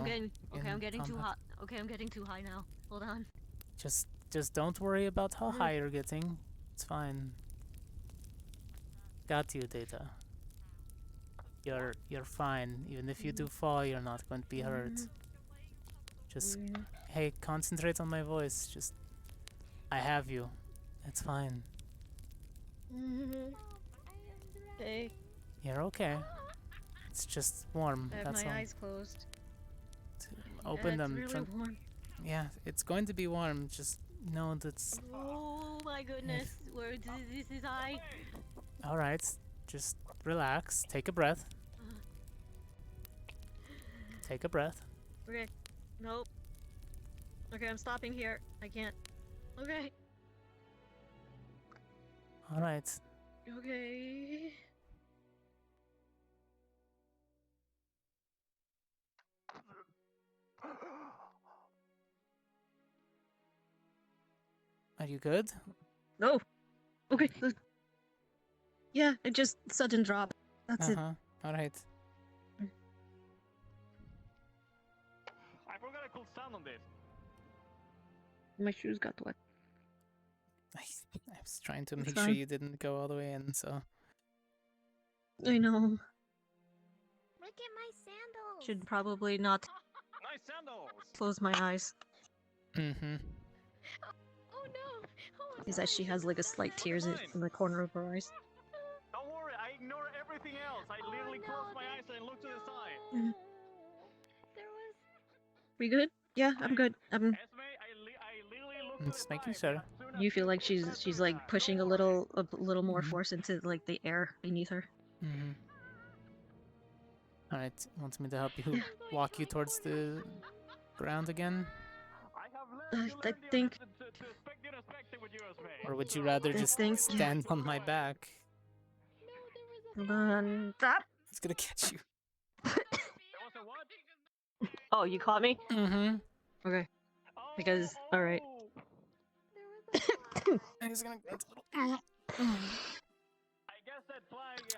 I'm getting too combat. hot. Okay, I'm getting too high now. Hold on. Just don't worry about how high you're getting. It's fine. Got you, Data. You're fine. Even if you do fall, you're not going to be hurt. Just hey, concentrate on my voice. Just I have you. It's fine. Okay. You're okay. It's just warm. I have That's my all. eyes closed. Open Yeah, them. it's really warm. Yeah, it's going to be warm. Just know that's Oh my goodness. Where this is high. all right. Just relax. Take a breath. Take a breath. Okay. Nope. Okay, I'm stopping here. I can't. Okay. All right. Okay. Are you good? No. Okay. Yeah, it just sudden drop. That's it. All right. I forgot I could stand on this. My shoes got wet. I was trying to It's make sure fine. you didn't go all the way in, so. I know. Look at my sandals. Should probably not Nice sandals. close my eyes. Mm-hmm. Oh no. Oh, Is that she has like a slight tears in the corner of her eyes. Don't worry, I ignore everything else. I literally close my eyes and look to the side. there was. We good? Yeah, I'm good. Esme, I literally look to Just the making side. sure. You feel like she's like pushing a little more force into like the air beneath her. Mm-hmm. All right. Want me to help you walk you towards the ground again, I think. or would you rather I just think- stand on my back? Hold on. Stop. It's gonna catch you. Oh, you caught me? Mm-hmm. Okay. Because all right. He's gonna.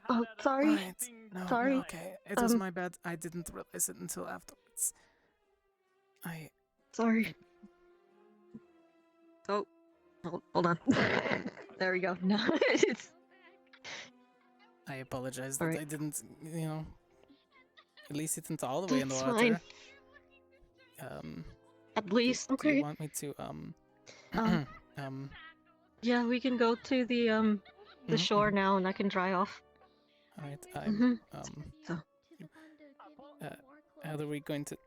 Oh, sorry. Alright. No, Sorry. okay. It was my bad. I didn't realize it until afterwards. Sorry. Oh. Hold on. There we go. No, it's. I apologize that Alright. I didn't, you know, release it into all the way in the That's water. fine. At least, Do okay. you want me to, Yeah, we can go to the shore now, and I can dry off. Alright, So. how are we going to,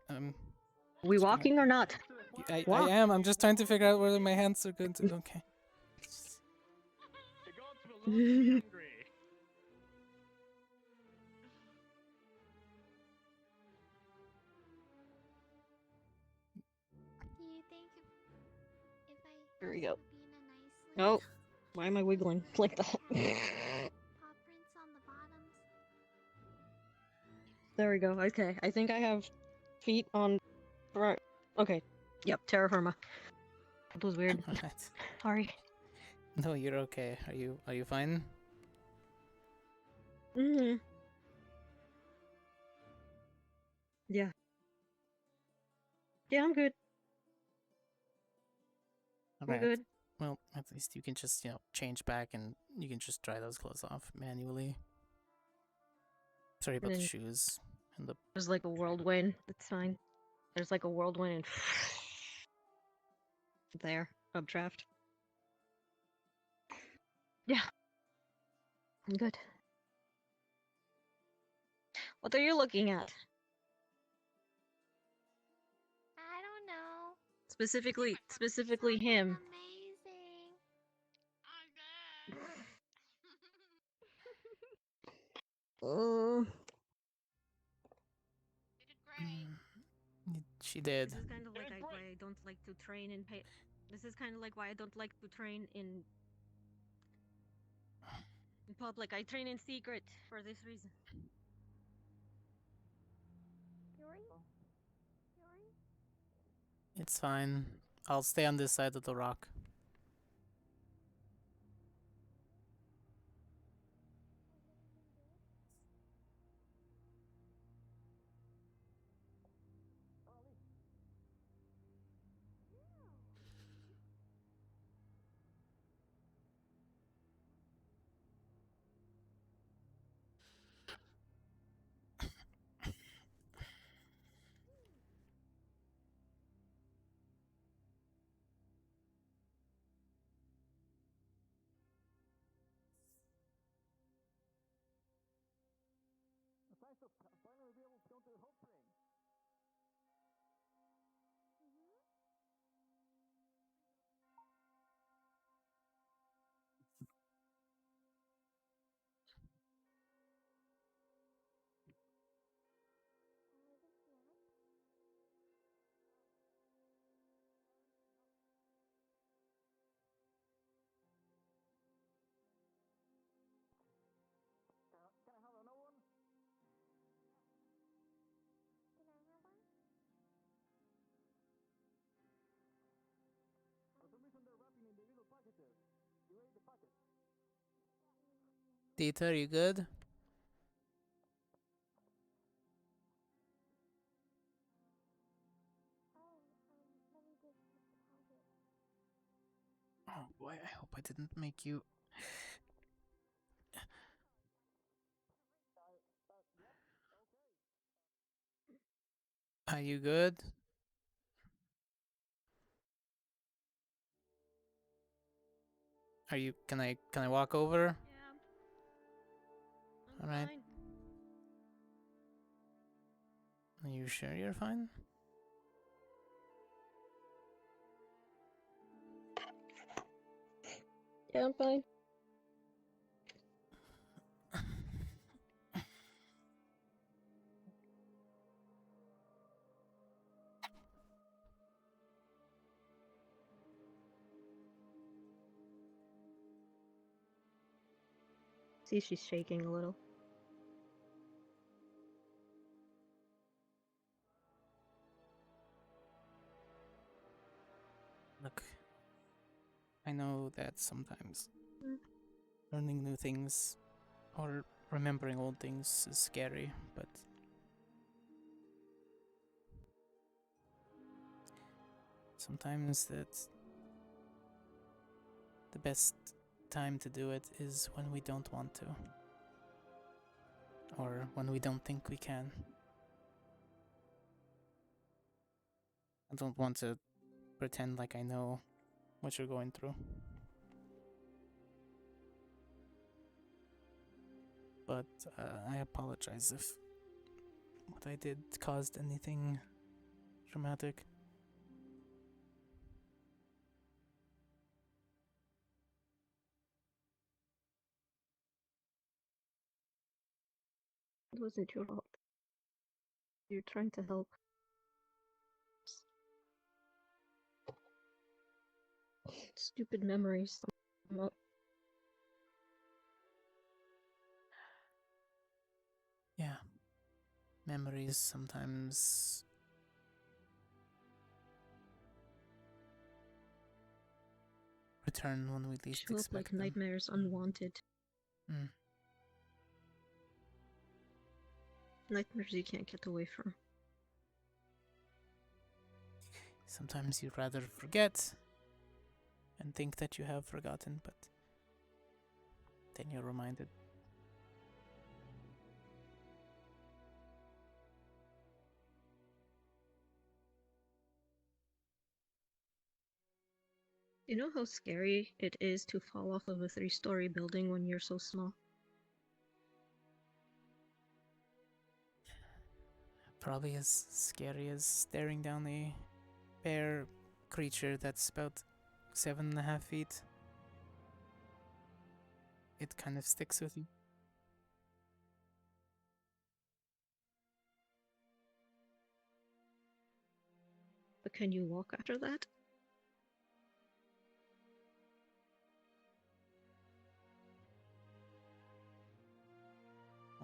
We walking or not? I Walk. am, I'm just trying to figure out whether my hands are going to, okay. Do you think if I Here we go. would be in a nice Oh, why am I wiggling like that? paw prints on the bottoms? There we go. Okay, I think I have feet on. Right. Okay. Yep. Terra firma. That was weird. Alright. Sorry. No, you're okay. Are you fine? Yeah. Yeah, I'm good. I'm Alright. good. Well, at least you can just, you know, change back and you can just dry those clothes off manually. Sorry about the Mm. shoes and the. There's like a whirlwind. It's fine. There's like a whirlwind and there. Updraft. Yeah. Good. What are you looking at? I don't know. Specifically him. Amazing. She did. This is kind of like why I don't like to train in pay. This is kind of like why I don't like to train in public. I train in secret for this reason. It's fine. I'll stay on this side of the rock. It's nice to finally be able to go to the hope train. Can I have another one? For some reason they're wrapping individual packages. You ate the packet. Dita, are you good? Oh boy, I hope I didn't make you. Are you good? Are you? Can I walk over? Yeah. All right. Fine. Are you sure you're fine? Yeah, I'm fine. See, she's shaking a little. Look, I know that sometimes learning new things or remembering old things is scary, but sometimes that's the best time to do it is when we don't want to. Or when we don't think we can. I don't want to pretend like I know what you're going through. But I apologize if what I did caused anything traumatic. It wasn't your fault. You're trying to help. Stupid memories. Yeah. Memories sometimes return when we least Show up expect like them. nightmares unwanted. Mm. Nightmares you can't get away from. Sometimes you'd rather forget and think that you have forgotten, but then you're reminded. You know how scary it is to fall off of a 3-story building when you're so small? Probably as scary as staring down a bear creature that's about 7.5 feet. It kind of sticks with you. But can you walk after that?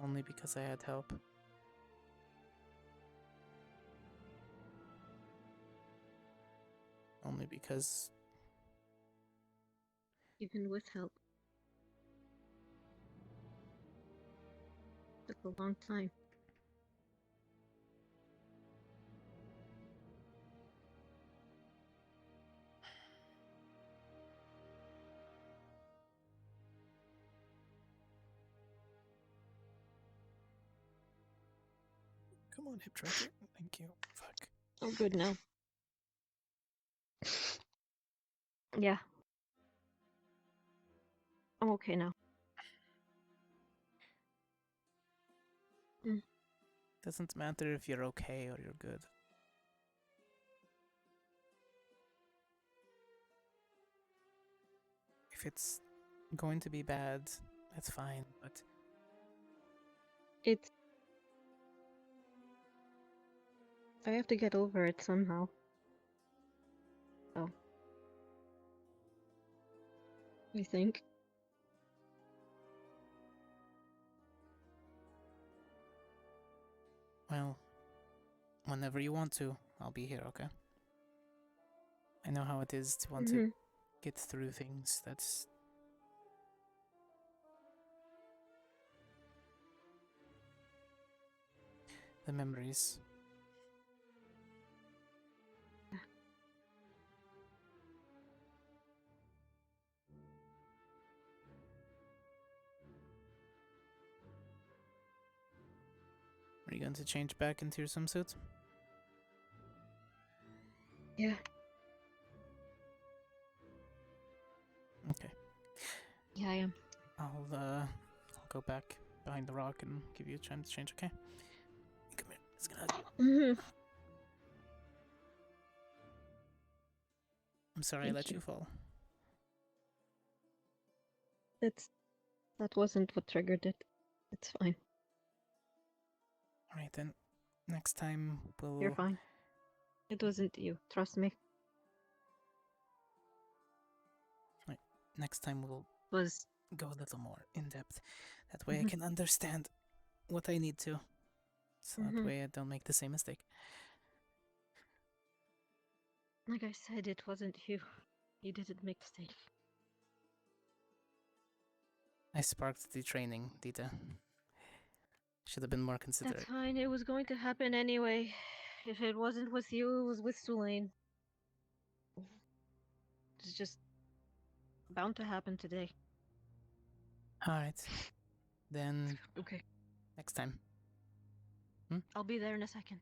Only because I had help. Only because Even with help. Took a long time. Come on, hip tracker. Thank you. Fuck. I'm good now. Yeah. I'm okay now. Doesn't matter if you're okay or you're good. If it's going to be bad, that's fine, but It's... I have to get over it somehow. Oh. I think. well, whenever you want to, I'll be here, okay? I know how it is to want to get through things. That's the memories. Are you going to change back into your swimsuit? Yeah. Okay. Yeah, I am. I'll go back behind the rock and give you a chance to change, okay? Come here. It's gonna... I'm sorry I let you fall. That wasn't what triggered it. It's fine. Alright then. Next time we'll... You're fine. It wasn't you. Trust me. Right. Next time we'll Was go a little more in depth. That way I can understand what I need to. So that way I don't make the same mistake. Like I said, it wasn't you. You didn't make the mistake. I sparked the training, Dita. Should have been more considerate. That's fine. It was going to happen anyway. If it wasn't with you, it was with Sulain. It's just bound to happen today. Alright. Then... Okay. Next time. I'll be there in a second.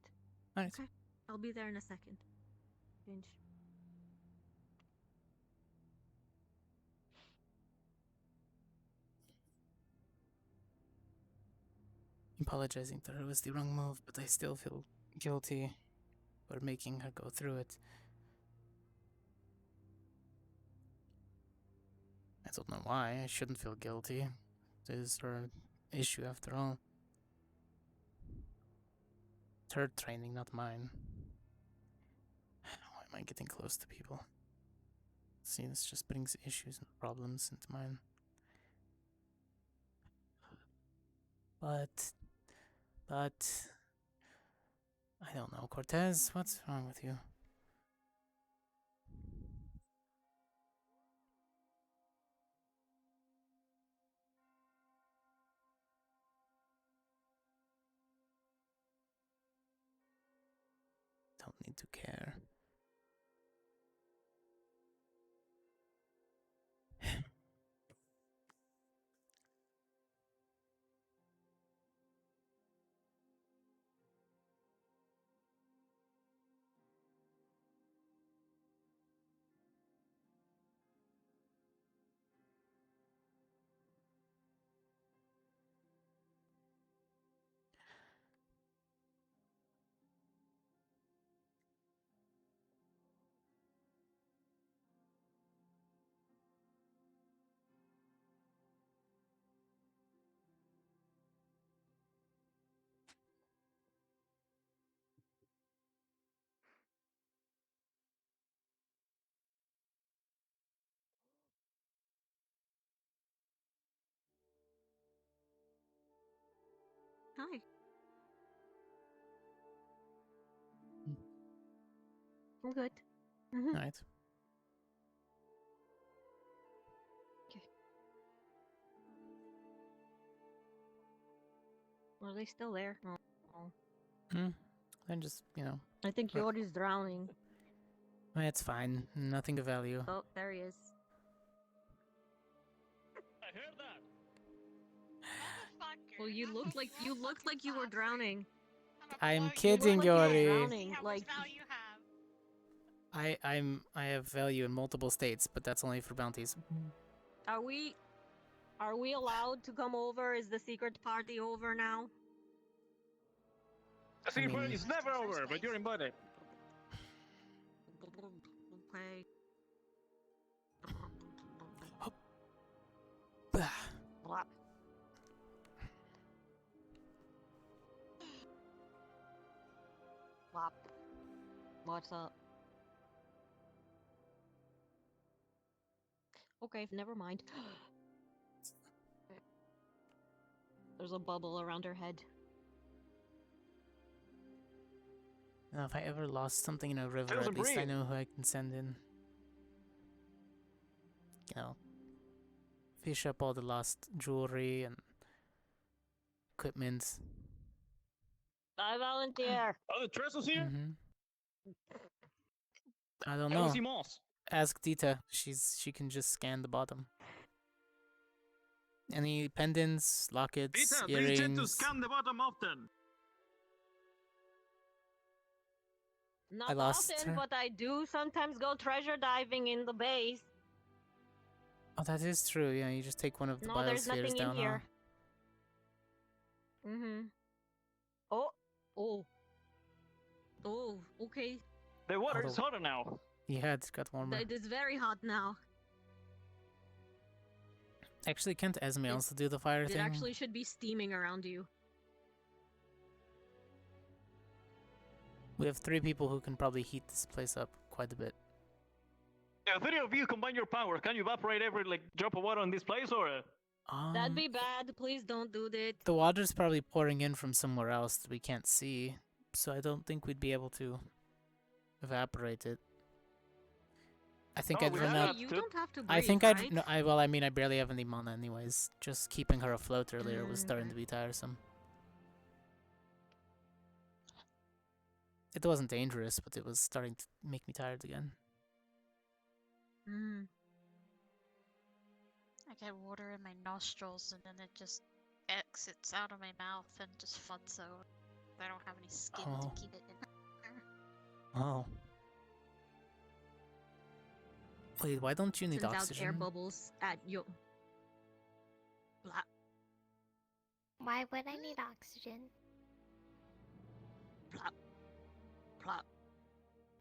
Alright. Okay. I'll be there in a second. Change. Apologizing that it was the wrong move, but I still feel guilty for making her go through it. I don't know why. I shouldn't feel guilty. It is her issue after all. It's her training, not mine. Why am I getting close to people? See, this just brings issues and problems into mine. But... I don't know, Cortez, what's wrong with you? Don't need to care. Hi. I'm good. Mhm. Right. Are they still there? Oh. And just, you know, I think Yori's drowning. it's fine. Nothing of value. Oh, there he is. I heard that. Well, you looked like you were drowning. I'm You kidding, look like you were Yori. drowning. Like I have value in multiple states, but that's only for bounties. Are we allowed to come over? Is the secret party over now? The secret party is never over, but you're invited. Okay. Blap. Blap. What's up? Okay, never mind. There's a bubble around her head. Now, if I ever lost something in a river, Feels at least I breathe. know who I can send in. You know, fish up all the lost jewelry and equipment. I volunteer. Oh, the Tressel's here? I don't I know. don't see Moss. Ask Dita. She can just scan the bottom. Any pendants, lockets, Peter, do you tend to earrings? scan the bottom often? Not lost often, her. but I do sometimes go treasure diving in the base. Oh, that is true. Yeah, you just take one of the No, there's biospheres nothing in down. here. Oh. Oh, okay. The water Although- is hotter now. Yeah, it's got warmer. It is very hot now. Actually, can't Esme also do the fire It thing? actually should be steaming around you. We have 3 people who can probably heat this place up quite a bit. Yeah, 3 of you combine your power. Can you evaporate every drop of water in this place, or? That'd be bad. Please don't do that. The water's probably pouring in from somewhere else that we can't see, so I don't think we'd be able to evaporate it. I think I'd run out. You don't have to breathe, I think right? I'd. No, I mean, I barely have any mana, anyways. Just keeping her afloat earlier was starting to be tiresome. It wasn't dangerous, but it was starting to make me tired again. I get water in my nostrils and then it just exits out of my mouth and just floods out. I don't have any skin Oh. to keep it in. Oh. Wait, why don't you need Sends out oxygen? air bubbles at you. Blah. Why would I need oxygen? Plop. Plop.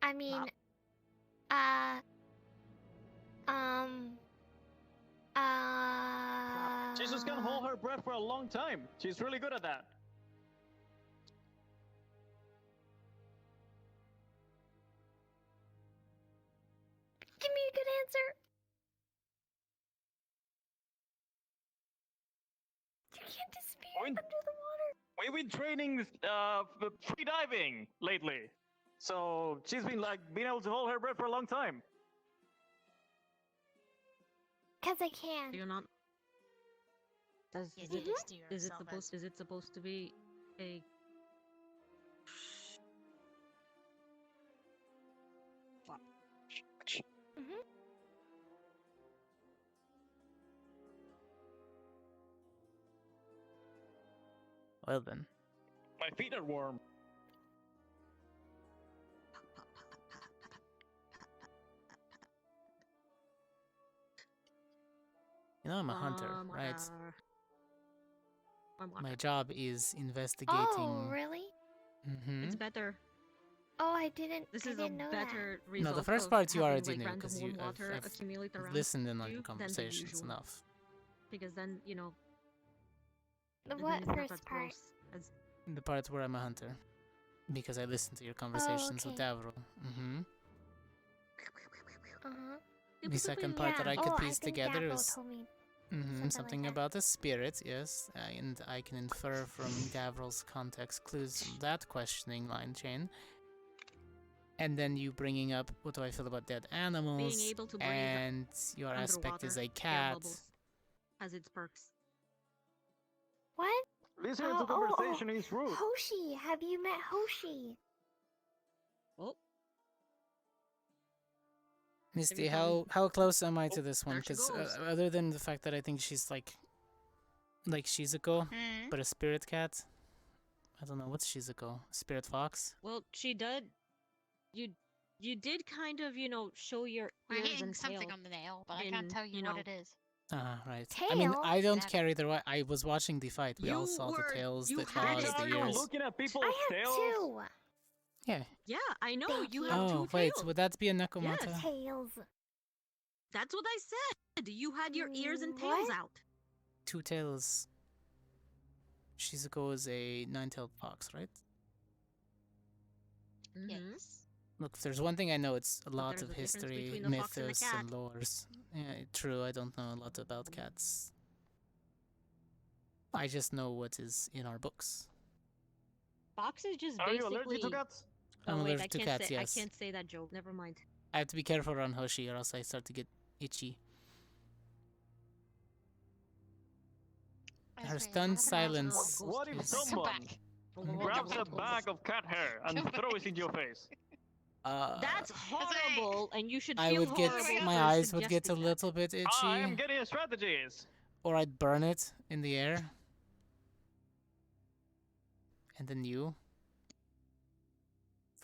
I mean, She just can hold her breath for a long time. She's really good at that. Give me a good answer. You can't disappear under the water. We've been training free diving lately, so she's been being able to hold her breath for a long time. Cause I can. You're not. Does You is did it, this to is it yourself, supposed is it supposed to be a Well then. My feet are warm. You know, I'm a hunter, right? My job is investigating. Oh, really? Mm-hmm. It's better. Oh, I didn't. This I is a didn't know better that. result. No, the first of part you having, already like, knew random because warm you water I've accumulate around listened in on you your than the conversations usual. enough. Because then The then what it's not first as part? gross as The part where I'm a hunter. Because I listened to your conversations with okay. Davro. Mm-hmm. Uh-huh. The second part that I could piece think together Davro is told me. Something about the spirit, yes. And I can infer from Davrel's context clues from that questioning line chain. And then you bringing up, what do I feel about dead animals? Being able to breathe and your aspect is a air cat. bubbles has its perks. What? Listening to conversation is rude. Hoshi, have you met Hoshi? Oh. Misty, how close am I to this one? Because other than the fact that I think she's like Shizuko, but a spirit cat. I don't know, what's Shizuko? Spirit fox? Well, she did. You did kind of, show your I'm ears hitting and something tail on the nail, but I can't tell you what it is. Right. I mean, I don't Tail? care either way. I was watching the fight. We all saw the tails, the claws, the ears. looking at people's I have two. Yeah. Yeah, I know. You have two Oh, wait, tails. would that be a Nakomata? Yes. Tails. That's what I said. You had your ears and tails What? out. Two tails. Shizuko is a nine-tailed fox, right? Yes. Look, if there's one thing I know, it's a lot there's of a difference history, between the fox and the mythos, cat. and lores. Yeah, true, I don't know a lot about cats. I just know what is in our books. Fox is just Are you basically. allergic to cats? I'm Oh wait, allergic to cats, yes. I can't say that joke. Never mind. I have to be careful around Hoshi or else I start to get itchy. Her stunned silence What if is... someone grabs a bag of cat hair and throws it in your face? That's horrible, and you should feel I would get... horrible My for eyes would get a suggesting little bit itchy. I am getting strategies. Or I'd burn it in the air. And then you?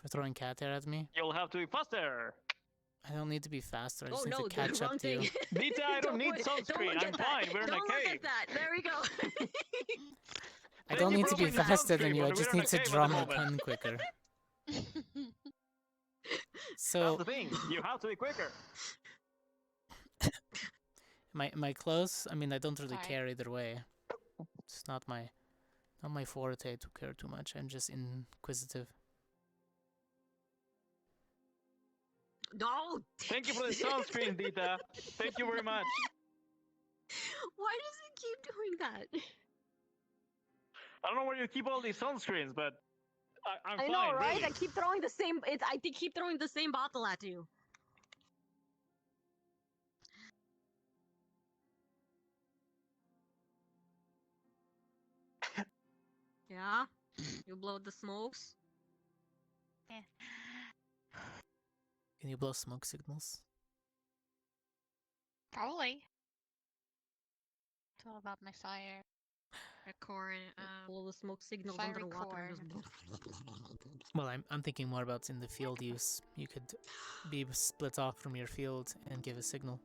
For throwing cat hair at me? You'll have to be faster. I don't need to be faster, I Oh just need no, to catch wrong up to you. thing. Nita, I don't need sunscreen. I'm fine. We're in a Don't look cave. at that. There we go. I don't need to be faster than you, I We're just in a need to cave at draw the my moment. pun quicker. That's So, the thing. You have to be quicker. am I close? I mean, I don't really Sorry. care either way. It's not my forte to care too much. I'm just inquisitive. No. Thank you for the sunscreen, Dita. Thank you very much. Why does it keep doing that? I don't know where you keep all these sunscreens, but I'm I fine. know, right? Really. I keep throwing the same. Keep throwing the same bottle at you. Yeah, you blow the smokes. Yeah. Can you blow smoke signals? Probably. It's all about my fire. Record. Blow the smoke signals fire under the water. record. And just... Well, I'm thinking more about in the field use. You could be split off from your field and give a signal.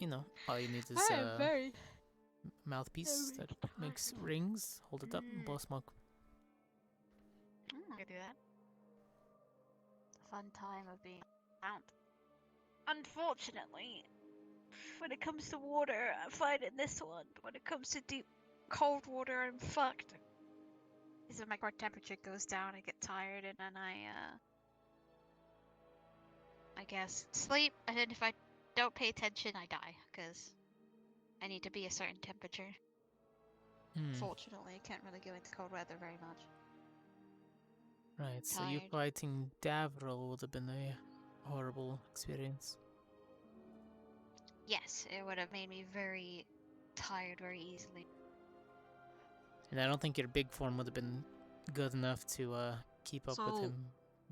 You know, all you need is a mouthpiece that makes rings. Hold it up and blow smoke. I could do that. Fun time of being out. Unfortunately, when it comes to water, I'm fine in this one. When it comes to deep, cold water, I'm fucked. Because if my core temperature goes down, I get tired, and then I guess sleep. And then if I don't pay attention, I die because I need to be a certain temperature. Fortunately, I can't really go into cold weather very much. Right, so you fighting Davril would have been a horrible experience. Yes, it would have made me very tired very easily. And I don't think your big form would have been good enough to keep up with him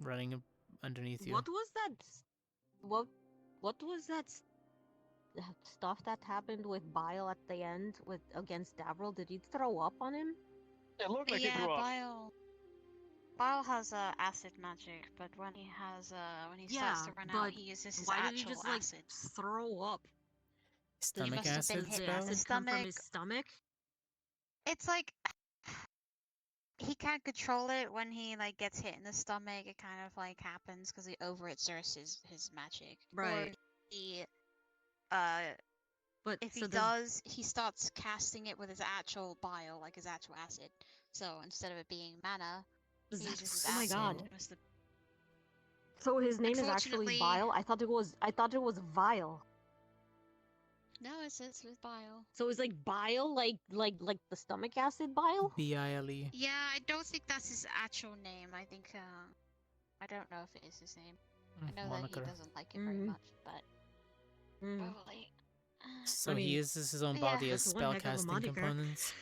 running underneath you. What was that? What was that stuff that happened with Bile at the end against Davril? Did he throw up on him? It looked like yeah, he threw up. Bile has acid magic, but when he starts to run out, he uses his why actual did he just acid. throw up? Stomach He must have acid been hit spell? in the Come from stomach. his stomach? It's like he can't control it when he gets hit in the stomach. It kind of happens because he overexerts his magic. Right. Or he but if so he does, he starts casting it with his actual bile, like his actual acid. So instead of it being mana, He uses his Oh my acid. god. Must have- So his name is actually Unfortunately- Vile? I thought it was Vile. No, it's with bile. So it's like bile, like the stomach acid bile? B-I-L-E. Yeah, I don't think that's his actual name. I think, I don't know if it is his name. I know that Moniker. he doesn't like it very much, but probably. So I mean, he uses his own yeah, body as that's one heck of a spellcasting moniker. components.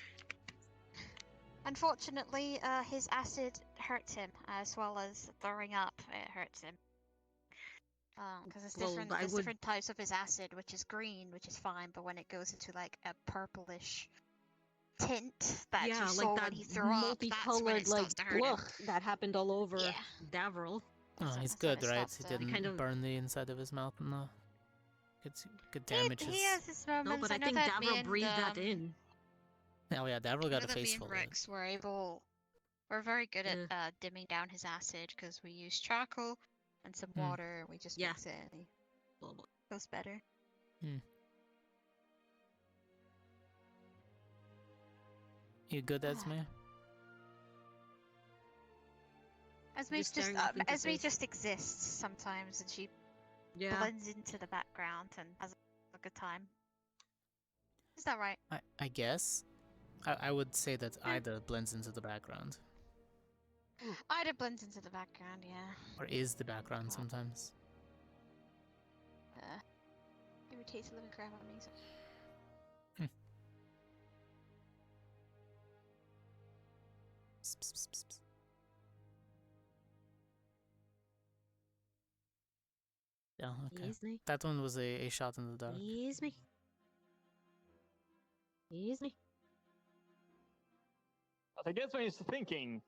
Unfortunately, his acid hurts him, as well as throwing up. It hurts him. Because Well, I there's would- different types of his acid, which is green, which is fine, but when it goes into like a purplish tint that Yeah, you like saw that when he threw up, that's when multicolored it like starts to hurt him. ugh, that happened all over Yeah. Davril. Oh, he's that's when good, it right? starts He to- didn't kind of- burn the inside of his mouth and the good damages. He has his moments. No, but I know think that me Davril and, breathed that in. Oh yeah, Davril I got know a that me face and full of it. Rex we're very good at dimming down his acid because we use charcoal and some water and we just mix it and it goes better. You good, Esme? Esme just exists sometimes and she Yeah. blends into the background and has a good time. Is that right? I guess. I would say that Ida blends into the background. Ida blends into the background, yeah. Or is the background sometimes. Irritates the living crap out of me. So. Yeah, okay. Easy. That one was a shot in the dark. Easy. Easy. I guess when he's thinking.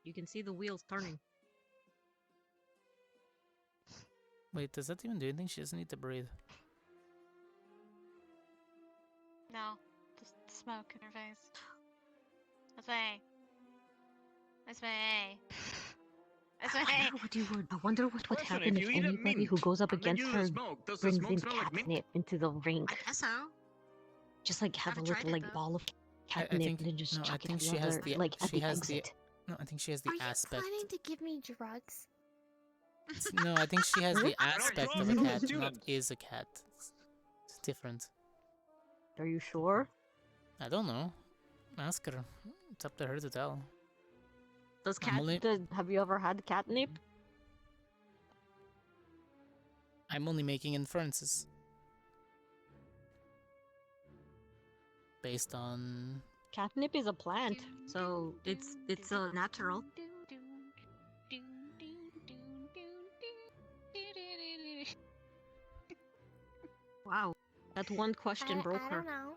You can see the wheels turning. Wait, does that even do anything? She doesn't need to breathe. No, just smoke in her face. Esme. Esme. I wonder what would happen if anybody who goes up against her brings in catnip into the ring. I guess so. Just like have a little like ball of I catnip think and then just no, I chuck it think at she the has other, the like at she the has exit. the no, I think she has the aspect. Planning to give me drugs? No, I think she has the I don't aspect know, of a I'm a cat, not student. is a cat. It's different. Are you sure? I don't know. Ask her. It's up to her to tell. Does I'm only- have you ever had catnip? I'm only making inferences. Based on Catnip is a plant, so it's a natural. Wow, that one question broke I her. don't know.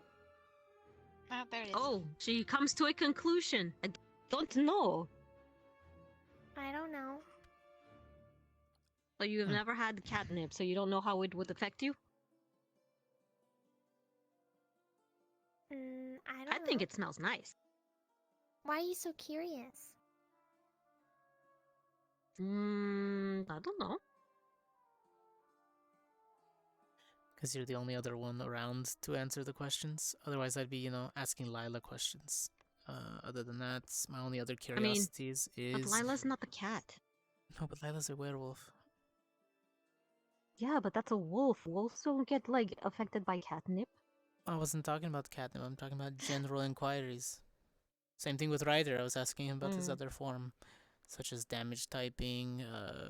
There it is. Oh, she comes to a conclusion. I don't know. I don't know. So you've never had catnip, so you don't know how it would affect you? I don't I think know. it smells nice. Why are you so curious? I don't know. because you're the only other one around to answer the questions. Otherwise, I'd be, you know, asking Lila questions. Other than that, my only other curiosities is. But Lila's not the cat. No, but Lila's a werewolf. Yeah, but that's a wolf. Wolves don't get, like, affected by catnip. I wasn't talking about catnip, I'm talking about general inquiries. Same thing with Ryder, I was asking him about his other form, such as damage typing,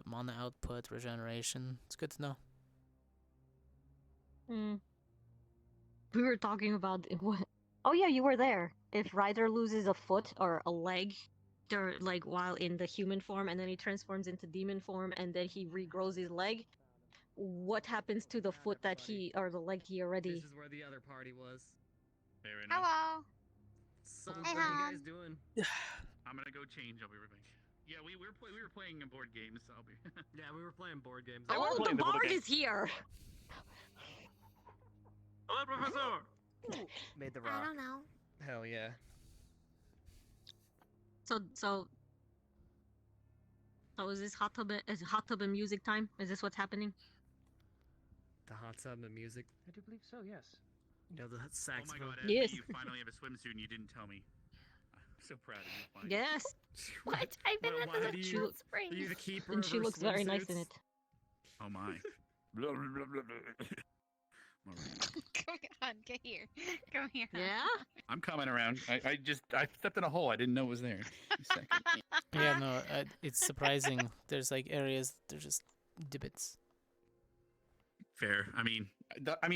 mana output, regeneration. It's good to know. We were talking about what? Oh yeah, you were there. If Ryder loses a foot or a leg, they're like while in the human form, and then he transforms into demon form, and then he regrows his leg. What happens to the foot that he or the leg he already? This is where the other party was. Very nice. Hello. So, Hey, what are you hon. guys doing? I'm gonna go change. I'll be right back. Yeah, we were playing board games. So I'll be. Yeah, we were playing board games. Oh, the bard is here. Hello, Professor. Made the I rock. don't know. Hell yeah. So is this hot tub? Is it hot tub and music time? Is this what's happening? The hot tub and music. I do believe so, yes. You know, the Oh my saxophone. god, Esme, you finally have a swimsuit and you didn't tell me. so proud of you. Mike. Yes. What? I've been Why with them do since you- hot spring. Are you the keeper And of she our looks very nice in swimsuits? it. Oh my. Blah, blah, blah, blah, blah. Come on, get here. Come here. Yeah? I'm coming around. I stepped in a hole. I didn't know it was there. A second. Yeah, no, it's surprising. There's like areas, there's just divots. Fair. I mean,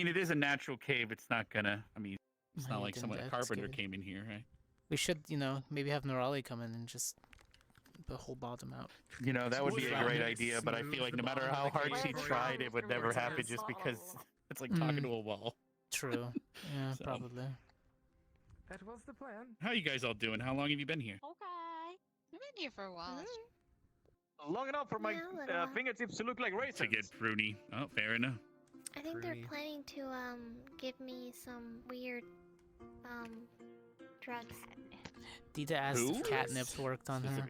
it is a natural cave. It's not gonna. I mean, it's not I like didn't someone a ask carpenter it. came in here, right? We should, maybe have Norali come in and just the whole bottom out. That would be a great Smooth idea, but I feel like no matter the how bottom hard of the she cave. tried, it would never happen just because it's like talking to a wall. True. Yeah, So. probably. That was the plan. How you guys all doing? How long have you been here? Okay. I've been here for a while. Long enough for my fingertips to look like raisins. To get pruny. Oh, fair enough. I think they're planning to give me some weird drugs. Dita asked Who? if catnip worked on her.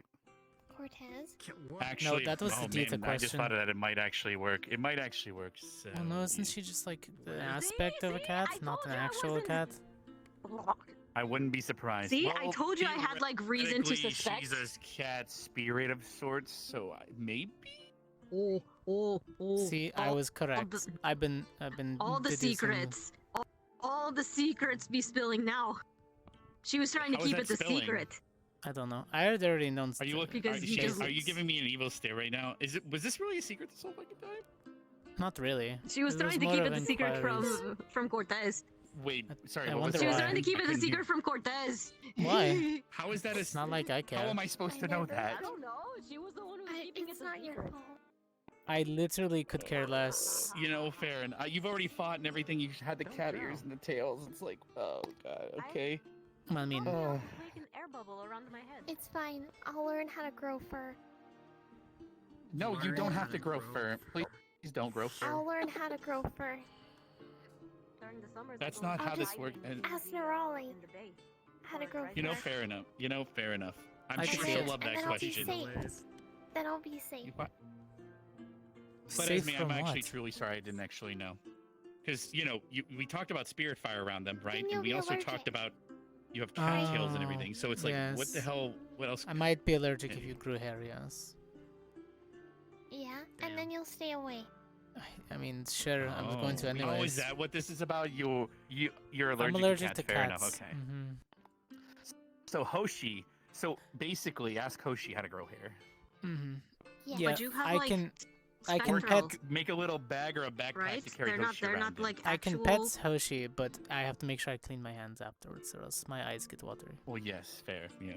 Cortez. Actually, that was the Dita man, I just question. thought that it might actually work. It might actually work. So. Well, no, isn't she just like the aspect of a cat, not an actual cat? I wouldn't be surprised. See, I told you I had like reason to Technically, suspect. she's a cat spirit of sorts, so maybe. Oh. See, I was correct. I've been All the deducing- secrets. All the secrets be spilling now. She was trying to How is keep that it the spilling? secret. I don't know. I had already known. Are you looking? Because you just- Are you giving me an evil stare right now? Was this really a secret this whole fucking time? Not really. She was It trying to more keep of it the secret inquiries. from Cortez. Wait, sorry. I What was wonder She was why. trying to keep I it a couldn't hear- secret from Cortez. Why? How is that? It's not like I care. How am I supposed to know that? I don't know. She was the one who was keeping it the secret. I literally could care less. Fair. And you've already fought and everything. You had the cat ears and the tails. It's like, oh god. Okay. I mean, Make an air bubble around my head. It's fine. I'll learn how to grow fur. No, you don't have to grow fur. Please don't grow fur. I'll learn how to grow fur. During the summer, That's not how this works. Ask Nerali how to grow fur. Fair enough. Fair enough. I'm I sure see she'll it. love that And then I'll be question. safe. Then I'll be safe. But Safe Esme, I'm from actually what? truly sorry I didn't actually know. Because, we talked about spirit fire around them, right? you'll And we be also allergic. talked about you have cattails and Oh, everything. So it's like, what the yes. hell? What else? I might be allergic if you grew hair, yes. Yeah, and then you'll stay away. I mean, sure, I was going to anyways. Oh, is that what this is about? You're allergic, I'm allergic to to cats. Fair cats. enough. Okay. Mm-hmm. So Hoshi. So basically, ask Hoshi how to grow hair. Mm-hmm. Yeah. Yeah, But you have, I like, can spectral, pet. Make a little bag or a backpack right? to carry They're not. Hoshi They're around not in. like I can actual. pet Hoshi, but I have to make sure I clean my hands afterwards, or else my eyes get watery. Well, yes, fair. Yeah.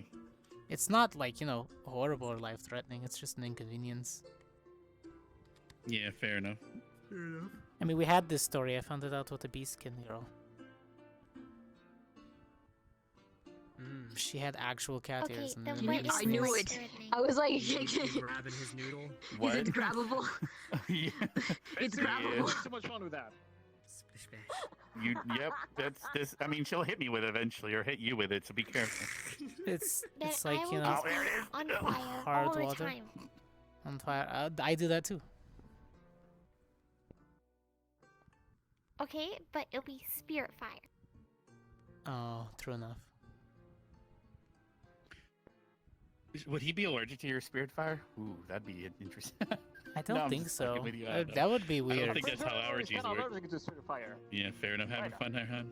It's not like horrible or life-threatening. It's just an inconvenience. Yeah, fair enough. I mean, we had this story. I found it out with the Beastskin girl. She had actual cat Okay, ears. And then then what this I knew thing- it. I was like, Grabbing his noodle. What? is it grabbable? Yeah. It's Yeah. grabbable. Too much fun with that. Splish bash. Yep. That's this. I mean, she'll hit me with it eventually, or hit you with it. So be careful. It's Then like I will know, just be on fire hard all the water. time. on fire. I do that too. Okay, but it'll be spirit fire. Oh, true enough. Would he be allergic to your spirit fire? Ooh, that'd be interesting. I don't No, I'm think just so. fucking with you, I don't know. That would be I weird. don't think that's how allergies work. allergic to spirit fire. Yeah, fair enough. Having fun there, huh?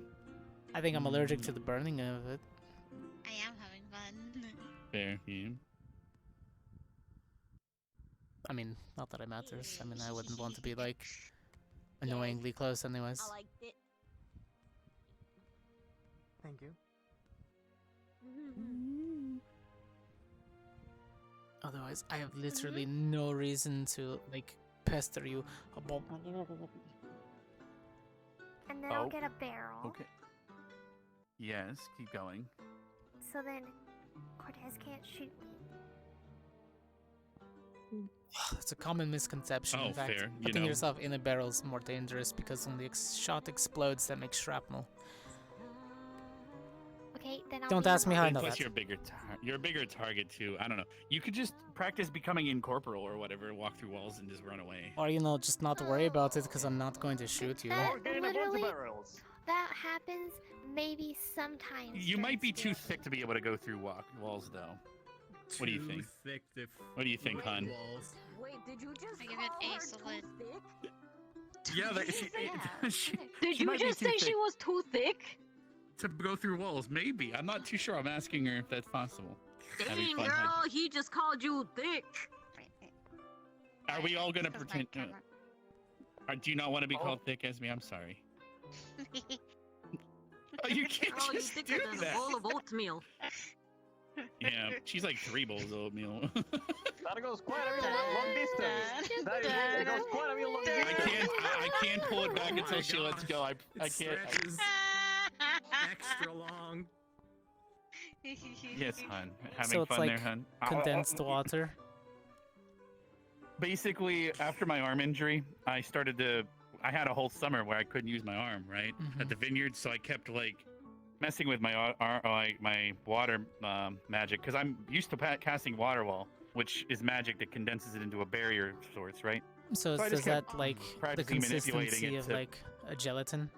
I think I'm allergic to the burning of it. I am having fun. Fair, yeah. I mean, not that it matters. I mean, I wouldn't want to be like annoyingly close, anyways. I liked it. Thank you. Otherwise, I have literally no reason to like pester you. And then I'll get a barrel. Okay. Yes, keep going. So then Cortez can't shoot me. It's a common misconception. Oh, In fact, fair, you putting know. yourself in a barrel is more dangerous because when the shot explodes, that makes shrapnel. Okay, then I'll Don't be ask me how I And know plus, that. you're a bigger target too. I don't know. You could just practice becoming incorporeal or whatever, walk through walls and just run away. Or just not worry about it because I'm not going to shoot you. Literally, that happens, maybe sometimes. You might be too during thick to be able to go through walls, though. What do you think? Thick to What do you think, hon? walls. Wait, did you just I give call it her A too solid. thick? Yeah, Did she you might be just too say thick she was too thick? to go through walls? Maybe. I'm not too sure. I'm asking her if that's possible. Having Dang, fun, girl, hon. he just called you thick. Are we all gonna pretend? Do you not want to be called thick, Esme? I'm sorry. Oh, you can't Oh, you just thicker do than that. a bowl of oatmeal. Yeah, she's like 3 bowls of oatmeal. That goes quite a long distance. It goes quite a long distance. I can't pull it back until she lets go. I can't. Stretches extra long. Yes, hon. Having So it's fun like there, hon. condensed water. Basically, after my arm injury, I had a whole summer where I couldn't use my arm, right? At the vineyard, so I kept like messing with my my water magic because I'm used to casting water wall, which is magic that condenses it into a barrier of sorts, right? So I is just that kept like the practicing manipulating consistency it of to- like a gelatin?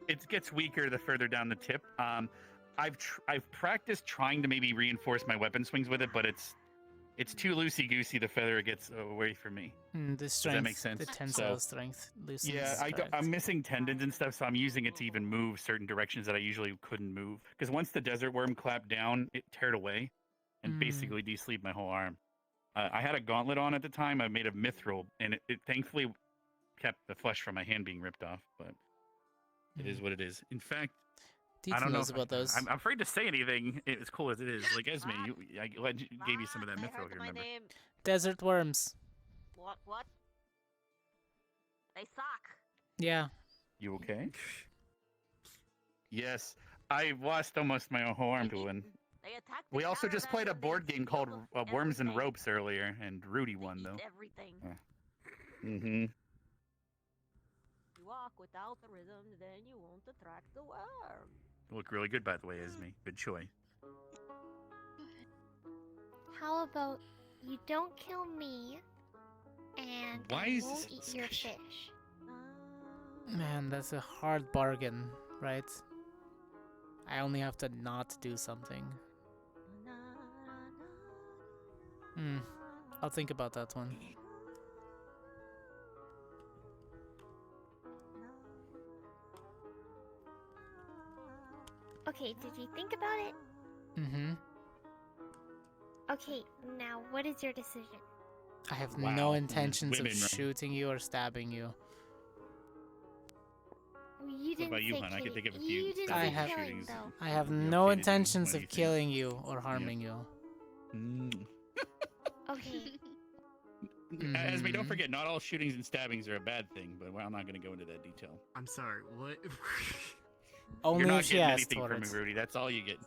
It gets weaker the further down the tip. I've practiced trying to maybe reinforce my weapon swings with it, but it's too loosey goosey the further it gets away from me. The strength, Does that make sense? the tensile strength loosens. Yeah, correct. I'm missing tendons and stuff, so I'm using it to even move certain directions that I usually couldn't move. Because once the desert worm clapped down, it teared away and basically de-sleeved my whole arm. I had a gauntlet on at the time. I made a mithril, and it thankfully kept the flesh from my hand being ripped off. But it is what it is. In fact, I Deethan don't know knows about those. I'm afraid to say anything. As cool as it is, like Esme, I gave you some of that mithril. Here, remember? Desert worms. What? They suck. Yeah. You okay? Yes, I lost almost my whole arm to one. They attack We also just played a board game called Worms and Ropes earlier, and Rudy won though. everything. Mm-hmm. You walk without the rhythm, then you won't attract the worm. Look really good, by the way, Esme. Good choice. How about you don't kill me, and Why I is won't this eat your fish? Man, that's a hard bargain, right? I only have to not do something. I'll think about that one. Okay, did you think about it? Mm-hmm. Okay, now what is your decision? I have Wow. no intentions of Women, right? shooting you or stabbing you. You didn't about you, say hon? I can killing. think of a few You didn't I say have- killing, though. I have You no okay to do? intentions What do of you think? killing you or harming you. Okay. Esme, don't Mhm. forget, not all shootings and stabbings are a bad thing, but I'm not going to go into that detail. I'm sorry, what? Only You're not if she getting asked anything for from me, it. Rudy. That's all you get.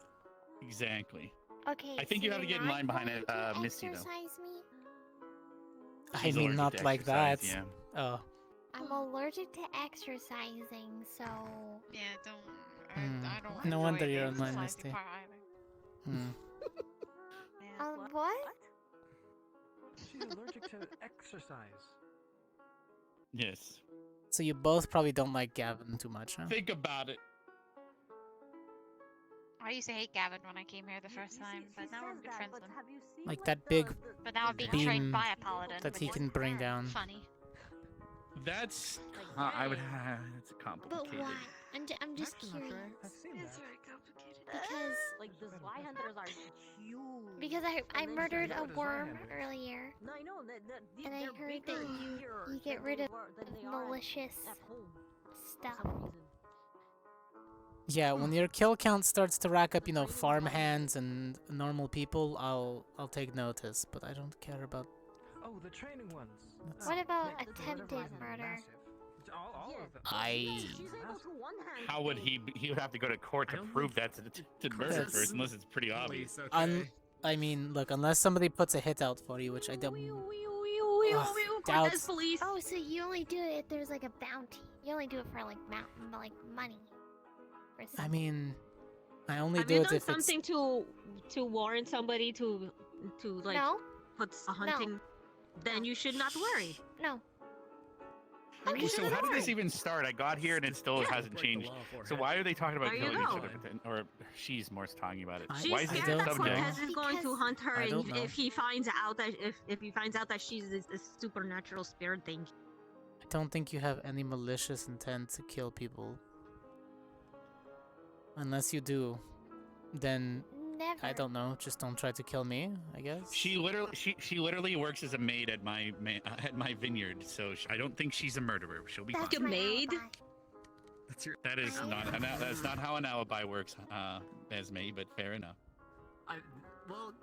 Exactly. Okay. I think so you have to you're get in not line behind going it, to Misty, though. exercise me? I She's mean, allergic not to like that. exercise, Oh. I'm allergic to exercising, so. Yeah, don't. I don't. No enjoy wonder the you're online, exercising Misty. part either. What? She's allergic to exercise. Yes. So you both probably don't like Gavin too much, huh? Think about it. I used to hate Gavin when I came here the first time, but now we're good friends. Like that big But now I'm being beam trained by a paladin. that he which can is bring down. Funny. That's I would have. It's complicated. But why? I'm just curious. It's very complicated. Because like the sly hunters are huge. because I murdered a worm earlier, No, I know and I heard that you get rid of malicious stuff. Yeah, when your kill count starts to rack up, you know, farm hands and normal people, I'll take notice, but I don't care about. Oh, the training ones. What about attempted murder? All of them. How would he would have to go to court to prove that's an attempted murder That's- first, unless it's pretty obvious. I mean, look, unless somebody puts a hit out for you, which I don't. doubt. Oh, so you only do it if there's like a bounty. You only do it for like money. Or I something. mean, I only Have do you it done if it's. something to warrant somebody to like No. put a hunting? Then you should not worry. No. So how did this even start? I got here and it still hasn't changed. So why are they talking about There you killing each go. other? Or she's more talking about it. She's Why is scared it that subject? Cortez is going to hunt her I don't know. if he finds out that if he finds out that she's a supernatural spirit thing. I don't think you have any malicious intent to kill people. Unless you do, then Never. I don't know. Just don't try to kill me, I guess. She literally works as a maid at my vineyard, so I don't think she's a murderer. She'll be fine. Your maid? That is that's not how an alibi works, Esme. But fair enough. Well,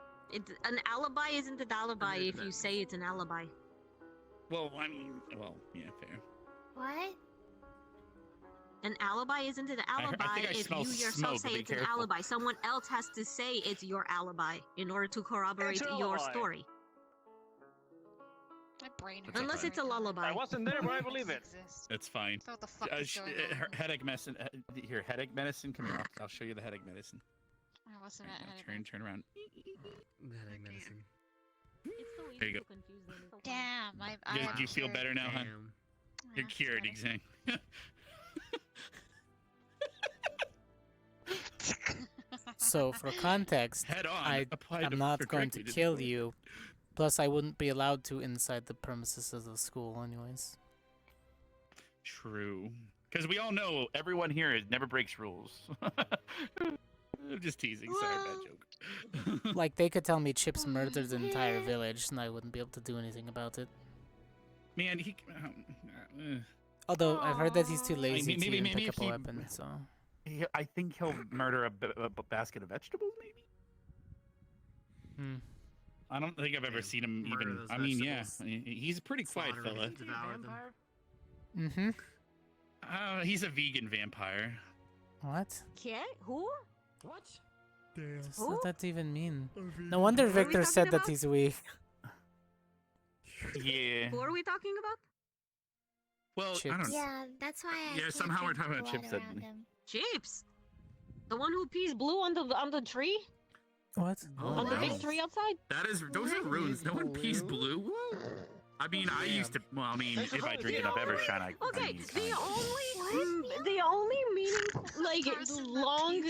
an alibi isn't an alibi if you say it's an alibi. Well, I mean, yeah, fair. What? An alibi isn't an I alibi think I if smell you yourself smoke, say be it's an careful. alibi. Someone else has to say it's your alibi in order to corroborate It's an your alibi. story. My brain That's Unless fine. it's a lullaby. I wasn't there, but I believe it. That's fine. So what the fuck is going on? Headache medicine. Here, headache medicine. Come here. I'll show you the headache medicine. I wasn't Right, at now, headache. turn around. Headache medicine. There you go. Damn, Do you feel better now, hon? Damn. You're cured, exactly. So, for context, Head on, apply I'm to- not for going to correctly kill to- you. Plus, I wouldn't be allowed to inside the premises of the school, anyways. True. Because we all know everyone here never breaks rules. I'm just teasing. Sorry, bad joke. Like, they could tell me Chips murdered the entire village, and I wouldn't be able to do anything about it. Man, he. Although, I've heard that he's too lazy Maybe- to even maybe pick if up a he- weapon, so... I think he'll murder a basket of vegetables, maybe? Hmm. I don't think I've ever seen him Murder even. those I mean, yeah, vegetables. he's a pretty quiet Slaughter fella. them, devour them. Mm-hmm. He's a vegan vampire. What? Okay, who? What? What does that even mean? No wonder Victor said that he's weak. Yeah. Who are we talking about? Well, I don't know. Yeah, that's why I Yeah, can't somehow we're drink talking about blood Chips around suddenly. him. Chips. The one who pees blue on the tree? What? On the big tree outside? Those are runes. No one pees blue. I mean, I used to. Well, I mean, if I drink enough Evershine, I. Okay, mean, the only long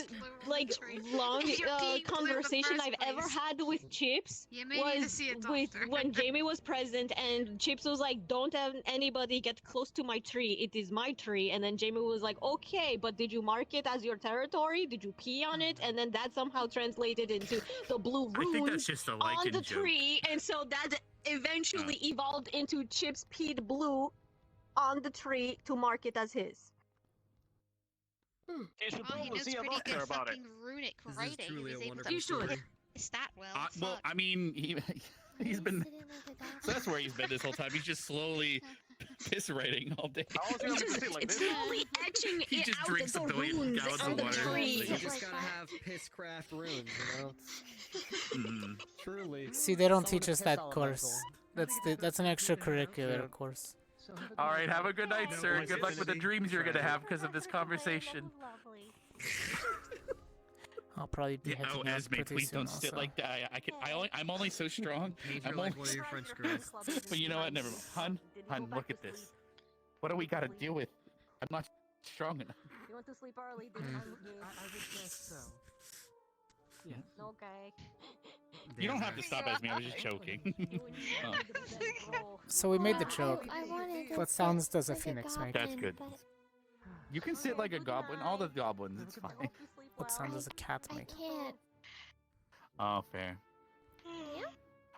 conversation I've ever had with Chips You may need to was see a with doctor. when Jamie was present, and Chips was like, "Don't have anybody get close to my tree. It is my tree." And then Jamie was like, "Okay, but did you mark it as your territory? Did you pee on it?" And then that somehow translated into the blue I think that's runes just a on lichen the joke. tree, and so that eventually evolved into Chips peed blue on the tree to mark it as his. You should Well, he probably knows see a pretty doctor good about it. fucking runic This is writing. truly He a was able wonderful to You should. story. stat well. Well, fuck. I mean, he's been. So that's where he's been this whole time. He's just slowly piss writing all day. It's slowly etching He it just out drinks the a billion runes gallons on of the water. tree. You just gotta have pisscraft runes, you know? Mm. Truly. See, they don't Someone teach to us piss that elemental. course. That's an extracurricular course. All right, have a good night, sir. Good luck with the dreams you're gonna have because of this conversation. I'll probably be Yeah, heading oh, out Esme, pretty please soon don't sit also. like that. I'm only so strong. Paige, I'm you're like only. one of your French girls. But you know what? Never mind. Hun, look at this. What do we gotta deal with? I'm not strong enough. You want to sleep early? Mm. I would guess so. Yeah. Okay. You don't have to stop, Esme. I was just joking. Oh. So we made the joke. I wanted to What sit sounds does a like phoenix make? That's good. You can sit like a goblin. All the goblins, it's fine. What sound does a cat I make? can't. Oh, fair.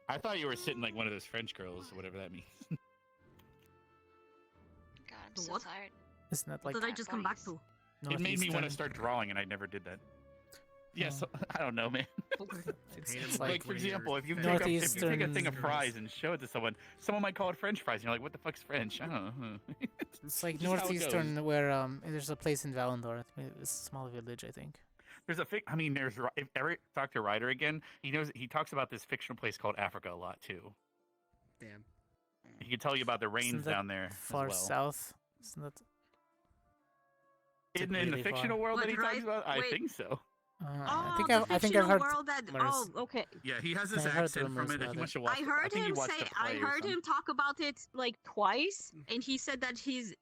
I thought you were sitting like one of those French girls, or whatever that means. God, I'm so What? tired. Isn't that like What did I just come back to? It made me want to Northeastern? start drawing, and I never did that. Yes, I don't know, man. It's Like, for example, if you take a thing of Northeastern- fries and show it to someone might call it French fries, and you're like, "What the fuck's French?" I don't know. It's like Just how it goes. Northeastern where there's a place in Valendor. It's a small village, I think. There's a I mean, if ever talk to Ryder again, he talks about this fictional place called Africa a lot too. Damn. He can tell you about the rains Isn't that down there far as well. south. Isn't that? In the really fictional far. world that But he talks right- about, I wait. think so. I think the I think fictional I've heard. world that. rumors. Oh, okay. Yeah, he has this I heard accent from rumors it. about He it. must have watched. I heard think he him watched say. the I play or heard something. him talk about it like twice, and he said that his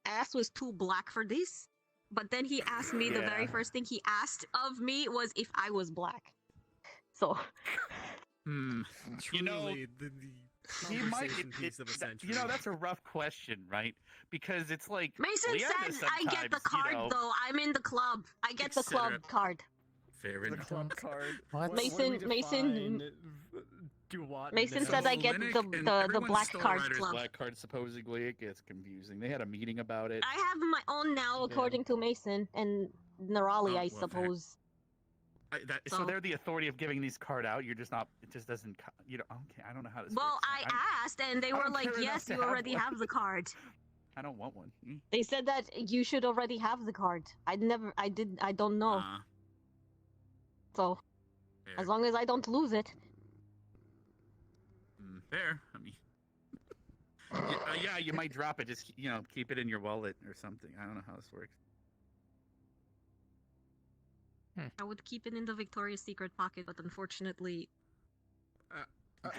ass was too black for this. But then he asked me the very Yeah. first thing he asked of me was if I was black. So. Hmm. You know, Truly, the he might. conversation piece of a century. You know, that's a rough question, right? Because it's like Mason Leanna says I get the sometimes, card you know, though. I'm in the club. I get the etc. club card. Fair The enough. club card. What? Mason Mason said I get Linux and the everyone black stole card Ryder's club. black card. Supposedly, it gets confusing. They had a meeting about it. I have my own now, according to Mason and Nerali, I fair. suppose. So they're the authority of giving these card out. You're just not. It just doesn't. You know. Okay, I don't know how this. Well, works. I asked, and they I were don't like, care enough "Yes, to you have already one." have the card." I don't want one. They said that you should already have the card. I don't know. So, as long as I don't lose it. Fair. I mean, yeah, you might drop it. Just keep it in your wallet or something. I don't know how this works. I would keep it in the Victoria's Secret pocket, but unfortunately,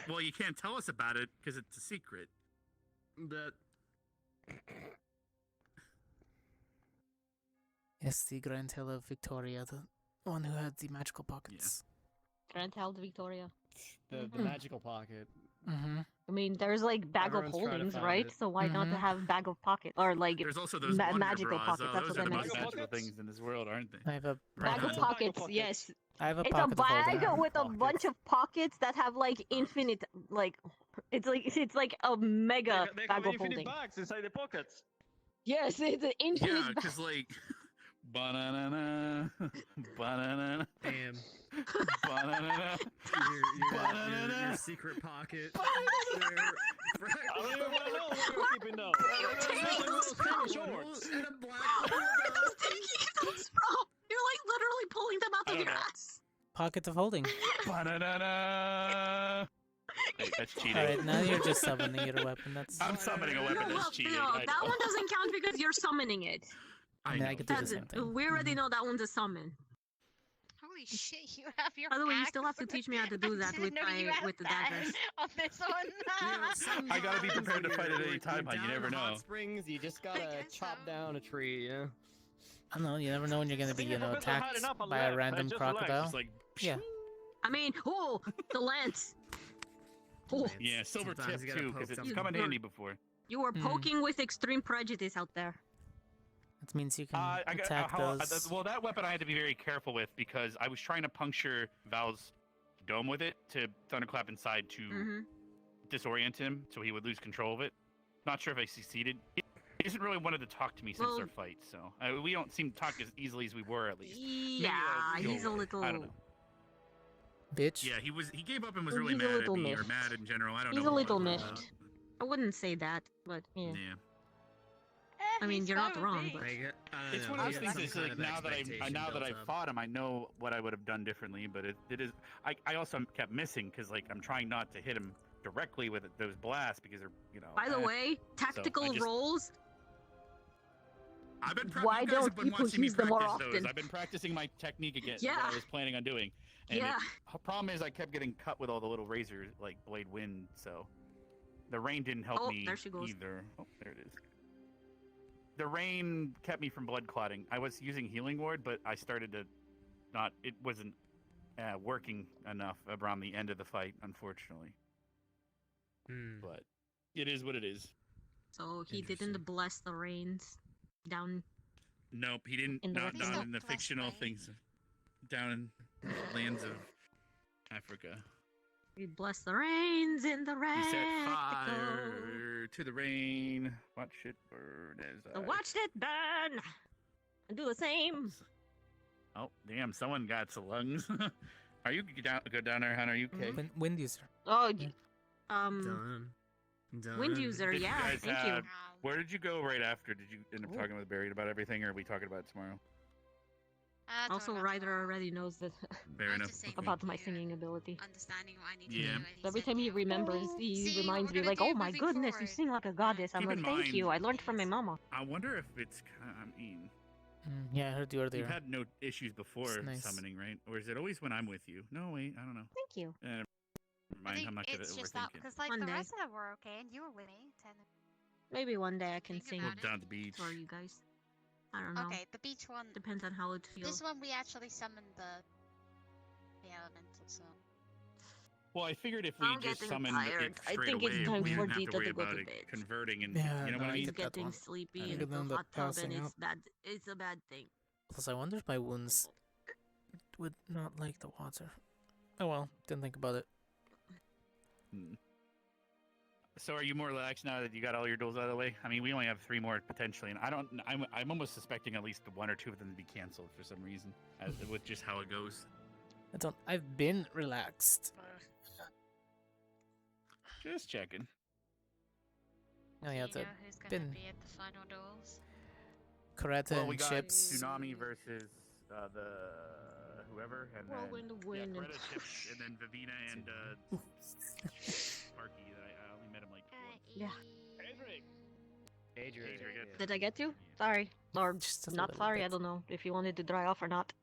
Well, you can't tell us about it because it's a secret. That. Yes, the Grand Hill of Victoria, the one who had the magical pockets. Grand Held Victoria. The Mhm. magical pocket. Mm-hmm. I mean, there's like bag Everyone's of trying to holdings, find right? it. So why not Mhm. have bag of pockets or like There's also those wonder magical bras. pockets? That's Those what are I the meant. most magical things in this world, aren't they? I have a Bag of pockets, yes. I have a It's a pocket of holding. bag with a bunch of pockets that have like infinite, like it's like a mega They bag have of infinite holding. bags inside the pockets. Yes, it's an infinite. Yeah, bag. because like, banana, banana, Damn. banana, Your secret pocket. I don't even want to know what you're keeping though. Shorts. And a black Where's taking those from? You're like literally pulling them out of your ass. Pocket of holding. Banana. Hey, that's cheating. Alright, now you're just summoning your weapon. That's. I'm summoning a weapon that's cheating. No, I that know. one doesn't count because you're summoning it. I mean, I could do the same thing. We already know that one's a summon. Holy shit, you have your By the way, you still axe? have to teach me how to do that didn't with know you had with the that daggers. on this one. I gotta be prepared to fight at any time, hon. You never know. Hot springs, you just gotta chop down a tree, you know? I don't know. You never know when you're gonna be, Because they're hiding attacked up on by a left, random just relax, crocodile. Just like, Yeah. I mean, oh, the lance. Oh, yeah, silver Sometimes tip you gotta too, because poke it's them. come in handy before. you were poking with extreme prejudice out there. That means you can I got, attack those. well, that weapon I had to be very careful with because I was trying to puncture Val's dome with it to thunderclap inside to disorient him so he would lose control of it. Not sure if I succeeded. He hasn't really wanted to talk to me since our fight, so we don't seem to talk as easily as we were at least. Yeah, he's a little. I don't know. Bitch. Yeah, he gave up and was He's really a mad at little me or miffed. mad in general. I don't He's know. a little what it was. miffed. I wouldn't say that, but yeah. Yeah. I mean, you're not wrong, but It's one of those things that's like now that I've fought him, I know what I would have done differently. But it is. I also kept missing because like I'm trying not to hit him directly with those blasts because they're By the way, tactical roles. I've been Why you guys don't have been people watching me use them more practice those. often? I've been practicing my technique again. Yeah. What I was planning on doing. And Yeah. the problem is I kept getting cut with all the little razor like blade wind, so the rain didn't help me there she goes. either. Oh, there it is. The rain kept me from blood clotting. I was using healing ward, but I started to not. It wasn't working enough around the end of the fight, unfortunately. But it is what it is. So he didn't bless the rains down. Nope, he didn't. In the Not West. in the fictional things down in the lands of Africa. He blessed the rains in the He rain. set fire to the rain. Watch it burn as I... Watched it burn. And do the same. Oh, damn! Someone got some lungs. Are you go down there, Hunter? Are you okay? Wind user. Oh, Done. wind user. Did Yeah, you guys thank have, you. Where did you go right after? Did you end up talking with Barry about everything, or are we talking about it tomorrow? Also, Ryder already knows that Fair enough. about my singing ability. Understanding what I need Yeah. to do. So every time he remembers, he See, reminds what me we're like, gonna "Oh do my moving goodness, you forward." sing like a goddess." I'm Keep like, in "Thank mind- you. I learned from my mama." I wonder if it's. I mean, Yeah, I heard you earlier. You've had no issues before It's nice. summoning, right? Or is it always when I'm with you? No, wait, I don't know. Thank you. Never mind, I'm not gonna It's just overthink that it. because like One the day. rest of them were okay, and you were with me. Maybe one day I can sing Well, down at the beach. for you guys. I don't know. Okay, the beach one. Depends on how it feels. This one we actually summoned the elemental, so. Well, I figured if we I'm just getting summoned tired. it I straight think away, it's time we for didn't have to Dita worry to go about to it bed. converting and Yeah, you know no, what I I mean? get that Getting one. sleepy I in could the end up hot tub, and passing it's out. bad. It's a bad thing. Plus, I wonder if my wounds would not like the water. Oh well, didn't think about it. So are you more relaxed now that you got all your duels out of the way? I mean, we only have 3 more potentially, and I'm almost suspecting at least 1 or 2 of them to be canceled for some reason, with just how it goes. I've been relaxed. Just checking. Oh yeah, Do you know who's gonna been be at the final duels? Coretta Well, and we got Chips. Tsunami versus the whoever, and Whirlwind then of wind and- Coretta, Chips, and then Vivina and Sparky. That I only met him like once. Yeah. Adrian. Did I get you? Sorry. Or Just a not little sorry, bit. I don't know. If you wanted to dry off or not.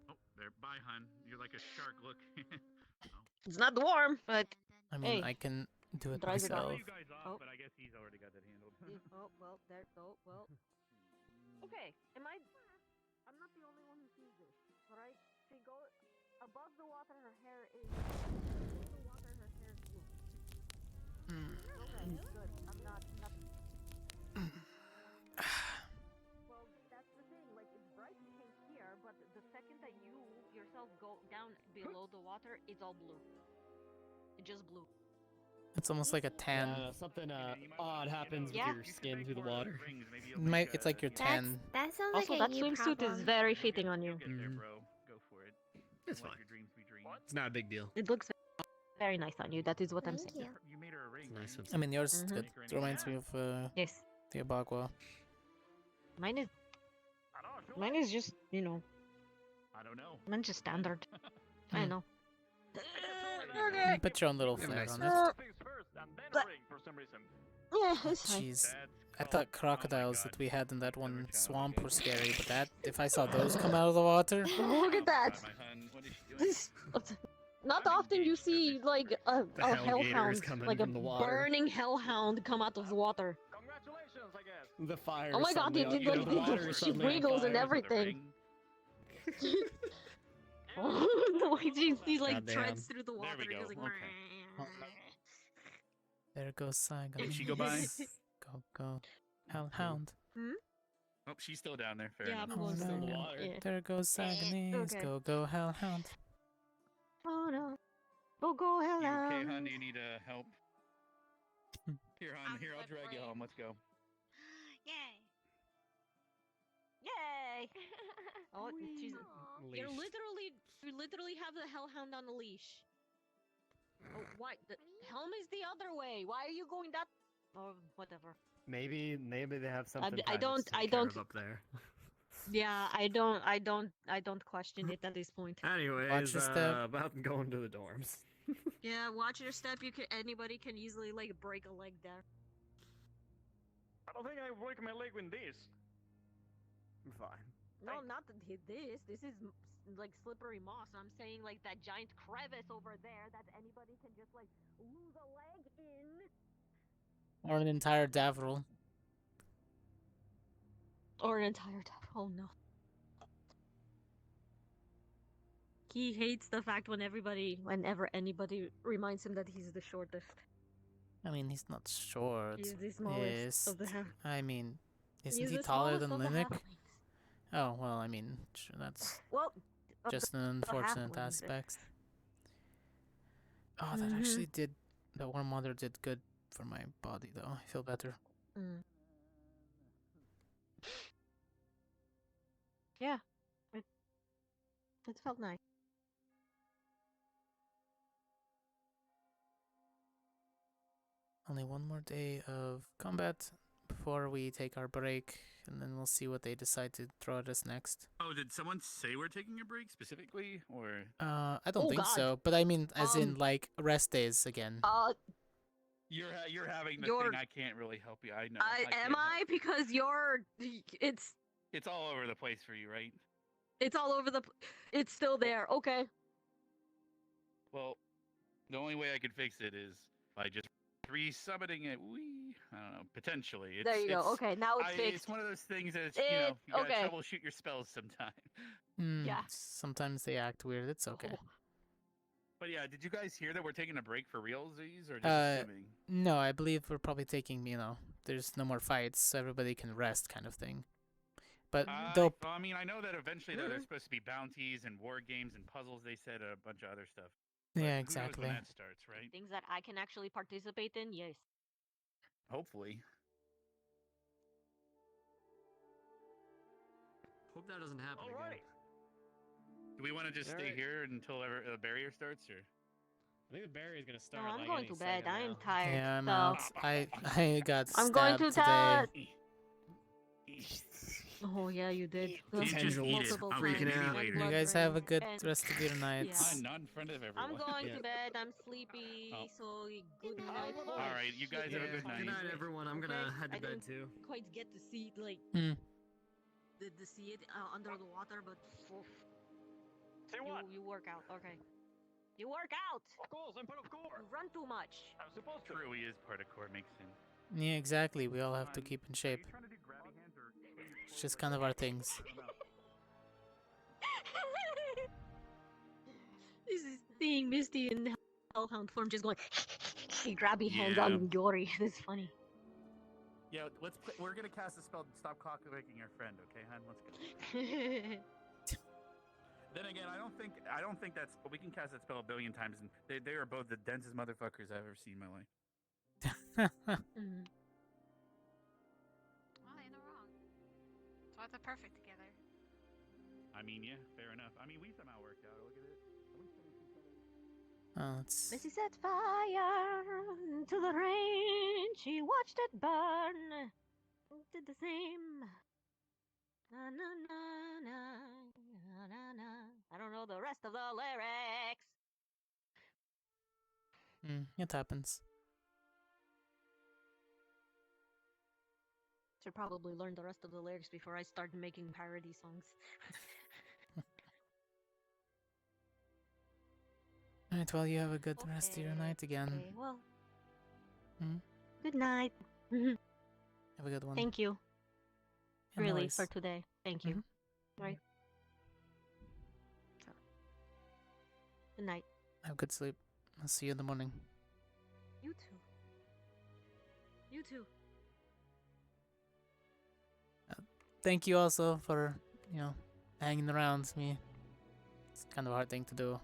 Oh, there. Bye, hun. You're like a shark. Look. It's not warm, but I mean, hey, I can do it dries it off. myself. You guys off, but I guess he's already got that handled. Oh, well, there. Oh, well. Okay, I'm not the only one who sees this, right? She goes above the water, her hair is below the water, her hair is blue. Okay, good. I'm not. Well, that's the thing. Like, it's bright pink here, but the second that you yourself go down below the water, it's all blue. It's just blue. It's almost like a tan. Something odd happens Yeah. with your skin through the water. It's like your tan. That sounds Also, like that a you swimsuit is problem. very fitting on you. Get there, bro. Go for it. It's Let fine. your dreams be dreams. It's not a big deal. It looks very nice on you. That is what I'm Thank saying. you. You made her a ring. Nice one. I mean, yours is Mhm. good. It reminds me of Yes. the Abagua. Mine is just, you know, I don't know. mine's just standard. I Hmm. know. You put your own little Yeah, flair nice. on it. Things first, and then ring for some reason. Yeah, it's fine. Jeez. I thought crocodiles that we had in that one swamp were scary, but that if I saw those come out of the water, Look at that. My hun, what is she doing? This, not often you see like a hellgator is hellhound, coming like a from the water. burning hellhound come out of the water. Congratulations, I guess. The fire. Oh my god, suddenly it up- did you know, like the water is she suddenly on wiggles and fire. everything. The way she like Goddamn. treads through the There water, we go. just like. Okay. there goes Saigon. Did she go by? Go. Hellhound. Oh, she's still down there. Fair Yeah, enough. I'm going Still in the to. water. Yeah. There goes Saigonese. Okay. Go Hellhound. Oh no. Go You okay, hellhound. hun? Do you need help? Here, hun. Here, I'll drag you home. Let's go. Yay! Yay! Oh, she's, Leash. you literally have the hellhound on a leash. Oh, why? The helm is the other way. Why are you going that? Oh, whatever. Maybe they have something. I private don't- to take I care don't- of up there. Yeah, I don't question it at this point. Anyways, Watch your step. about going to the dorms. Yeah, watch your step. Anybody can easily like break a leg there. I don't think I break my leg with this. Fine. No, not this. This is like slippery moss. I'm saying like that giant crevice over there that anybody can just like lose a leg in. Or an entire Davril. Or an entire town. Oh no. He hates the fact whenever anybody reminds him that he's the shortest. I mean, he's not short. He's the smallest of the half. I mean, isn't He's he the taller than smallest of the Linux? halflings. Oh, well, I mean, that's Well, of just the- an the unfortunate halflings, aspect. Oh, that Mhm. actually did. The warm water did good for my body, though. I feel better. Yeah. It felt nice. Only one more day of combat before we take our break, and then we'll see what they decide to throw at us next. Oh, did someone say we're taking a break specifically, or? I don't Oh, think God. so, but I mean, as in like rest days again. You're having the You're- thing. I can't really help you. I know. Am can't I? Because you're. It's It's all over the place for you, right? It's all over the. It's still there. Okay. Well, the only way I could fix it is by just resummoning it. I don't know. Potentially, it's There you go. Okay, now it's fixed. It's one of those things that you gotta okay. troubleshoot your spells sometime. Yeah. Sometimes they act weird. It's okay. But yeah, did you guys hear that we're taking a break for realsies, or just assuming? No, I believe we're probably taking, there's no more fights, so everybody can rest kind of thing. But Well, I mean, I know that eventually there's supposed to be bounties and war games and puzzles. They said a bunch of other stuff. Yeah, Who knows exactly. when that starts, right? Things that I can actually participate in, yes. Hopefully. Hope that doesn't happen again. Do we want to just stay here until the barrier starts, or? I think the barrier is gonna start. No, I'm like, going any to bed. second I am now. tired. Yeah, I'm so... out. I got I'm stabbed going to today. Oh yeah, you did. You just eat it. Multiple I'm times. freaking out. And You blood guys have a drains good and- rest of your nights. I'm not in front of everyone. I'm going to bed. I'm sleepy. Oh. So good night. All right, you guys have a good night. Good night, everyone. I'm gonna head to I bed didn't too. quite get to see like Hmm. the see it under the water, but See what? you work out. Okay. You work out. Of course, I'm part of core. You run too much. I'm supposed to. True, he is part of core. Makes sense. Yeah, exactly. We all have to keep in shape. It's just kind of our things. This is seeing Misty in Hellhound form just going grabby hands on Yori. This is funny. Yeah, we're gonna cast a spell to stop cockwicking your friend. Okay, hon. Let's go. Then again, I don't think that's. But we can cast that spell a billion times, and they are both the densest motherfuckers I've ever seen in my life. Mm. Well, you're not wrong. That's why they're perfect together. I mean, yeah, fair enough. I mean, we somehow worked out. Look at it. Oh, it's... Missy set fire to the rain. She watched it burn. Did the same. Na na na na na na na. I don't know the rest of the lyrics. It happens. Should probably learn the rest of the lyrics before I start making parody songs. Alright, well, you have a good rest of your night again. Okay, well. Hmm? Good night. Have a good one. Thank you. Yeah, no Really, worries. for today. Thank you. Right. So. Good night. Have good sleep. I'll see you in the morning. You too. You too. Thank you also for, hanging around with me. It's kind of a hard thing to do.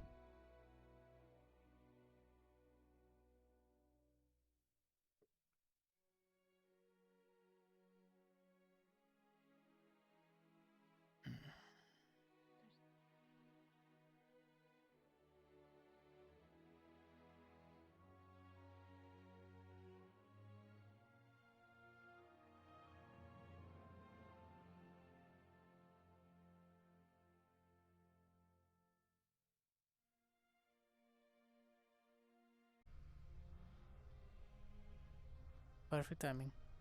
Perfect timing.